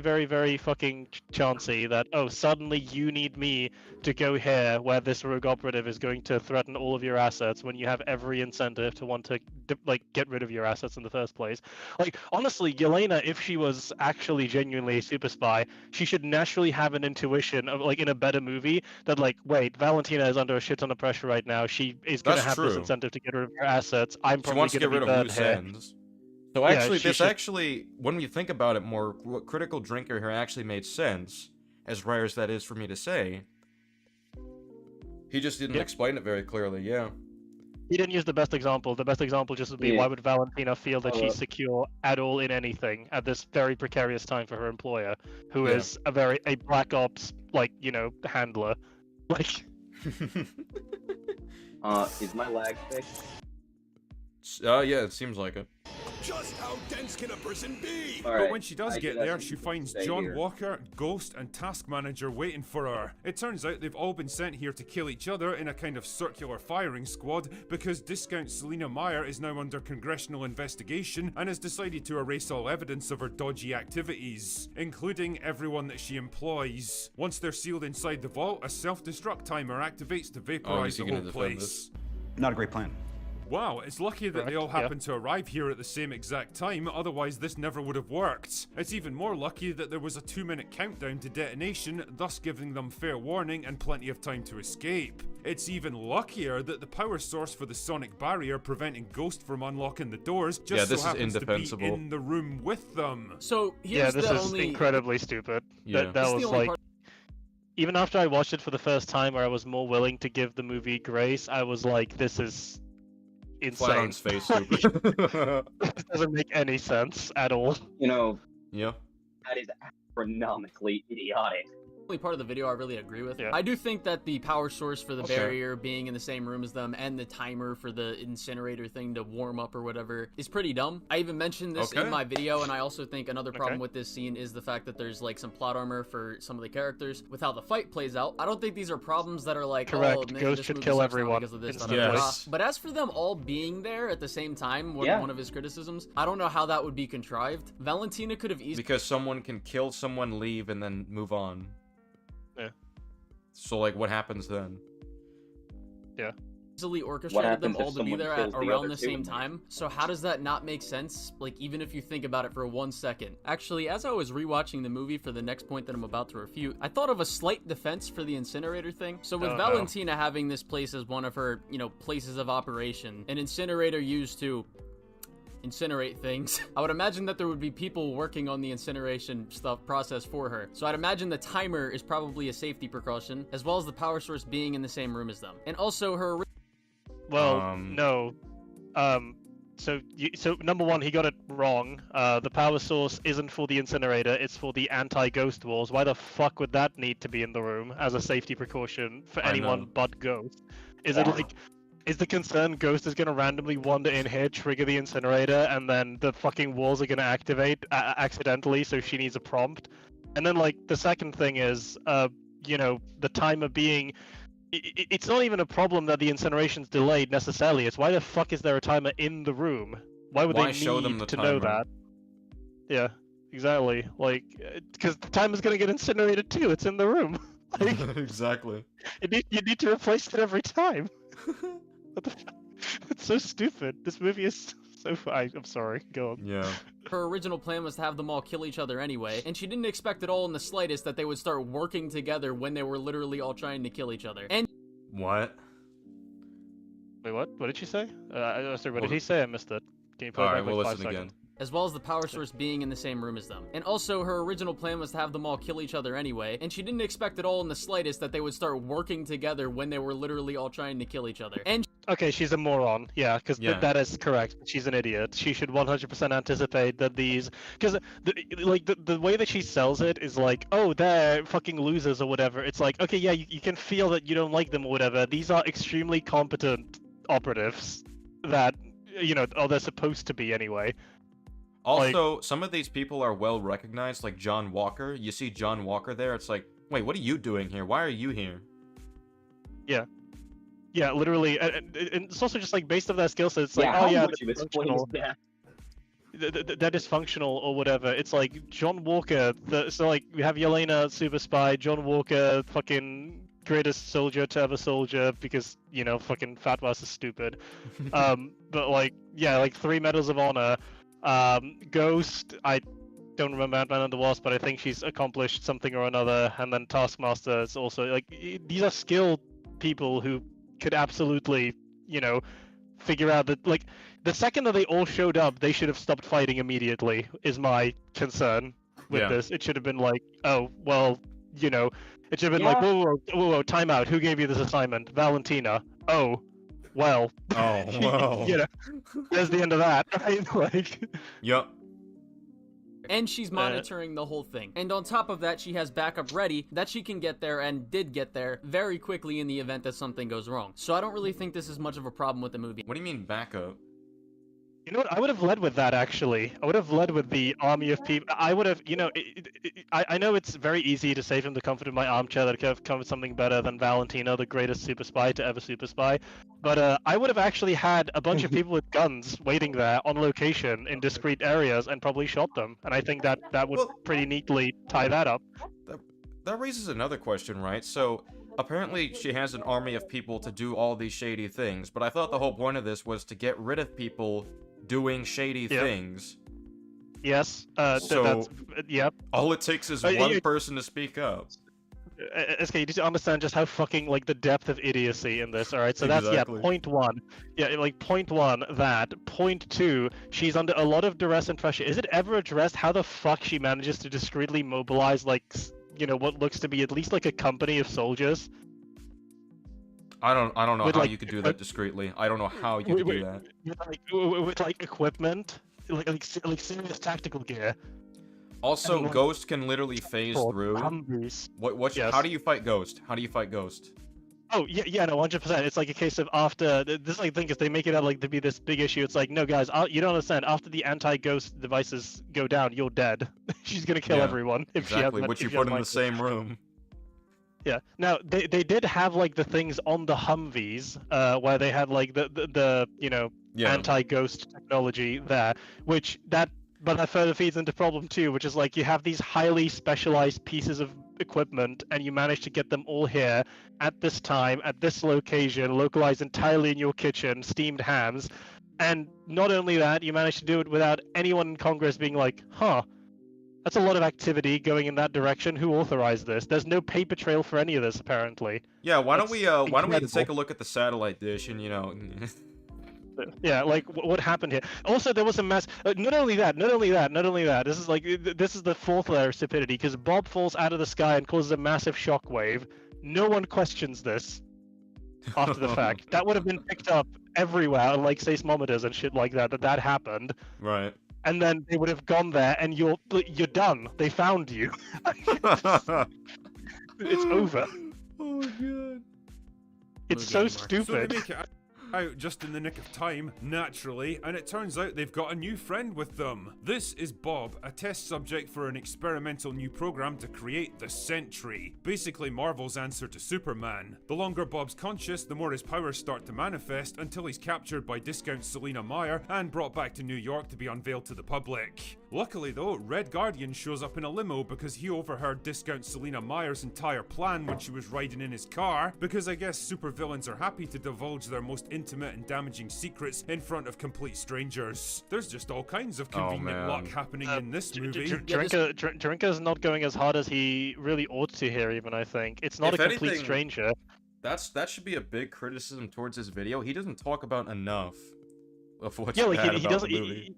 very, very fucking chancy that, oh, suddenly you need me to go here where this rogue operative is going to threaten all of your assets when you have every incentive to want to, like, get rid of your assets in the first place. Like, honestly, Yelena, if she was actually genuinely a super spy, she should naturally have an intuition of, like, in a better movie that, like, wait, Valentina is under a shit ton of pressure right now. She is going to have this incentive to get rid of her assets. I'm probably going to get rid of loose ends. So actually, when we think about it more, what Critical Drinker here actually made sense, as rare as that is for me to say. He just didn't explain it very clearly, He didn't use the best example. The best example just would be why would Valentina feel that she's secure at all in anything at this very precarious time for her employer, who is a black ops, like, you know, handler. Like is my lag fixed? Yeah, it seems like it. Just how dense can a person be? All right, But when she does get there, she finds John Walker, Ghost, and Task Manager waiting for her. It turns out they've all been sent here to kill each other in a kind of circular firing squad because Discount Selena Meyer is now under congressional investigation and has decided to erase all evidence of her dodgy activities, including everyone that she employs. Once they're sealed inside the vault, a self-destruct timer activates to vaporize the whole place. Not a great plan. Wow, it's lucky that they all happened to arrive here at the same exact time, otherwise this never would have worked. It's even more lucky that there was a 2-minute countdown to detonation, thus giving them fair warning and plenty of time to escape. It's even luckier that the power source for the sonic barrier preventing Ghost from unlocking the doors just so happens to be in the room with them. So here's this is incredibly stupid. That was like... Even after I watched it for the first time where I was more willing to give the movie grace, I was like, this is... insane. Flat on his face, stupid. This doesn't make any sense at all. You know, that is astronomically idiotic. only part of the video I really agree with. Yeah. I do think that the power source for the Okay. barrier being in the same room as them and the timer for the incinerator thing to warm up or whatever is pretty dumb. I even mentioned this in Okay. my video, and I also think another problem with this scene is the fact that there's like some plot armor for some of the characters with how the fight plays out. I don't think these are problems that are like, Correct. oh, man, Ghost this should movie kill sucks now everyone because of this. instantly. Yes. But as for them all being there at the same time, Yeah. one of his criticisms, I don't know how that would be contrived. Valentina could have easily Because someone can kill someone, leave, and then move on. Yeah. So, like, what happens then? Yeah. easily orchestrated them happens if all to be someone there kills at the around other the two same in there? time. So how does that not make sense? Like, even if you think about it for 1 second. Actually, as I was rewatching the movie for the next point that I'm about to refute, I thought of a slight defense for the incinerator thing. So with Oh, no. Valentina having this place as one of her, places of operation, an incinerator used to incinerate things, I would imagine that there would be people working on the incineration process for her. So I'd imagine the timer is probably a safety precaution, as well as the power source being in the same room as them. And also her... Well, no. So number one, he got it wrong. The power source isn't for the incinerator; it's for the anti-ghost walls. Why the fuck would that need to be in the room as a safety precaution for I anyone know. but Ghost? Is it like? Is the concern Ghost is gonna randomly wander in here, trigger the incinerator, and then the fucking walls are gonna activate accidentally, so she needs a prompt? And then like the second thing is, the timer being. It's not even a problem that the incineration's delayed necessarily. It's why the fuck is there a timer in the room? Why would Why they show them need the to know timer? that? Yeah, exactly. Like, because the timer's gonna get incinerated too. It's in the room. Like, Exactly. you need to replace it every time. What the fuck? It's so stupid. This movie is so. I'm sorry. Go on. Yeah. Her original plan was to have them all kill each other anyway, and she didn't expect at all in the slightest that they would start working together when they were literally all trying to kill each other. And What? Wait, what? What did she say? Sorry, what did Well- he say? I missed it. Can you play it Alright, back we'll like 5 listen seconds? again. as well as the power source being in the same room as them. And also, her original plan was to have them all kill each other anyway, and she didn't expect at all in the slightest that they would start working together when they were literally all trying to kill each other. And Okay, she's a moron. Yeah, because Yeah. that is correct. She's an idiot. She should 100% anticipate that these, because the way that she sells it is like, oh, they're fucking losers or whatever. It's like, okay, yeah, you can feel that you don't like them or whatever. These are extremely competent operatives that they're supposed to be anyway. Also, some of these people are well recognized, like John Walker. You see John Walker there, it's like, wait, what are you doing here? Why are you here? Yeah. Yeah, literally, and it's also just like based on their skill sets. It's like, Yeah, oh how yeah, would you explain that? they're dysfunctional or whatever. It's like John Walker. So like we have Yelena, super spy. John Walker, fucking greatest soldier to ever soldier because fucking Fatwas is stupid. But like yeah, like 3 medals of honor. Ghost, I don't remember Ant-Man and the Wasp, but I think she's accomplished something or another. And then Taskmaster is also like these are skilled people who could absolutely figure out that like the second that they all showed up, they should have stopped fighting immediately. Is my concern with Yeah. this. It should have been like, oh well, it should have been like, Yeah. whoa, time out. Who gave you this assignment? Valentina. Oh, well. Oh, well. There's the end of that. Right? Like. Yup. And she's monitoring the whole thing. And on top of that, she has backup ready that she can get there and did get there very quickly in the event that something goes wrong. So I don't really think this is much of a problem with the movie. What do you mean backup? You know what? I would have led with that actually. I would have led with the army of people. I would have, I know it's very easy to say from the comfort of my armchair that I could have come with something better than Valentino, the greatest super spy to ever super spy. But I would have actually had a bunch of people with guns waiting there on location in discrete areas and probably shot them. And I think that would pretty neatly tie that up. That raises another question, right? So, apparently she has an army of people to do all these shady things, but I thought the whole point of this was to get rid of people doing shady things. Yes. So, yep. all it takes is Uh, one you- person to speak up. SK, you need to understand just how fucking like the depth of idiocy in this. All right, so that's Exactly. point one. Yeah, like point one that. Point two, she's under a lot of duress and pressure. Is it ever addressed how the fuck she manages to discreetly mobilize what looks to be at least like a company of soldiers? I don't know With, how like, you could do that discreetly. I don't know how you could do that. With like equipment, like serious tactical gear. Also, And- Ghost can literally phase Cool. through. Humvees. What? Yes. How do you fight Ghost? How do you fight Ghost? Oh yeah, no, 100%. It's like a case of after this like thing is they make it out like to be this big issue. It's like no guys, you don't understand. After the anti-ghost devices go down, you're dead. She's gonna kill Yeah, everyone if exactly, she has. which you if she has put in the mind same control. room. Yeah. Now they did have like the things on the Humvees, where they had like the Yeah. anti-ghost technology there, but that further feeds into problem 2, which is like you have these highly specialized pieces of equipment and you manage to get them all here at this time, at this location, localized entirely in your kitchen, steamed hams. And not only that, you manage to do it without anyone in Congress being like, huh, that's a lot of activity going in that direction. Who authorized this? There's no paper trail for any of this, apparently. Yeah. Why don't That's we take incredible. a look at the satellite dish and Yeah, like what happened here. Also, there was a mess. Not only that. This is like this is the 4th layer of stupidity because Bob falls out of the sky and causes a massive shockwave. No one questions this after the fact. That would have been picked up everywhere, like seismometers and shit like that. That happened. Right. And then they would have gone there, and you're done. They found you. It's over. Oh god. It's so So stupid. they make it out just in the nick of time, naturally, and it turns out they've got a new friend with them. This is Bob, a test subject for an experimental new program to create the Sentry. Basically Marvel's answer to Superman. The longer Bob's conscious, the more his powers start to manifest until he's captured by discount Selena Meyer and brought back to New York to be unveiled to the public. Luckily though, Red Guardian shows up in a limo because he overheard discount Selena Meyer's entire plan when she was riding in his car, because I guess supervillains are happy to divulge their most intimate and damaging secrets in front of complete strangers. There's just all kinds of convenient man. luck happening in this movie. Drinker's not going as hard as he really ought to here, even, I think. It's not If a complete anything, stranger. That should be a big criticism towards this video. He doesn't talk about enough of what's Yeah, like bad he about doesn't the movie.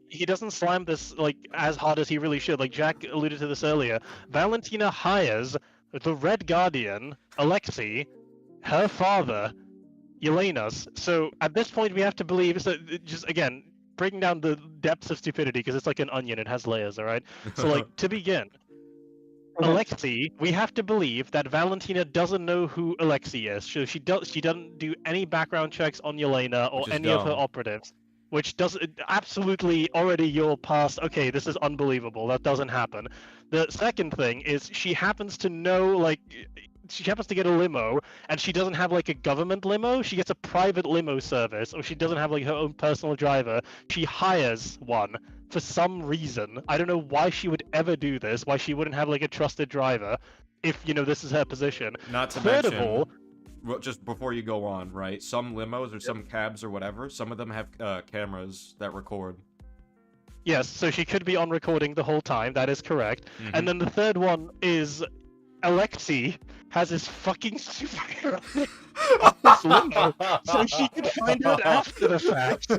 he doesn't slam this like as hard as he really should. Like Jack alluded to this earlier. Valentina hires the Red Guardian, Alexei, her father, Yelena's. So at this point, we have to believe. So just again, breaking down the depths of stupidity because it's like an onion; it has layers. All right. So like to begin, Alexei, we have to believe that Valentina doesn't know who Alexei is. So she doesn't do any background checks on Yelena or Which is any of her dumb. operatives. Which does absolutely already you're past. Okay, this is unbelievable. That doesn't happen. The second thing is she happens to know like she happens to get a limo, and she doesn't have like a government limo. She gets a private limo service, or she doesn't have like her own personal driver. She hires one for some reason. I don't know why she would ever do this. Why she wouldn't have like a trusted driver, if this is her position. Not to Third mention, of all, just before you go on, right? Some limos or some cabs or whatever, some of them have cameras that record. yes, so she could be on recording the whole time. That is correct. Mhm. And then the third one is Alexei has his fucking superhero on this limo, so she could find out after the fact.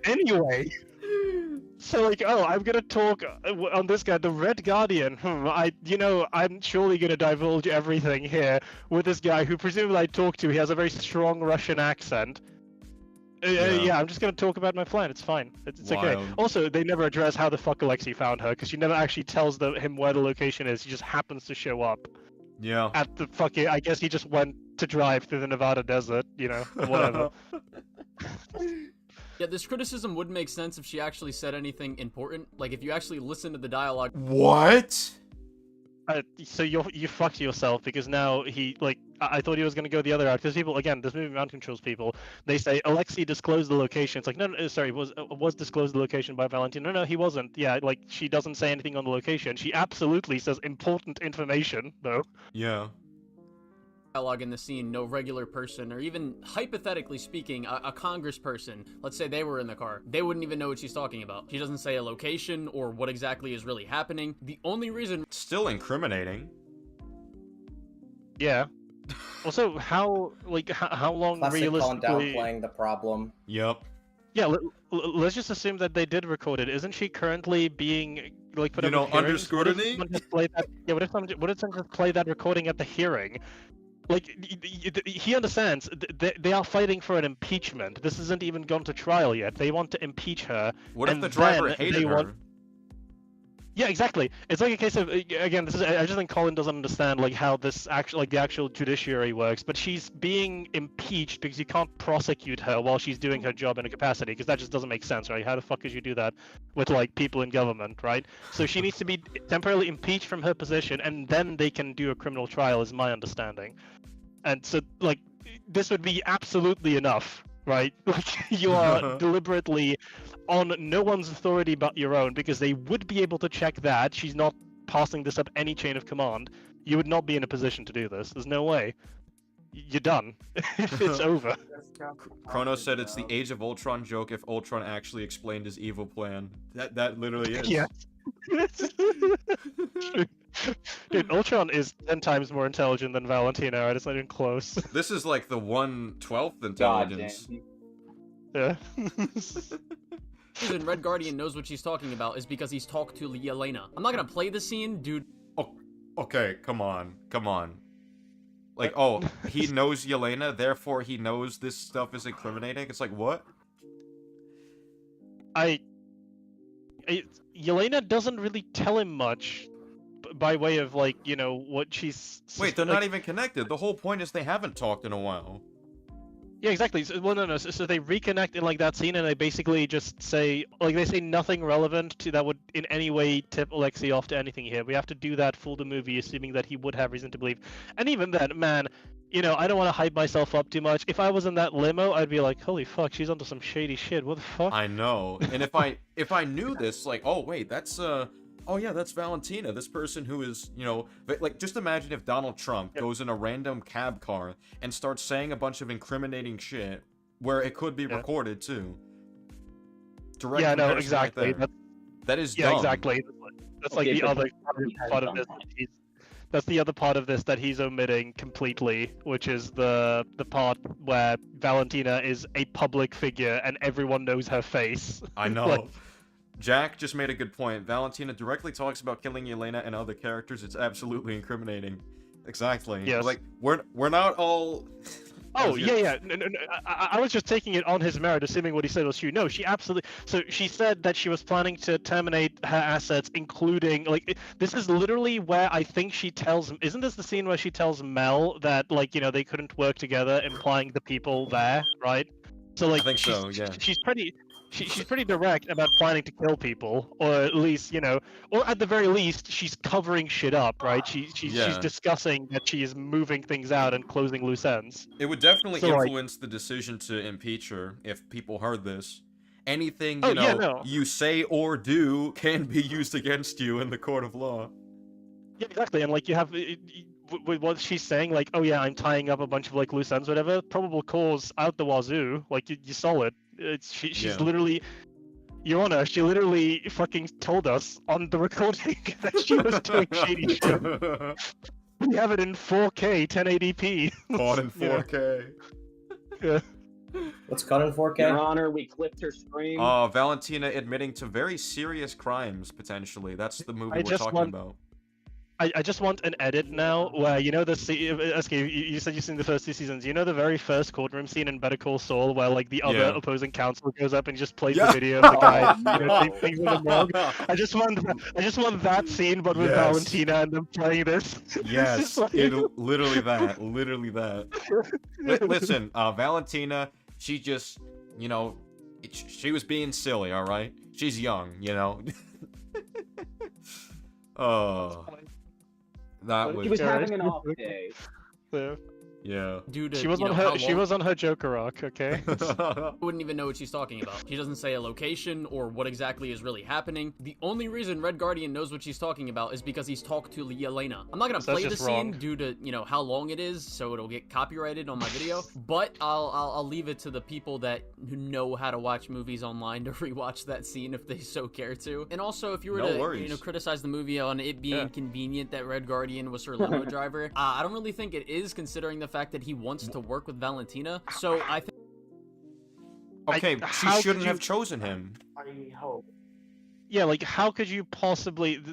Anyway. So like, oh, I'm gonna talk on this guy, the Red Guardian. I'm surely gonna divulge everything here with this guy who presumably I talk to. He has a very strong Russian accent. Yeah, I'm just gonna talk about my plan. It's fine. It's okay. Wild. Also, they never address how the fuck Alexei found her because she never actually tells him where the location is. He just happens to show up. Yeah. At the fucking, I guess he just went to drive through the Nevada desert, or whatever. Yeah, this criticism would make sense if she actually said anything important. Like, if you actually listen to the dialogue. What? So you fucked yourself because now I thought he was gonna go the other route because people again this movie mind controls people. They say Alexei disclosed the location. It's like no sorry was disclosed the location by Valentina. No he wasn't. Yeah, like she doesn't say anything on the location. She absolutely says important information though. Yeah. Dialogue in the scene, no regular person, or even hypothetically speaking, a congressperson, let's say they were in the car, they wouldn't even know what she's talking about. She doesn't say a location or what exactly is really happening. The only reason... Still incriminating. Yeah. Also, how long Classic Colin realistically... downplaying the problem. Yep. Yeah, let's just assume that they did record it. Isn't she currently being like put up under hearings? What if scrutiny? someone just play that? Yeah, what if someone just play that recording at the hearing? Like he understands. They are fighting for an impeachment. This isn't even gone to trial yet. They want to impeach her. What if and the driver then hated they her? want- Yeah, exactly. It's like a case of again. This is I just think Colin doesn't understand like how this actual the actual judiciary works. But she's being impeached because you can't prosecute her while she's doing her job in a capacity because that just doesn't make sense, right? How the fuck could you do that with like people in government, right? So she needs to be temporarily impeached from her position, and then they can do a criminal trial, is my understanding. And so like this would be absolutely enough, right? Like you are deliberately on no one's authority but your own, because they would be able to check that she's not passing this up any chain of command. You would not be in a position to do this. There's no way. You're done. It's over. Chronos said it's the Age of Ultron joke if Ultron actually explained his evil plan. That literally is. Yeah. Dude, Ultron is 10 times more intelligent than Valentina, right? It's not even close. This is like the 1/12th intelligence. Yeah. The reason Red Guardian knows what she's talking about is because he's talked to Yelena. I'm not gonna play the scene, dude. Oh, okay, come on. Like, oh, he knows Yelena, therefore he knows this stuff is incriminating? It's like, what? Yelena doesn't really tell him much by way of, like, you know, what she's... Wait, they're not even connected. The whole point is they haven't talked in a while. Yeah, exactly. So, well, no. So they reconnect in, like, that scene, and they basically just say... Like, they say nothing relevant to that would in any way tip Alexei off to anything here. We have to do that for the movie, assuming that he would have reason to believe. And even then, man... You know, I don't want to hype myself up too much. If I was in that limo, I'd be like, holy fuck, she's onto some shady shit. What the fuck? I know. And if I knew this, like, oh wait, that's oh yeah, that's Valentina, this person who is, you know, like, just imagine if Donald Trump goes in a random cab car and starts saying a bunch of incriminating shit where it could be recorded too. Direct yeah, no, comparison exactly. right there. That is yeah, dumb. exactly. That's like the other part of this. That's the other part of this that he's omitting completely, which is the part where Valentina is a public figure and everyone knows her face. I know. Like, Jack just made a good point. Valentina directly talks about killing Yelena and other characters. It's absolutely incriminating. Exactly. Yes. Like, we're not all... Oh, yeah. No, I was just taking it on his merit, assuming what he said was true. No, she absolutely... So she said that she was planning to terminate her assets, including... Like, this is literally where I think she tells... Isn't this the scene where she tells Mel that, like, you know, they couldn't work together, implying the people there, right? So, like, I think so, yeah. She's pretty direct about planning to kill people, or at least, you know, or at the very least, she's covering shit up, right? She's discussing that she is moving things out and closing loose ends. It would definitely So, like- influence the decision to impeach her if people heard this. Anything, Oh, you know, yeah, no. you say or do can be used against you in the court of law. Yeah, exactly. And like you have with what she's saying, like, oh yeah, I'm tying up a bunch of like loose ends, whatever. Probable cause out the wazoo. Like you saw it. She's Yeah. literally, Your Honor, she literally fucking told us on the recording that she was doing shady shit. We have it in 4K, 1080p. Caught in 4K. Yeah. What's caught in 4K? Your Honor, we clipped her stream. Valentina admitting to very serious crimes, potentially. That's the movie we're just talking want- about. I just want an edit now where, you know, you said you've seen the first 2 seasons. You know the very first courtroom scene in Better Call Saul where, like, the other Yeah. opposing counsel goes up and just plays Yeah. the video of the guy, you know, saying things in the morgue? I just want that scene, but with Yes. Valentina and them playing this. It's Yes, just like- literally that. Listen, Valentina, she just, you know, she was being silly, all right? She's young, you know. Oh, that was. He was having an off day. Yeah. Dude, She was on her Joker rock, okay? I wouldn't even know what she's talking about. She doesn't say a location or what exactly is really happening. The only reason Red Guardian knows what she's talking about is because he's talked to Yelena. I'm not gonna So that's play the just scene wrong. due to, you know, how long it is, so it'll get copyrighted on my video. But I'll leave it to the people that who know how to watch movies online to rewatch that scene if they so care to. And also, if you were No to worries. you know, criticize the movie on it being convenient that Red Guardian was her limo driver, I don't really think it is, considering the fact that he wants to work with Valentina. So I think. Okay, she how shouldn't could have you- chosen him. I hope. Yeah, like, how could you possibly...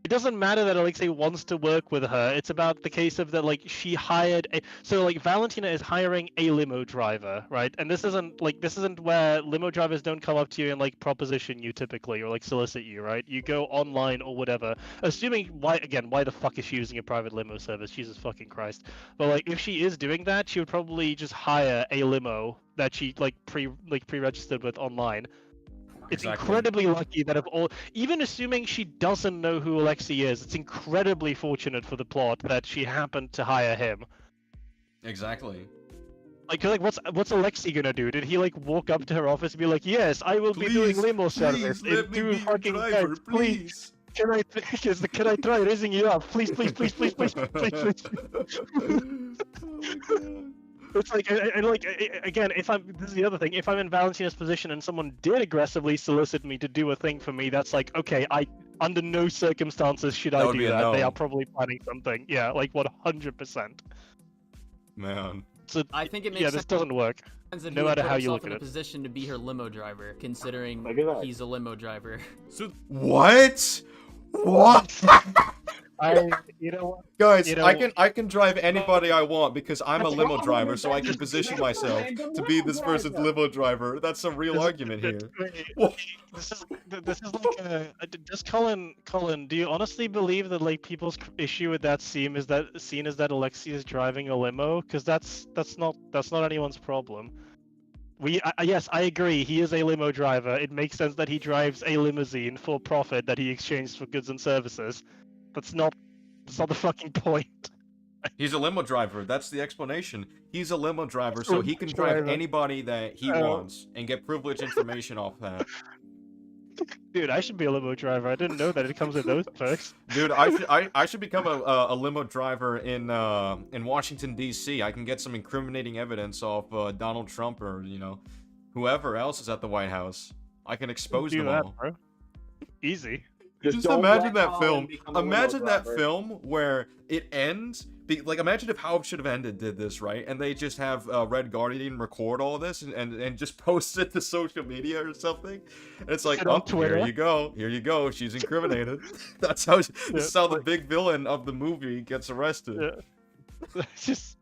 it doesn't matter that Alexei wants to work with her. It's about the case of that, like, she hired so like Valentina is hiring a limo driver, right? And this isn't where limo drivers don't come up to you and like proposition you typically or like solicit you, right? You go online or whatever. Assuming why the fuck is she using a private limo service? Jesus fucking Christ. But like if she is doing that, she would probably just hire a limo that she pre-registered with online. It's incredibly lucky that even assuming she doesn't know who Alexei is, it's incredibly fortunate for the plot that she happened to hire him. Exactly. Like what's Alexei gonna do? Did he like walk up to her office and be like, "Yes, I will be doing limo service in 2 fucking days. Please. Can I try raising you up? Please, please, please, please, please, please, please." It's like, again, this is the other thing. If I'm in Valentina's position and someone did aggressively solicit me to do a thing for me, that's like, okay, under no circumstances should I do that. They are probably planning something. Yeah, like 100%. Man. So I think it makes this sense doesn't work. that No he would matter put how you himself look in at a it. position to be her limo driver, considering he's a limo driver. So What? What? You know what? Guys, You know- I can drive anybody I want because I'm a limo driver, so I can position myself to be this person's limo driver. That's a real argument here. This is like just Colin, do you honestly believe that like people's issue with that scene is that Alexei is driving a limo? Because that's not anyone's problem. Yes, I agree. He is a limo driver. It makes sense that he drives a limousine for profit that he exchanged for goods and services. That's not the fucking point. He's a limo driver. That's the explanation. He's a limo driver, so he can drive anybody that he wants and get privileged information off that. Dude, I should be a limo driver. I didn't know that it comes with those perks. Dude, I should become a limo driver in Washington D.C. I can get some incriminating evidence off Donald Trump or whoever else is at the White House. I can expose them all. Bro. Easy. Just imagine that film. Imagine that film where it ends. Like, imagine if How It Should Have Ended did this, right? And they just have Red Guardian record all this and just post it to social media or something. And it's like, oh, here you go. She's incriminated. This is how the big villain of the movie gets arrested. Yeah. Just,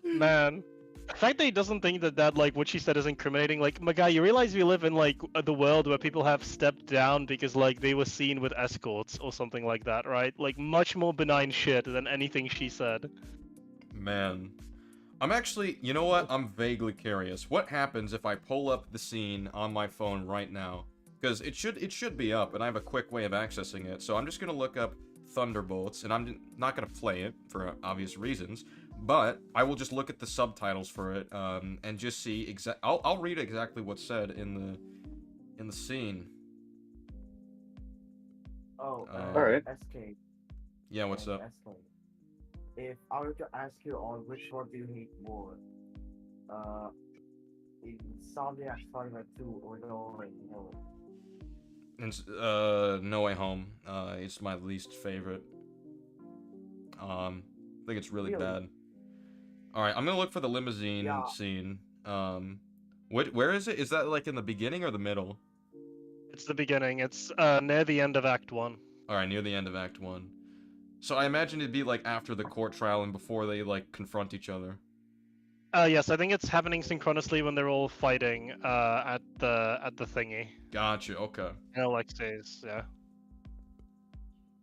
man. The fact that he doesn't think that like what she said is incriminating, like, my guy, you realize we live in like the world where people have stepped down because like they were seen with escorts or something like that, right? Like much more benign shit than anything she said. Man, I'm actually, you know what? I'm vaguely curious. What happens if I pull up the scene on my phone right now? Because it should be up, and I have a quick way of accessing it. So I'm just gonna look up Thunderbolts, and I'm not gonna play it for obvious reasons. But I will just look at the subtitles for it, and just see I'll read exactly what's said in the scene. Oh, alright. SK. Yeah, what's up? SK. If I were to ask you on which one do you hate more, Insomniac Spider-Man 2 or No Way Home? No Way Home. It's my least favorite. I think it's really bad. Alright, I'm gonna look for the limousine scene. Where is it? Is that like in the beginning or the middle? It's the beginning. It's near the end of Act 1. Alright, near the end of Act 1. So I imagine it'd be like after the court trial and before they like confront each other. Yes, I think it's happening synchronously when they're all fighting at the thingy. Gotcha, okay. And Alexei's, yeah.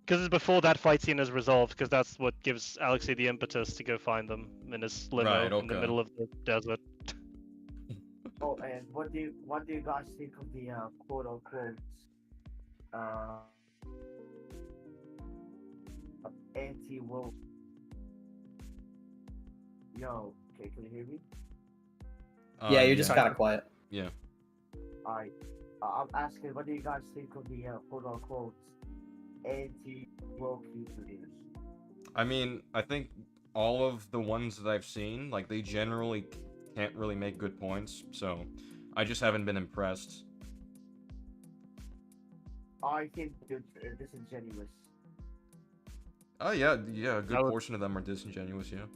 Because it's before that fight scene is resolved, because that's what gives Alexei the impetus to go find them in his limo in the middle of the desert. Oh, and what do you guys think of the quote unquote anti-woke? Yo, okay, can you hear me? Yeah, you're just kind of quiet. Yeah. Alright, I'm asking, what do you guys think of the quote unquote anti-woke YouTubers? I mean, I think all of the ones that I've seen, like, they generally can't really make good points, so I just haven't been impressed. I think they're disingenuous. Oh, yeah, a good portion of them are disingenuous, yeah.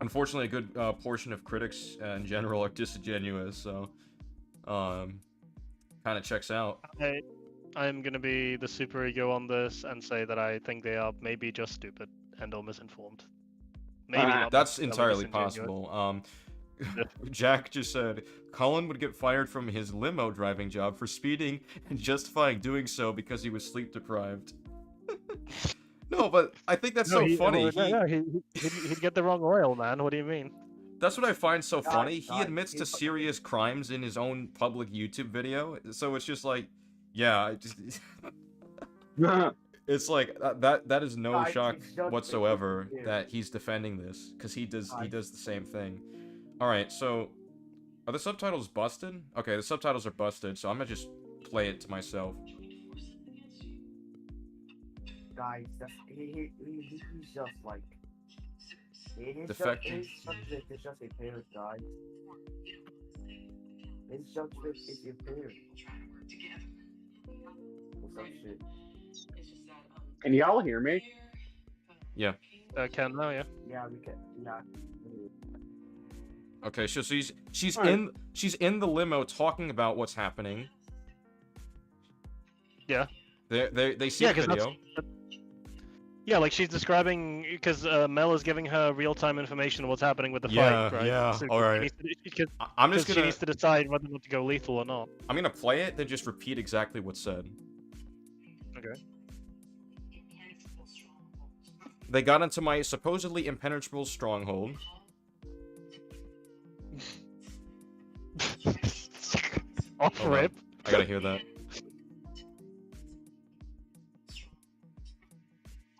Unfortunately, a good portion of critics in general are disingenuous, so, kind of checks out. I'm gonna be the super ego on this and say that I think they are maybe just stupid and or misinformed. Maybe not That's necessarily entirely disingenuous. possible. Jack just said Colin would get fired from his limo driving job for speeding and justifying doing so because he was sleep deprived. No, but I think that's so funny. He'd get the wrong oil, man. What do you mean? That's what I find so Guys, funny. He guys, admits to he's- serious crimes in his own public YouTube video, so it's just like, yeah, I just it's like that is no Guys, shock he's just whatsoever making it that he's defending this because he does the same thing. All right, so are the subtitles busted? Okay, the subtitles are busted, so I'm gonna just play it to myself. Guys, he's just like Defective. His judgment is just apparent, guys. His judgment is apparent. What's up, shit? Can y'all hear me? Yeah. Can now, yeah. Yeah, we can. Yeah. Okay, so she's Alright. in the limo talking about what's happening. Yeah. They see the video. Yeah, like she's describing because Mel is giving her real-time information on what's happening with the Yeah, fight, right? yeah, So alright. I'm just she gonna- needs to decide whether or not to go lethal or not. I'm gonna play it, then just repeat exactly what's said. Okay. They got into my supposedly impenetrable stronghold. Off Hold on. rip. I gotta hear that.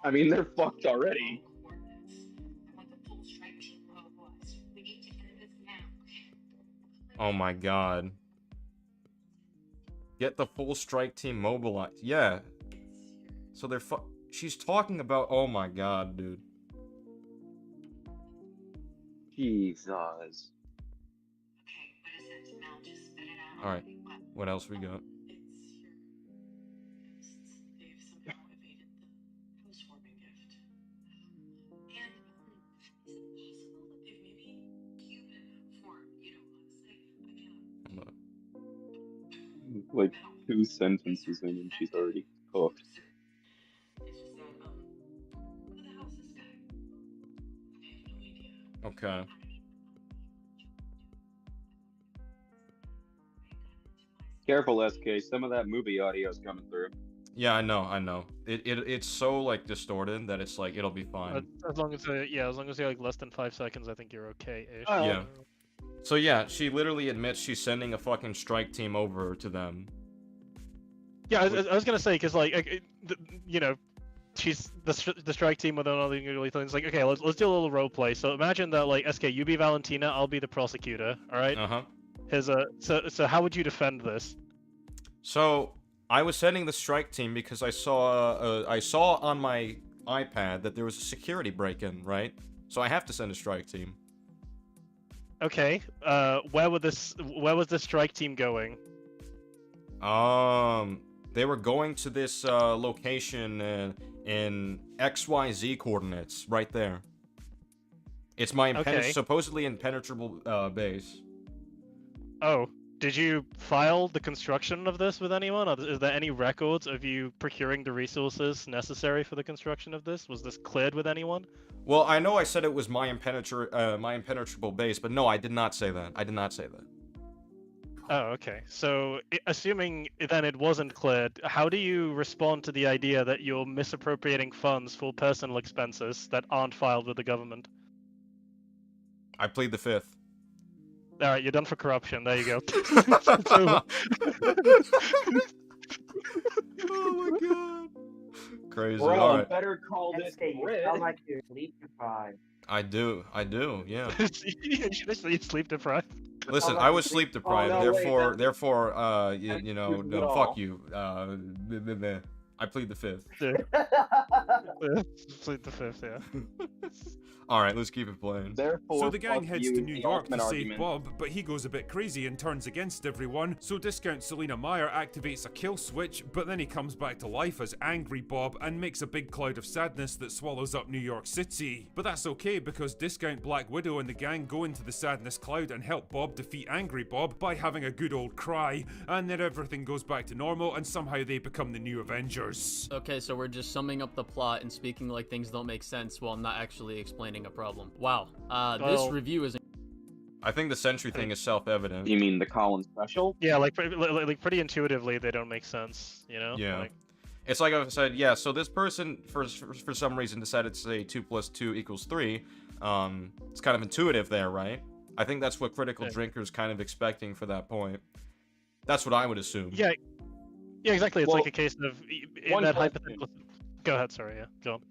I mean, they're fucked already. Oh my god. Get the full strike team mobilized. Yeah. So they're she's talking about. Oh my god, dude. Jesus. Alright. What else we got? Like 2 sentences in and she's already cooked. Okay. Careful, SK. Some of that movie audio is coming through. Yeah, I know. It's so like distorted that it's like it'll be fine. As long as as long as you're like less than 5 seconds, I think you're okay-ish. Yeah. So yeah, she literally admits she's sending a fucking strike team over to them. Yeah, I was gonna say because like you know, she's the strike team with another really things. Like, okay, let's do a little role play. So imagine that like SK, you be Valentina, I'll be the prosecutor. All right. Here's so how would you defend this? So I was sending the strike team because I saw on my iPad that there was a security break-in, right? So I have to send a strike team. Okay. Where was this strike team going? They were going to this location in XYZ coordinates right there. It's my supposedly impenetrable base. Oh, did you file the construction of this with anyone? Or is there any records of you procuring the resources necessary for the construction of this? Was this cleared with anyone? Well, I know I said it was my impenetrable base, but no, I did not say that. I did not say that. Oh, okay. So, assuming then it wasn't cleared, how do you respond to the idea that you're misappropriating funds for personal expenses that aren't filed with the government? I plead the fifth. All right, you're done for corruption. There you go. Oh my god. Crazy. Bro, All right. better call this SK, you grid. sound like you're sleep deprived. I do, yeah. You sleep deprived. Listen, I was sleep deprived, no, wait, therefore, you know, good no, at fuck all. you. I plead the fifth. Plead the fifth, yeah. All right, let's keep it playing. So the gang heads to New York to save argument. Bob, but he goes a bit crazy and turns against everyone, so Discount Selena Meyer activates a kill switch, but then he comes back to life as Angry Bob and makes a big cloud of sadness that swallows up New York City. But that's okay because Discount Black Widow and the gang go into the sadness cloud and help Bob defeat Angry Bob by having a good old cry, and then everything goes back to normal and somehow they become the new Avengers. Okay, so we're just summing up the plot and speaking like things don't make sense while not actually explaining a problem. Wow. This review is... I think the Sentry thing is self-evident. You mean the Colin special? Yeah, like pretty intuitively, they don't make sense, you know? Yeah. Like, It's like I said, yeah, so this person, for some reason, decided to say 2 + 2 = 3. It's kind of intuitive there, right? I think that's what Critical Drinker's kind of expecting for that point. That's what I would assume. yeah, exactly. It's Well, like a case of in one that question. hypothetical. Go ahead. Sorry. Yeah. Go on.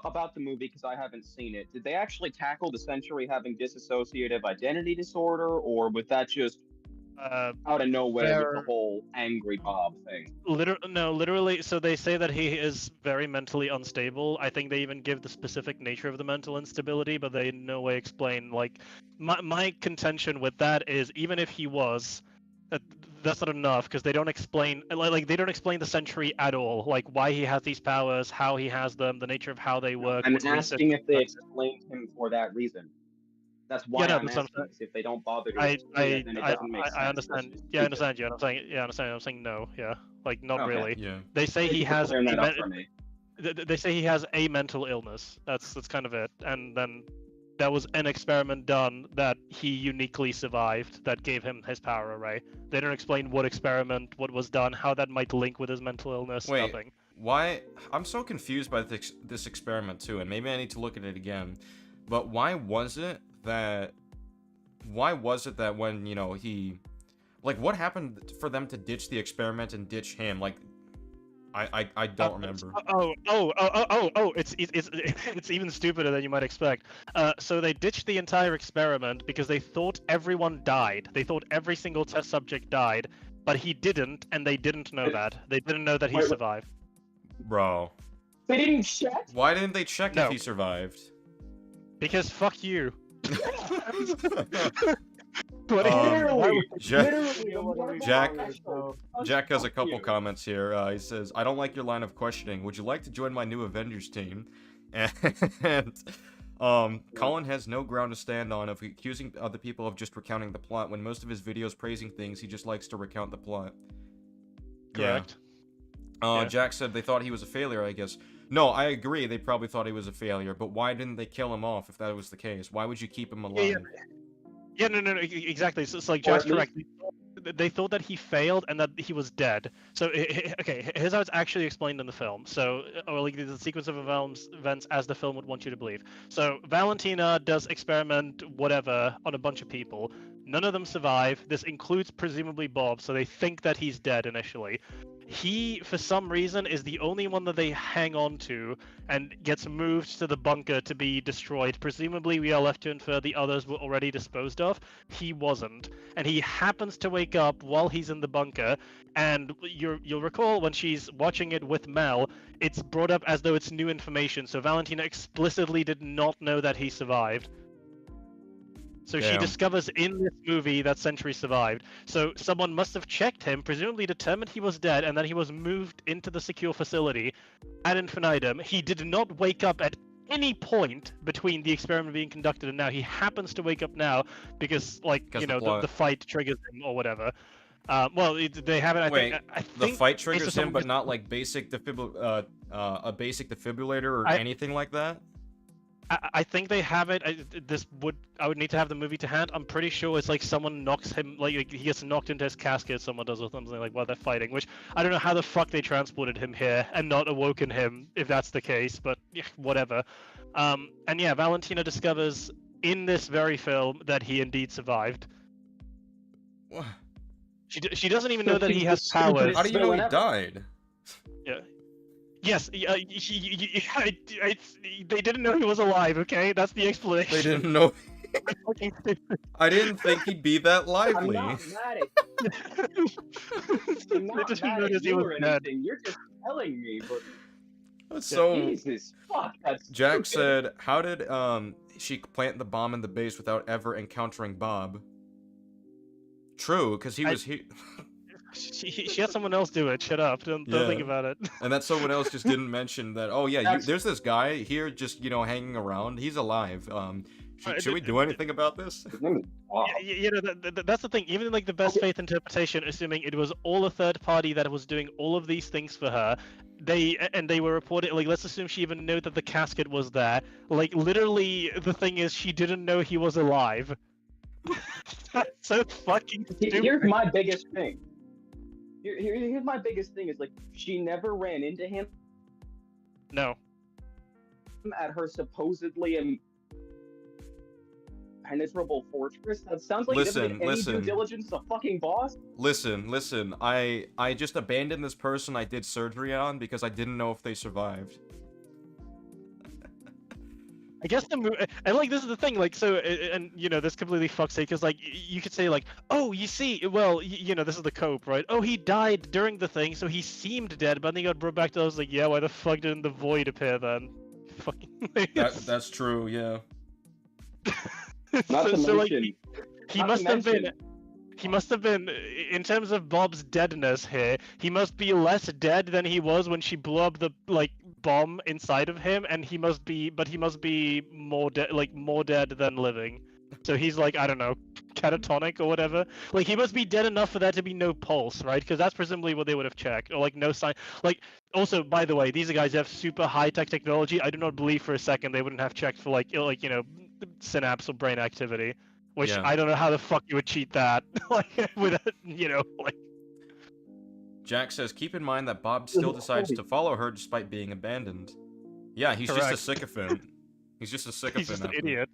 About the movie, because I haven't seen it, did they actually tackle the Sentry having dissociative identity disorder, or was that just out of nowhere with the whole Angry Bob thing? Literally. So they say that he is very mentally unstable. I think they even give the specific nature of the mental instability, but they in no way explain. Like, my contention with that is, even if he was, that's not enough because they don't explain. Like they don't explain the Sentry at all. Like why he has these powers, how he has them, the nature of how they work. I'm what research asking if they he does. explained him for that reason. That's why Yeah, no, I'm that's what I'm asking. saying. 'Cause if they don't bother to I explain it, then it doesn't make sense. I understand. That's Yeah, I stupid. understand you. And I'm saying, yeah, I understand. I'm saying no. Yeah, like not Okay. really. Yeah. They say Thank he you for has. clearing that a up men- for me. They say he has a mental illness. That's kind of it. And then there was an experiment done that he uniquely survived that gave him his power array. They don't explain what experiment, what was done, how that might link with his mental illness. Wait, Nothing. why? I'm so confused by this experiment too, and maybe I need to look at it again. But why was it that when, you know, he... Like, what happened for them to ditch the experiment and ditch him? Like, I don't remember. It's even stupider than you might expect. So they ditched the entire experiment because they thought everyone died. They thought every single test subject died, but he didn't, and they didn't know that. They didn't know that he survived. Bro. They didn't check? Why didn't they check No. if he survived? Because fuck you. Jack has a couple comments here. He says, "I don't like your line of questioning. Would you like to join my new Avengers team?" And Colin has no ground to stand on of accusing other people of just recounting the plot. When most of his videos praising things, he just likes to recount the plot. Correct. Yeah. Jack said they thought he was a failure, I guess. No, I agree. They probably thought he was a failure, but why didn't they kill him off if that was the case? Why would you keep him alive? Yeah, no, exactly. So it's like Jack's correct. They thought that he failed and that he was dead. So, okay, here's how it's actually explained in the film. So, or like the sequence of events as the film would want you to believe. So, Valentina does experiment whatever on a bunch of people. None of them survive. This includes presumably Bob, so they think that he's dead initially. He, for some reason, is the only one that they hang on to and gets moved to the bunker to be destroyed. Presumably, we are left to infer the others were already disposed of. He wasn't. And he happens to wake up while he's in the bunker. And you'll recall when she's watching it with Mel, it's brought up as though it's new information. So Valentina explicitly did not know that he survived. So she Damn. discovers in this movie that Sentry survived. So someone must have checked him, presumably determined he was dead, and then he was moved into the secure facility ad infinitum. He did not wake up at any point between the experiment being conducted and now. He happens to wake up now because, like, you know, the fight triggers him or whatever. Well, they have it. I Wait, think the fight triggers based him, on but not like basic a basic defibrillator or anything like that? I think they have it. I would need to have the movie to hand. I'm pretty sure it's like someone knocks him, like he gets knocked into his casket. Someone does or something like while they're fighting. Which I don't know how the fuck they transported him here and not awoken him if that's the case. But yeah, whatever. And yeah, Valentina discovers in this very film that he indeed survived. What? She doesn't even know that he has powers. How do you know he died? Yeah. Yes, they didn't know he was alive, okay? That's the explanation. They didn't know I didn't think he'd be that I'm lively. not mad at I'm not didn't mad notice at he you was or dead. anything. You're just telling me, but So Jesus fuck, that's Jack stupid. said, "How did she plant the bomb in the base without ever encountering Bob?" True, because he was here. She had someone else do it. Shut up. Don't think about it. And that someone else just didn't mention that. Oh yeah, there's this guy here, just hanging around. He's alive. Should we do anything about this? You know, that's the thing. Even in like the best faith interpretation, assuming it was all a third party that was doing all of these things for her, they were reported. Like, let's assume she even knew that the casket was there. Like, literally, the thing is, she didn't know he was alive. That's so fucking stupid. Here's my biggest thing. Here's my biggest thing is like she never ran into him. No. At her supposedly impenetrable fortress. That sounds like Listen, any due diligence a fucking boss. Listen. I just abandoned this person I did surgery on because I didn't know if they survived. I guess the movie, and like this is the thing, like so, and you know this completely fucks it because like you could say like, oh, you see, well, you know this is the cope, right? Oh, he died during the thing, so he seemed dead, but then he got brought back to. I was like, yeah, why the fuck didn't the void appear then? Fucking. That's true, yeah. Like he must have been. He must have been, in terms of Bob's deadness here, he must be less dead than he was when she blew up the like bomb inside of him, and he must be more more dead than living. So he's like, I don't know, catatonic or whatever. Like he must be dead enough for there to be no pulse, right? Because that's presumably what they would have checked, or like no sign. Like also, by the way, these guys have super high tech technology. I do not believe for a second they wouldn't have checked for like you know, synapse or brain activity. Which Yeah. I don't know how the fuck you would cheat that, like with you know, like. Jack says, keep in mind that Bob still decides to follow her despite being abandoned. Yeah, he's just a Correct. sycophant. He's just a sycophant. He's just an after. idiot.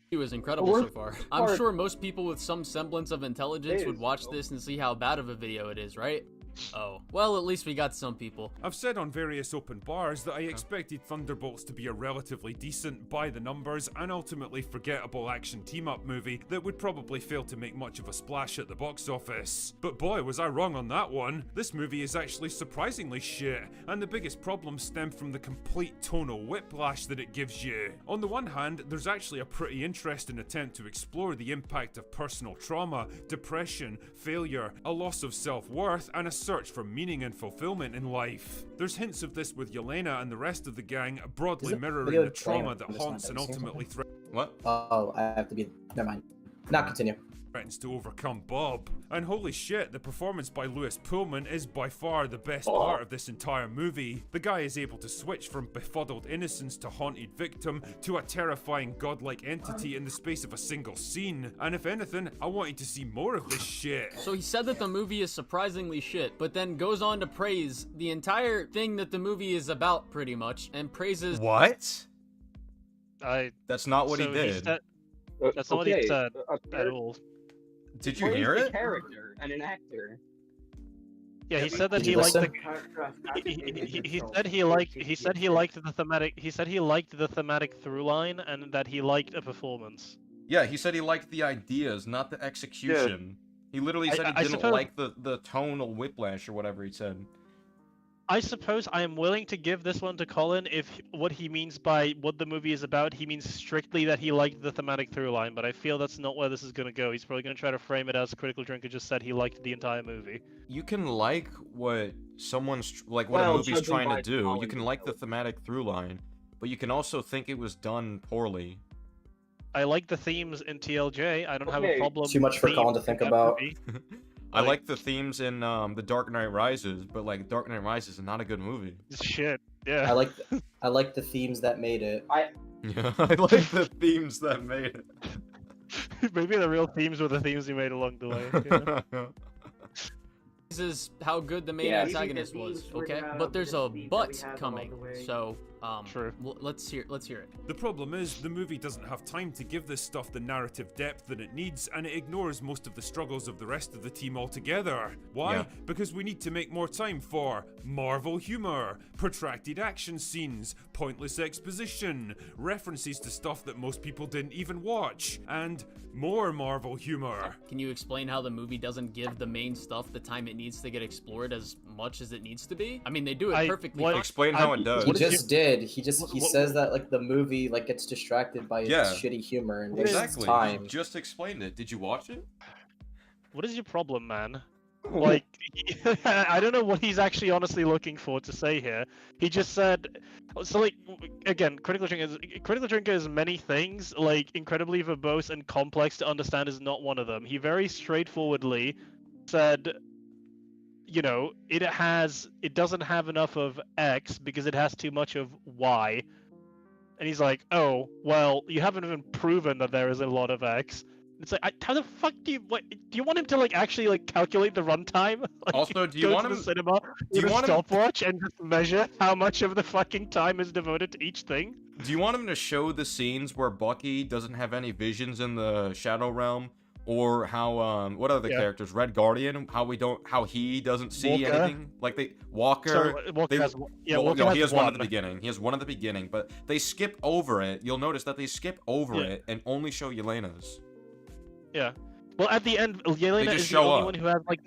He was incredible so far. I'm sure most people with some semblance of intelligence would watch this and see how bad of a video it is, right? Oh, well, at least we got some people. I've said on various open bars that I expected Thunderbolts to be a relatively decent, by-the-numbers, and ultimately forgettable action team-up movie that would probably fail to make much of a splash at the box office. But boy, was I wrong on that one. This movie is actually surprisingly shit, and the biggest problems stem from the complete tonal whiplash that it gives you. On the one hand, there's actually a pretty interesting attempt to explore the impact of personal trauma, depression, failure, a loss of self-worth, and a search for meaning and fulfillment in life. There's hints of this with Yelena and the rest of the gang, broadly mirroring the trauma that haunts and ultimately What? Oh, I have to be. Never mind. Now continue. threatens to overcome Bob. And holy shit, the performance by Lewis Pullman is by far the best part of this entire movie. The guy is able to switch from befuddled innocence to haunted victim to a terrifying godlike entity in the space of a single scene. And if anything, I wanted to see more of this shit. So he said that the movie is surprisingly shit, but then goes on to praise the entire thing that the movie is about, pretty much, and praises... What? That's not what so he did. That's not what he said at all. Did you hear it? A character and an actor. Yeah, he said that Did you he liked the. listen? He said he liked. He said he liked the thematic. He said he liked the thematic through line, and that he liked a performance. Yeah, he said he liked the ideas, not the execution. He literally said he didn't like the tonal whiplash or whatever he said. I suppose I am willing to give this one to Colin if what he means by what the movie is about, he means strictly that he liked the thematic through line, but I feel that's not where this is going to go. He's probably going to try to frame it as Critical Drinker just said he liked the entire movie. You can like what someone's, like what a movie's trying to do. You can like the thematic through line, but you can also think it was done poorly. I like the themes in TLJ. I don't have a problem. Too much for Colin to think about. I like the themes in The Dark Knight Rises, but like Dark Knight Rises is not a good movie. Shit. Yeah. I like the themes that made it. Yeah, I like the themes that made it. Maybe the real themes were the themes he made along the way. Yeah. This is how good the main antagonist was, okay? But there's a but coming, so True. Let's hear it. The problem is, the movie doesn't have time to give this stuff the narrative depth that it needs, and it ignores most of the struggles of the rest of the team altogether. Why? Yeah. Because we need to make more time for Marvel humor, protracted action scenes, pointless exposition, references to stuff that most people didn't even watch, and more Marvel humor. Can you explain how the movie doesn't give the main stuff the time it needs to get explored as much as it needs to be? I mean, they do it perfectly. Explain how it does. He just did. He says that like the movie like gets distracted by its shitty humor and wastes Exactly. time. You just explained it. Did you watch it? What is your problem, man? Like, I don't know what he's actually honestly looking for to say here. He just said, so like, again, Critical Drinker is many things. Like, incredibly verbose and complex to understand is not one of them. He very straightforwardly said, you know, it doesn't have enough of X because it has too much of Y. And he's like, oh, well, you haven't even proven that there is a lot of X. It's like, how the fuck do you want him to like actually like calculate the runtime? Like, Also, do you want to him the cinema with a stopwatch and just measure how much of the fucking time is devoted to each thing? Do you want him to show the scenes where Bucky doesn't have any visions in the Shadow Realm, or how what other characters? Red Guardian, how he doesn't see Walker. anything? Like Walker. So, Walker has, Walker no, has he has one at the one. beginning. He has one at the beginning, but they skip over it. You'll notice that they skip over it and only show Yelena's. Yeah. Well, at the end, Yelena is the only one who has like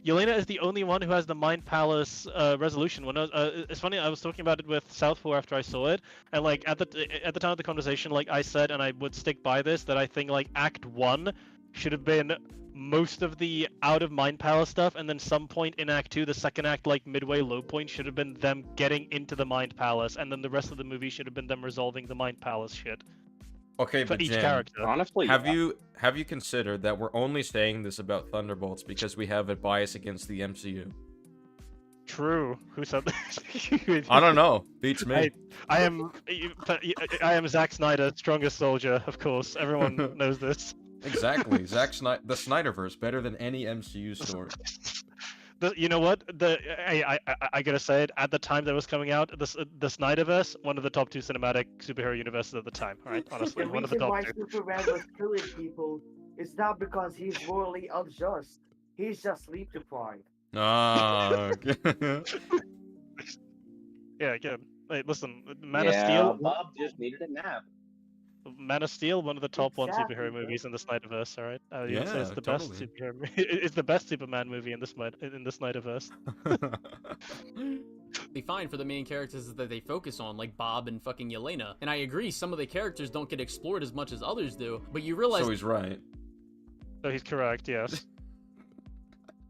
Yelena is the only one who has the Mind Palace resolution. When it's funny, I was talking about it with Southpaw after I saw it, and like at the time of the conversation, like I said, and I would stick by this, that I think like Act 1 should have been most of the out of Mind Palace stuff, and then some point in Act 2, the second act, like midway low point, should have been them getting into the Mind Palace, and then the rest of the movie should have been them resolving the Mind Palace shit. Okay, for but each Jim, character. Honestly, have you considered that we're only saying this about Thunderbolts because we have a bias against the MCU? True. Who said that? I don't know. Beats me. I am Zack Snyder, strongest soldier. Of course, everyone knows this. Exactly. The Snyderverse, better than any MCU story. You know what? I gotta say it. At the time that was coming out, the Snyderverse, one of the top 2 cinematic superhero universes at the time. Right? Honestly, one of the top why 2. Superman was killing people is not because he's morally unjust. He's just sleep deprived. Ah. Yeah. Again, hey, listen, Man of Steel. Bob just needed a nap. Man of Steel, one of the top 1 Exactly, superhero movies in the Snyderverse. All right, Yeah, it's the totally. best superhero. It's the best Superman movie in the Snyderverse. Be fine for the main characters that they focus on, like Bob and fucking Yelena. And I agree, some of the characters don't get explored as much as others do, but you realize So he's right. So he's correct, yes.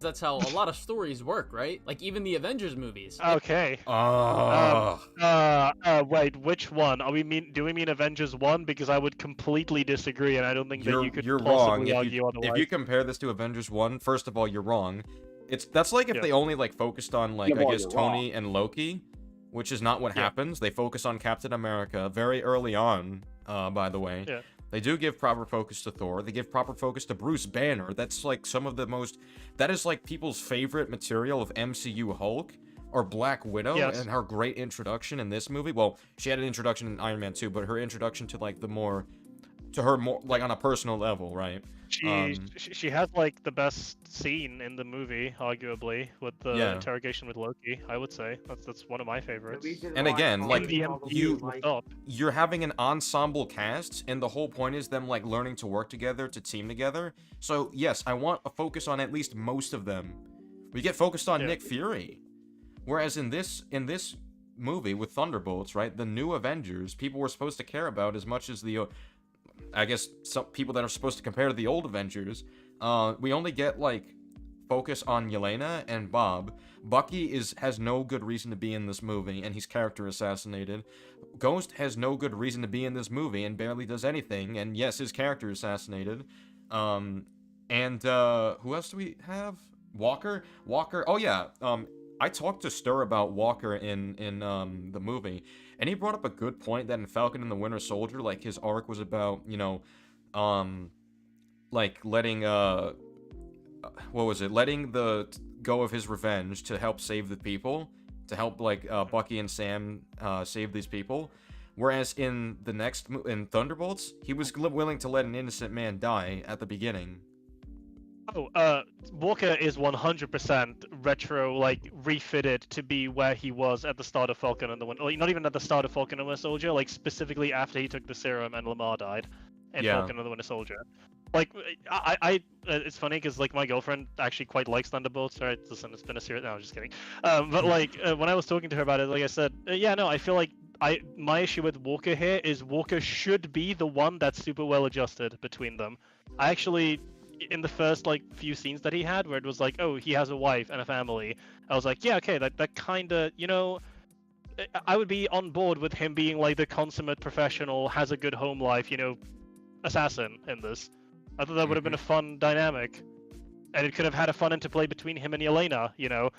that's how a lot of stories work, right? Like even the Avengers movies. Okay. Wait, which one? Do we mean Avengers 1? Because I would completely disagree, and I don't think that you could you're possibly wrong. argue otherwise. If you compare this to Avengers 1, first of all, you're wrong. That's like if they only like focused on like I guess Tony and Loki, which is not what happens. They focus on Captain America very early on, by the way. Yeah. They do give proper focus to Thor. They give proper focus to Bruce Banner. That's like some of the most... That is like people's favorite material of MCU Hulk or Black Widow and her great introduction in this movie. Well, she had an introduction in Iron Man 2, but her introduction to like to her more like on a personal level, right? She has like the best scene in the movie, arguably, with the interrogation with Loki. I would say that's one of my favorites. And again, like you're having an ensemble cast, and the whole point is them like learning to work together, to team together. So yes, I want a focus on at least most of them. We get focused on Nick Fury, whereas in this movie with Thunderbolts, right, the new Avengers, people were supposed to care about as much as the I guess some people that are supposed to compare to the old Avengers. We only get like focus on Yelena and Bob. Bucky has no good reason to be in this movie, and he's character assassinated. Ghost has no good reason to be in this movie and barely does anything, and yes, his character is assassinated. And who else do we have? Walker. Oh yeah. I talked to Stir about Walker in the movie, and he brought up a good point that in Falcon and the Winter Soldier, like his arc was about, like letting letting the go of his revenge to help save the people, to help like Bucky and Sam save these people. Whereas in the in Thunderbolts, he was willing to let an innocent man die at the beginning. Oh, Walker is 100% retro, like, refitted to be where he was at the start of Falcon and the Winter... Like, not even at the start of Falcon and the Winter Soldier, like, specifically after he took the serum and Lamar died in Falcon and the Winter Soldier. Like, it's funny because, like, my girlfriend actually quite likes Thunderbolts. Alright, listen, it's been a series... No, I'm just kidding. But, like, when I was talking to her about it, like I said, yeah, no, I feel like my issue with Walker here is Walker should be the one that's super well adjusted between them. I actually... in the first like few scenes that he had where it was like, oh, he has a wife and a family, I was like, yeah, okay, that kind of, you know, I would be on board with him being like the consummate professional, has a good home life, you know, assassin in this. I thought that would have been a fun dynamic, and it could have had a fun interplay between him and Yelena. You know,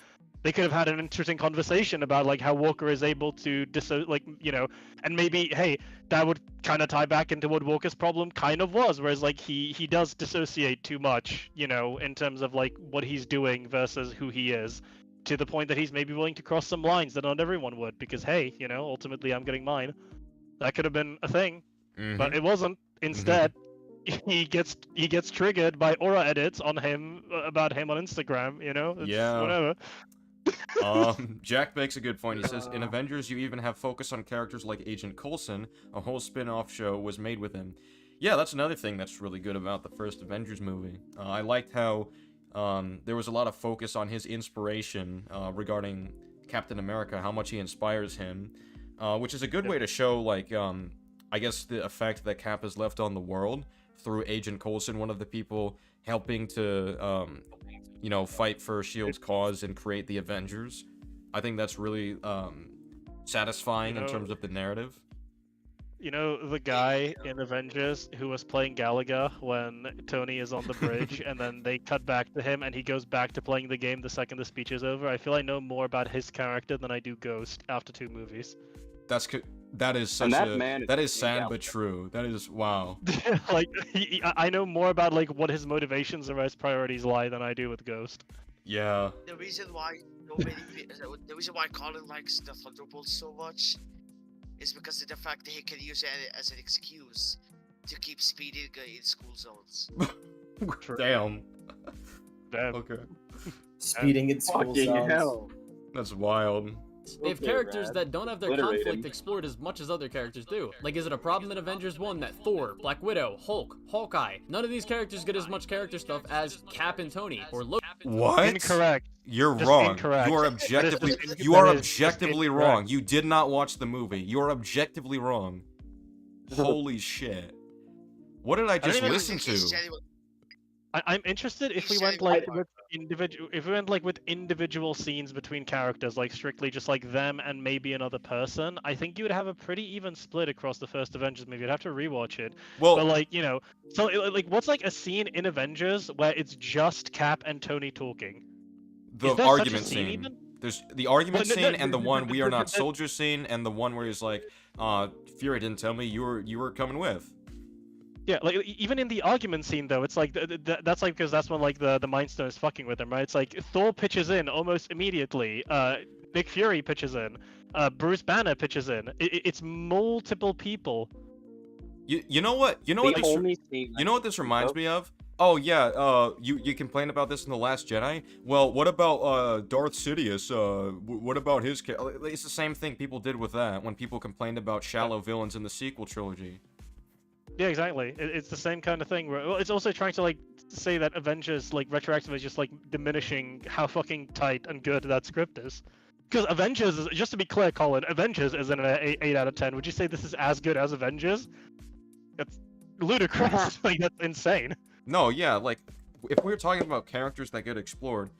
they could have had an interesting conversation about like how Walker is able to you know, and maybe, hey, that would kind of tie back into what Walker's problem kind of was, whereas like he does dissociate too much, you know, in terms of like what he's doing versus who he is, to the point that he's maybe willing to cross some lines that not everyone would, because hey, you know, ultimately I'm getting mine. That could have been a thing, but it wasn't. Instead, he gets triggered by aura edits on him about him on Instagram, you know? It's whatever. Jack makes a good point. He says, in Avengers, you even have focus on characters like Agent Coulson. A whole spin-off show was made with him. Yeah, that's another thing that's really good about the first Avengers movie. I liked how there was a lot of focus on his inspiration regarding Captain America, how much he inspires him, which is a good way to show, like, I guess the effect that Cap has left on the world through Agent Coulson, one of the people helping to, you know, fight for S.H.I.E.L.D.'s cause and create the Avengers. I think that's really satisfying in terms of the narrative. You know, the guy in Avengers who was playing Gallagher when Tony is on the bridge, and then they cut back to him, and he goes back to playing the game the second the speech is over. I feel I know more about his character than I do Ghost after 2 movies. That is such that is sad but true. That is wow. Like I know more about like what his motivations or his priorities lie than I do with Ghost. Yeah. The reason why Colin likes the Thunderbolts so much is because of the fact that he can use it as an excuse to keep speeding in school zones. Damn. Damn. Okay. Speeding in school zones. Hell. That's wild. They have characters that don't have their conflict explored as much as other characters do. Like, is it a problem in Avengers 1 that Thor, Black Widow, Hulk, Hawkeye, none of these characters get as much character stuff as Cap and Tony, or Loki? What? Incorrect. You're Just wrong. incorrect. You are objectively wrong. You did not watch the movie. You are objectively wrong. Holy shit. What did I just listen to? I'm interested if we went like with individual scenes between characters, like strictly just like them and maybe another person. I think you would have a pretty even split across the first Avengers movie. You'd have to rewatch it. Well, but like, you know, so like what's like a scene in Avengers where it's just Cap and Tony talking? The argument scene. There's the argument scene and the one we are not soldiers scene, and the one where he's like, Fury didn't tell me you were coming with. Yeah, like even in the argument scene though, it's like that's like because that's when like the Mind Stone is fucking with him, right? It's like Thor pitches in almost immediately. Nick Fury pitches in. Bruce Banner pitches in. It's multiple people. You know what? You know what this reminds me of? Oh yeah, you complained about this in The Last Jedi? Well, what about Darth Sidious? What about his It's the same thing people did with that when people complained about shallow villains in the sequel trilogy. Yeah, exactly. It's the same kind of thing. Well, it's also trying to like say that Avengers like retroactively is just like diminishing how fucking tight and good that script is. Because Avengers is, just to be clear, Colin, Avengers is an 8 out of 10. Would you say this is as good as Avengers? It's ludicrous. Like that's insane. No, yeah, like if we're talking about characters that get explored,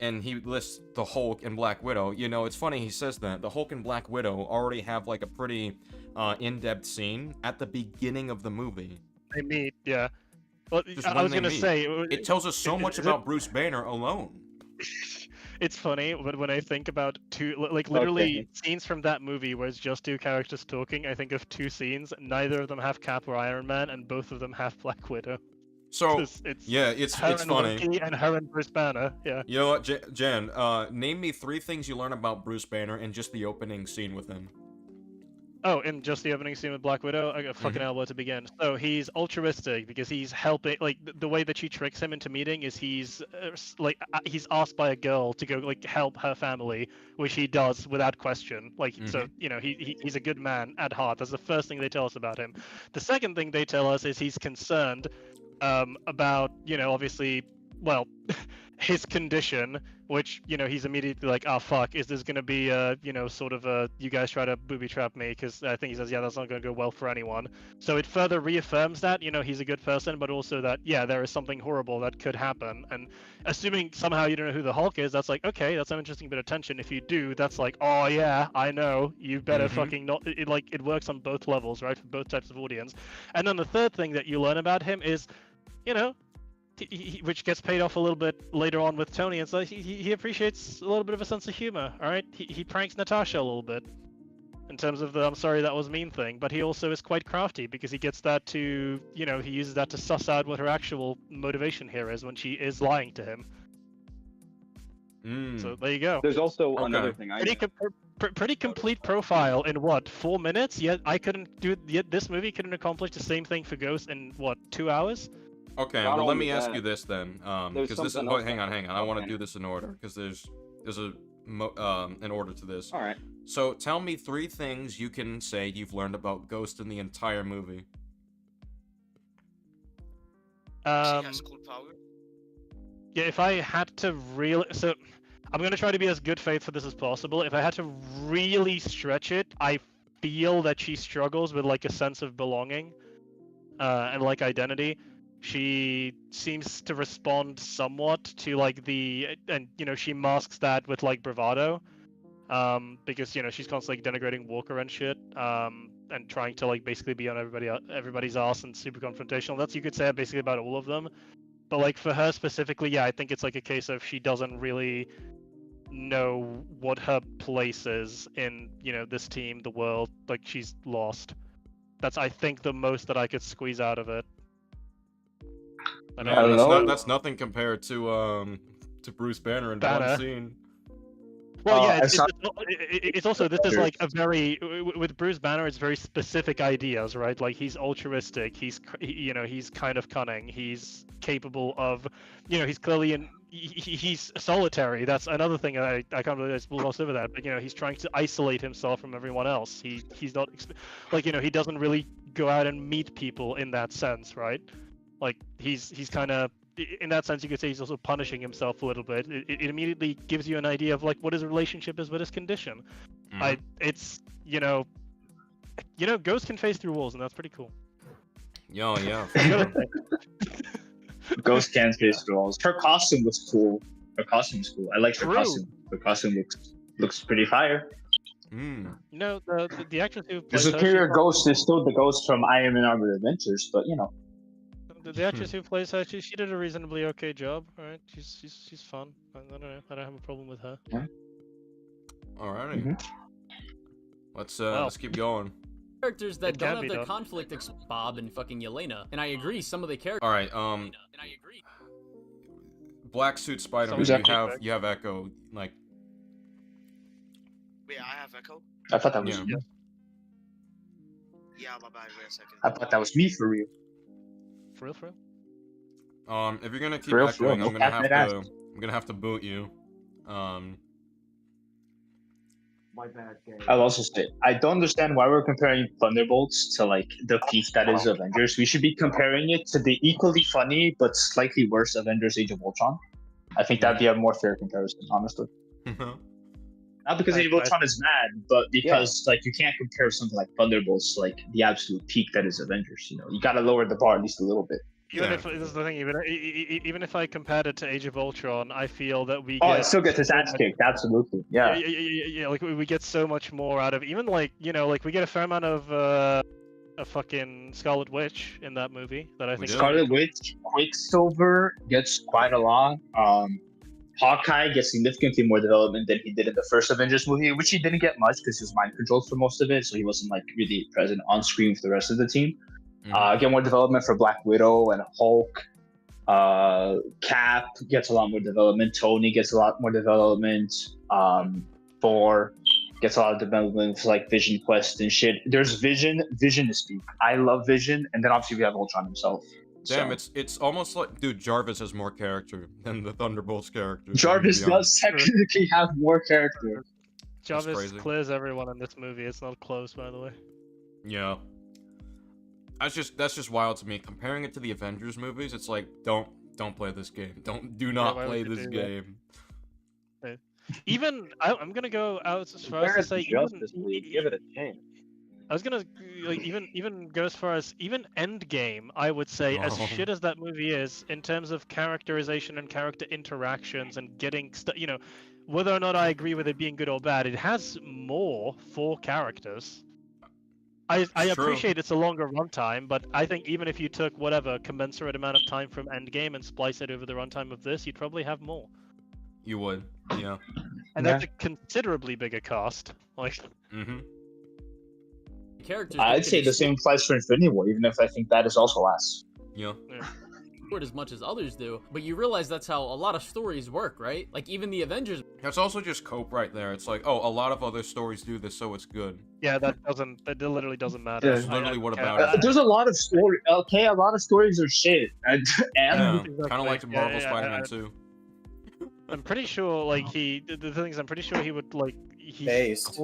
and he lists the Hulk and Black Widow, you know, it's funny he says that. The Hulk and Black Widow already have like a pretty in-depth scene at the beginning of the movie. They meet, yeah. Well, I was gonna say it tells us so much about Bruce Banner alone. It's funny, but when I think about literally scenes from that movie where it's just 2 characters talking, I think of 2 scenes. Neither of them have Cap or Iron Man, and both of them have Black Widow. So it's yeah, it's her and funny. Loki and her and Bruce Banner. Yeah. You know what, Jan? Name me 3 things you learn about Bruce Banner in just the opening scene with him. Oh, in just the opening scene with Black Widow, I got fucking hell where to begin. So he's altruistic because he's helping. Like the way that she tricks him into meeting is he's he's asked by a girl to go like help her family, which he does without question. Like so, you know, he's a good man at heart. That's the first thing they tell us about him. The second thing they tell us is he's concerned about, you know, obviously, well, his condition, which, you know, he's immediately like, oh fuck, is this gonna be you know, sort of a, you guys try to booby trap me? Because I think he says, yeah, that's not gonna go well for anyone. So it further reaffirms that, you know, he's a good person, but also that, yeah, there is something horrible that could happen. And assuming somehow you don't know who the Hulk is, that's like, okay, that's an interesting bit of tension. If you do, that's like, oh yeah, I know, you better fucking not. It works on both levels, right, for both types of audience. And then the third thing that you learn about him is, you know, which gets paid off a little bit later on with Tony, and so he appreciates a little bit of a sense of humor. All right, he pranks Natasha a little bit in terms of the "I'm sorry that was mean" thing, but he also is quite crafty because he gets that to, you know, he uses that to suss out what her actual motivation here is when she is lying to him. So there you go. There's also another thing. Pretty complete profile in what, 4 minutes? Yet I couldn't do. Yet this movie couldn't accomplish the same thing for Ghost in what, 2 hours? Okay, Not well, let only me ask that, you this then, there's because this is. something Oh, else hang on. I want to Okay. do this in order because there's an order to this. All right. So tell me 3 things you can say you've learned about Ghost in the entire movie. She has cool power. Yeah, if I had to really, so I'm gonna try to be as good faith for this as possible. If I had to really stretch it, I feel that she struggles with like a sense of belonging, and like identity. She seems to respond somewhat to like and you know, she masks that with like bravado, because, you know, she's constantly denigrating Walker and shit, and trying to like basically be on everybody's ass and super confrontational. That's, you could say, basically about all of them. But like for her specifically, yeah, I think it's like a case of she doesn't really know what her place is in, you know, this team, the world. Like, she's lost. That's, I think, the most that I could squeeze out of it. No, that's nothing compared to Bruce Banner in one scene. Well, yeah, it's also, this is like a very, with Bruce Banner, it's very specific ideas, right? Like, he's altruistic, you know, he's kind of cunning, he's capable of, you know, he's clearly he's solitary. That's another thing I can't really gloss over that, but, you know, he's trying to isolate himself from everyone else. He's not, like, you know, he doesn't really go out and meet people in that sense, right? Like, he's kind of, in that sense, you could say he's also punishing himself a little bit. It immediately gives you an idea of like what his relationship is with his condition. It's, you know, Ghost can phase through walls, and that's pretty cool. Yeah. Ghost can phase through walls. Her costume was cool. I liked her costume. Her costume looks pretty fire. No, the actress who The plays her, superior Ghost is still the Ghost from I Am in Armored Adventures, but you know. the actress who plays her, she did a reasonably okay job, right? She's fun. I don't know. I don't have a problem with her. Yeah. Alrighty. Let's keep going. Characters that It don't can have be their done. conflict Bob and fucking Yelena. And I agree, some of the characters. All right. Black Suit Spider-Man. You have Echo. Like. Wait, I have Echo? I thought that was Yeah. you. Yeah, my bad. Wait a second. I thought that was me for real. For real? If you're gonna keep For real, echoing, no I'm gonna cap, I'm gonna have to boot you. My bad, game. I'll also say I don't understand why we're comparing Thunderbolts to like the peak that is Avengers. We should be comparing it to the equally funny but slightly worse Avengers: Age of Ultron. I think that'd be a more fair comparison, honestly. Not because Age of Ultron is mad, but because like you can't compare something like Thunderbolts to like the absolute peak that is Avengers. You know, you gotta lower the bar at least a little bit. Even if this is the thing, even if I compared it to Age of Ultron, I feel that we Oh, get it still gets his ass kicked. Absolutely, yeah. Yeah, like we get so much more out of, even like, you know, like we get a fair amount of a fucking Scarlet Witch in that movie that I think Scarlet Witch, Quicksilver gets quite a lot. Hawkeye gets significantly more development than he did in the first Avengers movie, which he didn't get much because he was mind controlled for most of it, so he wasn't like really present on screen for the rest of the team. Get more development for Black Widow and Hulk. Cap gets a lot more development. Tony gets a lot more development. Thor gets a lot of development for like Vision Quest and shit. There's Vision. Vision is peak. I love Vision, and then obviously we have Ultron himself. Damn, So. it's almost like, dude, Jarvis has more character than the Thunderbolts characters. Jarvis does technically have more character. Jarvis crazy. clears everyone in this movie. It's not close, by the way. Yeah. That's just wild to me. Comparing it to the Avengers movies, it's like, don't play this game. Do not why play would you this do that? game. Even I'm gonna go out as far as to say Justice League, give it a chance. I was gonna like even go as far as even Endgame. I would say, as Oh. shit as that movie is, in terms of characterization and character interactions and getting whether or not I agree with it being good or bad, it has more for characters. I True. appreciate it's a longer runtime, but I think even if you took whatever commensurate amount of time from Endgame and splice it over the runtime of this, you'd probably have more. You would, yeah. And that's a considerably bigger cast. Like, Mm-hmm. Characters. I'd say the same applies for Infinity War, even if I think that is also less. Yeah. As much as others do, but you realize that's how a lot of stories work, right? Like even the Avengers. That's also just cope right there. It's like, oh, a lot of other stories do this, so it's good. yeah, that literally doesn't matter. That's literally what about it. There's a lot of story. Okay, a lot of stories are shit, and Yeah, kind of like Marvel Spider-Man 2. I'm pretty sure, like the thing is, I'm pretty sure he would like Based.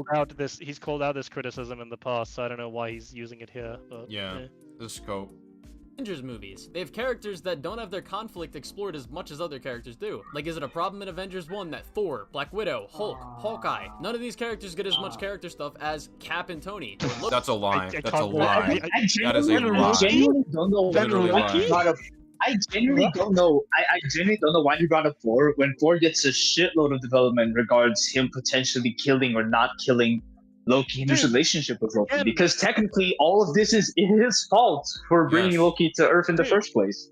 he's called out this criticism in the past. So I don't know why he's using it here. But, Yeah, the scope. Avengers movies. They have characters that don't have their conflict explored as much as other characters do. Like, is it a problem in Avengers 1 that Thor, Black Widow, Hulk, Hawkeye, none of these characters get as much character stuff as Cap and Tony? That's a lie. That's a can't- lie. I That is a lie. genuinely don't know Literally why lie. he brought up. I genuinely don't know. I genuinely don't know why he brought up Thor when Thor gets a shitload of development regards him potentially killing or not killing Loki in his relationship with Loki. Because technically, all of this is his fault for bringing Loki to Earth in the first place.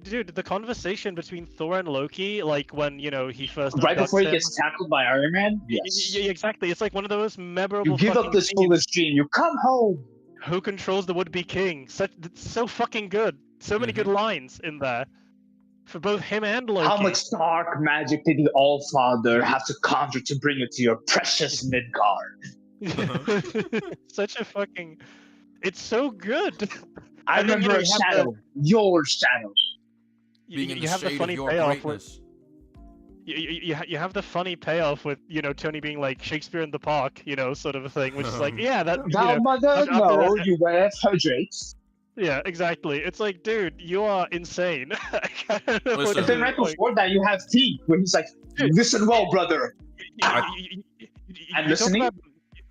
Dude, the conversation between Thor and Loki, like when he first Right before he abducts gets tackled by Iron Man. Yes. Yeah, exactly. It's like one of the most memorable. You give up this foolish dream. You come home. Who controls the would-be king? So fucking good. So many good lines in there for both him and Loki. How much dark magic did the All-Father have to conjure to bring it to your precious Midgard? Such a fucking. It's so good. I And then, remember a you have shadow. Your shadow. Being in you the have the shade funny of your payoff greatness. you have the funny payoff with Tony being like Shakespeare in the Park, sort of a thing, which is like Thou mother, after no, that- you wear hydrates. yeah, exactly. It's like, dude, you are insane. I don't know what Listen. And then to right do, like- before that, you have T, where he's like, listen well, brother. you I'm talk listening. about-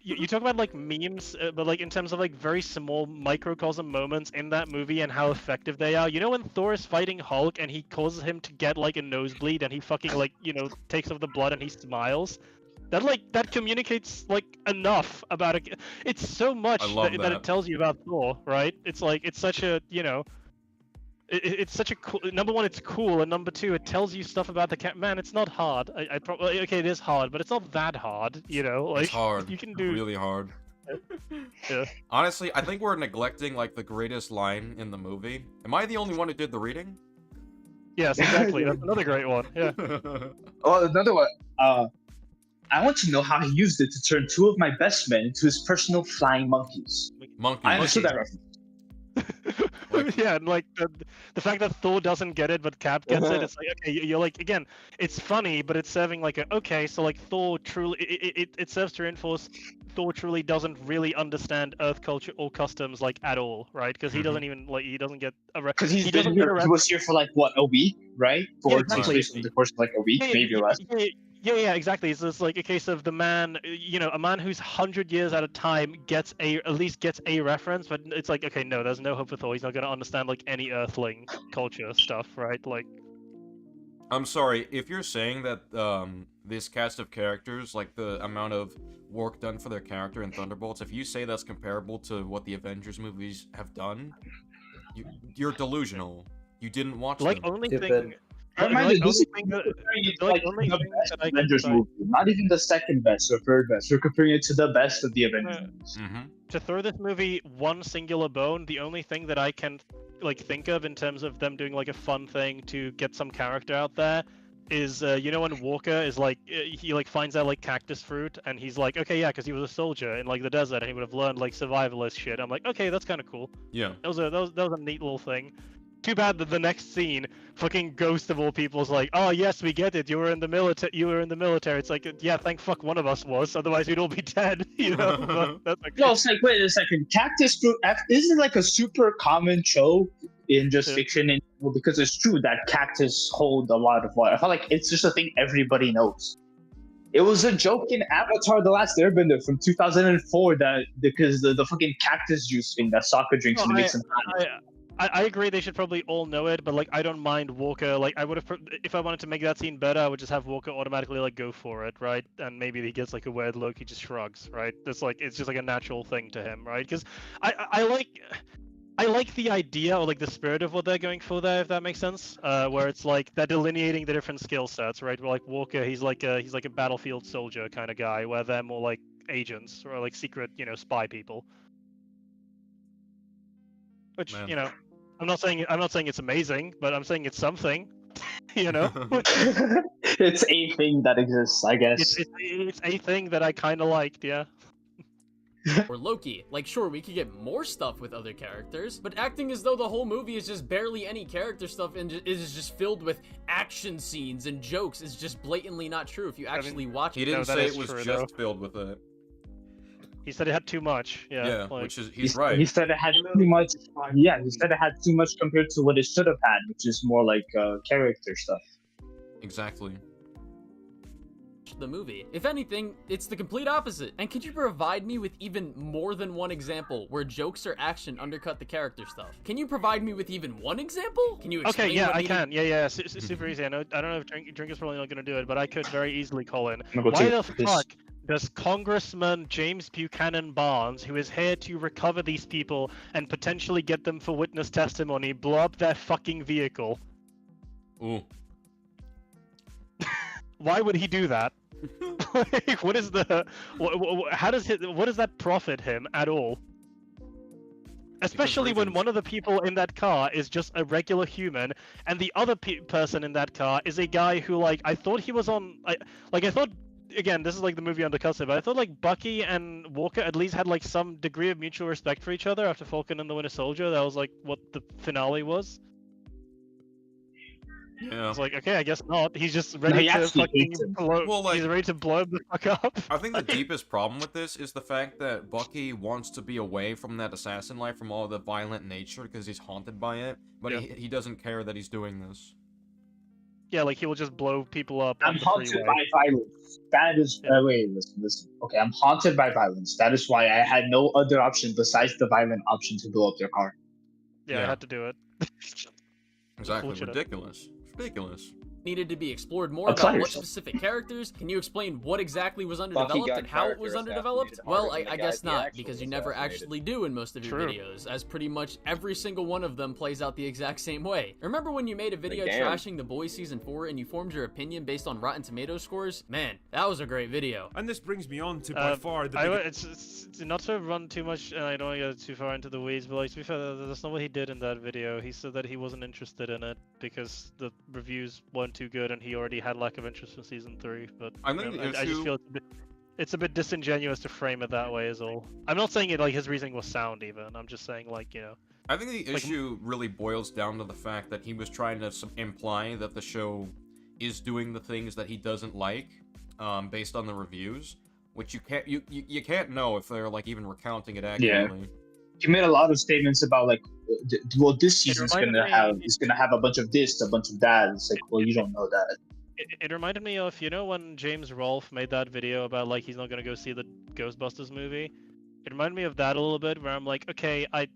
you talk about like memes, but like in terms of like very small microcosm moments in that movie and how effective they are. You know when Thor is fighting Hulk and he causes him to get like a nosebleed and he fucking like takes off the blood and he smiles. That communicates like enough about it. It's so much I love that that. it tells you about Thor, right? It's like it's such a it's such a cool. Number one, it's cool, and number two, it tells you stuff about the man. It's not hard. I probably okay, it is hard, but it's not that hard. Like It's hard. you can do Really hard. Yeah. Honestly, I think we're neglecting like the greatest line in the movie. Am I the only one who did the reading? Yes, exactly. That's another great one. Yeah. Oh, another one. I want to know how he used it to turn two of my best men into his personal flying monkeys. Monkey. I understood that reference. Yeah, and like the fact that Thor doesn't get it but Cap gets it, it's like okay, you're like again, it's funny, but it's serving like so like Thor truly it serves to reinforce Thor truly doesn't really understand Earth culture or customs like at all, right? Because he doesn't even like he doesn't get a Because he doesn't he get a was here for like what, a week, right? For exactly. takes place over the course of like a week, maybe less. Yeah, exactly. So it's like a case of the man, a man who's 100 years at a time at least gets a reference, but it's like, okay, no, there's no hope for Thor. He's not going to understand like any Earthling culture stuff, right? Like, I'm sorry, if you're saying that this cast of characters, like the amount of work done for their character in Thunderbolts, if you say that's comparable to what the Avengers movies have done, you're delusional. You didn't watch like them. only Stupid. thing. Remind you, this is like only the thing best that I can Avengers say- movie, not even the second best or third best. We're comparing it to the best of the Avengers movies. Mm-hmm. To throw this movie one singular bone, the only thing that I can like think of in terms of them doing like a fun thing to get some character out there is you know when Walker is like he like finds out like cactus fruit and he's like, okay, yeah, because he was a soldier in like the desert and he would have learned like survivalist shit. I'm like, okay, that's kind of cool. Yeah. That was a neat little thing. Too bad that the next scene, fucking Ghost of all people is like, oh yes, we get it. You were in the military. You were in the military. It's like, yeah, thank fuck one of us was. Otherwise, we'd all be dead. You know. But that's like, No, it's like, wait a second. Cactus fruit. This is like a super common trope in just fiction, and because it's true that cactus hold a lot of water. I feel like it's just a thing everybody knows. It was a joke in Avatar: The Last Airbender from 2004 that because the fucking cactus juice thing that Sokka drinks and it makes him high. I agree they should probably all know it, but like I don't mind Walker. Like I would have, if I wanted to make that scene better, I would just have Walker automatically like go for it, right? And maybe he gets like a weird look, he just shrugs, right? That's like it's just like a natural thing to him, right? Because I like the idea or like the spirit of what they're going for there, if that makes sense. Where it's like they're delineating the different skill sets, right? Where like Walker, he's like a battlefield soldier kind of guy, where they're more like agents or like secret, spy people. Which Man. I'm not saying it's amazing, but I'm saying it's something. It's a thing that exists, I guess. It's a thing that I kind of liked, yeah. Or Loki. Like, sure, we could get more stuff with other characters, but acting as though the whole movie is just barely any character stuff and is just filled with action scenes and jokes is just blatantly not true if you actually watch it. He didn't say it was just filled with it. He said it had too much. Yeah, Yeah, like, which is he's right. He said it had too much. Yeah, he said it had too much compared to what it should have had, which is more like character stuff. Exactly. The movie. If anything, it's the complete opposite. And could you provide me with even more than one example where jokes or action undercut the character stuff? Can you provide me with even one example? Can you explain Okay, yeah, what I needed- can. Yeah, super easy. I don't know if Drink is probably not going to do it, but I could very easily call in. I'm gonna go Why take the this. fuck does Congressman James Buchanan Barnes, who is here to recover these people and potentially get them for witness testimony, blow up their fucking vehicle? Ooh. Why would he do that? Like, what is the? What does that profit him at all? Especially when one of the people in that car is just a regular human, and the other person in that car is a guy who, like, I thought he was on. I thought. Again, this is like the movie undercuts it, but I thought like Bucky and Walker at least had like some degree of mutual respect for each other after Falcon and the Winter Soldier. That was like what the finale was. Yeah. It's like, okay, I guess not. He's just ready to fucking blow. Well, he's ready to blow the fuck up. I think the deepest problem with this is the fact that Bucky wants to be away from that assassin life, from all the violent nature, because he's haunted by it. But Yeah. he doesn't care that he's doing this. Yeah, like he will just blow people up. I'm on the haunted freeway. by violence. That is. Wait, listen. Okay, I'm haunted by violence. That is why I had no other option besides the violent option to blow up their car. Yeah, I had to do it. Exactly. Unfortunate. Ridiculous. Ridiculous. Needed to be explored more Apply about what yourself. specific characters. Can you explain what exactly was Bucky underdeveloped got and how it was character underdeveloped? assassinated Well, harder than I the guess guy he not, actually because you never assassinated. actually do in most of your True. videos, as pretty much every single one of them plays out the exact same way. Remember when you made a video Damn. trashing The Boys Season 4 and you formed your opinion based on Rotten Tomatoes scores? Man, that was a great video. And this brings me on to by far the It's not to run too much, and I don't want to get too far into the weeds, but like, to be fair, that's not what he did in that video. He said that he wasn't interested in it because the reviews weren't too good, and he already had lack of interest in season 3. But I think the I just issue- feel it's a bit disingenuous to frame it that way, is all. I'm not saying it like his reasoning was sound, even. I'm just saying like I think the issue really boils down to the fact that he was trying to imply that the show is doing the things that he doesn't like, based on the reviews, which you can't know if they're like even recounting it accurately. He made a lot of statements about like, well, this season's reminded gonna have a bunch of this, a bunch of that. It's like, well, you don't know that. It reminded me of, when James Rolfe made that video about like he's not gonna go see the Ghostbusters movie. It reminded me of that a little bit, where I'm like, okay, I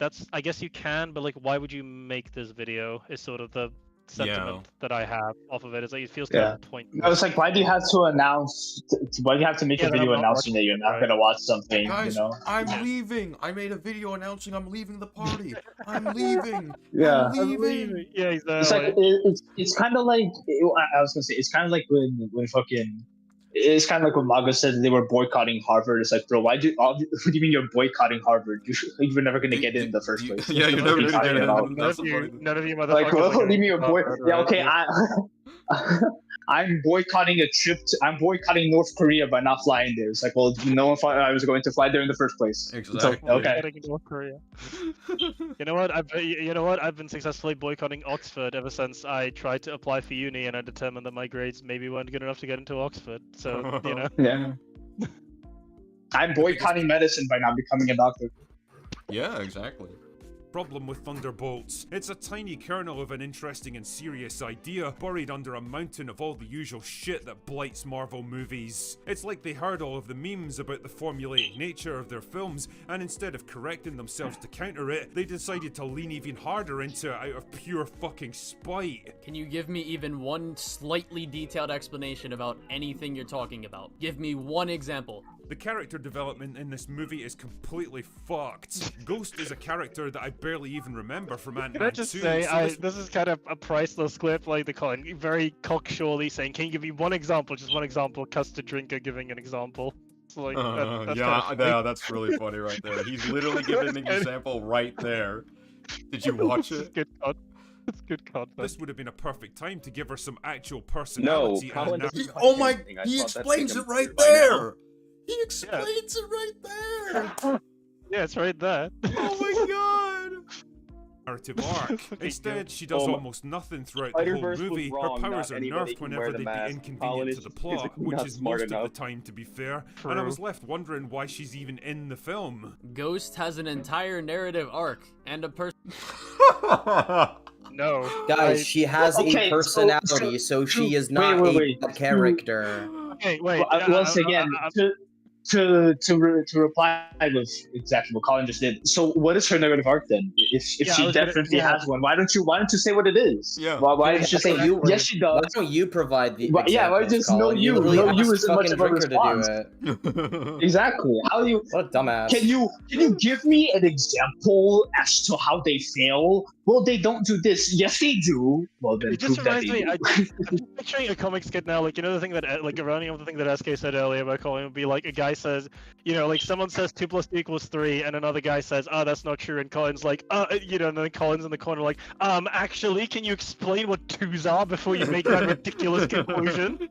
guess you can, but like, why would you make this video? Is sort of the sentiment that I have off of it. It's like it feels kind of pointless. I was like, why do you have to announce? Why do you have to make Yeah, a that I'm video not announcing that you're not gonna watch something? Guys, You know? I'm leaving. I made a video announcing I'm leaving the party. I'm leaving. Yeah. I'm leaving. Yeah, exactly. It's like it's kind of like I was gonna say it's kind of like when fucking it's kind of like when Mago said they were boycotting Harvard. It's like, bro, what do you mean you're boycotting Harvard? You were never going to get in the first place. Yeah, you're never gonna get in. That's the funny None of you motherfuckers. Like, what do you mean you're Harvard, Yeah, right? okay, I'm boycotting a trip. I'm boycotting North Korea by not flying there. It's like, well, no one thought I was going to fly there in the first place. Exactly. So, okay. Boycotting North Korea. You know what? I've been successfully boycotting Oxford ever since I tried to apply for uni and I determined that my grades maybe weren't good enough to get into Oxford. So you know. Yeah. I'm boycotting medicine by not becoming a doctor. Yeah, exactly. Problem with Thunderbolts. It's a tiny kernel of an interesting and serious idea buried under a mountain of all the usual shit that blights Marvel movies. It's like they heard all of the memes about the formulaic nature of their films, and instead of correcting themselves to counter it, they decided to lean even harder into it out of pure fucking spite. Can you give me even one slightly detailed explanation about anything you're talking about? Give me one example. The character development in this movie is completely fucked. Ghost is a character that I barely even remember from Ant-Man 2. Can I just say, this is kind of a priceless clip, like the Colin, very cocksurely saying, "Can you give me one example? Just one example." Custard drinker giving an example. It's like, that's yeah, that's really funny right there. He's literally giving an example right there. Did you watch it? It's good content. This would have been a perfect time to give her some actual personality. Colin and doesn't Oh my! anything. I He thought that explains thing it right by now. there. He explains it right there. Yeah, it's right there. Oh my god. narrative arc. Instead, she does almost nothing throughout the whole Spider-Verse was movie. Her wrong, powers not are anybody nerfed can wear whenever the they'd be mask. inconvenient Colin to is the plot, physically which not is smart most of the enough. time, to be fair. And I was left wondering why she's even in the film. Ghost has an entire narrative arc and a person. No. Guys, she has a personality, so she is not a character. Okay, wait. Once again, to reply with exactly what Colin just did. So, what is her narrative arc then? If she definitely has one, why don't you say what it is? Yeah. Why don't you say you? Yes, she does. Why don't you provide the? Yeah, why just no Colin? you? literally No asked you is much fucking of a Drinker response. to do it. Exactly. How do you? What a dumbass. Can you give me an example as to how they fail? Well, they don't do this. Yes, they do. Well, then It just prove that reminds they me. do. I'm picturing a comic skit now, like the thing that, like, running off the thing that SK said earlier about Colin would be like a guy says, like someone says 2 + 2 = 3, and another guy says, "Oh, that's not true," and Colin's like, and then Colin's in the corner like, actually, can you explain what 2s are before you make that ridiculous conclusion?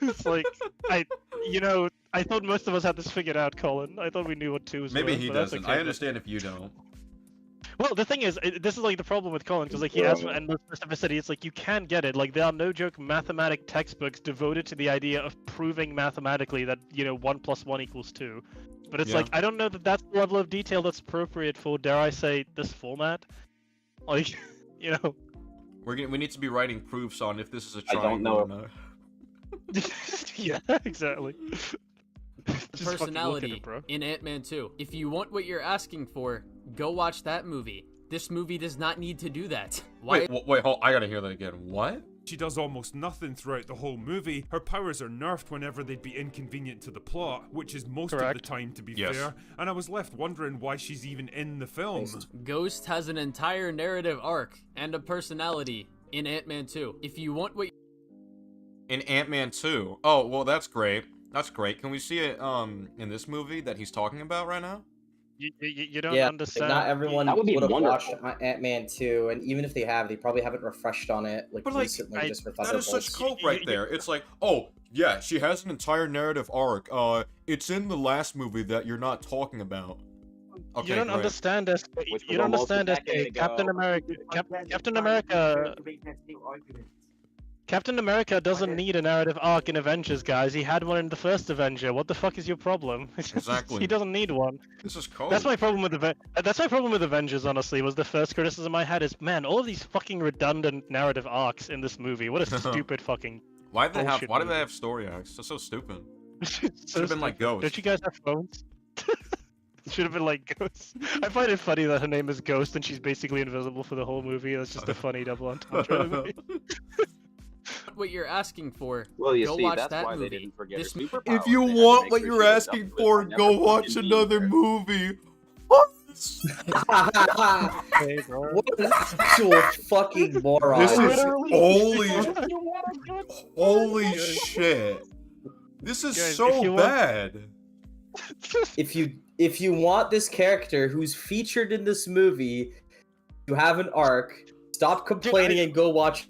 It's like, I thought most of us had this figured out, Colin. I thought we knew what 2s were. Maybe he but that's doesn't. okay. I understand if you don't. Well, the thing is, this is like the problem with Colin, because like he asks for endless specificity. It's like you can get it. Like there are no joke mathematic textbooks devoted to the idea of proving mathematically that 1 + 1 = 2. But it's like I don't know that that's the level of detail that's appropriate for, dare I say, this format. Like, we need to be writing proofs on if this is a I don't triangle or know. not. Yeah, exactly. The Just fucking look at personality it, bro. in Ant-Man 2. If you want what you're asking for, go watch that movie. This movie does not need to do that. Why? Wait, hold. I gotta hear that again. What? She does almost nothing throughout the whole movie. Her powers are nerfed whenever they'd be inconvenient to the plot, which is most of the time, to be fair. And I was left wondering why she's even in the film. Ghost has an entire narrative arc and a personality in Ant-Man 2. If you want what In Ant-Man 2. Oh, well, that's great. That's great. Can we see it in this movie that he's talking about right now? You don't Yeah, understand. not everyone That would be would have watched wonderful. Ant-Man 2, and even if they have, they probably haven't refreshed on it recently just for that is Thunderbolts. such cope right there. It's like, oh, yeah, she has an entire narrative arc. It's in the last movie that you're not talking about. Okay, You don't great. understand SK. Which You was don't almost a understand decade SK. Captain ago. America. Captain America doesn't need a narrative arc in Avengers, guys. He had one in the first Avenger. What the fuck is your problem? Exactly. He doesn't need one. This is cold. That's my problem with That's my problem with Avengers. Honestly, was the first criticism I had is, man, all of these fucking redundant narrative arcs in this movie. What a stupid fucking. Why do they have? bullshit Why do movie. they have story arcs? That's so stupid. So Should have been like stupid. Ghost. Don't you guys have phones? Should have been like Ghost. I find it funny that her name is Ghost and she's basically invisible for the whole movie. That's just a funny double entendre to me. what you're asking for, Well, you go see, watch that's that why movie. they didn't forget This her m- superpower. If you They had to want make what sure you're she was asking up to it for, by go never watch fucking being another there. movie. Hey, bro. What an actual fucking moron. This is Literally, only. you wanna go Holy shit! This is Guys, so bad. If you want this character who's featured in this movie to have an arc, stop complaining and go watch.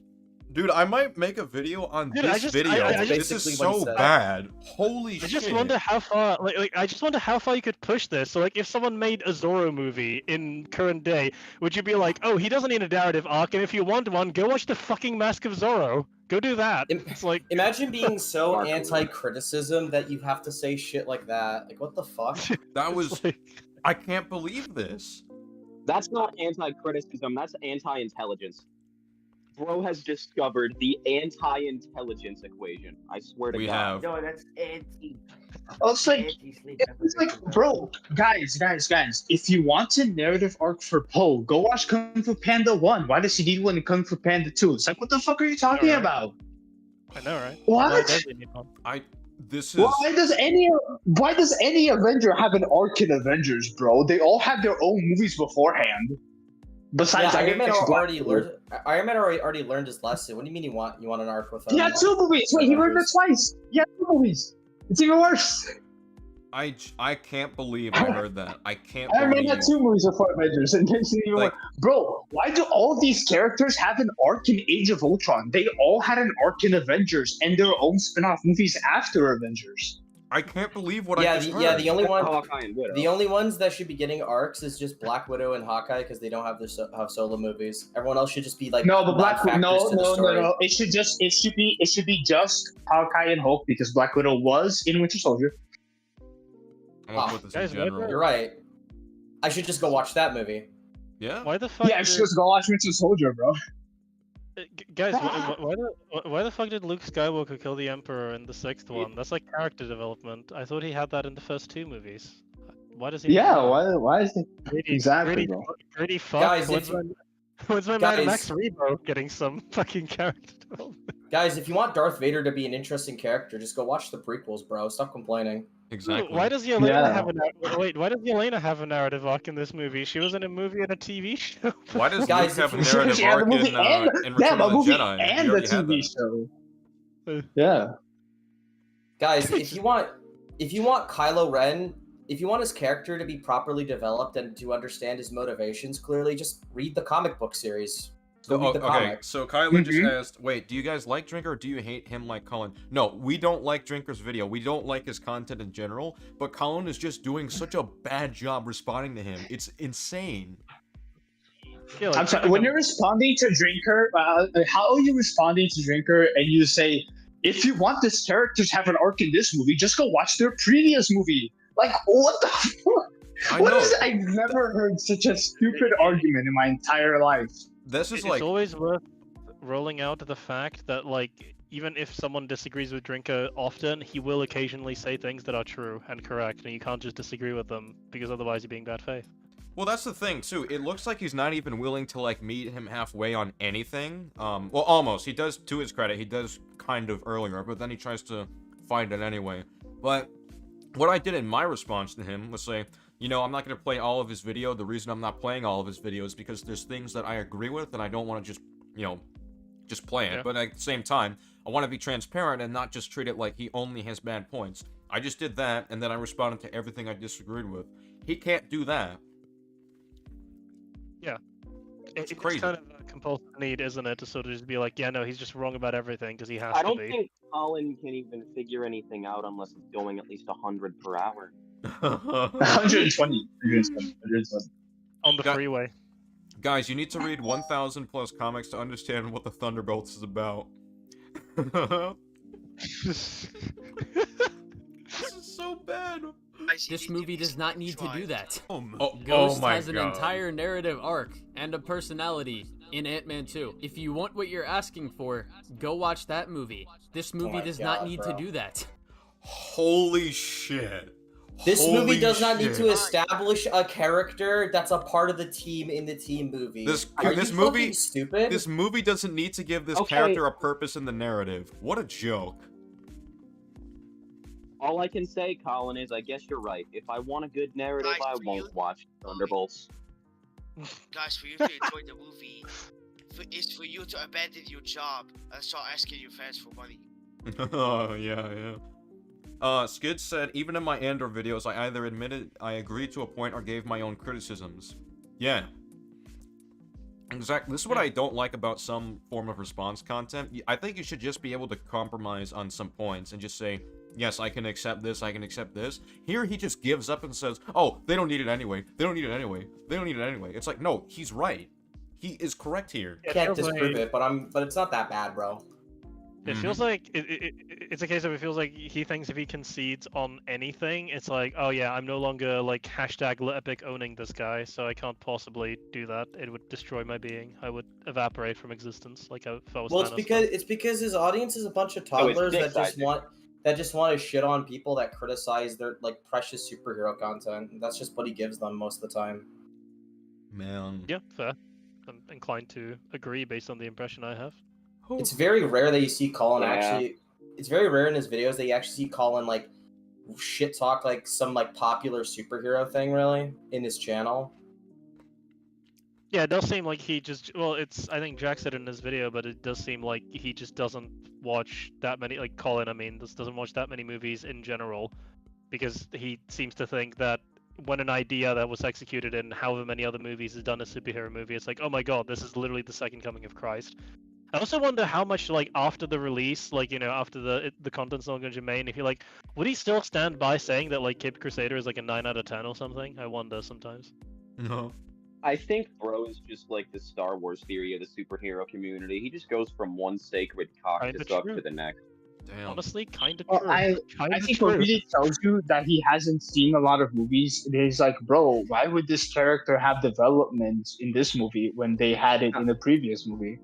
Dude, I might make a video on this video. This is basically what he so said. bad. Holy I shit! just wonder how far, I just wonder how far you could push this. So, like, if someone made a Zorro movie in current day, would you be like, oh, he doesn't need a narrative arc, and if you want one, go watch the fucking Mask of Zorro. Go do that. It's like Imagine being so anti-criticism that you have to say shit like that. Like, what the fuck? That was. I can't believe this. That's not anti-criticism. That's anti-intelligence. Bro has discovered the anti-intelligence equation. I swear to We God. have. No, that's anti. Oh, it's like, bro, guys. If you want a narrative arc for Poe, go watch Kung Fu Panda 1. Why does he need one in Kung Fu Panda 2? It's like, what the fuck are you talking about? I know, right? What? This is. Why does any Avenger have an arc in Avengers, bro? They all had their own movies beforehand. Besides, Iron Man already learned his lesson. What do you mean you want an arc with him? He had 2 movies. Wait, he learned it twice. He had 2 movies. It's even worse. I can't believe I heard that. I can't Iron Man believe. had 2 movies before Avengers, and it's even worse. Bro, why do all these characters have an arc in Age of Ultron? They all had an arc in Avengers and their own spin-off movies after Avengers. I can't believe what I just heard. the only ones that should be getting arcs is just Black Widow and Hawkeye because they don't have have solo movies. Everyone else should just be like No, but non-factors to the story. no. It should be just Hawkeye and Hulk because Black Widow was in Winter Soldier. I'm gonna put this in general. You're right. I should just go watch that movie. Yeah. Why the fuck? Yeah, she just go watch Winter Soldier, bro. Guys, why the fuck did Luke Skywalker kill the Emperor in the 6th one? That's like character development. I thought he had that in the first 2 movies. Why does he? Yeah, why is he? Exactly, bro. Pretty fuck. Guys, When's my guys- man Max Rebo getting some fucking character development? Guys, if you want Darth Vader to be an interesting character, just go watch the prequels, bro. Stop complaining. Exactly. Why does Yelena have a wait? Why does Yelena have a narrative arc in this movie? She was in a movie and a TV show. Why does Guys, Luke have a if you- narrative She had arc the movie in and Return of the movie Jedi? and We the already had TV that. show. Yeah. Guys, if you want Kylo Ren, if you want his character to be properly developed and to understand his motivations clearly, just read the comic book series. Go read the Okay, comic. so Kyla just asked, wait, do you guys like Drinker or do you hate him like Colin? No, we don't like Drinker's video. We don't like his content in general, but Colin is just doing such a bad job responding to him. It's insane. I'm sorry, when you're responding to Drinker, how are you responding to Drinker and you say, if you want this character to have an arc in this movie, just go watch their previous movie. Like, what the fuck? I've never heard such a stupid argument in my entire life. This is It's always worth rolling out the fact that, like, even if someone disagrees with Drinker often, he will occasionally say things that are true and correct, and you can't just disagree with them because otherwise you're being bad faith. Well, that's the thing, too. It looks like he's not even willing to, like, meet him halfway on anything. Well, almost. He does, to his credit, he does kind of earlier, but then he tries to find it anyway. But what I did in my response to him was say, you know, I'm not going to play all of his video. The reason I'm not playing all of his videos is because there's things that I agree with, and I don't want to just, you know, just play it. Yeah. But at the same time, I want to be transparent and not just treat it like he only has bad points. I just did that, and then I responded to everything I disagreed with. He can't do that. Yeah. It's crazy. It's kind of a compulsive need, isn't it, to sort of just be like, yeah, no, he's just wrong about everything because he has I to don't be. think Colin can even figure anything out unless it's going at least 100 per hour. 120. On the freeway. Guys, you need to read 1,000 plus comics to understand what the Thunderbolts is about. This is so bad. This movie does not need to do that. Oh Ghost my has an God. entire narrative arc and a personality in Ant-Man 2. If you want what you're asking for, go watch that movie. This movie does not need to do that. Holy shit. This Holy movie does not need shit. to establish a character that's a part of the team in the team movie. This Are this you movie fucking stupid? This movie doesn't need to give this Okay. character a purpose in the narrative. What a joke. All I can say, Colin, is I guess you're right. If I want a good narrative, I won't watch Thunderbolts. Guys, for you to enjoy the movie, is for you to abandon your job and start asking your fans for money. Oh, yeah. Skid said, even in my Andor videos, I either admitted I agreed to a point or gave my own criticisms. Yeah. Exactly. This is what I don't like about some form of response content. I think you should just be able to compromise on some points and just say, yes, I can accept this, I can accept this. Here, he just gives up and says, oh, they don't need it anyway. They don't need it anyway. They don't need it anyway. It's like, no, he's right. He is correct here. Can't disprove it, but it's not that bad, bro. It feels like it's a case of it feels like he thinks if he concedes on anything, it's like, oh yeah, I'm no longer like hashtag Epic owning this guy, so I can't possibly do that. It would destroy my being. I would evaporate from existence, like if I was. Well, Thanos. it's because his audience is a bunch of toddlers that just want to shit on people that criticize their like precious superhero content. That's just what he gives them most of the time. Man. Yeah, fair. I'm inclined to agree based on the impression I have. It's very rare that you see Colin actually. It's very rare in his videos that you actually see Colin like shit talk like some like popular superhero thing really in his channel. Yeah, it does seem like he just I think Jack said it in his video, but it does seem like he just doesn't watch that many like Colin. I mean, just doesn't watch that many movies in general, because he seems to think that when an idea that was executed in however many other movies is done a superhero movie, it's like, oh my god, this is literally the second coming of Christ. I also wonder how much, like, after the release, like, you know, after the content's not going to remain, if you like, would he still stand by saying that, like, Cape Crusader is like a 9 out of 10 or something? I wonder sometimes. No. I think Bro is just like the Star Wars theory of the superhero community. He just goes from one sacred cactus up to the next. Damn. Honestly, kind of Well, true. I think what really tells you that he hasn't seen a lot of movies is like, bro, why would this character have development in this movie when they had it in the previous movie?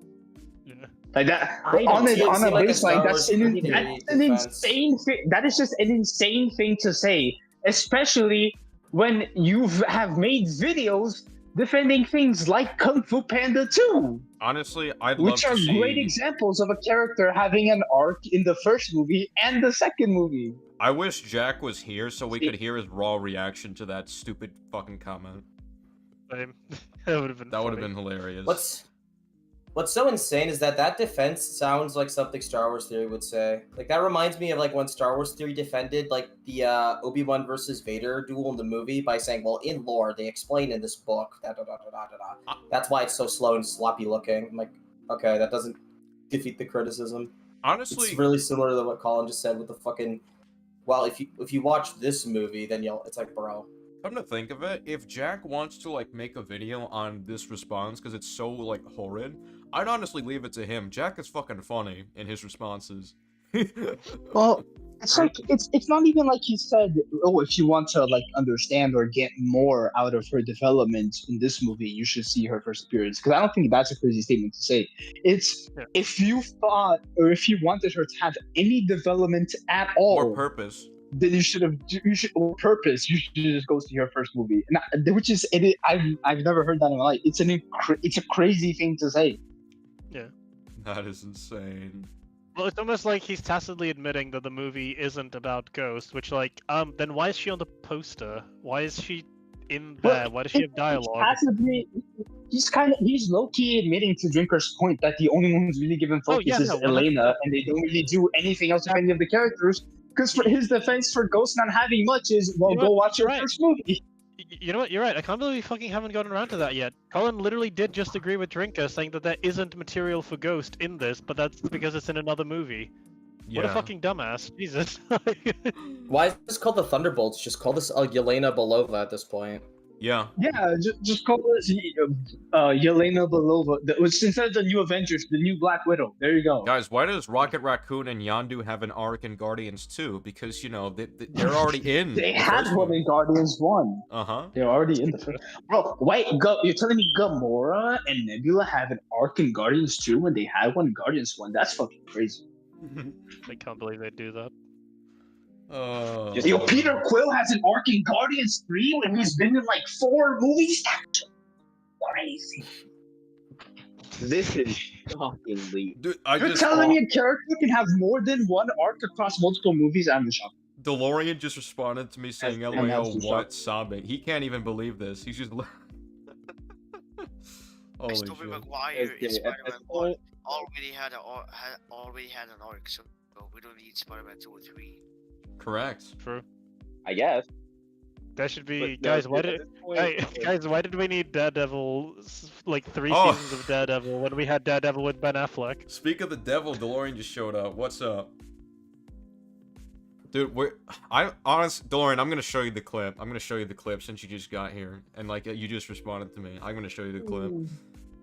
Like that on a baseline, that's an insane thing. That is just an insane thing to say, especially when you have made videos defending things like Kung Fu Panda 2. Honestly, I'd love which to are see... great examples of a character having an arc in the first movie and the second movie. I wish Jack was here so we could hear his raw reaction to that stupid fucking comment. That would have been. That would have been hilarious. What's so insane is that defense sounds like something Star Wars Theory would say. Like, that reminds me of, like, when Star Wars Theory defended, like, the Obi-Wan versus Vader duel in the movie by saying, well, in lore, they explain in this book, da-da-da-da-da-da. That's why it's so slow and sloppy looking. I'm like, okay, that doesn't defeat the criticism. Honestly... It's really similar to what Colin just said with the fucking... Well, if you watch this movie, then it's like, bro... Come to think of it, if Jack wants to, like, make a video on this response because it's so, like, horrid, I'd honestly leave it to him. Jack is fucking funny in his responses. Well, it's like, it's not even like he said, oh, if you want to, like, understand or get more out of her development in this movie, you should see her first appearance. Because I don't think that's a crazy statement to say. It's, if you thought, or if you wanted her to have any development at all... Or purpose. Then you should or purpose. You should just go see her first movie, which is I've never heard that in my life. It's a crazy thing to say. Yeah, that is insane. Well, it's almost like he's tacitly admitting that the movie isn't about Ghost, which, like, then why is she on the poster? Why is she in there? Why does she have dialogue? He's low-key admitting to Drinker's point that the only one who's really given focus is Elena, and they don't really do anything else with any of the characters. Because for his defense for Ghost not having much is, well, go watch your first movie. You know what? You're right. I can't believe we fucking haven't gotten around to that yet. Colin literally did just agree with Drinker, saying that there isn't material for Ghost in this, but that's because it's in another movie. What a fucking dumbass. Jesus. Why is this called the Thunderbolts? Just call this Yelena Belova at this point. Yeah. Yeah, just call this Yelena Belova, which instead of the new Avengers, the new Black Widow. There you go. Guys, why does Rocket Raccoon and Yondu have an arc in Guardians 2? Because, you know, they're already in. They had one in Guardians 1. Uh-huh. They're already in the first. Bro, wait, you're telling me Gamora and Nebula have an arc in Guardians 2 when they had one in Guardians 1? That's fucking crazy. I can't believe they do that. Yo, Peter Quill has an arc in Guardians 3 when he's been in like 4 movies? That's crazy. This is shockingly... Dude, You're telling me a character can have more than one arc across multiple movies? I'm shocked. DeLorean just responded to me saying, LOL, what? Sobbing. He can't even believe this. He's just... Holy Tobey shit. Maguire Okay, in at Spider-Man this 1 point- already had an arc, so we don't need Spider-Man 2 or 3. Correct. True. I guess. That should be But no, guys. Why at did this point, guys? Why did we need Daredevil? Like 3 Oh. seasons of Daredevil when we had Daredevil with Ben Affleck. Speak of the devil, DeLorean just showed up. What's up? Dude, DeLorean, I'm gonna show you the clip. I'm gonna show you the clip since you just got here. And like you just responded to me. I'm gonna show you the clip.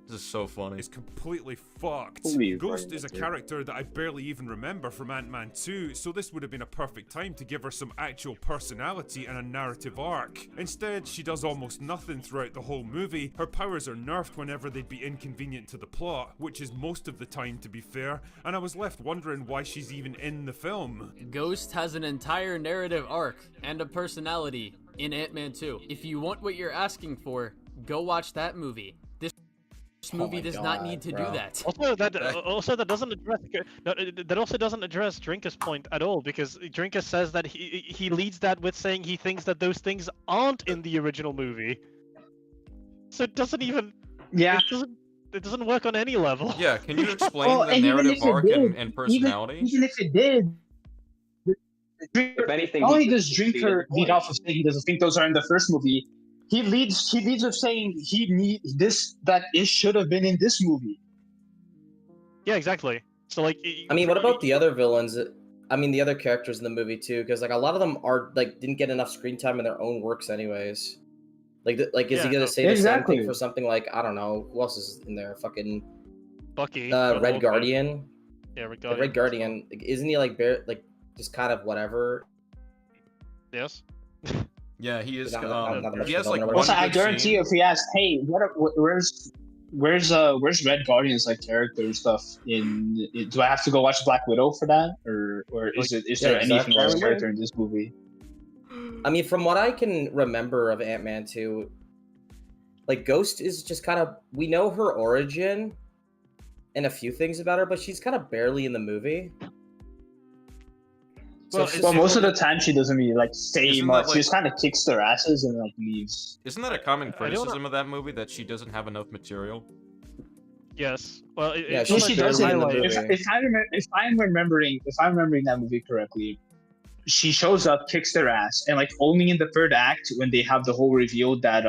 This is so funny. Is completely fucked. Please, Ghost Brian, is a that's it. character that I barely even remember from Ant-Man 2, so this would have been a perfect time to give her some actual personality and a narrative arc. Instead, she does almost nothing throughout the whole movie. Her powers are nerfed whenever they'd be inconvenient to the plot, which is most of the time to be fair, and I was left wondering why she's even in the film. Ghost has an entire narrative arc and a personality in Ant-Man 2. If you want what you're asking for, go watch that movie. This movie does not need to do that. Also that doesn't address that also doesn't address Drinker's point at all, because Drinker says that he leads that with saying he thinks that those things aren't in the original movie. So it doesn't even it doesn't work on any level. Yeah, can you explain Well, the and even narrative if it arc did, and personality? Even if it did, If anything, not only he does just conceded Drinker the lead point. off of saying he doesn't think those are in the first movie, he leads with saying it should have been in this movie. Yeah, exactly. So like, I mean, what about the other villains? I mean, the other characters in the movie too, because like a lot of them are like didn't get enough screen time in their own works, anyways. Like, is he gonna say the same thing for something like, I don't know, who else is in there? Fucking Bucky. Red Guardian. Yeah, Red The Guardian. Red Guardian. Isn't he like just kind of whatever? Yes. Yeah, he is. Not that much He has like development. one Also, I good guarantee scene. you, if we asked, hey, where's Red Guardian's like character and stuff do I have to go watch Black Widow for that, or is there anything about his character in this movie? I mean, from what I can remember of Ant-Man 2, like Ghost is just kind of, we know her origin and a few things about her, but she's kind of barely in the movie. Well, most of the time she doesn't really like say Isn't much. that, She just kind of kicks their asses and like leaves. Isn't that a common I don't criticism of that movie, that she doesn't have enough material? Yes. Well, She doesn't. If I'm remembering that movie correctly, she shows up, kicks their ass, and like only in the third act when they have the whole reveal that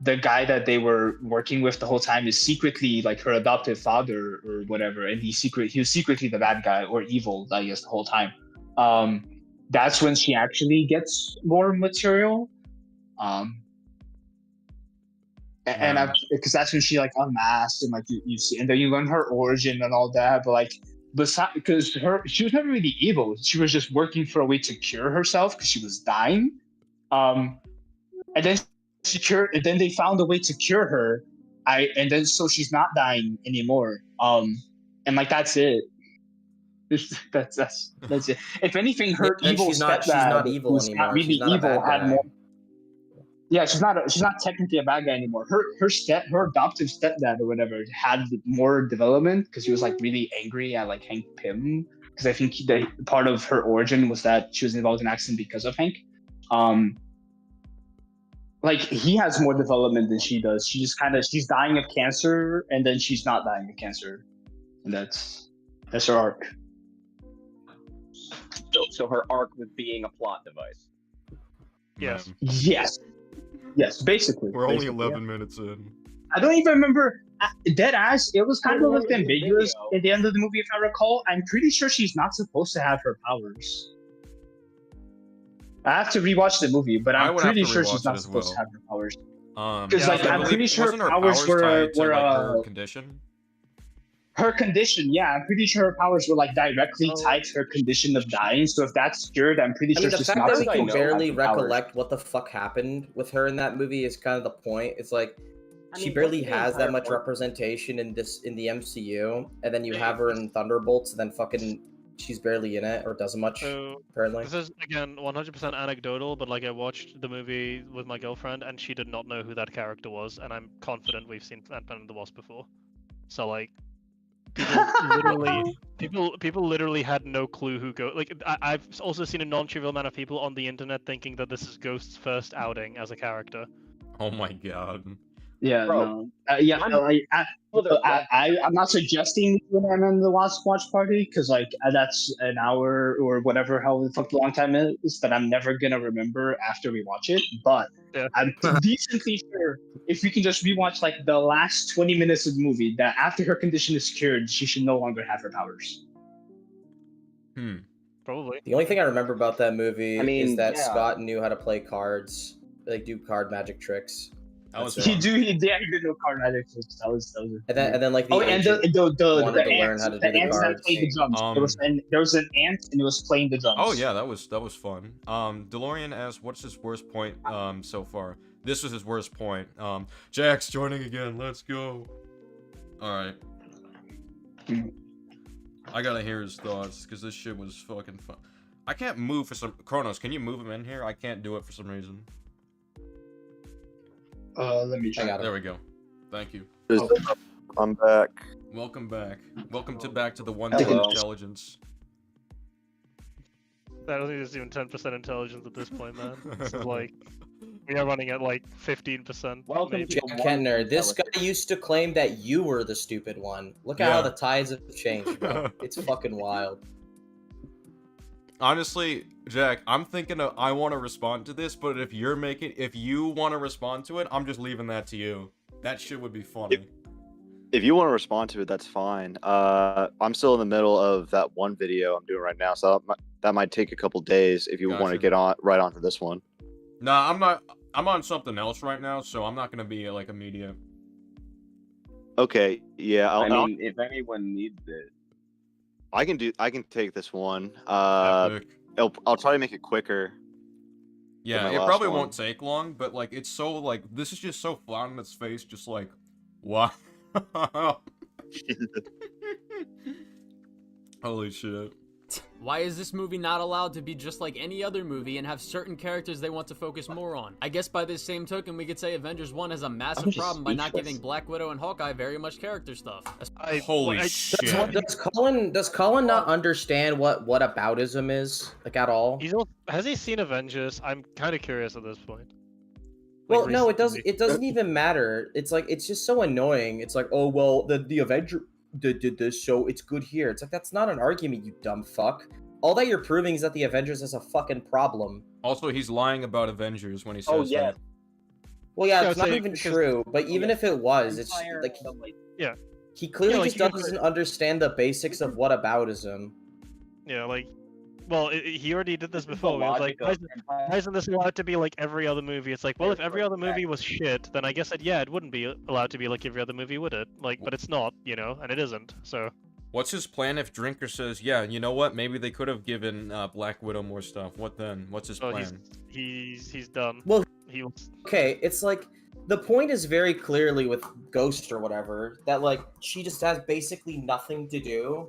the guy that they were working with the whole time is secretly like her adoptive father or whatever, and he was secretly the bad guy or evil, I guess, the whole time. That's when she actually gets more material. And because that's when she like unmasked and like you see, and then you learn her origin and all that. But like, because she was never really evil. She was just working for a way to cure herself because she was dying. And then and then they found a way to cure her. And then so she's not dying anymore. And like that's it. That's it. If anything, her Then evil she's not stepdad, evil who's anymore. not really She's not a evil, bad had guy. more. Yeah, she's not technically a bad guy anymore. Her adoptive stepdad or whatever had more development because he was like really angry at like Hank Pym, because I think part of her origin was that she was involved in an accident because of Hank. Like he has more development than she does. She's dying of cancer and then she's not dying of cancer, and that's her arc. So her arc was being a plot device. Yes. Yes, basically. We're only Basically, 11 minutes in. I don't even remember. Dead ass. It was kind of like ambiguous at the end of the movie, if I recall. I'm pretty sure she's not supposed to have her powers. I have to rewatch the movie, but I'm pretty sure she's not supposed to have her powers. Because I'm pretty sure her powers were tied to, like, her condition. Her condition, yeah, I'm pretty sure her powers were like directly tied to her condition of dying. So if that's cured, I'm pretty I sure mean, the she's fact not that we supposed can to barely have her powers. recollect what the fuck happened with her in that movie is kind of the point. It's like she barely that's the has that entire much point. representation in the MCU, and then you have her in Thunderbolts, and then fucking she's barely in it or doesn't much. So apparently, this is again 100% anecdotal, but like I watched the movie with my girlfriend and she did not know who that character was, and I'm confident we've seen Ant-Man and the Wasp before. So like, people literally had no clue who I've also seen a non-trivial amount of people on the internet thinking that this is Ghost's first outing as a character. Oh my god. Yeah, Bro, no. Yeah, I'm not suggesting we do an on the watch party because that's an hour or whatever, how the fuck long time it is that I'm never gonna remember after we watch it. But I'm decently sure if we can just rewatch like the last 20 minutes of the movie, that after her condition is cured, she should no longer have her powers. Probably. The only thing I remember about that movie I mean, is that yeah. Scott knew how to play cards, like do card magic tricks. He did no card magic tricks. That was And then like the and agent wanted to learn ants, how to do the the ants that cards. played the drums. There was an ant and it was playing the drums. Oh yeah, that was fun. DeLorean asked, "What's his worst point so far?" This was his worst point. Jack's joining again. Let's go. All right. I gotta hear his thoughts because this shit was fucking fun. I can't move for some. Kronos, can you move him in here? I can't do it for some reason. Let me check. There we go. Thank you. I'm back. Welcome back. Welcome back to the one Hello. intelligence. I don't think it's even 10% intelligence at this point, man. This is like, we are running at like 15%. maybe. Jack Kentner, this guy used to claim that you were the stupid one. Look at how the tides have changed, bro. It's fucking wild. Honestly, Jack, I'm thinking I want to respond to this, but if you want to respond to it, I'm just leaving that to you. That shit would be funny. If you want to respond to it, that's fine. I'm still in the middle of that one video I'm doing right now, so that might take a couple days if you want to get right onto this one. Nah, I'm not. I'm on something else right now, so I'm not gonna be like immediate. Okay, yeah. I mean, if anyone needs it. I can take this one. I'll try to make it quicker. Yeah, than it my probably last one. won't take long, but like it's so like this is just so flat on its face, just like what? Holy shit. Why is this movie not allowed to be just like any other movie and have certain characters they want to focus more on? I guess by this same token, we could say Avengers 1 has a massive problem by not giving Black Widow and Hawkeye very much character stuff. Holy shit. Does Colin not understand what aboutism is, like, at all? Has he seen Avengers? I'm kind of curious at this point. Well, no, it doesn't even matter. It's like, it's just so annoying. It's like, oh, well, the Avenger did this, so it's good here. It's like, that's not an argument, you dumb fuck. All that you're proving is that the Avengers is a fucking problem. Also, he's lying about Avengers when he says that. Well, yeah, it's not even true, but even if it was, it's like, yeah, he clearly like, just doesn't understand the basics of what aboutism. Yeah, like, well, he already did this before. It was like, why isn't this allowed to be like every other movie? It's like, well, if every other movie was shit, then I guess it wouldn't be allowed to be like every other movie, would it? Like, but it's not, you know, and it isn't, so. What's his plan if Drinker says, yeah, you know what, maybe they could have given Black Widow more stuff? What then? What's his plan? He's done. Well, he okay, it's like, the point is very clearly with Ghost or whatever, that like, she just has basically nothing to do,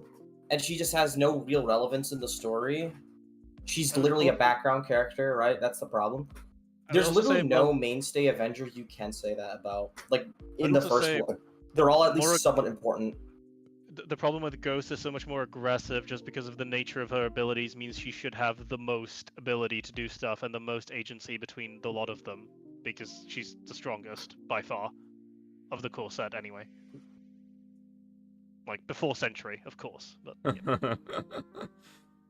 and she just has no real relevance in the story. She's literally a background character, right? That's the problem. There's literally no mainstay Avenger you can say that about. Like, in the first one. They're all at least somewhat important. The problem with Ghost is so much more aggressive just because of the nature of her abilities means she should have the most ability to do stuff and the most agency between the lot of them because she's the strongest by far of the core set anyway. Like before Century, of course, but yeah.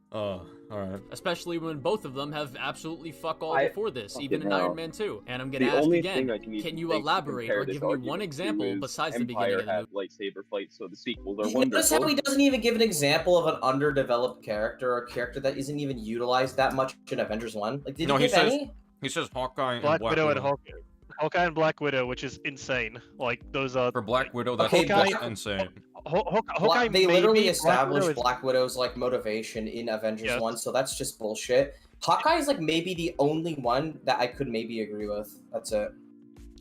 Oh, alright. Especially when both of them have absolutely fuck all before this, even in know. Iron Man 2. And I'm gonna The ask only again, thing I can even you think to elaborate compare or this give me argument one to example is besides the Empire beginning of the had movie? lightsaber fights, so the sequels are You notice wonderful. how he doesn't even give an example of an underdeveloped character, or a character that isn't even utilized that much in Avengers 1? Like, did he give any? He says Hawkeye and Black Widow and Hawkeye and Black Widow, which is insane. Like those are for Black Widow. That's insane. Hawkeye they literally maybe, established Black Widow's like motivation in Avengers 1, so that's just bullshit. Hawkeye is like maybe the only one that I could maybe agree with. That's it.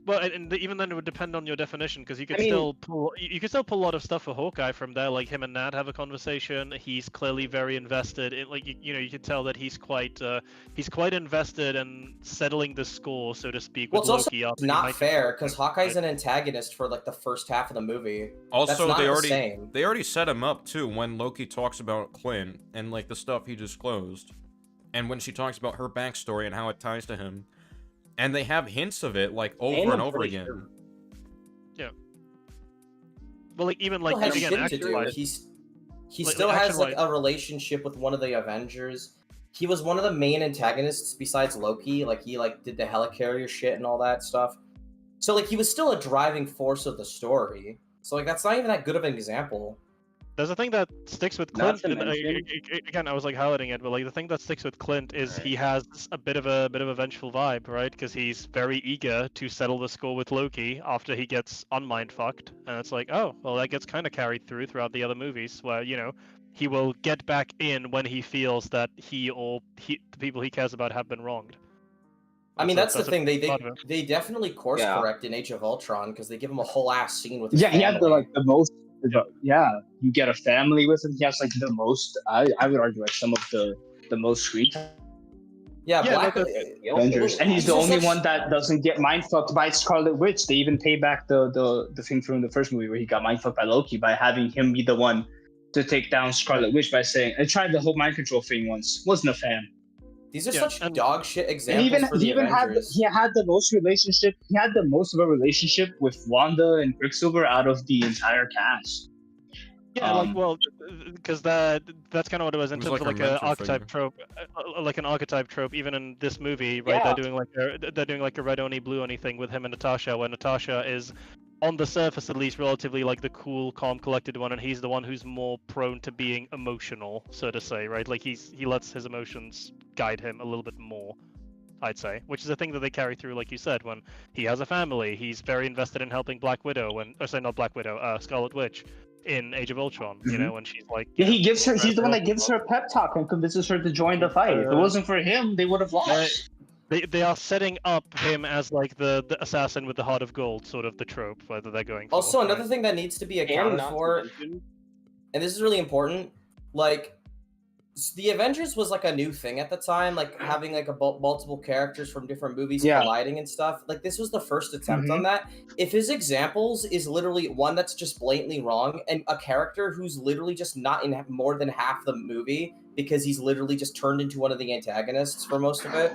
Well, and even then it would depend on your definition because you could I mean- you could still pull a lot of stuff for Hawkeye from there. Like him and Nat have a conversation. He's clearly very invested. You can tell that he's quite invested in settling the score, so to speak, Well, with it's also Loki. After he not might- fair because Hawkeye's an antagonist for like the first half of the movie. Also, That's not they the same. already set him up too when Loki talks about Clint and like the stuff he disclosed, and when she talks about her backstory and how it ties to him, and they have hints of it like over and over again. Yeah. Well, like even like Still has again, shit to action do. wise, He like, still has like action-wise- a relationship with one of the Avengers. He was one of the main antagonists besides Loki. Like he like did the helicarrier shit and all that stuff. So like he was still a driving force of the story. So like that's not even that good of an example. There's a thing that sticks with Not Clint. to And, mention- again, I was like highlighting it, but like the thing that sticks with Clint is he has a bit of a vengeful vibe, right? Because he's very eager to settle the score with Loki after he gets unmind fucked, and it's like, oh, well, that gets kind of carried throughout the other movies, where he will get back in when he feels that the people he cares about have been wronged. I mean that's the a thing. big part of it. They definitely course Yeah. correct in Age of Ultron because they give him a whole ass scene with his Yeah, he had family. the most. Yeah, you get a family with him. He has like the most. I would argue like some of the most screen time. Yeah, Black Avengers, and he's the just only such- one that doesn't get mind fucked by Scarlet Witch. They even pay back the thing from the first movie where he got mind fucked by Loki by having him be the one to take down Scarlet Witch by saying, "I tried the whole mind control thing once. Wasn't a fan." These are such dog shit And examples for the he even had Avengers. he had the most relationship. He had the most of a relationship with Wanda and Quicksilver out of the entire cast. Yeah, because that's kind of what it was in It was terms like of a like an mentor archetype figure. trope, like an archetype trope. Even in this movie, right? Yeah. They're doing like a red oni blue oni thing with him and Natasha, where Natasha is, on the surface at least, relatively like the cool, calm, collected one, and he's the one who's more prone to being emotional, so to say, right? Like he lets his emotions guide him a little bit more, I'd say, which is a thing that they carry through, like you said, when he has a family, he's very invested in helping Black Widow, not Black Widow, Scarlet Witch, in Age of Ultron, when she's like, Yeah, he gives her. He's the one that gives her a pep talk and convinces her to join the fight. If it wasn't for him, they would have lost. They are setting up him as like the assassin with the heart of gold, sort of the trope whether they're going for. Also, right? another thing that needs to be accounted for, and this is really important, like the Avengers was like a new thing at the time, like having like multiple characters from different movies colliding and stuff. Like this was the first attempt on that. If his examples is literally one that's just blatantly wrong, and a character who's literally just not in more than half the movie because he's literally just turned into one of the antagonists for most of it.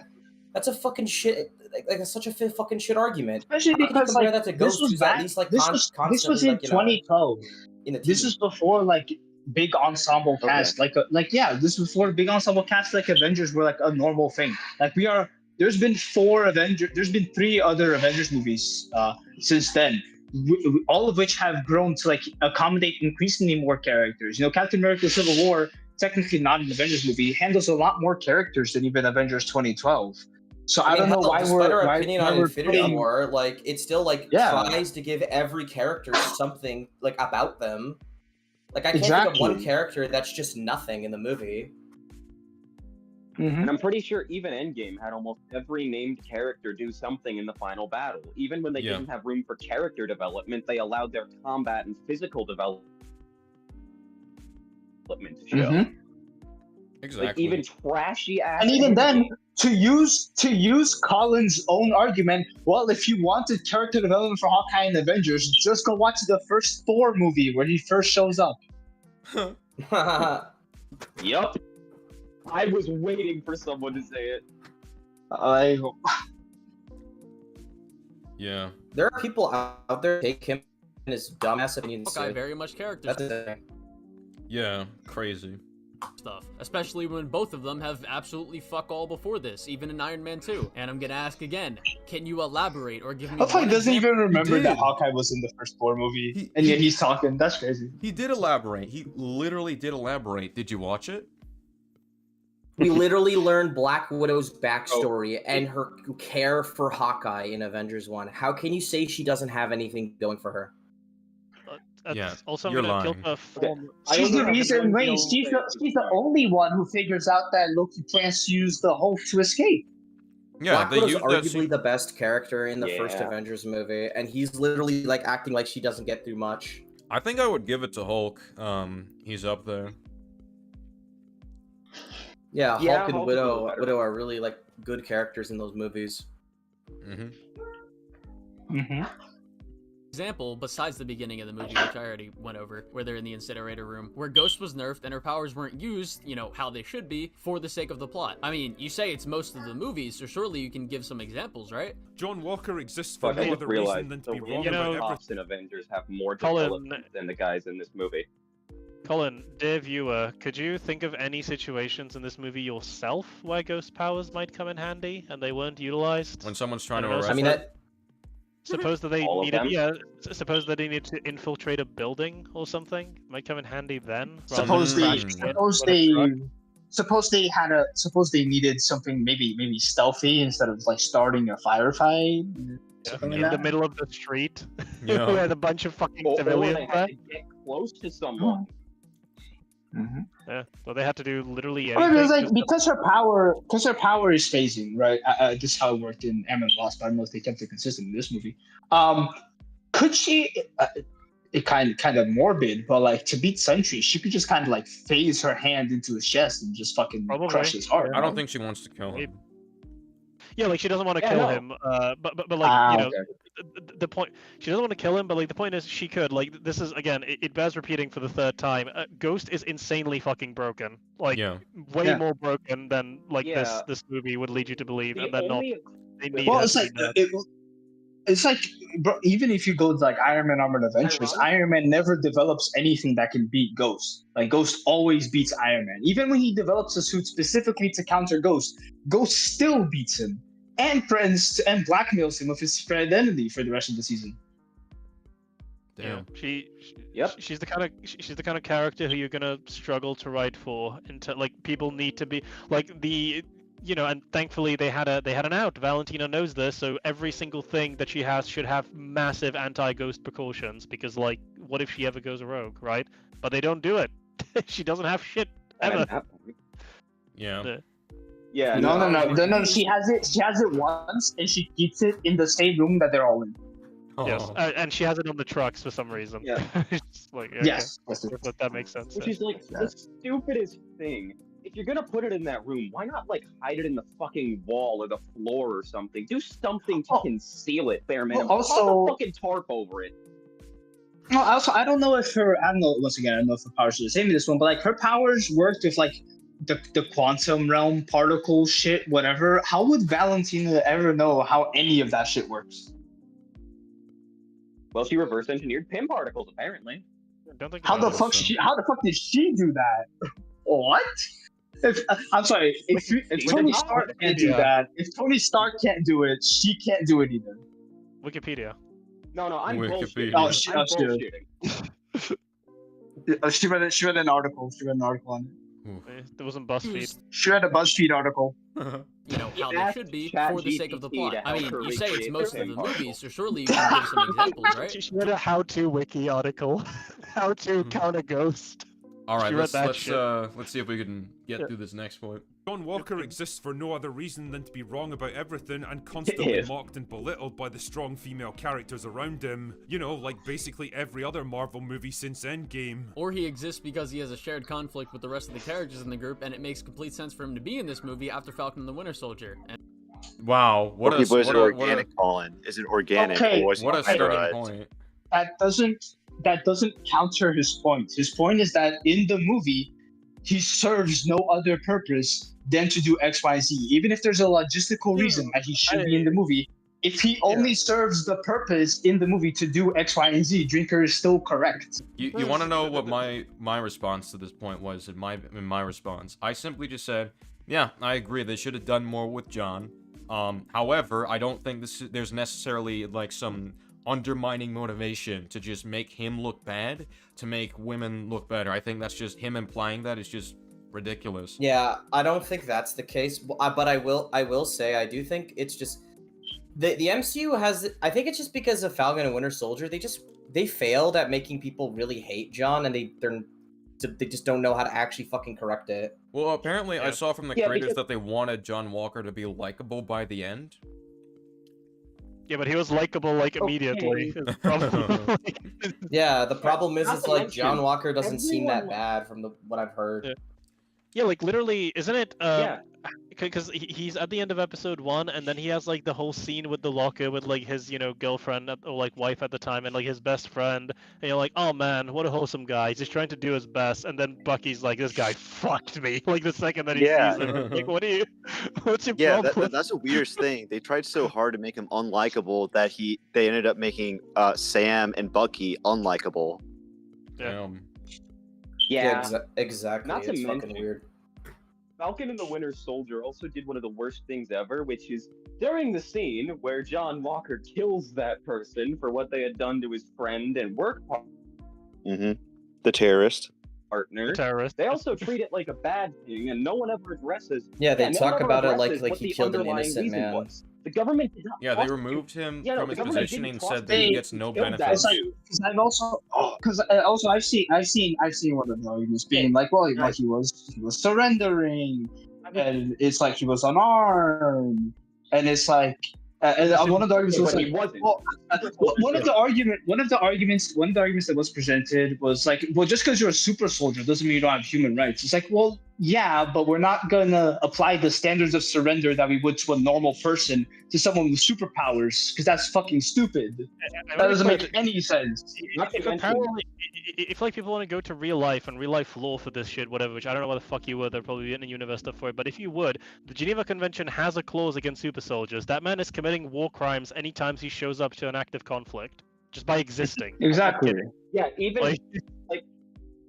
That's a fucking shit. Like that's such a fucking shit argument. Especially How can you because compare like that to this Ghost, was who's back. at least like This was constantly in like, 2012. in the This is before like big ensemble cast, this was before big ensemble cast like Avengers were like a normal thing. Like there's been 3 other Avengers movies since then, all of which have grown to like accommodate increasingly more characters. Captain America: Civil War, technically not an Avengers movie, handles a lot more characters than even Avengers 2012. So I don't know why despite our we're opinion on Infinity War, like it still like Yeah. tries to give every character something like about them. Like I can't think of one Exactly. character that's just nothing in the movie. And I'm pretty sure even Endgame had almost every named character do something in the final battle. Even when they Yeah. didn't have room for character development, they allowed their combat and physical development to show. Mhm. Exactly. Like even trashy ass. And even then, to use Colin's own argument, well, if you wanted character development for Hawkeye and Avengers, just go watch the first Thor movie where he first shows up. Yup. I was waiting for someone to say it. Yeah. There are people out there who take him and his dumbass opinions. Hawkeye very much character That's the thing. Yeah, crazy. stuff, especially when both of them have absolutely fuck all before this, even in Iron Man 2. And I'm gonna ask again, can you elaborate or give me Hawkeye one doesn't even example? remember did. that Hawkeye was in the first Thor movie, and yet he's talking. That's crazy. He did elaborate. He literally did elaborate. Did you watch it? We literally learned Black Widow's backstory and her care for Hawkeye in Avengers 1. How can you say she doesn't have anything going for her? Yeah, Also, I'm you're gonna lying. kill the form. She's the reason. Wait, she's the only one who figures out that Loki plans to use the Hulk to escape. Yeah, Black they Widow's used that arguably scene- the best character in the first Yeah. Avengers movie, and he's literally like acting like she doesn't get through much. I think I would give it to Hulk. He's up there. Yeah, Yeah, Hulk and Hulk is a little Widow, better. Widow are really like good characters in those movies. Mm-hmm. Mm-hmm. example besides the beginning of the movie, which I already went over, where they're in the incinerator room, where Ghost was nerfed and her powers weren't used, you know, how they should be for the sake of the plot. I mean, you say it's most of the movies, so surely you can give some examples, right? John Walker exists for Fuck, I no just other reason realized than to the be wrong random about everything. cops in Avengers have more Colin- development than the guys in this movie. Colin, dear viewer, could you think of any situations in this movie yourself where ghost powers might come in handy and they weren't utilized? When someone's trying to I don't know, arrest I mean, her? that, Suppose that they All of needed, them? yeah. Suppose that they need to infiltrate a building or something. Might come in handy then. rather Suppose than they, crashing in suppose with a they, truck. suppose they needed something maybe stealthy instead of like starting a firefight. Something in like the that. middle of the street, Yeah. where a bunch of fucking Or civilians they there. had to get close to someone. Yeah, well, they had to do literally I mean, anything. it's like just to- because her power is phasing, right? This is how it worked in Ant-Man Lost, but I don't know if they kept it consistent in this movie. Could she? It kind of morbid, but like to beat Sentry, she could just kind of like phase her hand into his chest and just fucking Probably. crush his heart. I don't right? think she wants to kill him. Yeah, like she doesn't want to Yeah, kill no. him. But like Ah, you know, okay. the point she doesn't want to kill him. But like the point is, she could. Like this is again, it bears repeating for the third time. Ghost is insanely fucking broken. Like Yeah. way Yeah. more broken than like Yeah. this movie would lead you to believe, The and they're not. only They need Well, her it's to like be there. it's like, bro, even if you go to like Iron Man Armored Adventures, Iron Man never develops anything that can beat Ghost. Like Ghost always beats Iron Man. Even when he develops a suit specifically to counter Ghost, Ghost still beats him and threatens and blackmails him with his identity for the rest of the season. Yeah, Yep. she's the kind of character who you're gonna struggle to write for. Into like people need to be like the. You know, and thankfully they had an out. Valentina knows this, so every single thing that she has should have massive anti-ghost precautions. Because, like, what if she ever goes rogue, right? But they don't do it. She doesn't have shit ever. Yeah. Yeah. No. She has it once, and she keeps it in the same room that they're all in. Yes, Oh. and she has it on the trucks for some reason. Yeah. It's like, okay, Yes. that makes sense. Which is like the stupidest thing. If you're gonna put it in that room, why not like hide it in the fucking wall or the floor or something? Do something to conceal it, bare minimum. Also- Toss a fucking tarp over it. No, also I don't know if her. I don't know. Once again, I don't know if her powers are the same in this one, but like her powers worked with like the quantum realm particle shit, whatever. How would Valentina ever know how any of that shit works? Well, she reverse engineered Pym particles, apparently. Don't think How the fuck did she do that? What? I'm sorry. If Tony Stark can't do that, if Tony Stark can't do it, she can't do it either. Wikipedia. No, I'm Wikipedia. bullshitting. Oh, I'm she bullshitting. She read an article. She read an article on it. There wasn't BuzzFeed. She read a BuzzFeed article. You know, how they asked should be Chat for the sake of the GPT plot. to I help mean, her you say it's recreate most the of the Pym movies, so surely you can give some examples, right? She read a how-to wiki article. How to count a ghost. All right, She read that let's shit. see if we can get through this next point. John Walker exists for no other reason than to be wrong about everything and constantly Yes. mocked and belittled by the strong female characters around him. You know, like basically every other Marvel movie since Endgame. Or he exists because he has a shared conflict with the rest of the characters in the group, and it makes complete sense for him to be in this movie after Falcon and the Winter Soldier. And Wow, what What a is it what a, organic, Colin? Is it organic or was what a it starting derived? point. That doesn't counter his point. His point is that in the movie, he serves no other purpose than to do X, Y, Z. Even if there's a logistical reason that he should be in the movie, if he only serves the purpose in the movie to do X, Y, and Z, Drinker is still correct. You want to know what my response to this point was in my response? I simply just said, yeah, I agree. They should have done more with John. However, I don't think there's necessarily like some undermining motivation to just make him look bad to make women look better. I think that's just him implying that is just ridiculous. Yeah, I don't think that's the case. But I will say I do think it's just the MCU has. I think it's just because of Falcon and Winter Soldier. They failed at making people really hate John, and they just don't know how to actually fucking correct it. Well, apparently I saw from the Yeah, creators because- that they wanted John Walker to be likable by the end. Yeah, but he was likable like immediately. is probably- Yeah, the problem is Not it's to like mention, John Walker doesn't seem that everyone- bad from what I've heard. Yeah. Yeah, like literally, isn't it? because he's at the end of episode 1, and then he has like the whole scene with the locker with like his girlfriend or like wife at the time, and like his best friend, and you're like, oh man, what a wholesome guy. He's just trying to do his best, and then Bucky's like, this guy fucked me. Like the second that he Yeah. sees him, like, what are you? What's your Yeah, problem? that's the weirdest thing. They tried so hard to make him unlikable that they ended up making Sam and Bucky unlikable. Yeah, exactly. Not to It's fucking mention, weird. Falcon and the Winter Soldier also did one of the worst things ever, which is during the scene where John Walker kills that person for what they had done to his friend and work Mm-hmm. The terrorist. partner. Terrorist. They also treat it like a bad thing, and no one ever addresses. Yeah, they no talk one ever about it like addresses what he the killed an underlying innocent reason man. was. The government did not. Yeah, they prosecute- removed him Yeah, no, from the his government position didn't and said that prosecute he gets no killed that benefits. dude. Because I've also I've seen one of the arguments being like, well, like he was surrendering, and it's like he was unarmed, and it's like, and one of the arguments was But like, he wasn't. well, one of the arguments that was presented was like, well, just because you're a super soldier doesn't mean you don't have human rights. It's like, well, yeah, but we're not gonna apply the standards of surrender that we would to a normal person to someone with superpowers, because that's fucking stupid. That doesn't make any sense. If apparently, if like people want to go to real life and real life law for this shit, whatever, which I don't know what the fuck you would, there'll probably be in the universe stuff for it, but if you would, the Geneva Convention has a clause against super soldiers. That man is committing war crimes anytime he shows up to an active conflict, just by existing. Exactly. Yeah, even Like- like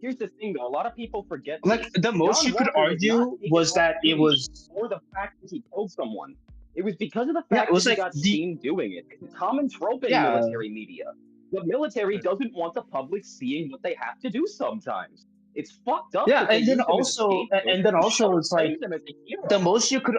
here's the thing though, a lot of people forget Like, this. the most John you could Walker did not argue take was his that it off was- for the fact that he killed someone. It was because of the Yeah, fact it was that he like got seen doing it. It's a common trope in Yeah. military media. The military doesn't want the public seeing what they have to do sometimes. It's fucked up. Yeah, that they and then use him as a also, scapegoat and then to also, it's like frame them as a hero. the most you could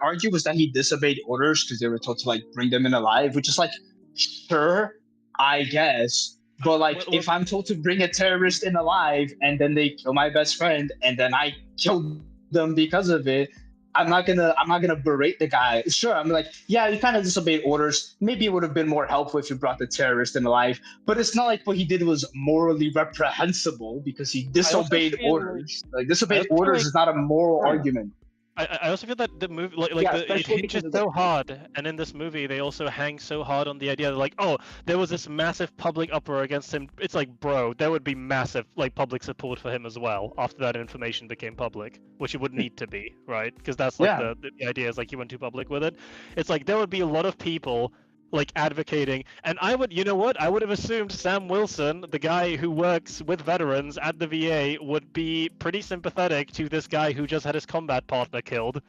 argue was that he disobeyed orders because they were told to like bring them in alive, which is like, sure, I guess. But like, if I'm told to bring a terrorist in alive and then they kill my best friend and then I kill them because of it, I'm not gonna berate the guy. Sure, I'm like, yeah, you kind of disobeyed orders. Maybe it would have been more helpful if you brought the terrorist in alive. But it's not like what he did was morally reprehensible because he disobeyed feel orders. Like disobeyed feel orders like- is not a moral argument. I also feel that the movie, Yeah, it especially hinges because of the- so hard, and in this movie they also hang so hard on the idea that like, oh, there was this massive public uproar against him. It's like, bro, there would be massive like public support for him as well after that information became public, which it would need to be, right? Because that's like Yeah. the idea is like you went too public with it. It's like there would be a lot of people like advocating, and I would, you know what? I would have assumed Sam Wilson, the guy who works with veterans at the VA, would be pretty sympathetic to this guy who just had his combat partner killed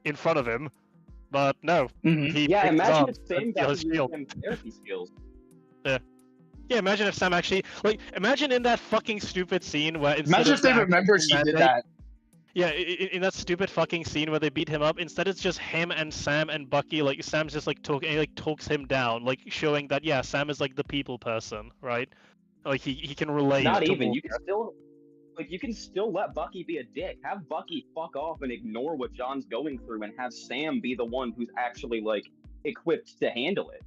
in front of him, but no. He Yeah, picked his imagine arm if Sam and got his to use shield. them therapy skills. Yeah. Yeah, imagine if Sam actually imagine in that fucking stupid scene where instead Imagine of if they the remembered actual he did mandate- that. Yeah, in that stupid fucking scene where they beat him up, instead it's just him and Sam and Bucky, like Sam's just like talking, he like talks him down, like showing that yeah, Sam is like the people person, right? Like he can relate. Not to even. Walker. You can still let Bucky be a dick. Have Bucky fuck off and ignore what John's going through, and have Sam be the one who's actually like equipped to handle it.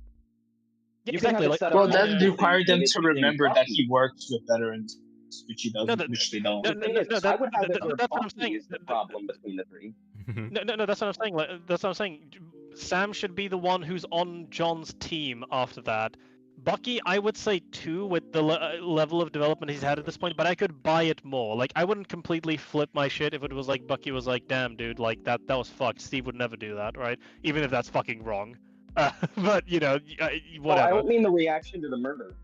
Yeah, You can have exactly, it like- set up Well, so that required them to it's remember that Bucky. he works with veterans, which he doesn't, which they don't. The thing is, I would have it where that's what I'm Bucky saying. is the problem between the three. No, that's what I'm saying. Like, that's what I'm saying. Sam should be the one who's on John's team after that. Bucky, I would say too, with the level of development he's had at this point, but I could buy it more. Like, I wouldn't completely flip my shit if it was like Bucky was like, "Damn, dude, like that was fucked." Steve would never do that, right? Even if that's fucking wrong. But you know, Well, whatever. I don't mean the reaction to the murder.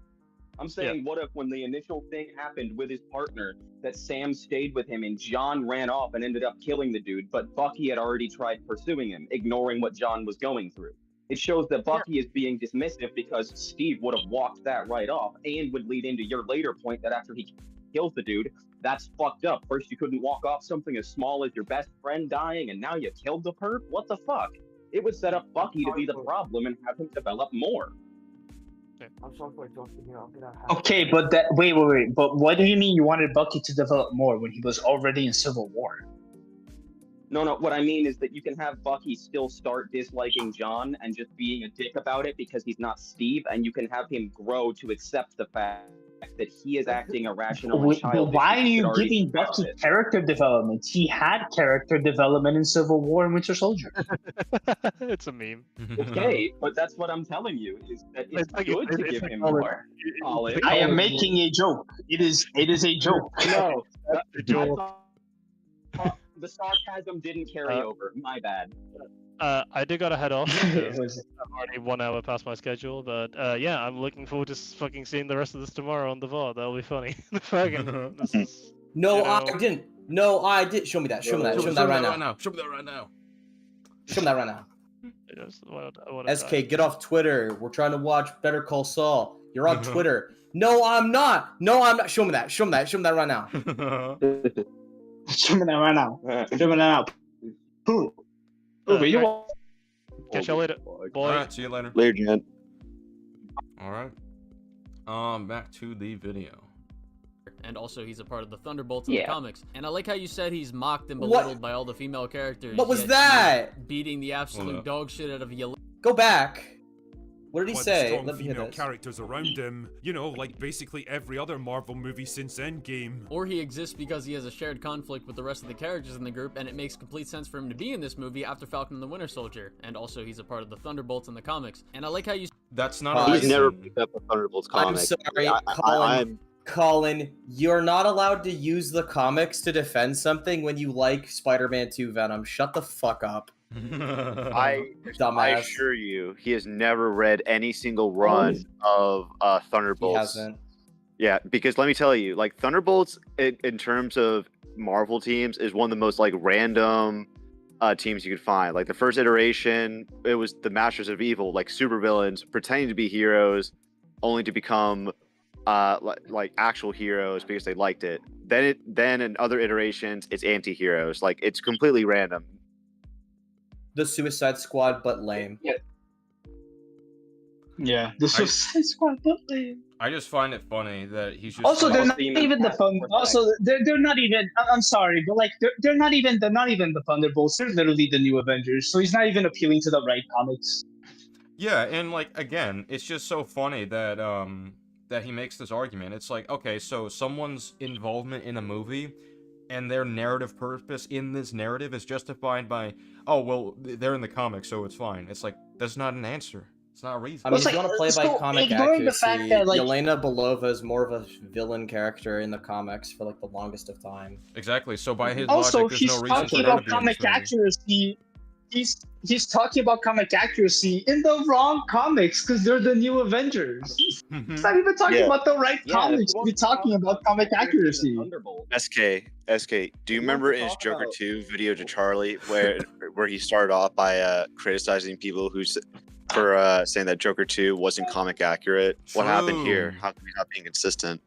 I'm saying, what if when the initial thing happened with his partner, that Sam stayed with him and John ran off and ended up killing the dude, but Bucky had already tried pursuing him, ignoring what John was going through. It shows that Bucky is being dismissive because Steve would have walked that right off, and would lead into your later point that after he kills the dude, that's fucked up. First you couldn't walk off something as small as your best friend dying, and now you killed the perp? What the fuck? It would set up Bucky to be the problem and have him develop more. I'm sorry for interrupting you. I'm gonna have Okay, but wait. But what do you mean you wanted Bucky to develop more when he was already in Civil War? No, what I mean is that you can have Bucky still start disliking John and just being a dick about it because he's not Steve, and you can have him grow to accept the fact that he is acting irrational and But childish. why are he should you already giving be back out to of it. character development? He had character development in Civil War and Winter Soldier. It's a meme. Okay, but that's what I'm telling you, is that it's good to give him more. Colin. I am making a joke. It is a joke. No, a joke. The sarcasm didn't carry over. My bad. I do gotta head off. It was- I'm already 1 hour past my schedule, but yeah, I'm looking forward to fucking seeing the rest of this tomorrow on the VOD. That'll be funny. Fucking, this is, No, you know- I didn't. No, I did. Show me that. Show me that. Show me that right now. Show me that right now. Show me that right now. I wanna die. SK, get off Twitter. We're trying to watch Better Call Saul. You're on Twitter. No, I'm not. No, I'm not. Show me that. Show me that. Show me that right now. Show me that right now. Show me that now. Who? Over you. Alright. Catch y'all later. Boy. Alright, see you later. Later, gent. Alright. Back to the video. And also, he's a part of the Thunderbolts in the Yeah. comics. And I like how you said he's mocked and What? belittled by all the female characters. What was yet that? he's beating the absolute dog shit out of Yelena. Go back. What did he Quite say? strong Let me hear female this. characters around him. You know, like basically every other Marvel movie since Endgame. Or he exists because he has a shared conflict with the rest of the characters in the group, and it makes complete sense for him to be in this movie after Falcon and the Winter Soldier. And also, he's a part of the Thunderbolts in the comics. And I like how you... That's not He's never picked up a Thunderbolts comic. I'm sorry, Colin. Colin. Colin, you're not allowed to use the comics to defend something when you like Spider-Man 2 Venom. Shut the fuck up. I Dumbass. assure you, he has never read any single run of Thunderbolts. He hasn't. Yeah, because let me tell you, like Thunderbolts, in terms of Marvel teams, is one of the most like random teams you could find. Like the first iteration, it was the Masters of Evil, like supervillains pretending to be heroes, only to become like actual heroes because they liked it. Then in other iterations, it's anti-heroes. Like it's completely random. The Suicide Squad, but lame. Yeah, the Suicide Squad, but lame. I just find it funny that he's just... Also, they're not even the fun. Also, they're not even. I'm sorry, but like they're not even the Thunderbolts. They're literally the new Avengers. So he's not even appealing to the right comics. Yeah, and like again, it's just so funny that that he makes this argument. It's like, okay, so someone's involvement in a movie and their narrative purpose in this narrative is justified by, oh well, they're in the comics, so it's fine. It's like that's not an answer. It's not a reason. I mean, if you want to play by comic accuracy, Yelena Belova is more of a villain character in the comics for like the longest of time. Exactly. So by his Also, logic, there's he's no reason talking for her to about be in comic this movie. accuracy. He's talking about comic accuracy in the wrong comics because they're the new Avengers. He's not even talking about the right comics. He's talking about comic accuracy. SK, do you remember in his Joker 2 video to Charlie where he started off by criticizing people for saying that Joker 2 wasn't comic accurate? What happened here? How come he's not being consistent?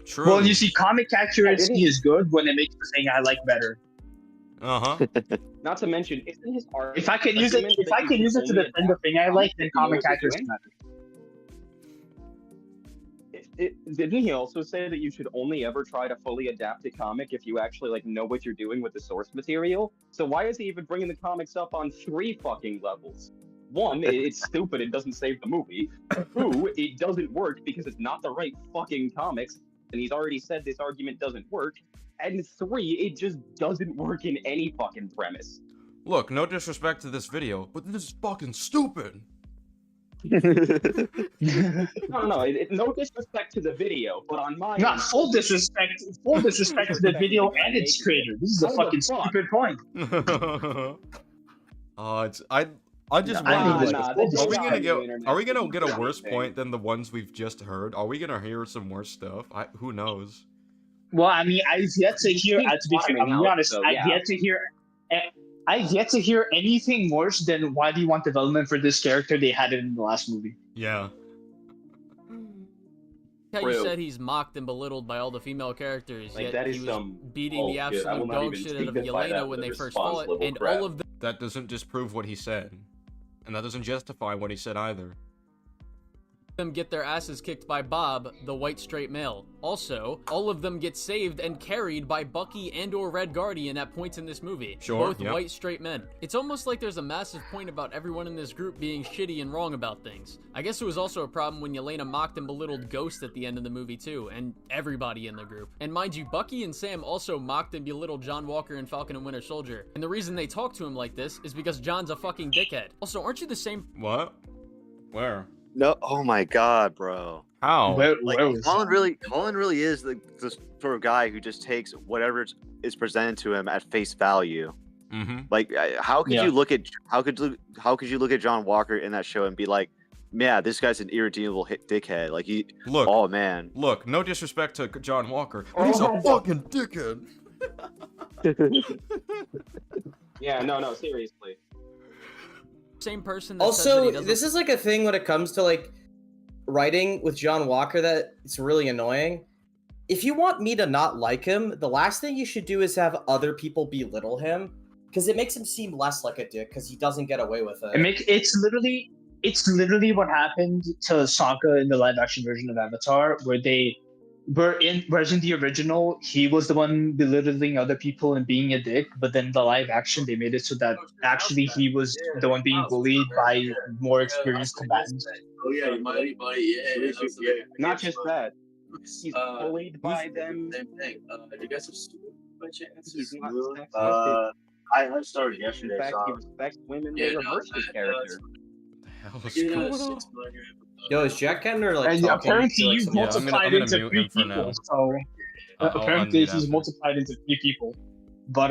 True. Well, you see, comic accuracy is good when it makes the thing I like better. Not to mention, isn't his art? If I can use it, to defend the thing I like, then comic accuracy matters. Didn't he also say that you should only ever try to fully adapt a comic if you actually like know what you're doing with the source material? So why is he even bringing the comics up on 3 fucking levels? 1, it's stupid. It doesn't save the movie. 2, it doesn't work because it's not the right fucking comics, and he's already said this argument doesn't work. And 3, it just doesn't work in any fucking premise. Look, no disrespect to this video, but this is fucking stupid. No, no disrespect to the video, but on my Not end, full disrespect to the video and its creator. This is a fucking stupid point. I just wonder, nah, are we gonna get a worse point than the ones we've just heard? Are we gonna hear some more stuff? Who knows? Well, I mean, I've yet to hear. To be fair, I'm gonna be honest. I've yet to hear anything worse than why do you want development for this character? They had it in the last movie. Yeah. How you said he's mocked and belittled by all the female characters, Like, yet that he is was some beating the bullshit. I will absolute not dog even shit out of dignify that Yelena with when a they first response fought, level and crap. all of the That doesn't disprove what he said. And that doesn't justify what he said either. them get their asses kicked by Bob, the white straight male. Also, all of them get saved and carried by Bucky and/or Red Guardian at points in this movie. Sure, Both yep. white straight men. It's almost like there's a massive point about everyone in this group being shitty and wrong about things. I guess it was also a problem when Yelena mocked and belittled Ghost at the end of the movie too, and everybody in the group. And mind you, Bucky and Sam also mocked and belittled John Walker in Falcon and Winter Soldier. And the reason they talk to him like this is because John's a fucking dickhead. Also, aren't you the same— What? Where? No, oh my god, bro. How? Like Colin really is the sort of guy who just takes whatever is presented to him at face value. Mm-hmm. Like, how could you look at John Walker in that show and be like, yeah, this guy's an irredeemable dickhead. Like Look. Oh man. Look, no disrespect to John Walker, but he's a fucking dickhead. Yeah, no, seriously. Same person that says that Also, he doesn't— this is like a thing when it comes to like writing with John Walker that it's really annoying. If you want me to not like him, the last thing you should do is have other people belittle him, because it makes him seem less like a dick because he doesn't get away with it. It's literally what happened to Sokka in the live action version of Avatar, whereas in the original he was the one belittling other people and being a dick, but then the live action they made it so that actually he was the one being bullied by more experienced combatants. Oh yeah, you mighty buddy, yeah. Not just that. He's bullied by them. Same thing. You guys have stupid by chance? He's not I started yesterday. In fact, he respects women. They reversed his character. Yo, is Jack Kentner like And talking apparently to, like, he's some- multiplied into three for now. people. So apparently he's multiplied into 3 people. But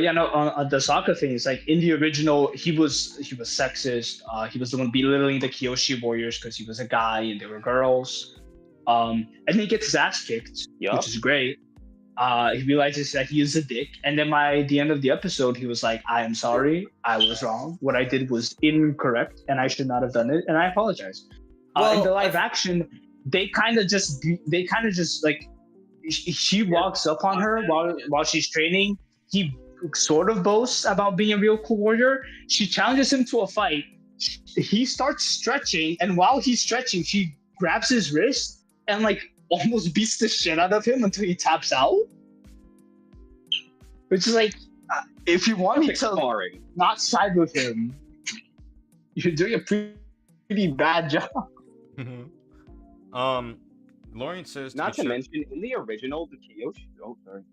yeah, no. On the Sokka thing, it's like in the original, he was sexist. He was the one belittling the Kyoshi warriors because he was a guy and they were girls. And he gets his ass kicked, which is great. He realizes that he is a dick, and then by the end of the episode, he was like, "I am sorry, I was wrong. What I did was incorrect, and I should not have done it, and I apologize." In the live action, they kind of just like she walks up on her while she's training. He sort of boasts about being a real cool warrior. She challenges him to a fight. He starts stretching, and while he's stretching, she grabs his wrist and like almost beats the shit out of him until he taps out. Which is like, if you want me to not side with him, you're doing a pretty bad job. Lorian says, Not to mention, in the original, the Kyoshi. Oh, sorry.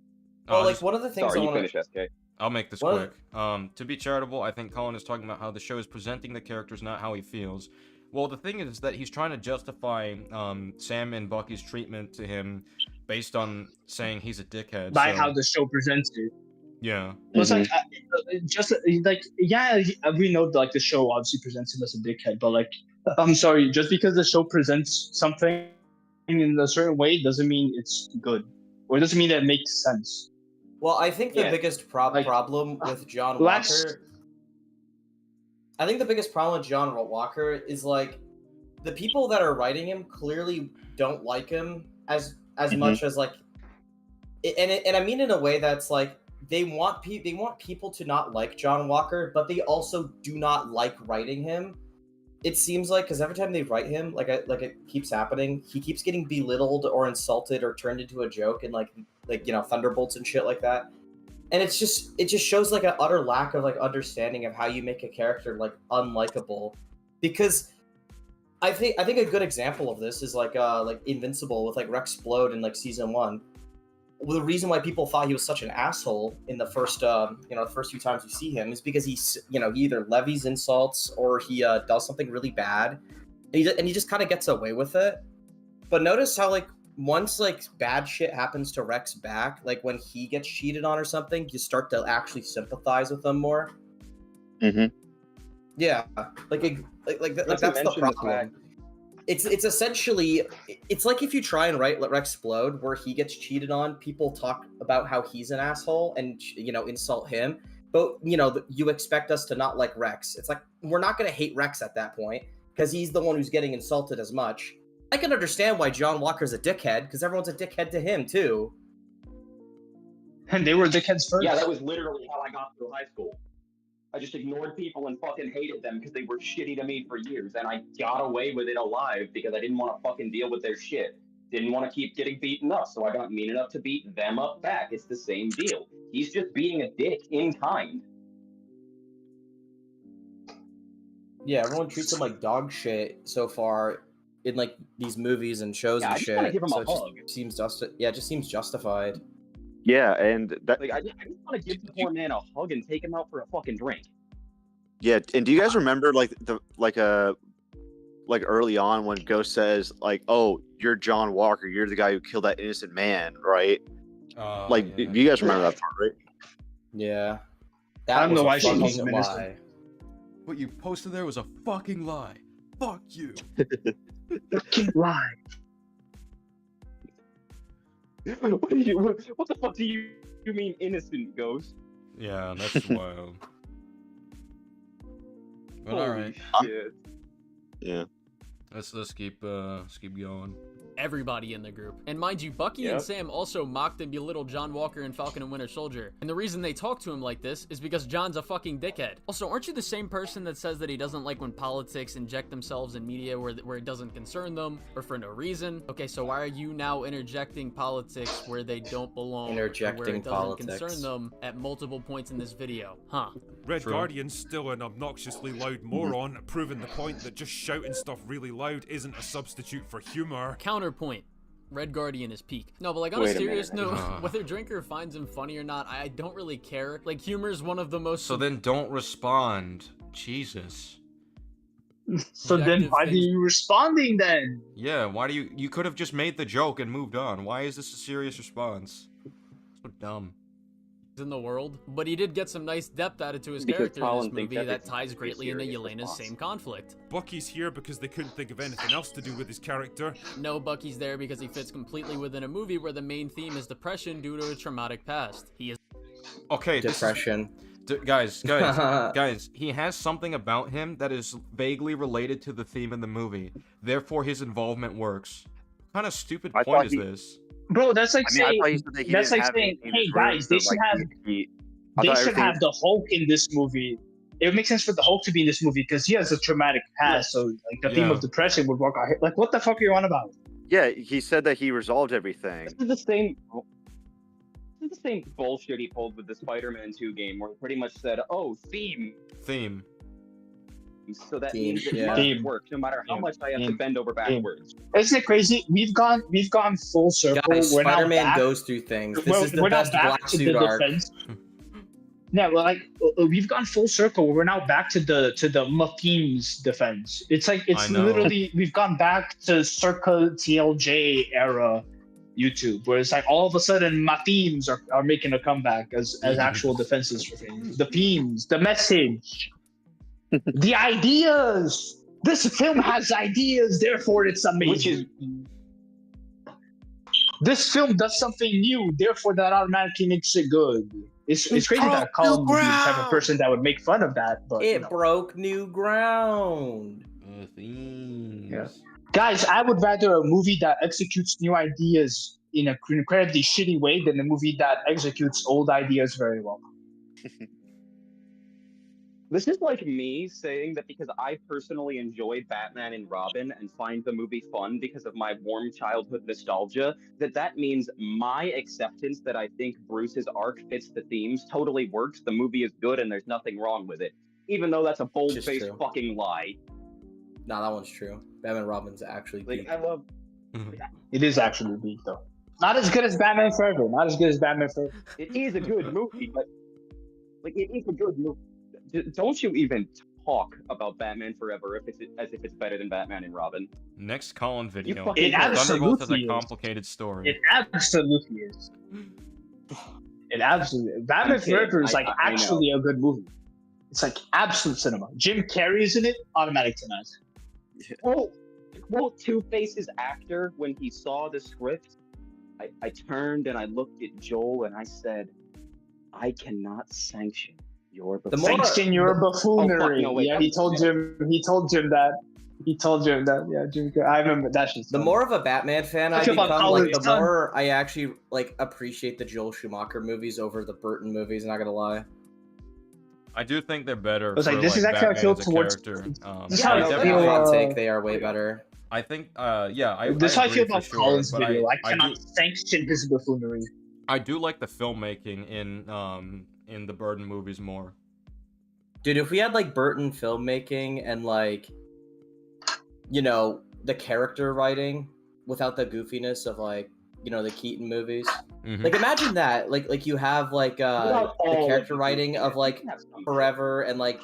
Well, like one of the things Sorry, I you want finish, SK. I'll make this quick. To be charitable, I think Colin is talking about how the show is presenting the characters, not how he feels. Well, the thing is that he's trying to justify Sam and Bucky's treatment to him based on saying he's a dickhead. By how the show presents it. Yeah. It's like, just like, yeah, we know like the show obviously presents him as a dickhead, but like, I'm sorry, just because the show presents something in a certain way doesn't mean it's good, or doesn't mean that it makes sense. Well, I think the biggest problem with John Walker. I think the biggest problem with John Walker is like the people that are writing him clearly don't like him as much as like, and I mean in a way that's like they want people to not like John Walker, but they also do not like writing him. It seems like because every time they write him, like it keeps happening, he keeps getting belittled or insulted or turned into a joke in like Thunderbolts and shit like that. And it just shows like an utter lack of like understanding of how you make a character like unlikable, because I think a good example of this is like Invincible with like Rex Splode in like season 1. Well, the reason why people thought he was such an asshole in the first the first few times you see him is because he either levies insults or he does something really bad, and he just kind of gets away with it. But notice how like once like bad shit happens to Rex back, like when he gets cheated on or something, you start to actually sympathize with him more. Mm-hmm. Yeah, that's the problem. It's essentially it's like if you try and write Let Rex Explode where he gets cheated on, people talk about how he's an asshole and insult him, but you expect us to not like Rex. It's like we're not going to hate Rex at that point because he's the one who's getting insulted as much. I can understand why John Walker's a dickhead because everyone's a dickhead to him too. And they were dickheads first. Yeah, that was literally how I got through high school. I just ignored people and fucking hated them because they were shitty to me for years, and I got away with it alive because I didn't want to fucking deal with their shit. Didn't want to keep getting beaten up, so I got mean enough to beat them up back. It's the same deal. He's just being a dick in kind. Yeah, everyone treats him like dog shit so far in like these movies and shows Yeah, and I just wanna shit. give him so a it just hug. seems it just seems justified. Yeah, and that. Like, I just want to give the poor man a hug and take him out for a fucking drink. Yeah, and do you guys remember like early on when Ghost says like, "Oh, you're John Walker. You're the guy who killed that innocent man," right? You guys remember that part, right? Yeah. I don't know why she fucking calls him innocent. lie. What you posted there was a fucking lie. Fuck you. Fucking lie. What the fuck do you mean innocent, Ghost? Yeah, that's wild. But all right. Shit. Yeah. Let's keep going. Everybody in the group. And mind you, Bucky and Sam also mocked and belittled John Walker in Falcon and Winter Soldier. And the reason they talk to him like this is because John's a fucking dickhead. Also, aren't you the same person that says that he doesn't like when politics inject themselves in media where it doesn't concern them or for no reason? Okay, so why are you now interjecting politics where they don't belong? Interjecting where it doesn't politics. concern them at multiple points in this video? Huh. Red Guardian's still an obnoxiously loud moron, proving the point that just shouting stuff really loud isn't a substitute for humor. Counterpoint. Red Guardian is peak. No, but like on a serious note, whether Drinker finds him funny or not, I don't really care. Like, humor is one of the most... So then don't respond. Jesus. So then why are you responding then? Yeah, why do you could have just made the joke and moved on. Why is this a serious response? So dumb. In the world, but he did get some nice depth added to his Because character in Colin this thinks movie that everything's ties a greatly into serious Yelena's response. same conflict. Bucky's here because they couldn't think of anything else to do with his character. No, Bucky's there because he fits completely within a movie where the main theme is depression due to a traumatic past. He is Okay, Depression. Guys, he has something about him that is vaguely related to the theme in the movie. Therefore, his involvement works. What kind of stupid point is this? Bro, that's like I thought you said that he didn't have saying, anything in hey his room, guys, so, they should like, have I they thought should everything- have the Hulk in this movie. It would make sense for the Hulk to be in this movie because he has a traumatic past. So like the theme of depression would work out. Like, what the fuck are you on about? Yeah, he said that he resolved everything. This is the same. This is the same bullshit he pulled with the Spider-Man 2 game, where he pretty much said, "Oh, theme." So that means it must work, no matter how much I have to bend over backwards. Isn't it crazy? We've gone full circle. Guys, We're now Spider-Man back- goes through things. This we're- is the we're now best back black to suit the arc. defense. Yeah, well, like we've gone full circle. We're now back to the Mafim's defense. It's like I know. literally we've gone back to circa TLJ era YouTube, where it's like all of a sudden Mafims are making a comeback as actual defenses for things. The themes, the message, the ideas. This film has ideas, therefore it's amazing. This film does something new, therefore that automatically makes it good. It's crazy that Colin would be the type of person that would make fun of that, but It broke new ground. guys, I would rather a movie that executes new ideas in an incredibly shitty way than a movie that executes old ideas very well. This is like me saying that because I personally enjoy Batman and Robin and find the movie fun because of my warm childhood nostalgia, that means my acceptance that I think Bruce's arc fits the themes totally works, the movie is good, and there's nothing wrong with it. Even though that's a bold-faced true. fucking lie. No, that one's true. Batman and Robin's actually Like, peak. I love... It is actually weak though. Not as good as Batman Forever. Not as good as Batman Forever. It is a good movie, but... Like, it is a good movie. Don't you even talk about Batman Forever as if it's better than Batman and Robin. Next Colin video. fucking It Thunderbolts has a absolutely is. complicated story. It absolutely is. It absolutely. Batman Okay, Forever is like I know. actually a good movie. It's like absolute cinema. Jim Carrey's in it. Automatic 10 out of 10. Well, Two-Face's actor, when he saw the script, I turned and I looked at Joel and I said, I cannot sanction your buffoonery. Sanction your buffoonery. Oh, fuck, no, wait, yeah, that he was- told Jim that. He told Jim that. Yeah, Jim Carrey. I remember that shit. The more of a Batman fan I I feel become, about like Howard's the son. more I actually like appreciate the Joel Schumacher movies over the Burton movies. Not gonna lie. I do think they're better. was for, like, this is actually how I Batman feel as a towards. character. This is how I I definitely- feel. hot take. They are way better. I think, yeah, I. This is how I agree feel for about sure, Colin's but video. I I cannot do, sanction this buffoonery. I do like the filmmaking in the Burton movies more. Dude, if we had like Burton filmmaking and like, you know, the character writing without the goofiness of like, you know, the Keaton movies. Mhm. Like imagine that. Like you have like Without the all of character the writing goofiness, of you like can have some Forever and like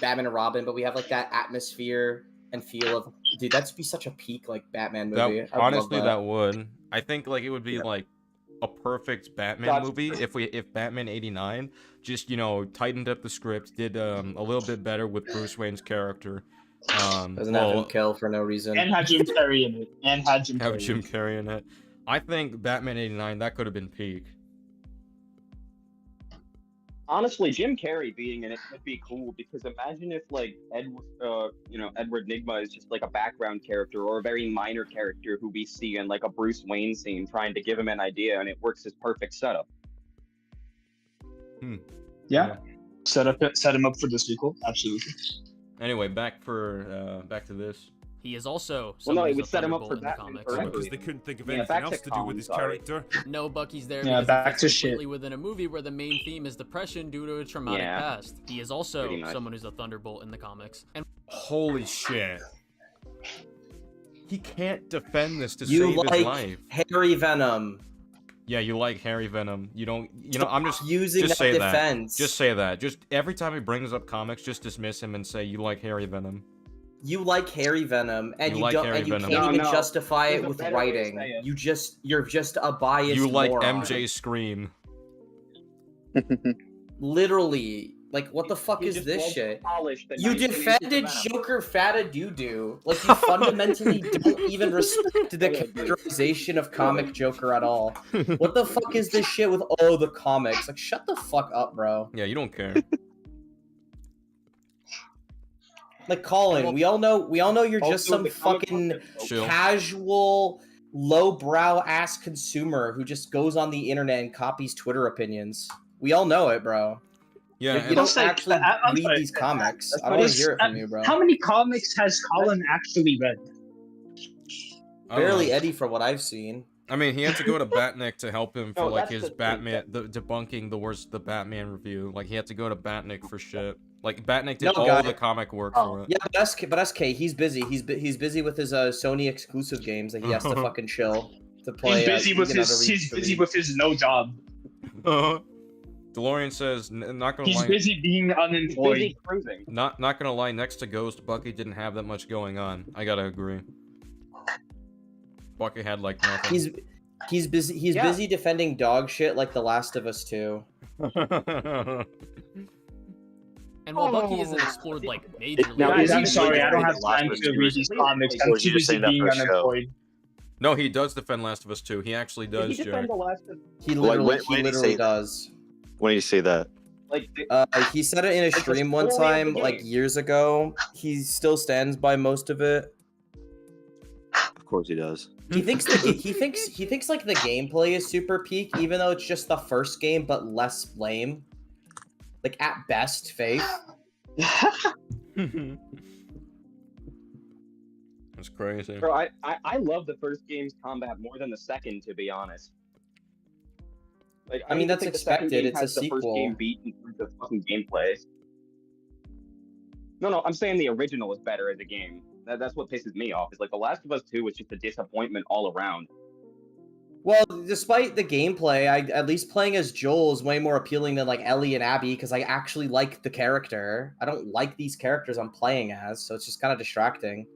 Batman and Robin, but we have like that atmosphere and feel of dude, that'd be such a peak like Batman movie. That I would love honestly, that would. I think like it would be like a perfect Batman That's movie true. if Batman '89 just tightened up the script, did a little bit better with Bruce Wayne's character. Doesn't have him kill for no reason. And had Jim Carrey in it. Have Jim Carrey in it. I think Batman '89 that could have been peak. Honestly, Jim Carrey being in it would be cool because imagine if like Edward Nygma is just like a background character or a very minor character who we see in like a Bruce Wayne scene trying to give him an idea and it works as perfect setup. Yeah. Set him up for the sequel. Absolutely. Anyway, back to this. He is also Well, no, someone it who's would a set him up Thunderbolt for in the Batman comics. forever. Because they couldn't think of Yeah, anything back else to to do with his Colin, character. No, Bucky's there Yeah, because back he fits to shit. completely within a movie where the main theme is depression due to a traumatic Yeah. past. He is also Pretty much. someone who's a Thunderbolt in the comics. And Holy shit. He can't defend this to You save his like life. Harry Venom. Yeah, you like Harry Venom. You don't. I'm just using just that say defense. that. Just say that. Just every time he brings up comics, just dismiss him and say you like Harry Venom. You like Harry Venom, and You you like don't, Harry and you Venom. can't even No, justify there's it a with better way to writing. say it. You're just a biased. You like moron. MJ Scream. Literally, like what the fuck He is just this loves shit? polish the You nice finishes of defended Venom. Joker Fata Doo-Doo. Like you fundamentally don't even respect the characterization of comic Joker at all. What the fuck is this shit with the comics? Like shut the fuck up, bro. Yeah, you don't care. Like Colin, we all know you're just Also, some the comic fucking book is Chill. casual, lowbrow ass consumer who just goes on the internet and copies Twitter opinions. We all know it, bro. Yeah, You and don't It's like, actually I'm read sorry, these comics. that's I don't want what to hear it from you, bro. How many comics has Colin actually read? I don't Barely know. Eddie for what I've seen. I mean, he had to go to Batnik to help him for No, like that's his the thing, Batman, debunking the Batman review. Like he had to go to Batnik for shit. Like Batnik did No, all guy. the comic work for it. Yeah, but SK, he's busy. He's busy with his Sony exclusive games that he has to fucking chill to play. He's busy with you know, to his. read- He's to busy read. with his no job. DeLorean says, not gonna He's lie, busy being unemployed. Busy cruising. not gonna lie. Next to Ghost, Bucky didn't have that much going on. I gotta agree. Bucky had like nothing. He's busy. He's Yeah. busy defending dog shit like The Last of Us 2. And while Bucky isn't explored like majorly, Now, Guys, is I'm he sorry, I don't really have the Last time of Us to 2 read these comics. Or I'm was too you just busy saying that being for show? unemployed. No, he does defend Last of Us 2. He actually Did does, he Jared. defend the last of He Like, literally, when did he say that? does. When did you say that? like He said it in a the stream one story of time, the like game. years ago. He still stands by most of it. Of course he does. He thinks he thinks like the gameplay is super peak, even though it's just the first game, but less lame. Like at best, Faith. That's crazy. Bro, I love the first game's combat more than the second, to be honest. Like, I mean, even that's think the second expected, game it's a has the first sequel. game beat in terms of fucking gameplay. No, I'm saying the original is better as a game. That's what pisses me off. Is like The Last of Us 2 was just a disappointment all around. Well, despite the gameplay, at least playing as Joel is way more appealing than like Ellie and Abby because I actually like the character. I don't like these characters I'm playing as, so it's just kind of distracting.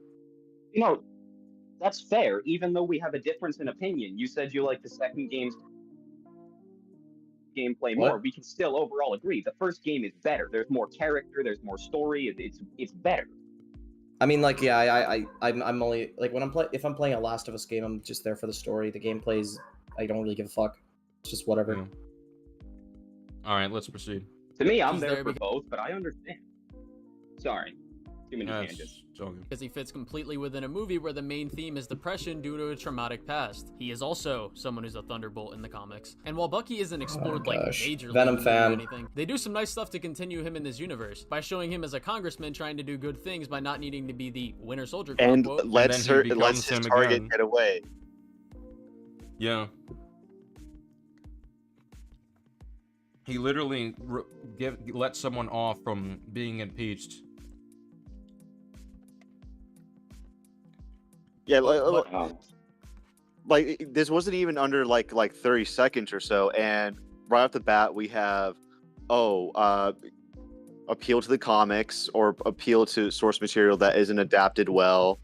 You know, that's fair. Even though we have a difference in opinion, you said you like the second game's gameplay more. What? We can still overall agree the first game is better. There's more character. There's more story. It's better. I mean, like, yeah, I'm only like when if I'm playing a Last of Us game, I'm just there for the story. The gameplay's, I don't really give a fuck. It's just whatever. Yeah. All right, let's proceed. To me, I'm He's there there for both, but I understand. Sorry. Too many Yes, tangents. joking. Because he fits completely within a movie where the main theme is depression due to a traumatic past. He is also someone who's a Thunderbolt in the comics. And while Bucky isn't explored like gosh. majorly Venom in the movie or fan. anything, they do some nice stuff to continue him in this universe by showing him as a congressman trying to do good things by not needing to be the Winter Soldier, quote And unquote. lets then he her lets becomes his him target again. get away. Yeah. He literally let someone off from being impeached. Yeah, like this wasn't even under like 30 seconds or so, and right off the bat we have, appeal to the comics or appeal to source material that isn't adapted well.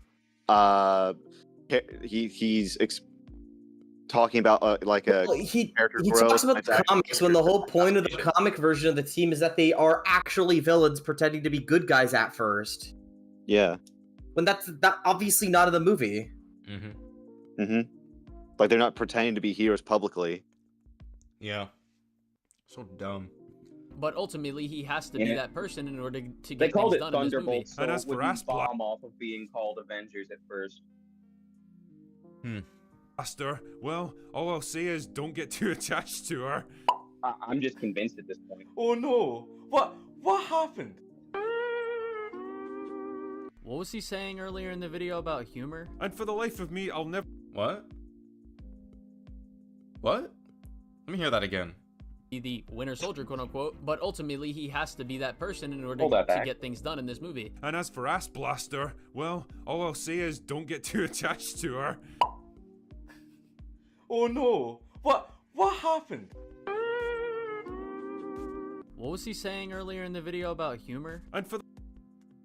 He's talking about he character he growth. talks about the and comics when the whole point of the comic version of the team is that they are actually villains pretending to be good guys at first. Yeah. When that's obviously not in the movie. Like they're not pretending to be heroes publicly. Yeah. So dumb. But ultimately, he has to be that person in order to They get called things it done in this movie. Thunderbolts, so it wouldn't bomb off of being called Avengers at first. Master, well, all I'll say is don't get too attached to her. I'm just convinced at this point. Oh no! What happened? What was he saying earlier in the video about humor? And for the life of me, I'll never. What? What? Let me hear that again. Be the Winter Soldier, quote unquote, but ultimately he has to be that person in order Hold that to back. get things done in this movie. And as for Ass Blaster, well, all I'll say is don't get too attached to her. Oh no! What happened? What was he saying earlier in the video about humor? And for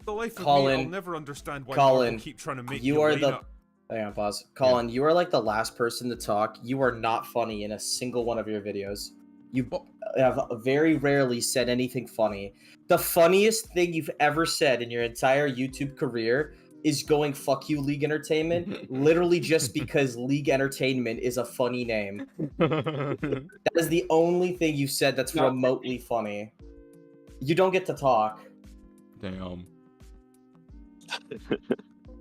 the life of me, Colin, I'll never understand why Colin, Marvel keep trying to make you are the. Yelena- Hang on, pause. Colin, you are like the last person to talk. You are not funny in a single one of your videos. You have very rarely said anything funny. The funniest thing you've ever said in your entire YouTube career is going "fuck you, League Entertainment," literally just because League Entertainment is a funny name. That is the only thing you said that's remotely funny. You don't get to talk. Damn.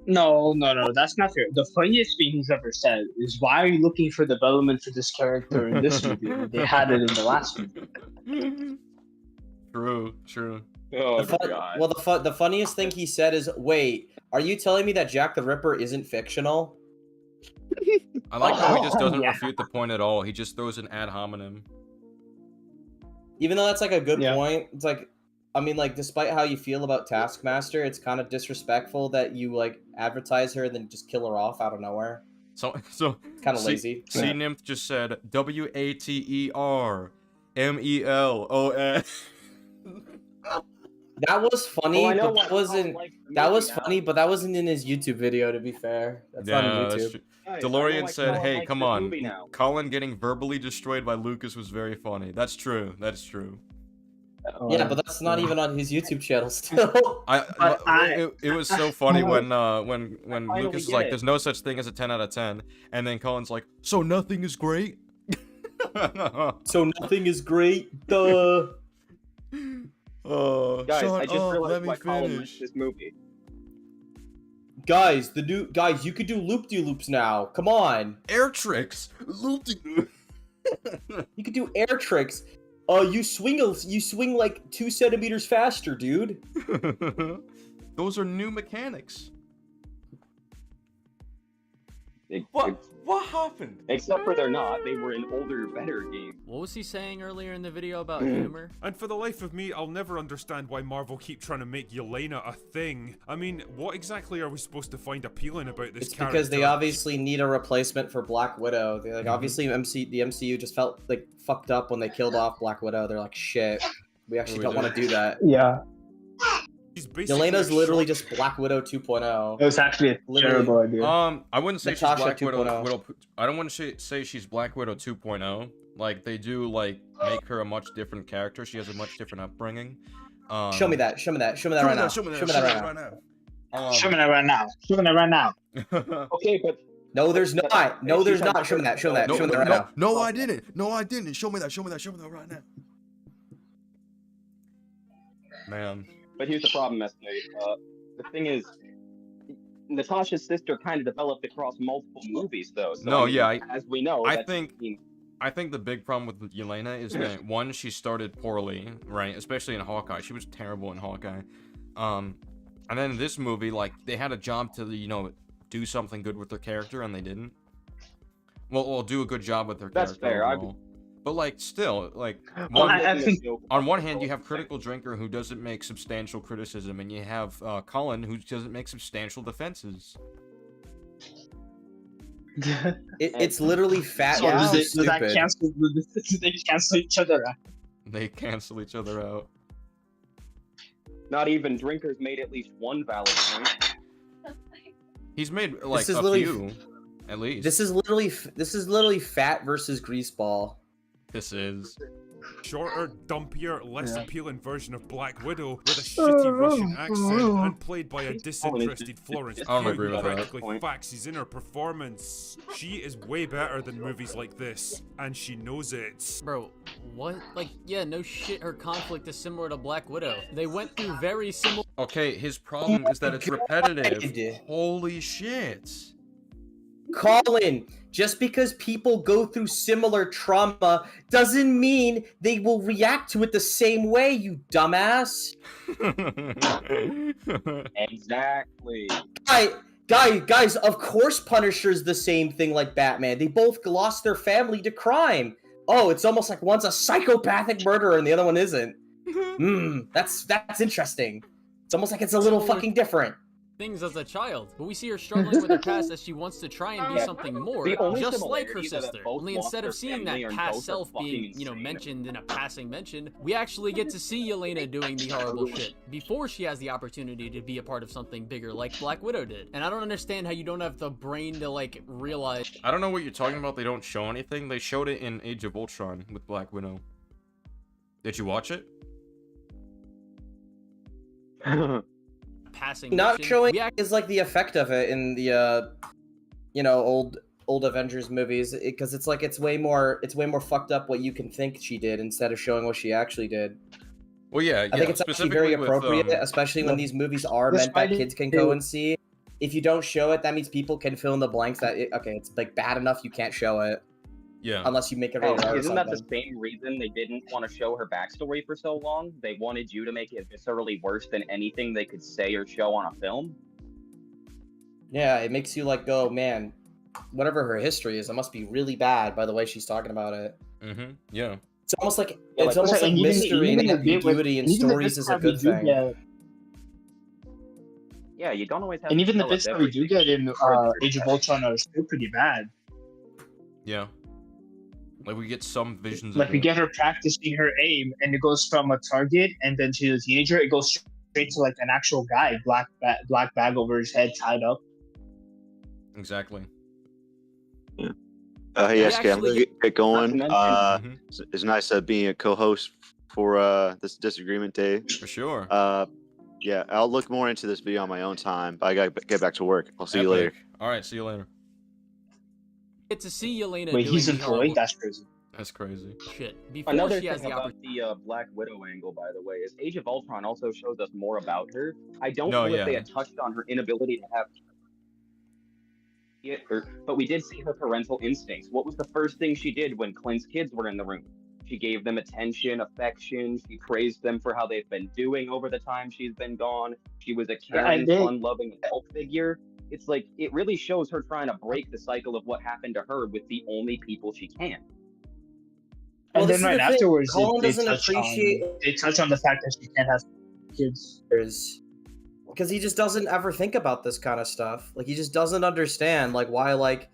No, that's not fair. The funniest thing he's ever said is, "Why are you looking for development for this character in this movie? They had it in the last movie." True. Oh, the funniest thing he said is, "Wait, are you telling me that Jack the Ripper isn't fictional?" I like how he just doesn't refute the point at all. He just throws an ad hominem. Even though that's like a good point, it's like, I mean, like, despite how you feel about Taskmaster, it's kind of disrespectful that you like advertise her and then just kill her off out of nowhere. So it's kind of lazy. Nymph just said WATERMELON. That was funny, Oh, I know but why that wasn't. Colin likes the That movie was now. funny, but that wasn't in his YouTube video. To be fair, that's not on that's YouTube. true. Guys, I know DeLorean why said, Colin "Hey, likes come this on. movie now." Colin getting verbally destroyed by Lucas was very funny. That's true. Yeah, but that's not even on his YouTube channel still. It was so funny when finally Lucas is get like, it. "There's no such thing as a 10 out of 10," and then Colin's like, "So nothing is great." So nothing is great. Duh. Guys, shut I just up, realized let me why Colin finish. likes this movie. Guys, you could do loop-de-loops now. Come on. Air tricks. Loop-de-loop. You could do air tricks. You swing like 2 centimeters faster, dude. Those are new mechanics. What happened? Except for they're not. They were in older, better games. What was he saying earlier in the video about humor? And for the life of me, I'll never understand why Marvel keep trying to make Yelena a thing. I mean, what exactly are we supposed to find appealing about this It's character? because they obviously need a replacement for Black Widow. They obviously the MCU just felt like fucked up when they killed off Black Widow. They're like, shit, we actually don't want to do that. Yeah. Yelena's literally just Black Widow 2.0. It was actually a terrible idea. I wouldn't say Natasha she's Black 2.0. Widow. I don't want to say she's Black Widow 2.0. Like they do, like make her a much different character. She has a much different upbringing. Show me that right now. Show me that right now. Okay, but no, there's not. No, there's not. Show me that. Show me that right now. No, I didn't. No, I didn't. Show me that right now. Man. But here's the problem, SK. The thing is, Natasha's sister kind of developed across multiple movies, though. So, No, I mean, yeah, as we know, I that think means I think the big problem with Yelena is that one, she started poorly, right? Especially in Hawkeye, she was terrible in Hawkeye. And then in this movie, like they had a job to do something good with their character, and they didn't. Well, do a good job with their that's character fair. overall. But like, still, like, I think on one hand, you have Critical Drinker who doesn't make substantial criticism, and you have Cullen who doesn't make substantial defenses. It's literally fat So versus does stupid. that cancel? They cancel each other out. They cancel each other out. not even Drinkers made at least one valid point. He's made like This is a literally- few, at least. This is literally fat versus greaseball. This is. Shorter, dumpier, less appealing version of Black Widow with a shitty Russian accent and played by a disinterested Florence I don't Pugh agree who with that. practically faxes in her performance. She is way better than movies like this, and she knows it. Bro, what? Like, yeah, no shit, her conflict is similar to Black Widow. They went through very similar... Okay, his problem is that it's repetitive. Holy shit. Colin, just because people go through similar trauma doesn't mean they will react to it the same way, you dumbass. Exactly. Guys, of course Punisher's the same thing like Batman. They both lost their family to crime. Oh, it's almost like one's a psychopathic murderer and the other one isn't. That's interesting. It's almost like it's a little fucking different. things as a child, but we see her struggling with her past as she wants to try and be something more, just like her sister. Only instead of seeing that past self being, mentioned in a passing mention, we actually get to see Yelena doing the horrible shit before she has the opportunity to be a part of something bigger like Black Widow did. And I don't understand how you don't have the brain to, like, realize... I don't know what you're talking about. They don't show anything. They showed it in Age of Ultron with Black Widow. Did you watch it? Passing Not mention. showing is like the effect of it in the old Avengers movies, because it's like it's way more fucked up what you can think she did instead of showing what she actually did. Well, yeah, I think it's actually very appropriate, with, especially when these movies are meant that kids can go and see. If you don't show it, that means people can fill in the blanks that it's like bad enough you can't show it. Yeah. Unless you make it rated R or Isn't that the something. same reason they didn't want to show her backstory for so long? They wanted you to make it viscerally worse than anything they could say or show on a film? Yeah, it makes you like go, man, whatever her history is, it must be really bad by the way she's talking about it. Mm-hmm. Yeah. It's almost like Yeah, it's like, almost like and even- mystery even and the bit with- ambiguity in even the stories bits is that a we good do thing. get- Yeah, you don't always have And to even the tell us bits that we do get in Age of Ultron are still pretty bad. Yeah. Like, we get some visions Like of we it. get her practicing her aim, and it goes from a target, and then to the teenager, it goes straight to like an actual guy, black bag over his head, tied up. Exactly. Hey, SK, I'm actually- gonna get going. Mhm. It's nice being a co-host for this disagreement day. For sure. Yeah, I'll look more into this video on my own time. But I gotta get back to work. I'll see you Epic. later. All right, see you later. Get to see Yelena Wait, doing he's the employed? horrible That's crazy. That's crazy. shit before Another she has thing the about opportunity. the Black Widow angle, by the way, is Age of Ultron also shows us more about her. I don't No, know if they yeah. had touched on her inability to have but we did see her parental instincts. What was the first thing she did when Clint's kids were in the room? She gave them attention, affection. She praised them for how they've been doing over the time she's been gone. She was a caring, did. fun-loving adult figure. It's like, it really shows her trying to break the cycle of what happened to her with the only people she can. Well, And this then is right the thing, afterwards, Colin they doesn't appreciate touch on the fact that she can't have kids. Because he just doesn't ever think about this kind of stuff. Like he just doesn't understand like why like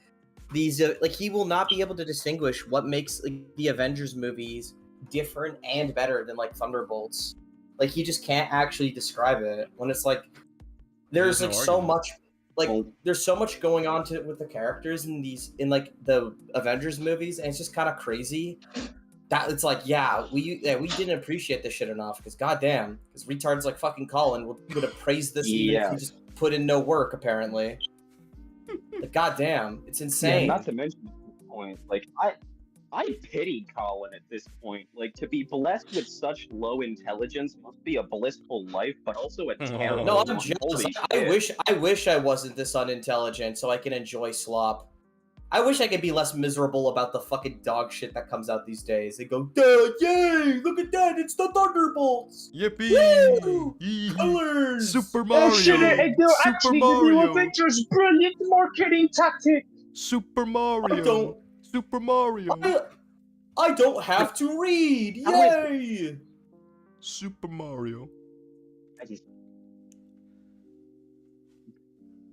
these like he will not be able to distinguish what makes like, the Avengers movies different and better than like Thunderbolts. Like he just can't actually describe it when it's like there's no like so argument. much like there's so much going on to with the characters in like the Avengers movies, and it's just kind of crazy. That it's like, we didn't appreciate this shit enough because goddamn, because retards like fucking Colin would have praised this even if Yeah. he just put in no work apparently. Like goddamn, it's insane. Yeah, not to mention at this point, like I pity Colin at this point. Like, to be blessed with such low intelligence must be a blissful life, but also a terrible No, I'm one. jealous. Holy I shit. wish I wasn't this unintelligent so I can enjoy slop. I wish I could be less miserable about the fucking dog shit that comes out these days. They go, Dad, yay! Look at that! It's the Thunderbolts! Yippee! Woo! Colors! Super Oh Mario! shit! They're Super actually Mario! the new Avengers. Brilliant marketing tactic. Super Mario! I don't. Super Mario! I don't have to read! Yay! Super Mario. I just...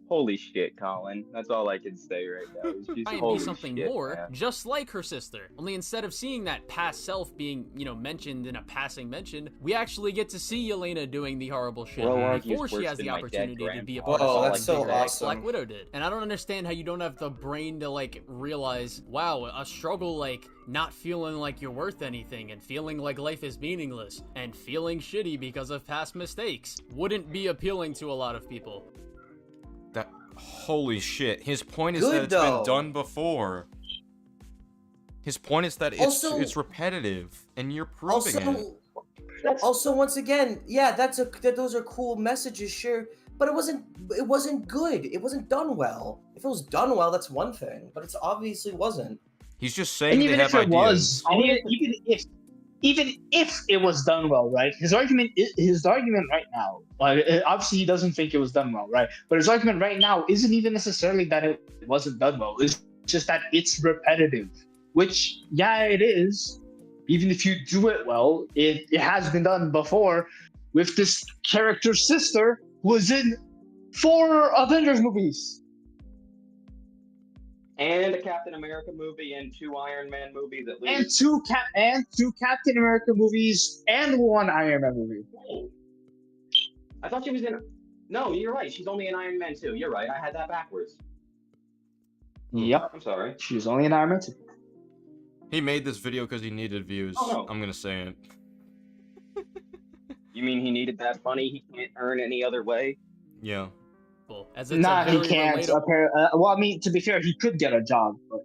Holy shit, Colin. That's all I can say right now. It's just Try and holy be something shit, more, man. just like her sister. Only instead of seeing that past self being, mentioned in a passing mention, we actually get to see Yelena doing the horrible shit before she has the opportunity to be a part Whoa, of that's something so bigger, like awesome. Black Widow did. And I don't understand how you don't have the brain to, realize, wow, a struggle not feeling like you're worth anything and feeling like life is meaningless and feeling shitty because of past mistakes wouldn't be appealing to a lot of people. Holy shit. His point is Good, that it's though. been done before. His point is that it's repetitive, and you're proving it. Also, once again, yeah, those are cool messages, sure, but it wasn't good. It wasn't done well. If it was done well, that's one thing, but it obviously wasn't. He's just saying And they even have if it ideas. was, even if it was done well, right? His argument right now, obviously he doesn't think it was done well, right? But his argument right now isn't even necessarily that it wasn't done well. It's just that it's repetitive, which, yeah, it is. Even if you do it well, it has been done before with this character's sister who was in 4 Avengers movies. And a Captain America movie and 2 Iron Man movies at And least. two Captain America movies and 1 Iron Man movie. Oh. I thought she was in... No, you're right. She's only in Iron Man 2. You're right. I had that backwards. Yep. I'm sorry. She was only in Iron Man 2. He made this video because he needed views. Oh, no. I'm gonna say it. You mean he needed that money he can't earn any other way? Yeah. As it's Nah, a he very can't. relatable- Well, I mean, to be fair, he could get a job, but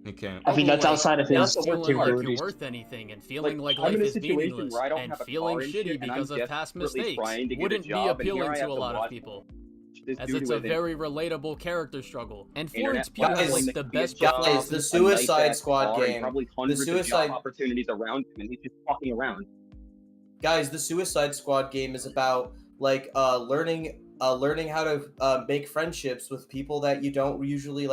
He can't. I think that's outside of his feeling like you're capabilities. worth anything and feeling like I'm life in a is situation meaningless where I don't and have a feeling car and shitty shit, and because I'm of past desperately mistakes trying to get a wouldn't be job, and here appealing I to have a to lot of watch people. this As dude it's who a has very relatable character struggle. And for internet its people, platform like that the could be a best job, Guys, the a Suicide nice-ass Squad car, and game. probably The hundreds of Suicide job opportunities around him, and he's just fucking around. Guys, the Suicide Squad game is about learning how to make friendships with people that you don't usually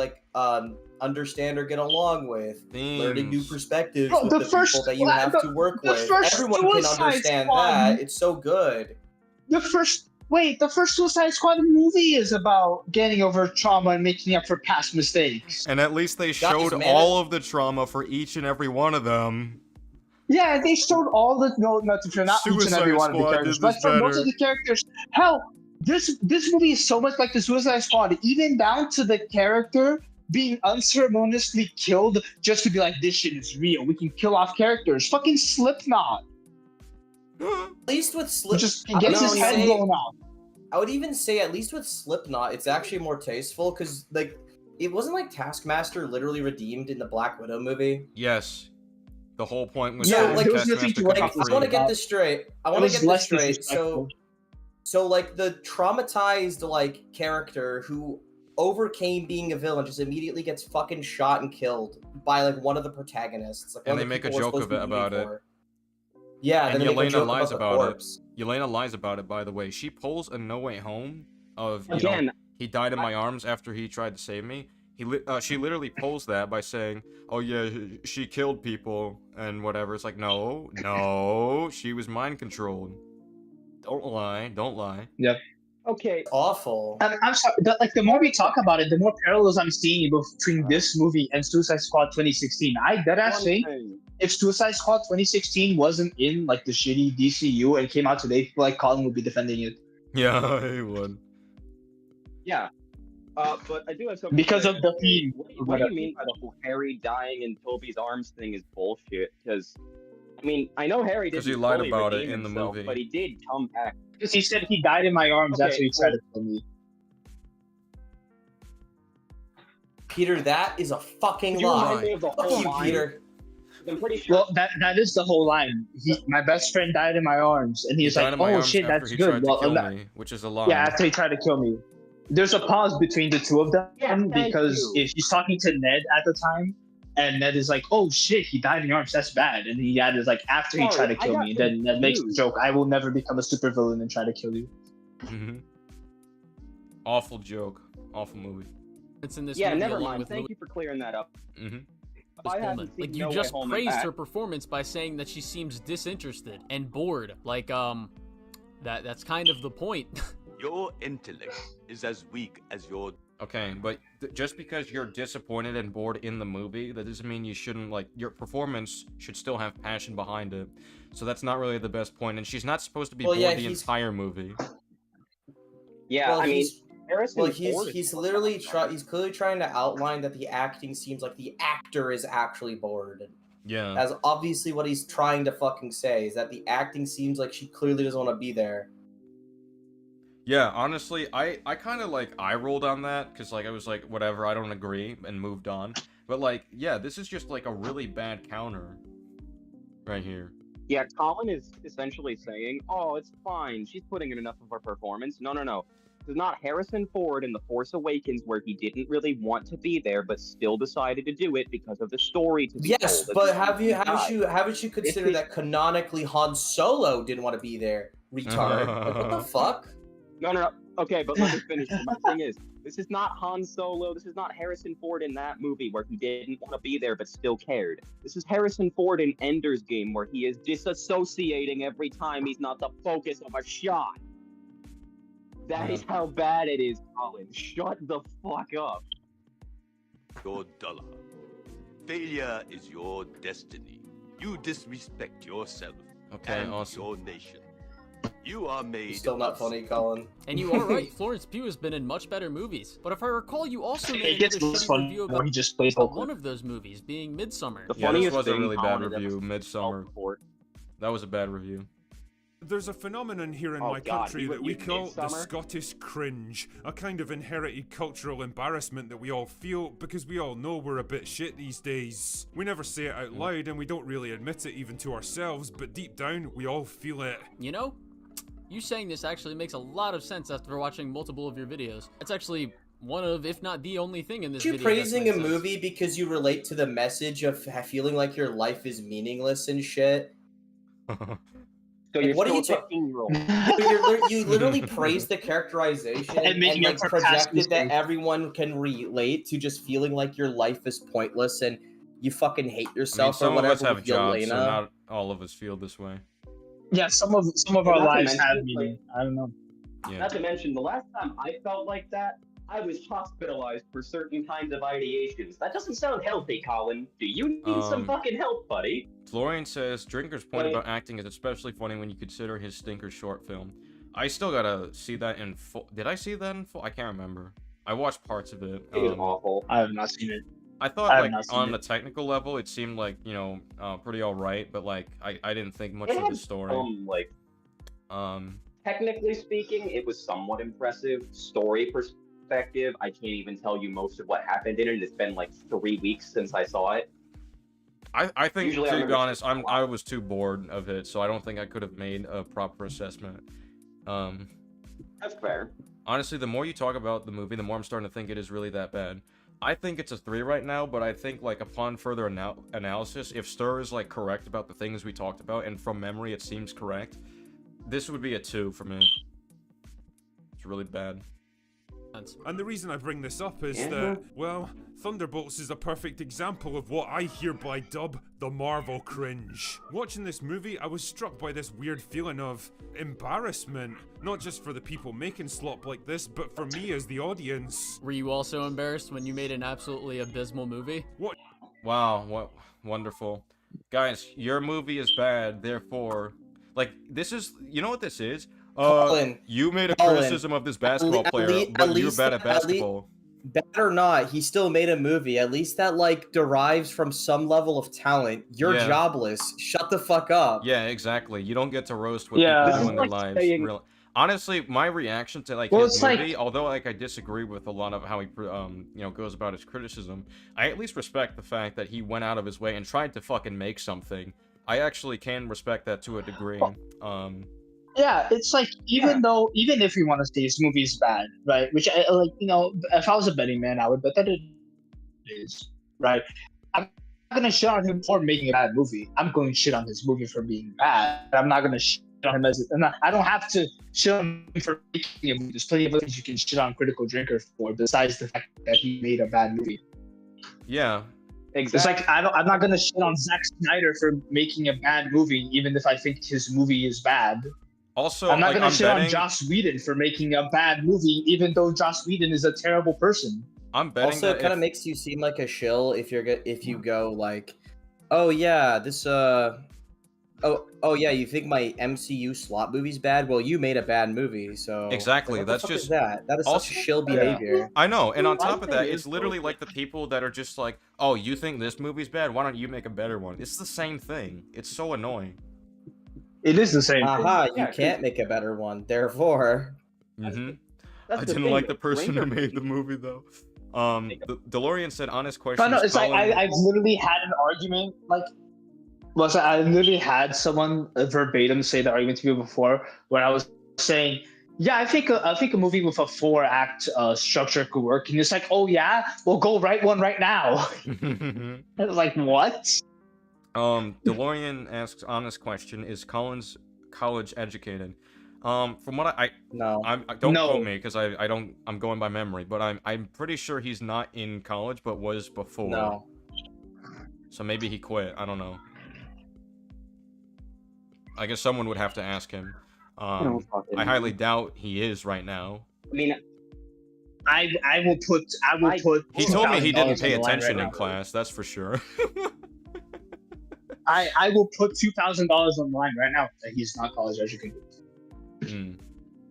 understand or get along with. Learning new perspectives Bro, with the the first- people that you have to work the with. first Everyone can Suicide understand Squad- that. It's so good. The first Suicide Squad movie is about getting over trauma and making up for past mistakes. And at least they showed man, all of the trauma for each and every one of them. Yeah, they showed all the not each and every Suicide one of the Squad characters, did but this for most better. of the characters, hell, this movie is so much like the Suicide Squad, even down to the character being unceremoniously killed just to be like, this shit is real. We can kill off characters. Fucking Slipknot. At least with Slipknot, Just gets his head blown off. I would even say at least with Slipknot, it's actually more tasteful because it wasn't Taskmaster literally redeemed in the Black Widow movie. Yes. The whole point was Yeah, that there was Taskmaster could be I free. want to get this straight. So the traumatized character who overcame being a villain just immediately gets fucking shot and killed by one of the protagonists. And they make a joke of it about it. Yeah, and then they make a Yelena joke lies the about corpse. it. Yelena lies about it, by the way. She pulls a No Way Home of, Again, he died in my arms after he tried to save me. She literally pulls that by saying, oh yeah, she killed people and whatever. It's like, no, she was mind controlled. Don't lie. Yep. Okay. Awful. I'm sorry, the more we talk about it, the more parallels I'm seeing between this movie and Suicide Squad 2016. I think if Suicide Squad 2016 wasn't in the shitty DCU and came out today, Colin would be defending it. Yeah, he would. Yeah. But I do have something Because to of say. the theme. What do you mean by the whole Harry dying in Toby's arms thing is bullshit? Because, I mean, I know Harry didn't 'Cause he lied fully about it redeem in the himself, movie. but he did come back. Because he said he died in my arms, that's what Okay, he tried to tell me. Peter, that is a fucking You lie. remind me of the Fuck whole you, line. Peter. I'm pretty sure. Well, that is the whole line. My best friend died in my arms, and he's He died like, in my "Oh arms shit, after that's he good." tried to Well, kill me, which is a lie. yeah, after he tried to kill me. There's a pause between the two of them because if he's talking to Ned at the time, and Ned is like, "Oh shit, he died in your arms. That's bad." And he added like, "After he tried to kill me," then Ned makes the joke, "I will never become a supervillain and try to kill you." Mm-hmm. Awful joke. Awful movie. It's in this Yeah, movie never along mind. with Thank you for clearing that up. Mm-hmm. I haven't seen Like, you No Way just Home and praised back. her performance by saying that she seems disinterested and bored. Like, that's kind of the point. Your intellect is as weak as your... Okay, but just because you're disappointed and bored in the movie, that doesn't mean you shouldn't, like, your performance should still have passion behind it. So that's not really the best point, and she's not supposed to be bored the entire movie. Yeah, Well, I mean, he's literally he's clearly trying to outline that the acting seems like the actor is actually bored. Yeah. That's obviously what he's trying to fucking say, is that the acting seems like she clearly doesn't want to be there. Yeah, honestly, I kind of, like, eye rolled on that, because, like, I was like, whatever, I don't agree, and moved on. But, like, yeah, this is just, like, a really bad counter right here. Yeah, Colin is essentially saying, "Oh, it's fine. She's putting in enough of her performance." No. This is not Harrison Ford in The Force Awakens, where he didn't really want to be there, but still decided to do it because of the story to be Yes, told. but haven't you considered that canonically Han Solo didn't want to be there? Retard. Like, what the fuck? No. Okay, but let me finish. My thing is, this is not Han Solo. This is not Harrison Ford in that movie where he didn't want to be there but still cared. This is Harrison Ford in Ender's Game where he is disassociating every time he's not the focus of a shot. That is how bad it is, Colin. Shut the fuck up. Your dollar. Failure is your destiny. You disrespect yourself and your nation. You are made. Still not funny, Colin. And you are right, Florence Pugh has been in much better movies. But if I recall, you also made gets another less shitty fun review when about he just plays one of those movies, being Midsummer. Yeah, this was a really bad review, Midsummer. That was a bad review. There's a phenomenon here in Oh, my God, country you- that we you call the Midsummer? Scottish cringe, a kind of inherited cultural embarrassment that we all feel because we all know we're a bit shit these days. We never say it out loud and we don't really admit it even to ourselves, but deep down, we all feel it. You know, you saying this actually makes a lot of sense after watching multiple of your videos. It's actually one of, if not the only thing in this Aren't you video. praising a movie because you relate to the message of feeling like your life is meaningless and shit? So you're what are still you a 15-year-old. You literally praised the characterization And and, making like it for past projected that mistakes. everyone can relate to just feeling like your life is pointless and you fucking hate I mean, yourself some or of us whatever have with jobs, so Yelena. not all of us feel this way. Yeah, some of our lives have meaning. I don't know. Yeah. Not to mention, the last time I felt like that, I was hospitalized for certain kinds of ideations. That doesn't sound healthy, Colin. Do you need some fucking help, buddy? Florian says, Drinker's point Wait. about acting is especially funny when you consider his stinker short film. I still gotta see that in full. Did I see that in full? I can't remember. I watched parts of it. It was awful. I have not seen it. I thought, I have like, not seen on it. the technical level, it seemed like, you know, pretty alright, but, like, I didn't think much It of had the story. like, Um, technically speaking, it was somewhat impressive. Story perspective, I can't even tell you most of what happened in it. It's been like 3 weeks since I saw it. I think, Usually I to be remember honest, I was too bored of it, so I don't think I could have made a proper assessment. That's fair. Honestly, the more you talk about the movie, the more I'm starting to think it is really that bad. I think it's a 3 right now, but I think, like, upon further analysis, if Stir is, like, correct about the things we talked about, and from memory it seems correct, this would be a 2 for me. It's really bad. And the reason I bring this up is Yeah. that, well, Thunderbolts is a perfect example of what I hereby dub the Marvel cringe. Watching this movie, I was struck by this weird feeling of embarrassment, not just for the people making slop like this, but for me as the audience. Were you also embarrassed when you made an absolutely abysmal movie? What? Wow, what wonderful. Guys, your movie is bad, therefore... Like, this is... You know what this is? Colin, you made a Colin, criticism of this basketball player, at but you're least- bad at basketball. Bad or not, he still made a movie. At least that, like, derives from some level of talent. You're Yeah. jobless. Shut the fuck up. Yeah, exactly. You don't get to roast what Yeah. people This do is in their like lives. saying- Really. Honestly, my reaction to like Well, his it's like- movie, although like I disagree with a lot of how he goes about his criticism, I at least respect the fact that he went out of his way and tried to fucking make something. I actually can respect that to a degree. Yeah, it's like even if we want to say this movie is bad, right? Which I like, if I was a betting man, I would bet that it is, right? I'm not gonna shit on him for making a bad movie. I'm going to shit on his movie for being bad. I'm not gonna shit on him I don't have to shit on him for making a movie. There's plenty of other things you can shit on Critical Drinker for besides the fact that he made a bad movie. Yeah. Exactly. It's like I'm not gonna shit on Zack Snyder for making a bad movie, even if I think his movie is bad. Also, I'm not like, gonna shit betting, on Joss Whedon for making a bad movie, even though Joss Whedon is a terrible person. I'm betting Also, that it kind of if- makes you seem like a shill if you go like, oh yeah, this oh yeah, you think my MCU slot movie's bad? Well, you made a bad movie, so Exactly, what the that's fuck just is that. That is also, such shill behavior. I know, and on I top of think that, it it's is literally bullshit. like the people that are just like, oh, you think this movie's bad? Why don't you make a better one? It's the same thing. It's so annoying. It is the same Aha, thing. you can't make a better one. Therefore, Mm-hmm. that's I the didn't thing, like the person who Ranger- made the movie though. DeLorean said honest No, questions. no, it's like Colin- I've literally had an argument I literally had someone verbatim say the argument to me before where I was saying, yeah, I think a movie with a 4-act structure could work, and it's like, oh yeah, well go write one right now. I was like, what? DeLorean asks honest question: is Collins college educated? From what I no, don't No. quote me because I don't, I'm going by memory, but I'm pretty sure he's not in college, but was before. No. So maybe he quit. I don't know. I guess someone would have to ask him. I highly doubt he is right now. I mean, I will put He told me he $2,000 didn't pay on the line attention right in now. class. That's for sure. I will put $2,000 on the line right now that he's not college educated.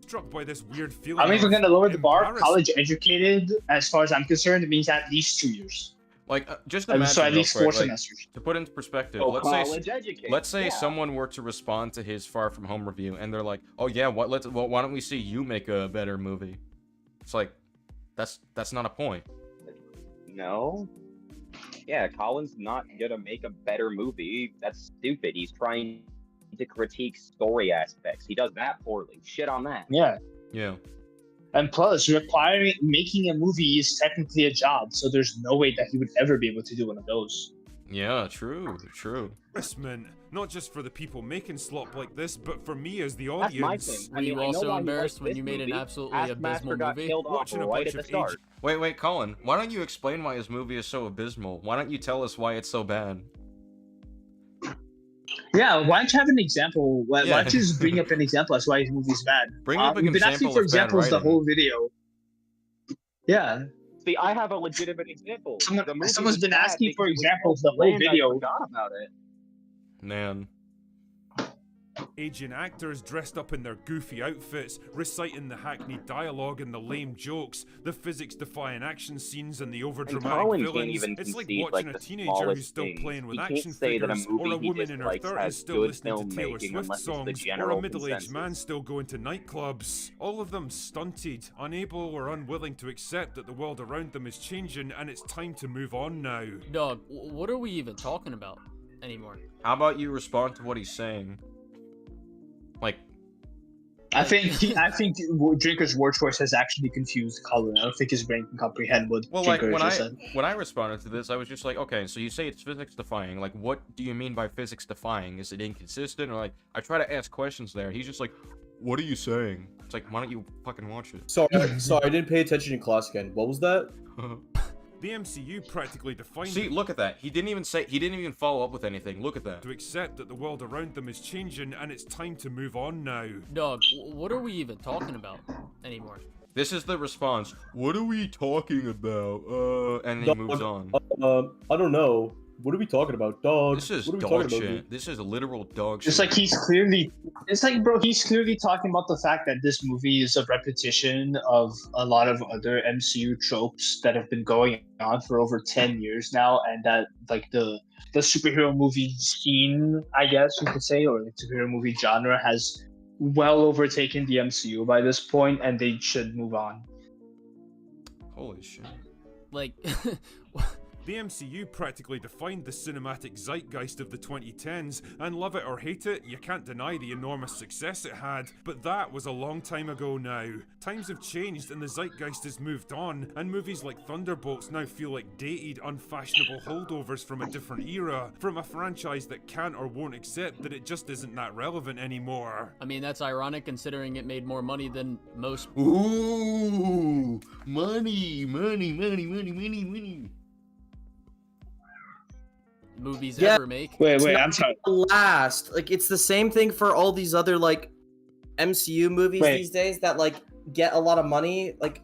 Struck by this weird feeling. I'm even of going to lower the bar. embarrassment. College educated, as far as I'm concerned, it means at least 2 years. Like, just And imagine so at real least quick, 4 like, semesters. to put into perspective, Oh, let's say college educated, let's say yeah. someone were to respond to his Far From Home review, and they're like, "Oh yeah, why don't we see you make a better movie?" It's like, that's not a point. no. Yeah, Colin's not gonna make a better movie. That's stupid. He's trying to critique story aspects. He does that poorly. Shit on that. Yeah. Yeah. And plus, making a movie is technically a job, so there's no way that he would ever be able to do one of those. Yeah, true. Embarrassment, not just for the people making slop like this, but for me as the That's my audience. thing. Were you I know also why you embarrassed like when this you made an movie. absolutely Taskmaster abysmal got movie? killed off Watching a right bunch at the of start. Wait, Colin, why don't you explain why his movie is so abysmal? Why don't you tell us why it's so bad? Yeah, why don't you have an example? Why Yeah. don't you just bring up an example as why his movie's bad? Bring up an we've been asking example for of bad examples the writing. whole video. Yeah. See, I have a legitimate example. The movie Someone's was been bad asking for because it was examples so the whole bland, I video. forgot about it. Man. Aging actors dressed up in their goofy outfits, reciting the hackneyed dialogue and the lame jokes, the physics-defying action scenes and the And overdramatic Colin can't villains. even It's like concede, watching like, a the teenager who's smallest still things. playing with He action can't say that a figures, movie or a he woman in her dislikes 30s has still good listening to Taylor filmmaking Swift unless it's the songs, or a general middle-aged consensus. man still going to nightclubs. All of them stunted, unable or unwilling to accept that the world around them is changing and it's time to move on now. Dog, what are we even talking about anymore? How about you respond to what he's saying? Like, I think Drinker's word choice has actually confused Colin. I don't think his brain can comprehend what well, like Drinker when just said. I responded to this, I was just like, okay, so you say it's physics defying. Like, what do you mean by physics defying? Is it inconsistent? Or like, I try to ask questions there. He's just like, what are you saying? It's like, why don't you fucking watch it? sorry, I didn't pay attention in class again. What was that? The MCU practically defined See, look at that. He didn't even follow up with anything. Look at that. to accept that the world around them is changing and it's time to move on now. Dog, what are we even talking about anymore? This is the response. What are we talking about? And he moves on. I don't know. What are we talking about, dog? This is what are we dog talking about, shit. dude? This is literal dog shit. It's like he's clearly talking about the fact that this movie is a repetition of a lot of other MCU tropes that have been going on for over 10 years now, and that like the superhero movie scene, I guess you could say, or the superhero movie genre has well overtaken the MCU by this point, and they should move on. Holy shit. Like, The MCU practically defined the cinematic zeitgeist of the 2010s, and love it or hate it, you can't deny the enormous success it had, but that was a long time ago now. Times have changed and the zeitgeist has moved on, and movies like Thunderbolts now feel like dated, unfashionable holdovers from a different era, from a franchise that can't or won't accept that it just isn't that relevant anymore. I mean, that's ironic considering it made more money than most. Ooh, money. Movies Yeah. ever make. Wait, I'm sorry. Last, like it's the same thing for all these other like MCU movies these days that like get a lot of money. Like,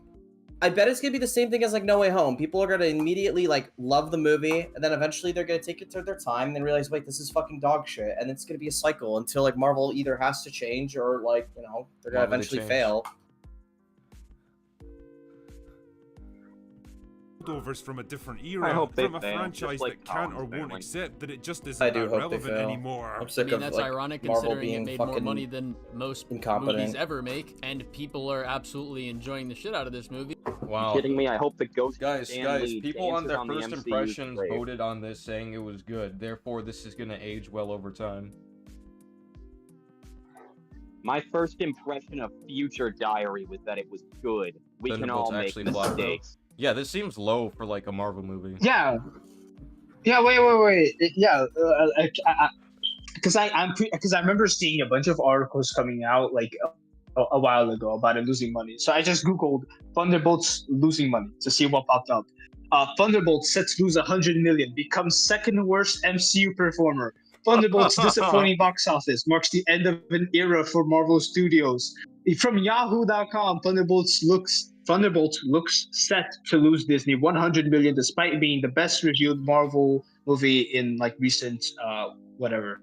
I bet it's gonna be the same thing as like No Way Home. People are gonna immediately like love the movie, and then eventually they're gonna take it to their time and then realize, wait, this is fucking dog shit, and it's gonna be a cycle until like Marvel either has to change or like they're gonna eventually fail. Holdovers from a different era, I hope they from a fail, franchise just like that can or Colin's won't failing. accept that it just I isn't do that hope they relevant fail. anymore. I'm I sick mean, of that's like ironic Marvel considering it being made more fucking money than most incompetent. movies ever make, and people are absolutely enjoying the shit out of this movie. Wow. You kidding me? I hope the ghost Guys, Stan Lee people on dances their on the first MCU's impressions grave. voted on this saying it was good. Therefore, this is gonna age well over time. My first impression of Future Diary was that it was good. We can all Thunderbolts make actually flopped, though. mistakes. Yeah, this seems low for like a Marvel movie. Yeah. Yeah. Wait. Yeah. Because I remember seeing a bunch of articles coming out like a while ago about it losing money. So I just googled Thunderbolts losing money to see what popped up. Thunderbolts set to lose 100 million, becomes second worst MCU performer. Thunderbolts disappointing box office marks the end of an era for Marvel Studios. From Yahoo.com, Thunderbolts looks set to lose Disney 100 million despite being the best reviewed Marvel movie in like recent whatever.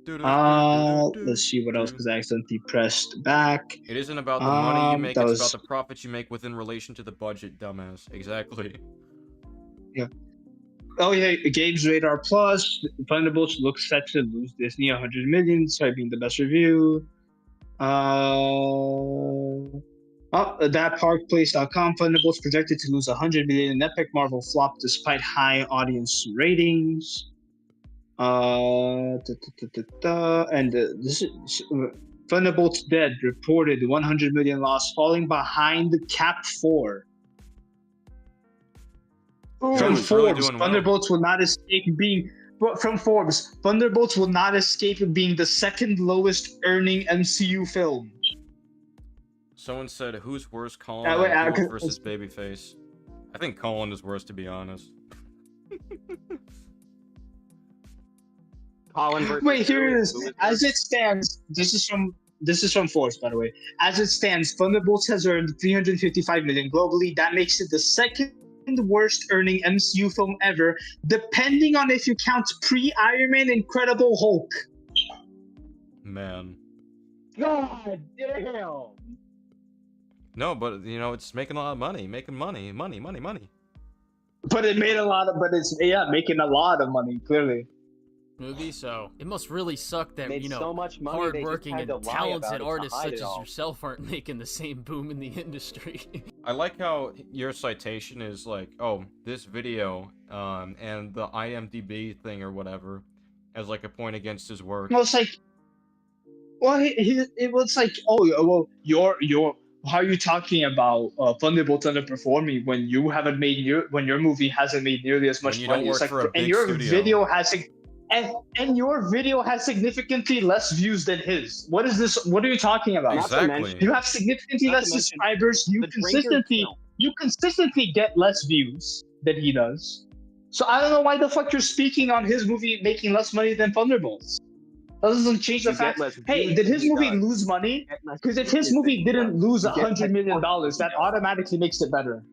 Let's see what else because I accidentally pressed back. It isn't about the money you make, that it's was- about the profits you make within relation to the budget, dumbass. Exactly. Yeah. Oh yeah, Games Radar Plus. Thunderbolts looks set to lose Disney 100 million despite being the best review. Thatparkplace.com. Thunderbolts projected to lose 100 million in epic Marvel flop despite high audience ratings. And this is Thunderbolts Dead reported 100 million loss, falling behind Cap 4. From it's really Forbes, doing well. Thunderbolts will not escape being. From Forbes, Thunderbolts will not escape being the second lowest earning MCU film. Someone said, "Who's worse, Colin wait, or Hulk versus Babyface?" I think Colin is worse, to be honest. Colin versus Wait, here it who? is. Who As it stands, this is from Forbes, by the way. As it stands, Thunderbolts has earned 355 million globally. That makes it the second worst earning MCU film ever, depending on if you count pre-Iron Man Incredible Hulk. Man. God damn. No, but you know, it's making a lot of money. Making money. But it made a lot of, making a lot of money, clearly. Movie, so it must really suck that, Made you know, so much money, they just hardworking had and to lie about talented it to artists hide such it as all. yourself aren't making the same boom in the industry. I like how your citation is like, oh, this video, and the IMDb thing or whatever, as like a point against his work. Well, it's like, it was like, how are you talking about Thunderbolts underperforming when you haven't made when your movie hasn't made nearly as much When you money? don't It's work like, for a and big your studio. video has and your video has significantly less views than his. What is this? What are you talking about? Not to Exactly. mention- You have significantly not to less mention subscribers. the Drinkers film. You consistently get less views than he does. So I don't know why the fuck you're speaking on his movie making less money than Thunderbolts. That doesn't change the You get fact. less Hey, views did than his he movie does. lose money? Get less Because if views his than movie he didn't does. lose You get $100 million, more views that than he does. automatically makes it better.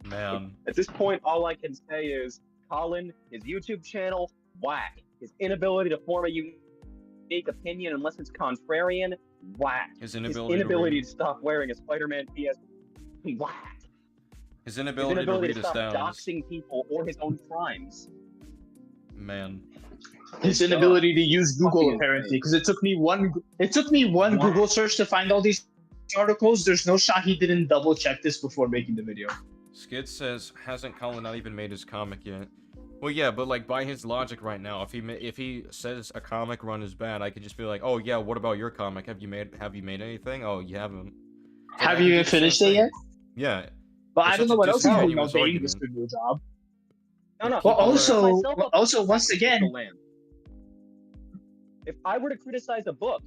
Man. At this point, all I can say is Colin, his YouTube channel, whack. His inability to form a unique opinion unless it's contrarian, whack. His inability to to stop wearing a Spider-Man PS, whack. His His inability to inability read to his stop downs. doxing people or his own crimes. man. His inability to use Google apparently, because it took me one Google search to find all these articles. There's no shot he didn't double check this before making the video. Skid says, hasn't Colin not even made his comic yet? Well, yeah, but like by his logic right now, if he says a comic run is bad, I could just be like, oh yeah, what about your comic? Have you made anything? Oh, you haven't. So Have you even finished it yet? Yeah. But I It's don't know such a what else he's doing all discontinuous day. argument. This could do a job. No. Well, also, once again, if I were to criticize a book,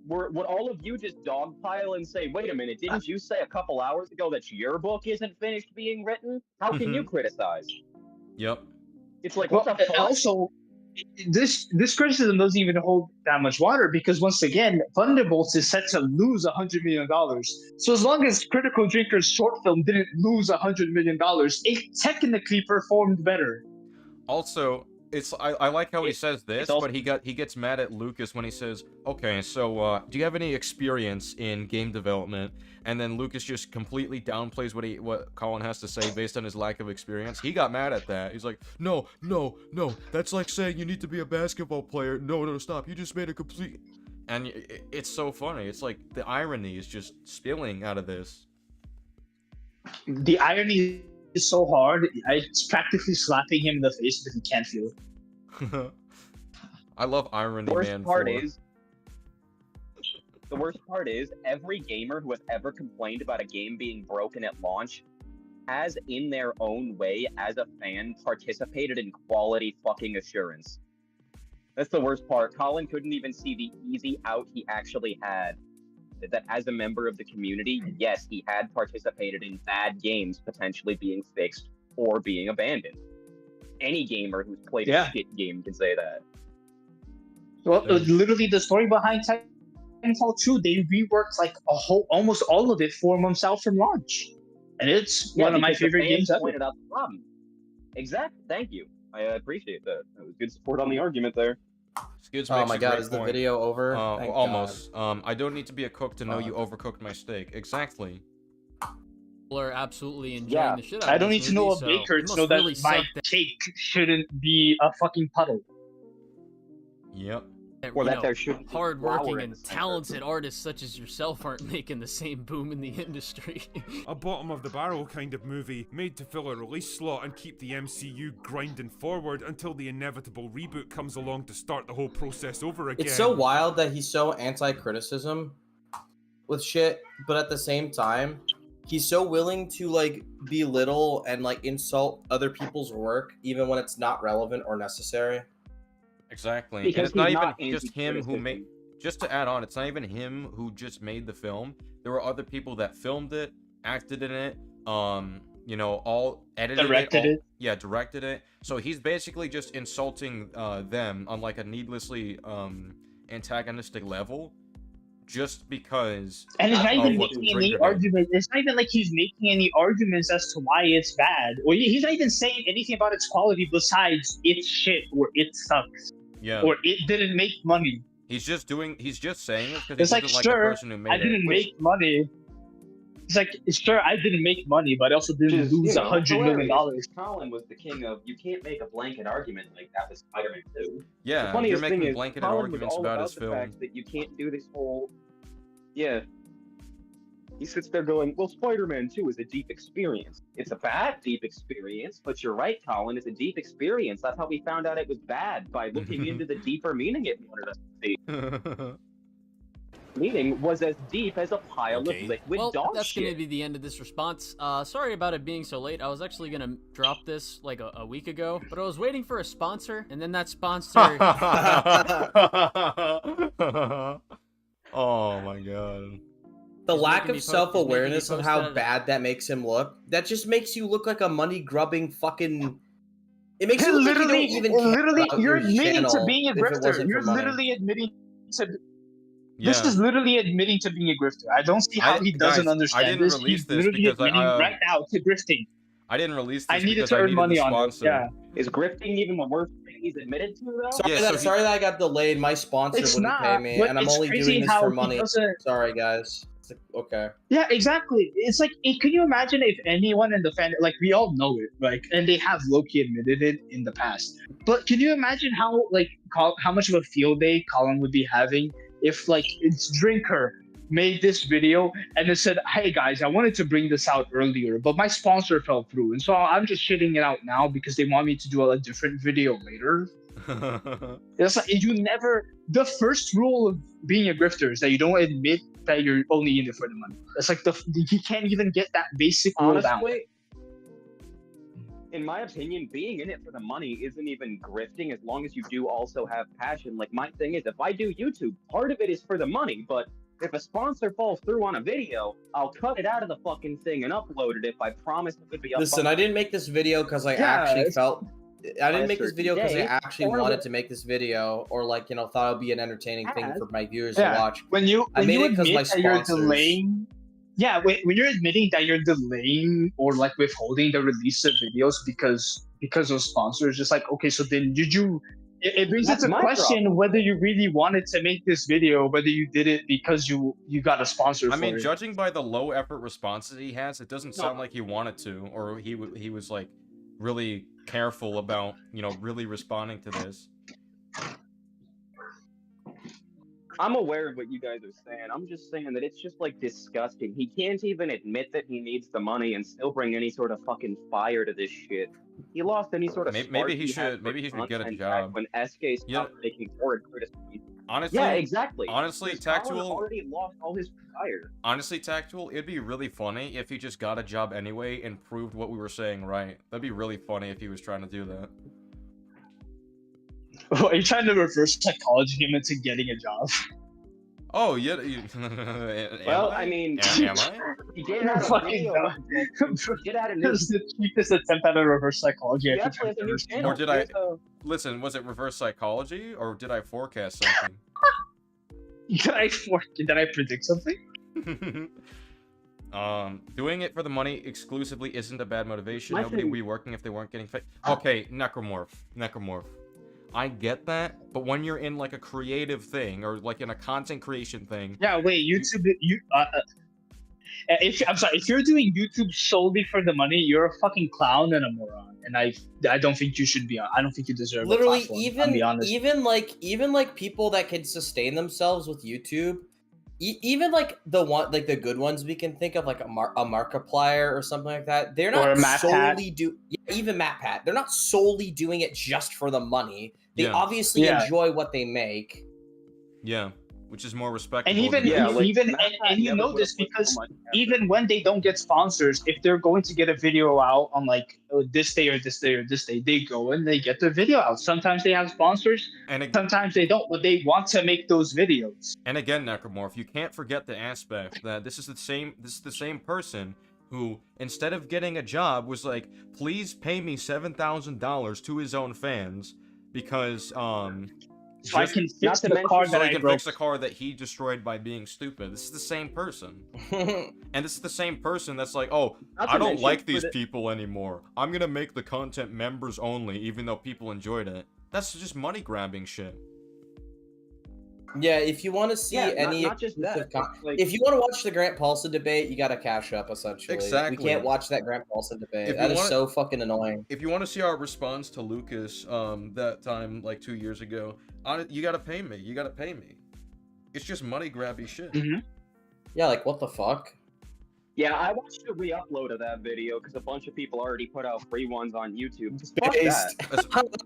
would all of you just dogpile and say, wait a minute, didn't you say a couple hours ago that your book isn't finished being written? How can you criticize? Yep. It's like, well, what the fuck? also, this criticism doesn't even hold that much water because once again, Thunderbolts is set to lose $100 million. So as long as Critical Drinker's short film didn't lose $100 million, it technically performed better. Also, I like how he says this, but he gets mad at Lucas when he says, okay, so do you have any experience in game development? And then Lucas just completely downplays what Colin has to say based on his lack of experience. He got mad at that. He's like, no, that's like saying you need to be a basketball player. No, stop. You just made a complete... And it's so funny. It's like the irony is just spilling out of this. The irony is so hard. It's practically slapping him in the face, but he can't feel it. I love irony, The worst man. part is every gamer who has ever complained about a game being broken at launch has, in their own way, as a fan, participated in quality fucking assurance. That's the worst part. Colin couldn't even see the easy out he actually had. That as a member of the community, yes, he had participated in bad games potentially being fixed or being abandoned. Any gamer who's played a shit game can say that. Well, literally, the story behind Titanfall 2, they reworked like almost all of it 4 months out from launch, and it's one of my favorite games ever. Pointed out the problem. Exactly. Thank you. I appreciate that. That was good support on the argument there. Skids Oh makes my a god, great is the point. video over? Thank Almost. I don't need to be a cook to know you overcooked my steak. Exactly. People are absolutely enjoying the shit out I of don't this need to know movie, a baker it to must know that really my suck that- cake shouldn't be a fucking puddle. Yep. Or you that know, there shouldn't be hardworking flour in and the center. talented artists such as yourself aren't making the same boom in the industry. A bottom of the barrel kind of movie, made to fill a release slot and keep the MCU grinding forward until the inevitable reboot comes along to start the whole process over again. It's so wild that he's so anti-criticism with shit, but at the same time, he's so willing to like belittle and like insult other people's work even when it's not relevant or necessary. Exactly. Because And it's not he's even not just him who anti-criticism. made... Just to add on, it's not even him who just made the film. There were other people that filmed it, acted in it, you know, all edited Directed it. Yeah, directed it. So he's basically just insulting them on like a needlessly antagonistic level, just because. And it's not of even what making Drinker any did. argument. It's not even like he's making any arguments as to why it's bad. Or he's not even saying anything about its quality besides it's shit or it sucks. Yeah. Or it didn't make money. He's just saying it because he It's like, doesn't like sure, the person who made I it. didn't make money. It's like, sure, I didn't make money, but I also didn't lose $100 million. Colin was the king of, you can't make a blanket argument like that with Spider-Man 2. Yeah, the funniest you're making thing is, blanketed Colin arguments was all about his the film. fact that you can't do this whole... Yeah. He sits there going, well, Spider-Man 2 is a deep experience. It's a bad deep experience, but you're right, Colin, it's a deep experience. That's how we found out it was bad, by looking into the deeper meaning it wanted us to see. Meaning was as deep as a pile of liquid Well, dog that's shit. gonna be the end of this response. Sorry about it being so late. I was actually gonna drop this like a week ago, but I was waiting for a sponsor, and then that sponsor... Oh my god. The He's lack making of me self-awareness post of how that- bad that makes him look, that just makes you look like a money-grubbing fucking... It makes you look like you don't even care about you're your admitting to channel being a if it grifter. wasn't You're for money. literally admitting to... This Yeah. is literally admitting to being a grifter. I don't see how he doesn't guys, understand I didn't this. release He's this literally because admitting right now to grifting. I didn't release this I needed because to I earn needed money the on it. sponsor. Yeah. Is grifting even the worst thing he's admitted to, though? Sorry that I got delayed. My sponsor It's wouldn't not, pay me, but and I'm it's only crazy doing this how for he money. doesn't- Sorry, guys. It's like, okay. Yeah, exactly. It's like, can you imagine if anyone in the fan, like we all know it, like, and they have low-key admitted it in the past. But can you imagine how how much of a field day Colin would be having if like its Drinker made this video and it said, "Hey guys, I wanted to bring this out earlier, but my sponsor fell through, and so I'm just shitting it out now because they want me to do a different video later." It's like the first rule of being a grifter is that you don't admit that you're only in it for the money. It's like you can't even get that basic rule down. Honestly, in my opinion, being in it for the money isn't even grifting as long as you do also have passion. Like, my thing is, if I do YouTube, part of it is for the money, but if a sponsor falls through on a video, I'll cut it out of the fucking thing and upload it if I promise it would be up. Listen, I didn't make this video because I actually felt... I didn't make this video because I actually wanted to make this video, or like, you know, thought it would be an entertaining thing for my viewers to watch. I made it because my sponsors. When you're admitting that you're delaying or like withholding the release of videos because of sponsors, just like, okay, so then did you? It brings into question whether you really wanted to make this video, whether you did it because you got a sponsor. I mean, judging by the low effort responses he has, it doesn't sound like he wanted to, or he was like really careful about, you know, really responding to this. I'm aware of what you guys are saying. I'm just saying that it's just like disgusting. He can't even admit that he needs the money and still bring any sort of fucking fire to this shit. He lost any sort of maybe he should get a job when SK stopped making forward criticism. Honestly, yeah, exactly. Honestly, Tactual already lost all his fire. Honestly, Tactual, it'd be really funny if he just got a job anyway and proved what we were saying right. That'd be really funny if he was trying to do that. Are you trying to reverse psychology him into getting a job? Oh, yeah. Well, I mean, am I? He did have a video. He did have a new... This attempt at a reverse psychology. Or did I... Listen, was it reverse psychology, or did I forecast something? Did I predict something? Doing it for the money exclusively isn't a bad motivation. Nobody would be working if they weren't getting paid. Okay, Necromorph. I get that, but when you're in like a creative thing or like in a content creation thing. Yeah, wait, YouTube. If you're doing YouTube solely for the money, you're a fucking clown and a moron, and I don't think you should be on. I don't think you deserve. Literally, a platform, even like people that can sustain themselves with YouTube, even like the good ones we can think of, like a Markiplier or something like that. They're not solely even MatPat. They're not solely doing it just for the money. They obviously enjoy what they make. Yeah, which is more respectable. And you know this because even when they don't get sponsors, if they're going to get a video out on like this day or this day or this day, they go and they get the video out. Sometimes they have sponsors, and sometimes they don't, but they want to make those videos. And again, Necromorph, you can't forget the aspect that this is the same person who, instead of getting a job, was like, please pay me $7,000 to his own fans because so I can fix the car that I broke. Fix the car that he destroyed by being stupid. This is the same person. And this is the same person that's like, oh, I don't like these people anymore. I'm gonna make the content members only, even though people enjoyed it. That's just money grabbing shit. Yeah, if you want to see not just that, if you want to watch the Grant Paulson debate, you gotta cash up, essentially. Exactly. We can't watch that Grant Paulson debate. That is so fucking annoying. If you want to see our response to Lucas, that time like 2 years ago, you gotta pay me. You gotta pay me. It's just money grabby shit. Mm-hmm. Yeah, like what the fuck? Yeah, I watched a re-upload of that video because a bunch of people already put out free ones on YouTube. Fuck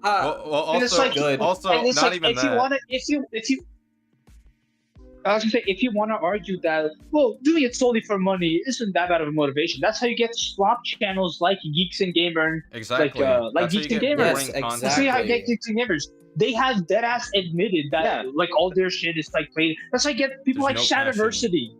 that. Also, not even that. I was gonna say, if you want to argue that, well, doing it solely for money isn't that bad of a motivation. That's how you get swap channels like Geeks and Gamer. Exactly. Like Geeks and Gamers. That's how you get Geeks and Gamers. They have deadass admitted that like all their shit is like played. That's how you get people like Shadiversity.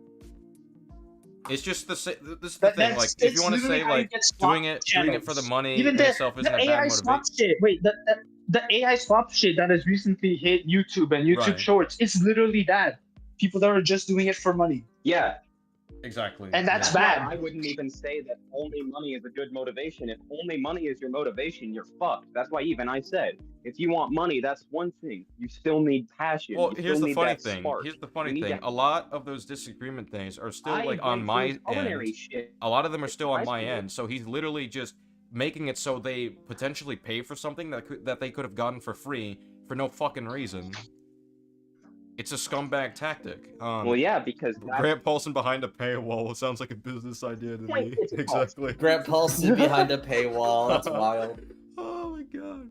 It's just this is the thing. Like, if you want to say like doing it for the money in itself isn't a bad motivation. Shit. Wait, the AI swap shit that has recently hit YouTube and YouTube Shorts, it's literally that. People that are just doing it for money. Yeah. Exactly. And that's why bad. I wouldn't even say that only money is a good motivation. If only money is your motivation, you're fucked. That's why even I said, if you want money, that's one thing. You still need passion. Well, you here's still the need funny that thing. spark. Here's the You funny need thing. that- A lot of those disagreement things are still I like on went my through culinary end. shit. A lot of them are still on High my school. end. So he's literally just making it so they potentially pay for something that they could have gotten for free for no fucking reason. It's a scumbag tactic. Well, yeah, because Grant Paulson behind a paywall. It sounds like a business idea to me. Exactly. Grant Paulson behind a paywall. That's wild. Oh my god.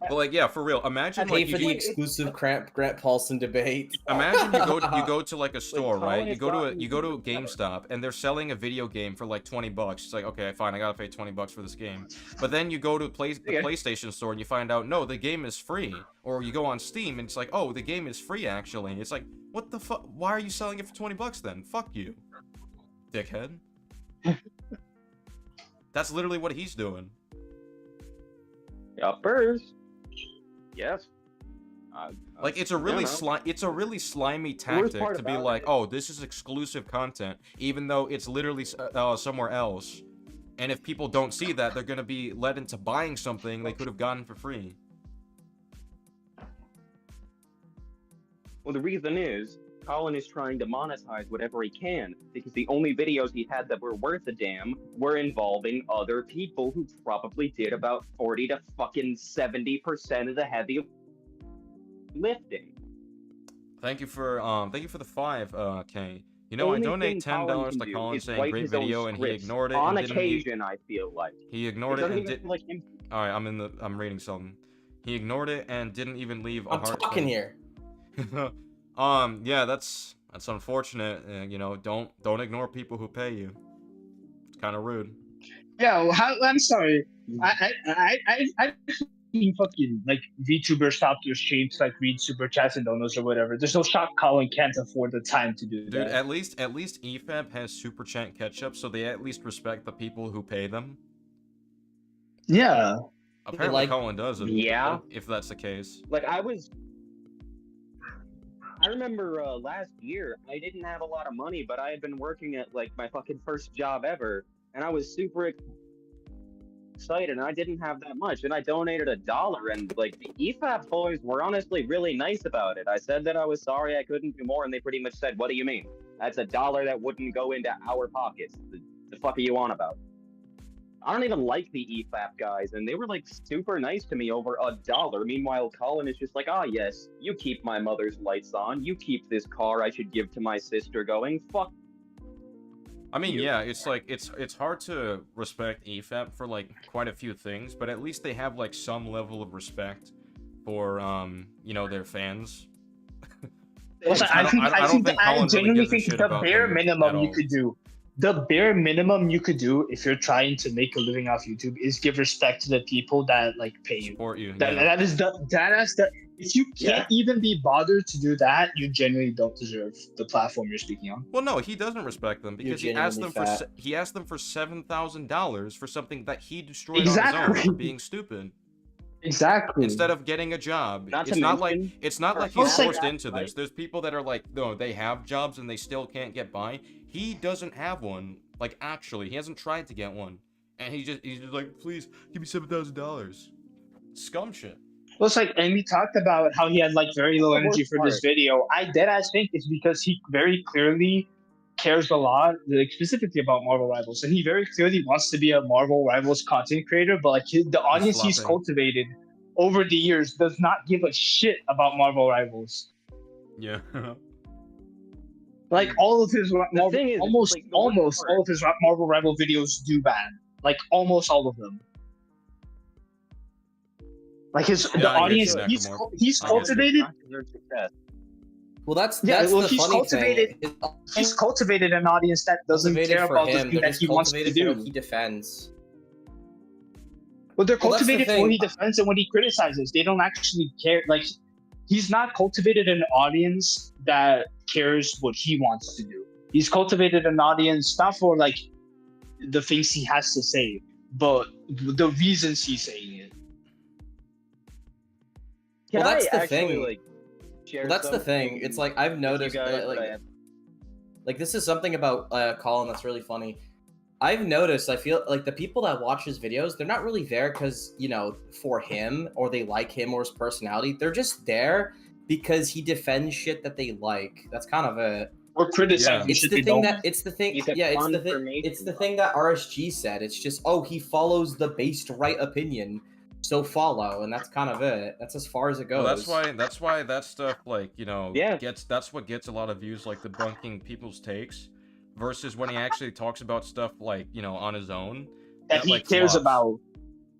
But like, yeah, for real. Imagine Pay like for the exclusive Grant Paulson debate. Imagine you go to like a store, right? Colin You is go to a rocking- GameStop and they're selling a video game for like $20. It's like, okay, fine, I gotta pay $20 for this game. But then you go to the PlayStation store and you find out, no, the game is free. Or you go on Steam and it's like, oh, the game is free actually. It's like, what the fuck? Why are you selling it for $20 then? Fuck you, dickhead. That's literally what he's doing. Uppers. Yes. Like it's a really slimy tactic part to be about like, oh, this is exclusive content, even though it's literally somewhere else. And if people don't see that, they're gonna be led into buying something they could have gotten for free. Well, the reason is Colin is trying to monetize whatever he can because the only videos he had that were worth a damn were involving other people who probably did about 40 to fucking 70% of the heavy lifting. Thank you for the 5K. You know, I Only donate thing Colin $10 can to do Colin is saying write great his own video, and he scripts. ignored it. On and didn't occasion, I feel like he ignored it doesn't and even did. feel like him. All right, I'm reading something. He ignored it and didn't even leave a I'm heart. talking thing. here. Yeah, that's unfortunate. You know, don't ignore people who pay you. It's kind of rude. Yeah, well, I'm sorry. I've seen fucking like VTubers stop their streams, like read super chats and donuts or whatever. There's no shot Colin can't afford the time to do Dude, that. at least EFAB has super chat catch-up, so they at least respect the people who pay them. Yeah. Apparently, Colin doesn't. Yeah. If that's the case. Like I remember last year, I didn't have a lot of money, but I had been working at like my fucking first job ever, and I was super excited, and I didn't have that much, and I donated $1, and like the EFAP boys were honestly really nice about it. I said that I was sorry I couldn't do more, and they pretty much said, "What do you mean? That's $1 that wouldn't go into our pockets. The fuck are you on about?" I don't even like the EFAP guys, and they were like super nice to me over $1. Meanwhile, Colin is just like, "Ah, yes, you keep my mother's lights on. You keep this car I should give to my sister going. Fuck." I mean, yeah, it's like it's hard to respect EFAP for like quite a few things, but at least they have like some level of respect for you know, their fans. Also, I genuinely think the bare minimum you could do. The bare minimum you could do if you're trying to make a living off YouTube is give respect to the people that like pay you. Support you. That is the if you can't even be bothered to do that, you genuinely don't deserve the platform you're speaking on. Well, no, he doesn't respect them because he asked them for $7,000 for something that he destroyed on his own for being stupid. Exactly. Instead of getting a job. Not It's to not mention, like he's also, forced into right? this. There's people that are like, no, they have jobs and they still can't get by. He doesn't have one. Like, actually, he hasn't tried to get one, and he's just like, please give me $7,000. Scum shit. Well, it's like, and we talked about how he had like very low energy for this video. I deadass think it's because he very clearly cares a lot, like specifically about Marvel Rivals, and he very clearly wants to be a Marvel Rivals content creator. But like the audience he's cultivated over the years does not give a shit about Marvel Rivals. Yeah. Like all of his almost all of his Marvel Rival videos do bad. Like almost all of them. Like the audience, he's cultivated. Well, that's the funny cultivated. thing. He's cultivated an audience that doesn't care for about the him. thing that he wants to do. He defends. Well, they're Well, that's the cultivated for thing. what he defends and what he criticizes. They don't actually care. Like, he's not cultivated an audience that cares what he wants to do. He's cultivated an audience not for like the things he has to say, but the reasons he's saying it. Well, that's the thing. Well, that's the thing. It's like I've noticed that, like, Like this is something about Colin that's really funny. I've noticed, I feel like the people that watch his videos, they're not really there because, you know, for him or they like him or his personality. They're just there because he defends shit that they like. That's kind of it. Or criticize It's shit the they thing don't. that it's the thing. He's a Yeah, it's the thing. confirmation It's the thing that RSG said. It's just, oh, he follows the based right opinion, so follow, and that's kind of it. That's as far as it goes. Well, that's why that stuff, like, you know, Yeah. that's what gets a lot of views, like debunking people's takes, versus when he actually talks about stuff like, you know, on his own That he like cares flops. about.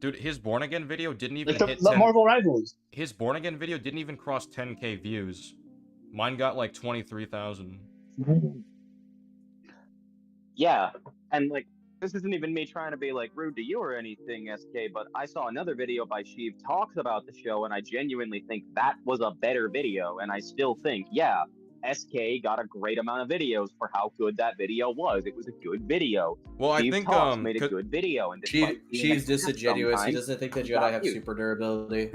Dude, his Born Again video didn't even Like hit the 10. Marvel Rivals. His Born Again video didn't even cross 10K views. Mine got like 23,000. Yeah, and like this isn't even me trying to be like rude to you or anything, SK, but I saw another video by Sheev talks about the show, and I genuinely think that was a better video, and I still think, yeah, SK got a great amount of videos for how good that video was. It was a good video. Well, I Sheev think, Talks made a good video, and despite being She's a disingenuous. He sometimes, doesn't think the he got Jedi have views. super durability.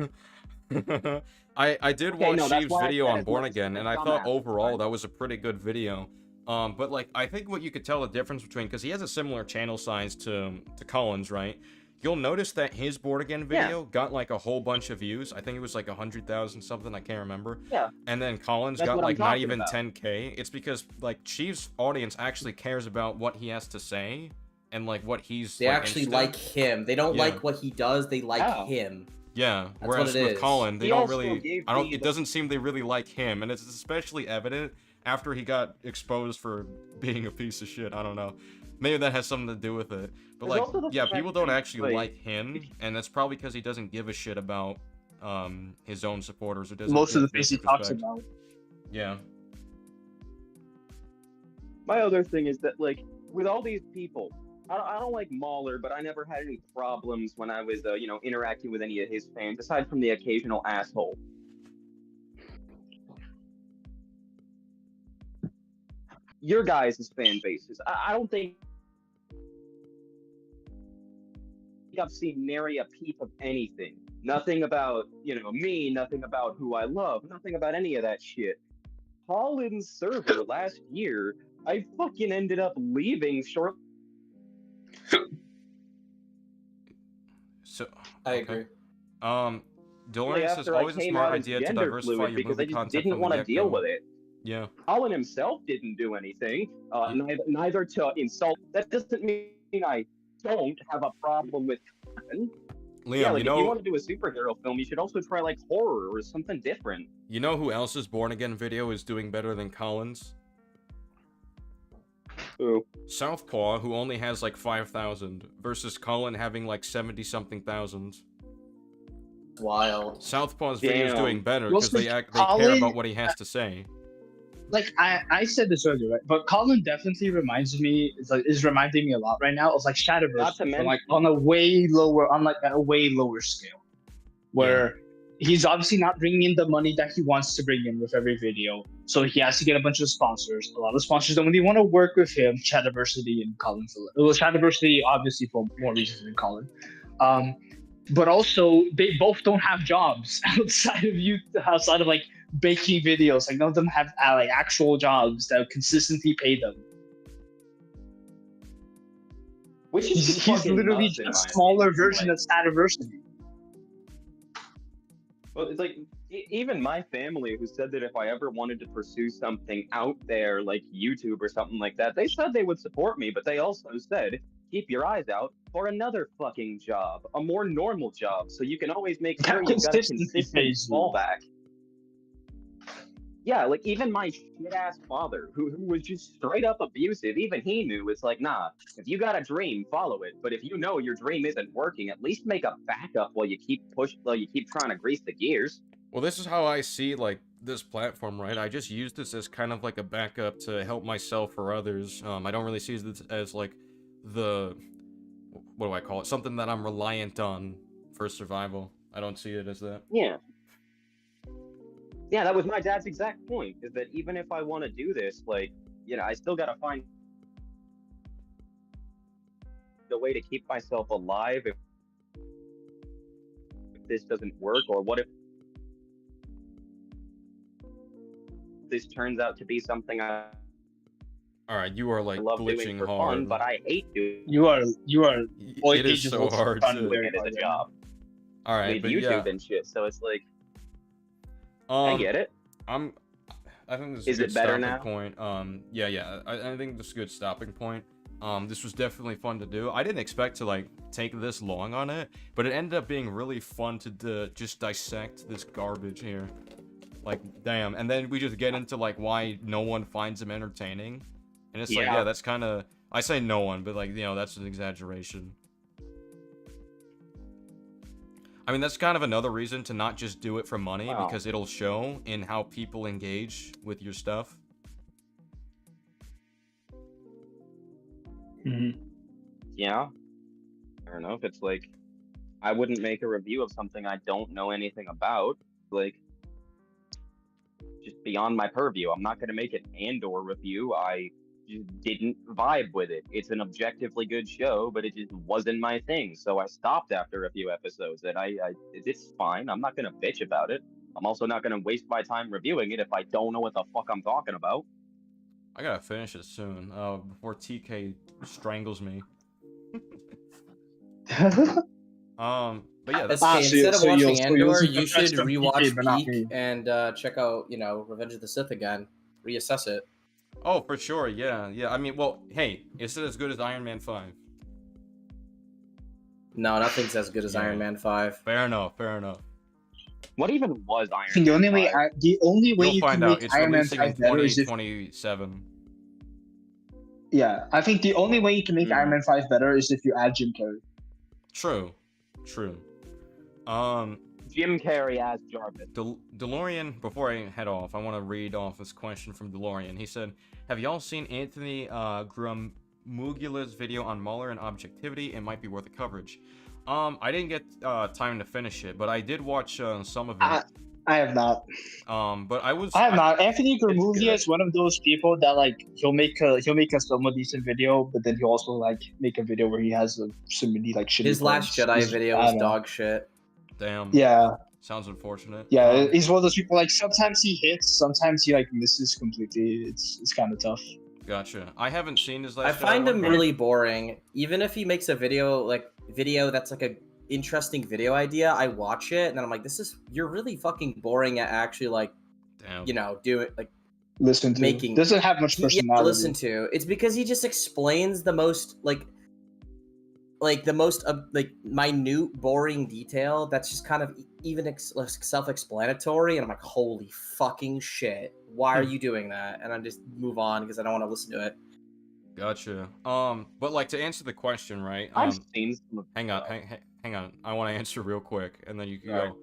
I did Okay, watch no, that's Sheev's what I video said. on It's Born not Again, and I dumbass, thought overall that was a pretty good video. But like, I think what you could tell the difference between, because he has a similar channel size to Collins, right? You'll notice that his Born Again video got like a whole bunch of views. I think it was like 100,000 something, I can't remember. Yeah. And then Collins That's got what I'm like not talking even about. 10K. It's because like Sheev's audience actually cares about what he has to say and like what he's They like, actually interested- like him. They don't Yeah. like what he does. They like Yeah. him. Yeah, That's whereas what it with is. Colin, they He don't also really. gave I don't. me It doesn't seem they really like him, and it's especially evident after he got exposed for being a piece of shit. I don't know. Maybe that has something to do with it. But There's like, also the yeah, fact people don't that, actually like- like him, and that's probably because he doesn't give a shit about his own supporters. Or doesn't Most of the give things he them talks respect. about. Yeah. My other thing is that, like, with all these people, I don't like Mahler, but I never had any problems when I was, you know, interacting with any of his fans, aside from the occasional asshole. Your guys' fan bases, I don't think I've seen nary a peep of anything. Nothing about, you know, me, nothing about who I love, nothing about any of that shit. Colin's server last year, I fucking ended up leaving shortly. So I agree. Dylan says After I always a came smart out as idea to gender diversify fluid your because I movie just content didn't from the want to deal get-go. with it. Yeah. Colin himself didn't do anything. Neither to insult. That doesn't mean I don't have a problem with Colin. Liam, yeah, like you if know- you want to do a superhero film, you should also try like horror or something different. You know who else's Born Again video is doing better than Collins? Who? Southpaw, who only has like 5,000, versus Colin having like 70-something thousand. Wild. Southpaw's video is Damn. doing better Well, because they see, care Colin- about what he has to say. Like I said this earlier, right? But Colin definitely reminds me is reminding me a lot right now of like Shadowverse, Not to but, mention- like on a way lower scale, where he's obviously not bringing in the money that he wants to bring in with every video, so he has to get a bunch of sponsors. A lot of sponsors don't really want to work with him. Shadowversity and Colin, well, Shadowversity obviously for more reasons than Colin. But also they both don't have jobs outside of like baking videos. Like none of them have like actual jobs that consistently pay them. Which is He's fucking literally nuts in a my smaller opinion. version of Shadowversity. Well, it's like even my family, who said that if I ever wanted to pursue something out there like YouTube or something like that, they said they would support me, but they also said keep your eyes out for another fucking job, a more normal job, so you can always make sure you've got a consistent fallback. Yeah, like even my shit-ass father, who was just straight up abusive, even he knew it's like, nah, if you got a dream, follow it. But if you know your dream isn't working, at least make a backup while you keep trying to grease the gears. Well, this is how I see like this platform, right? I just use this as kind of like a backup to help myself or others. I don't really see this as like what do I call it? Something that I'm reliant on for survival. I don't see it as that. Yeah. Yeah, that was my dad's exact point, is that even if I want to do this, like, you know, I still got to find the way to keep myself alive if this doesn't work, or what if this turns out to be something I All right, you are like I love doing glitching for hard. fun, but I hate doing. You are It is so hard to doing it as a job. All right, With but YouTube yeah. and shit, so it's like I get it. I think this is Is a good it better stopping now? point. Yeah. I think this is a good stopping point. This was definitely fun to do. I didn't expect to like take this long on it, but it ended up being really fun to just dissect this garbage here. Like, damn. And then we just get into like why no one finds him entertaining, and it's like, yeah, that's kind of. I say no one, but like, that's an exaggeration. I mean, that's kind of another reason to not just do it for money, because it'll show in how people engage with your stuff. Yeah. I don't know if it's like I wouldn't make a review of something I don't know anything about. Like, just beyond my purview. I'm not going to make an Andor review. I just didn't vibe with it. It's an objectively good show, but it just wasn't my thing. So I stopped after a few episodes, and it's fine. I'm not going to bitch about it. I'm also not going to waste my time reviewing it if I don't know what the fuck I'm talking about. I gotta finish it soon, before TK strangles me. But yeah, that's instead of watching Andor, you should rewatch Peak and check out, Revenge of the Sith again. Reassess it. Oh, for sure, yeah. I mean, well, hey, is it as good as Iron Man 5? No, nothing's as good as Iron Man 5. Fair enough. What even was Iron The only way, You'll you find can out. make It's Iron Man releasing in 5 better is if 2027. I think the only way you can make Iron Man 5 better is if you add Jim Carrey. True. Jim Carrey as Jarvis. DeLorean, before I head off, I want to read off this question from DeLorean. He said, have y'all seen Anthony Grumugula's video on Mahler and objectivity? It might be worth a coverage. I didn't get time to finish it, but I did watch some of it. I have not. But I have not. Anthony Gramuglia is one of those people that like he'll make a somewhat decent video, but then he'll also like make a video where he has some really like shitty. His Last Jedi video was dog shit. Damn. Yeah. Sounds unfortunate. Yeah, he's one of those people like sometimes he hits, sometimes he like misses completely. It's kind of tough. Gotcha. I haven't seen his Last Jedi. I find him really boring. Even if he makes a video that's like a interesting video idea, I watch it and then I'm like, you're really fucking boring at actually like, doing like listen to making doesn't have much personality. Yeah, listen to. It's because he just explains the most the most minute boring detail that's just kind of even self-explanatory, and I'm like, holy fucking shit, why are you doing that? And I just move on because I don't want to listen to it. Gotcha. But like, to answer the question, right? I've seen some of hang on. I want to answer real quick, and then you can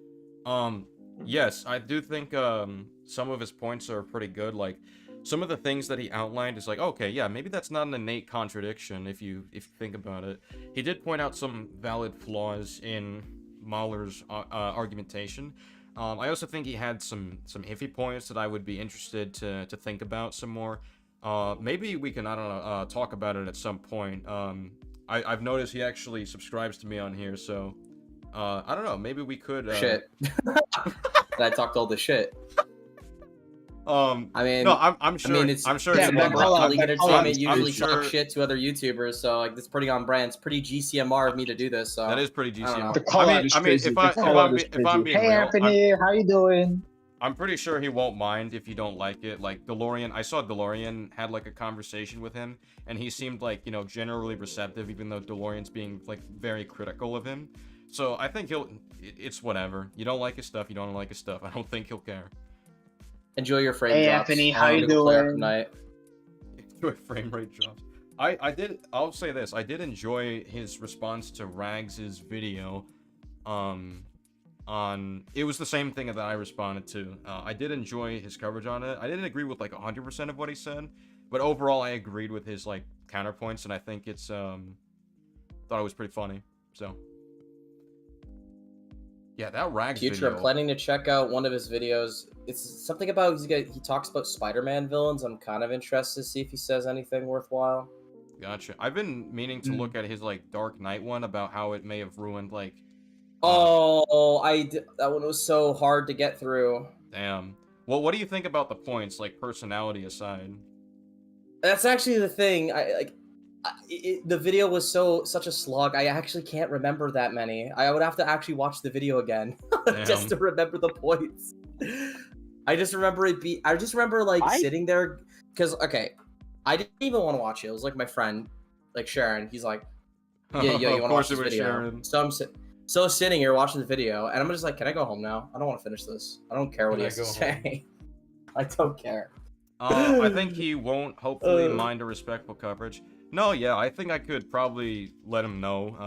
go. Yes, I do think some of his points are pretty good. Like, some of the things that he outlined is like, okay, yeah, maybe that's not an innate contradiction if you think about it. He did point out some valid flaws in Mahler's argumentation. I also think he had some iffy points that I would be interested to think about some more. Maybe we can, talk about it at some point. I've noticed he actually subscribes to me on here, so I don't know. Maybe we could. Shit. I talked all the shit. I mean, no, I'm sure. I'm sure. Yeah, League Entertainment usually sure. talk shit to other YouTubers, so like that's pretty on brand. It's pretty GCMR of me to do this. So that is pretty GCMR. I mean, if I'm being hey, real, Anthony, how you doing? I'm pretty sure he won't mind if you don't like it. Like DeLorean, I saw DeLorean had like a conversation with him, and he seemed like, generally receptive, even though DeLorean's being like very critical of him. So I think it's whatever. You don't like his stuff, you don't like his stuff. I don't think he'll care. Enjoy your frame hey, drops. Anthony, how you doing? Enjoy frame rate drops. I'll say this. I did enjoy his response to Rags's video. It was the same thing that I responded to. I did enjoy his coverage on it. I didn't agree with like 100% of what he said, but overall I agreed with his like counterpoints, and I think it's thought it was pretty funny. So yeah, that Rags Future, video. I'm planning to check out one of his videos. It's something about he talks about Spider-Man villains. I'm kind of interested to see if he says anything worthwhile. Gotcha. I've been meaning to look at his like Dark Knight one about how it may have ruined like. That one was so hard to get through. Damn. Well, what do you think about the points, like personality aside? That's actually the thing. The video was such a slog. I actually can't remember that many. I would have to actually watch the video again just to remember the points. I just remember like sitting there because I didn't even want to watch it. It was like my friend, like Sharon. He's like, yeah, you want to watch this video? Sharon. So I'm sitting here watching the video, and I'm just like, can I go home now? I don't want to finish this. I don't care what he has to say. I don't care. I think he won't hopefully mind a respectful coverage. No, yeah, I think I could probably let him know,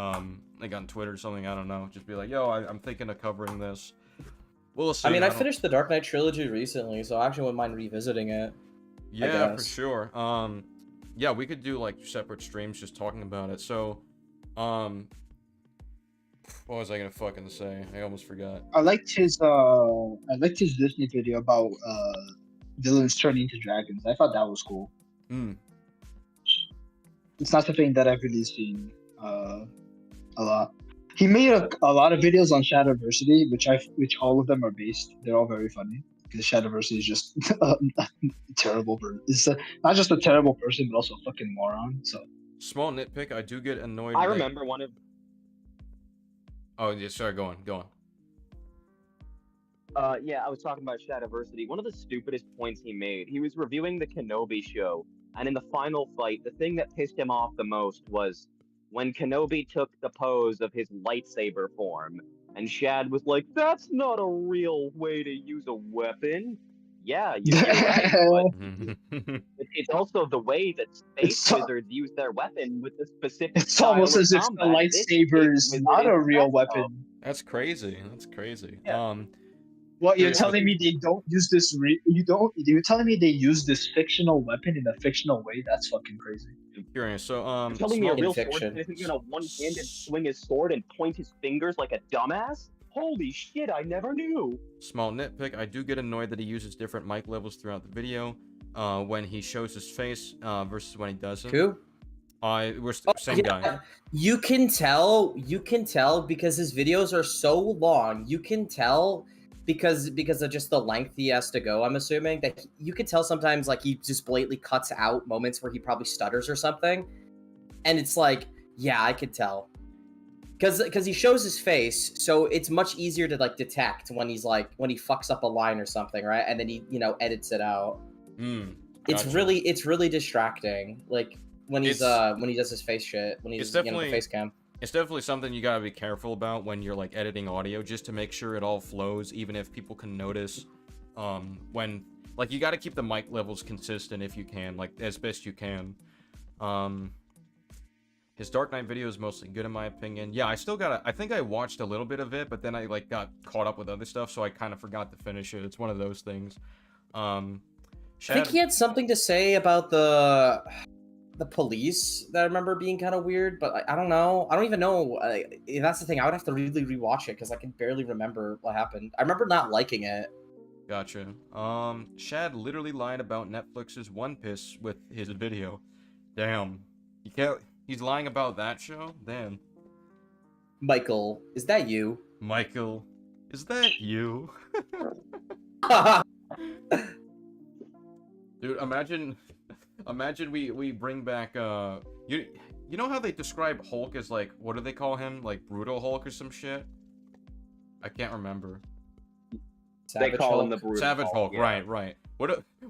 like on Twitter or something, I don't know. Just be like, yo, I'm thinking of covering this. We'll see. I mean, I finished the Dark Knight trilogy recently, so I actually wouldn't mind revisiting it. Yeah, for sure. Yeah, we could do like separate streams just talking about it. So, what was I gonna fucking say? I almost forgot. I liked his Disney video about villains turning into dragons. I thought that was cool. It's not something that I've really seen a lot. He made a lot of videos on Shadowversity, which all of them are based. They're all very funny because Shadowversity is just a terrible person. It's not just a terrible person, but also a fucking moron. So small nitpick. I do get annoyed. I remember one of. Oh yeah, sorry. Go on. Yeah, I was talking about Shadowversity. One of the stupidest points he made. He was reviewing the Kenobi show, and in the final fight, the thing that pissed him off the most was when Kenobi took the pose of his lightsaber form, and Shad was like, "That's not a real way to use a weapon." Yeah, you're right, but it's also the way that space wizards use their weapon with the specific. It's almost as if the lightsaber is not a real weapon. That's crazy. That's crazy. Yeah. What you're telling me they don't use this? You're telling me they use this fictional weapon in a fictional way? That's fucking crazy. I'm curious. So You're telling me a real swordsman isn't gonna one-handed swing his sword and point his fingers like a dumbass? Holy shit! I never knew. Small nitpick. I do get annoyed that he uses different mic levels throughout the video. When he shows his face versus when he doesn't. Who? We're same guy. You can tell because his videos are so long. You can tell because of just the length he has to go. I'm assuming that you could tell sometimes like he just blatantly cuts out moments where he probably stutters or something, and it's like, yeah, I could tell. Because he shows his face, so it's much easier to like detect when he fucks up a line or something, right? And then he edits it out. It's really distracting. Like when he does his face shit, when he's the face cam. It's definitely something you gotta be careful about when you're like editing audio, just to make sure it all flows, even if people can notice. When like you gotta keep the mic levels consistent if you can, like as best you can. His Dark Knight video is mostly good in my opinion. Yeah, I think I watched a little bit of it, but then I like got caught up with other stuff, so I kind of forgot to finish it. It's one of those things. I think he had something to say about the police that I remember being kind of weird, but I don't know. I don't even know. That's the thing. I would have to really rewatch it because I can barely remember what happened. I remember not liking it. Gotcha. Shad literally lied about Netflix's One Piece with his video. Damn. He's lying about that show? Damn. Michael, is that you? Michael, is that you? Dude, imagine we bring back you know how they describe Hulk as like, what do they call him? Like Brutal Hulk or some shit? I can't remember. They call him the Brutal Savage Hulk, yeah. right.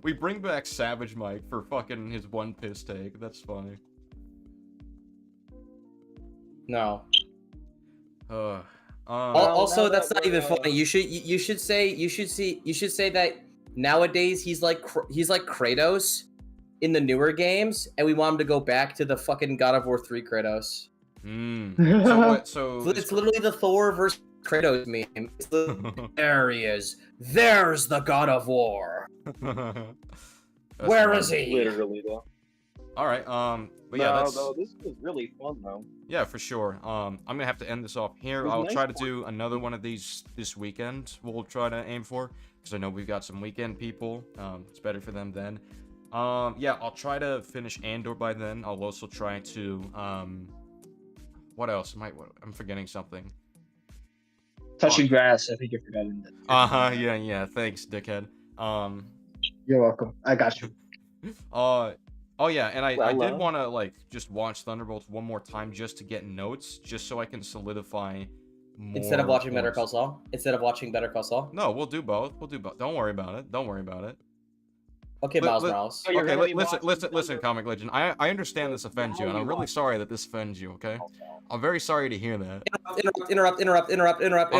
We bring back Savage Mike for fucking his One Piece take. That's funny. No. Also, that's not even funny. You should say that nowadays he's like Kratos in the newer games, and we want him to go back to the fucking God of War 3 Kratos. So what? So it's literally the Thor versus Kratos meme. There he is. There's the God of War. Where is he? Literally though. All right. But yeah, this was really fun though. Yeah, for sure. I'm gonna have to end this off here. I'll try to do another one of these this weekend. We'll try to aim for, because I know we've got some weekend people. It's better for them then. Yeah, I'll try to finish Andor by then. I'll also try to what else? I'm forgetting something. Touching grass. I think you're forgetting that. Yeah. Thanks, dickhead. You're welcome. I got you. Oh yeah, and I did Well, want to like just watch Thunderbolts one more time just to get notes, just so I can solidify more. Instead of watching Better points. Call Saul? Instead of watching Better Call Saul? No, we'll do both. We'll do both. Don't worry about it. Don't worry about it. Okay, Miles Morales. So you're Okay, gonna be listen, watching listen, Comic Legend. I understand this offends you, and I'm really sorry that this offends you. Okay, I'm very sorry to hear that. Interrupt.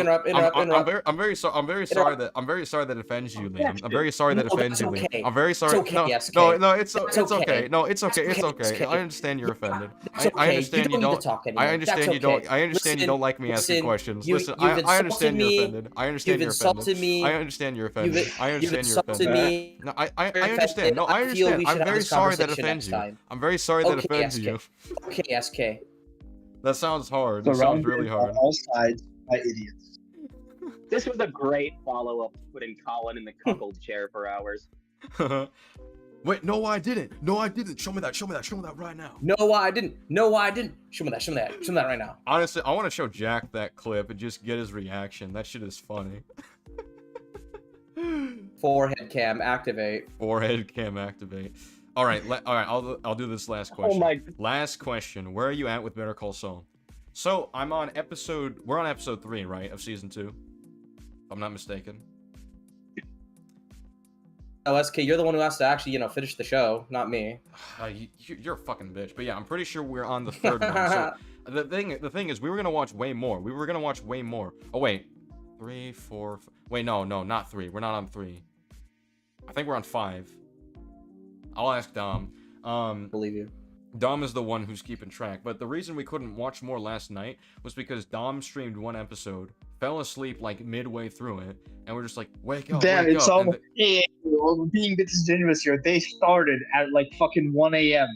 I'm very sorry. I'm very sorry that it offends you, Liam. I'm very sorry that it offends you, Liam. okay. I'm very sorry. It's okay, SK. No, it's It's okay. okay. No, it's okay. It's okay, okay. SK. I understand you're offended. It's I okay. understand You you don't need don't. to talk I anymore. understand That's you don't. okay. I understand you don't like me asking Listen, questions. you- Listen, you've I insulted understand you're me. offended. I understand You've you're offended. insulted me. I understand you're offended. I You've understand you're insulted offended. me. No, I Very understand. No, I offended. I feel understand. we I'm should have very this sorry that conversation offends next you. time. I'm very sorry that Okay, offends SK. you. Okay, SK. That sounds hard. That sounds really hard. all sides by idiots. This was a great follow-up to putting Colin in the cuckold chair for hours. Wait, no, I didn't. No, I didn't. Show me that. Show me that. Show me that right now. No, I didn't. No, I didn't. Show me that. Show me that. Show me that right now. Honestly, I want to show Jack that clip and just get his reaction. That shit is funny. Forehead cam activate. Forehead cam activate. All right, all right. I'll do this last question. my- Last question. Where are you at with Better Call Saul? So we're on episode 3, right, of season 2, if I'm not mistaken. Oh, SK, you're the one who has to actually, finish the show, not me. You're a fucking bitch. But yeah, I'm pretty sure we're on the 3rd one. So the thing is, we were gonna watch way more. Oh wait, 3, 4. Wait, no, not 3. We're not on 3. I think we're on 5. I'll ask Dom. Believe you. Dom is the one who's keeping track. But the reason we couldn't watch more last night was because Dom streamed one episode, fell asleep like midway through it, and we're just like, wake up, Damn, wake it's up. almost. Hey, we're being disingenuous here. They started at like fucking 1 a.m.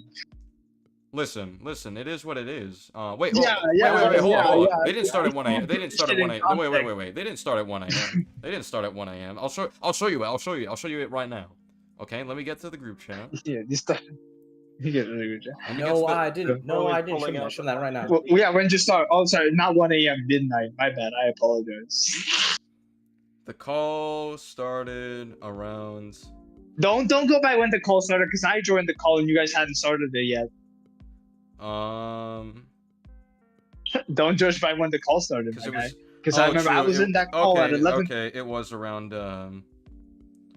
Listen, it is what it is. Wait, Yeah, hold on. yeah. They didn't start at 1 a.m. They didn't start at 1 a.m. Wait. They didn't start at 1 a.m. They didn't start at 1 a.m. I'll show you it right now. Okay, let me get to the group chat. Yeah, this time. No, I didn't. No, I didn't. Show me that right now. Well, yeah, when did you start? Oh, sorry, not 1 a.m. midnight. My bad. I apologize. The call started around. Don't go by when the call started, because I joined the call and you guys hadn't started it yet. Don't judge by when the call started, because I remember I was in that call at 11. Okay, it was around.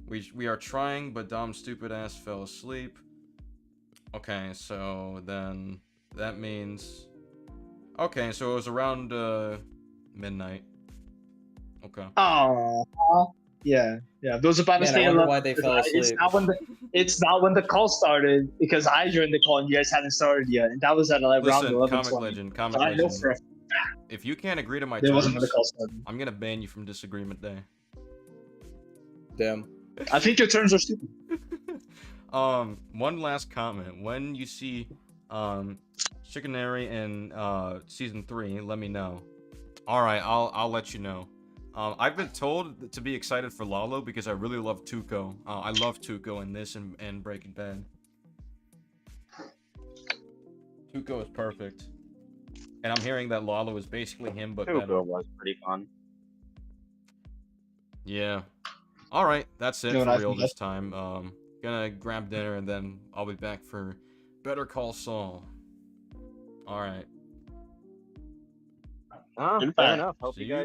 We are trying, but Dom's stupid ass fell asleep. Okay, so then that means. Okay, so it was around midnight. Okay. Oh, yeah. Those about to Man, stay I wonder 11. why they fell It's asleep. not when the call started, because I joined the call and you guys hadn't started yet, and that was at around Listen, 11. Comic Legend. I know for a fact If you can't agree to my there wasn't when terms, the call started. I'm gonna ban you from Disagreement Day. Damn. I think your terms are stupid. One last comment. When you see Chicanary in season 3, let me know. Alright, I'll let you know. I've been told to be excited for Lalo because I really love Tuco. I love Tuco in this and Breaking Bad. Tuco is perfect. And I'm hearing that Lalo is basically him, but better. Tuco was pretty fun. Yeah. Alright, that's it You know for what I real think this time. Gonna grab dinner and then I'll be back for Better Call Saul. Alright. Fair enough. Hope See you guys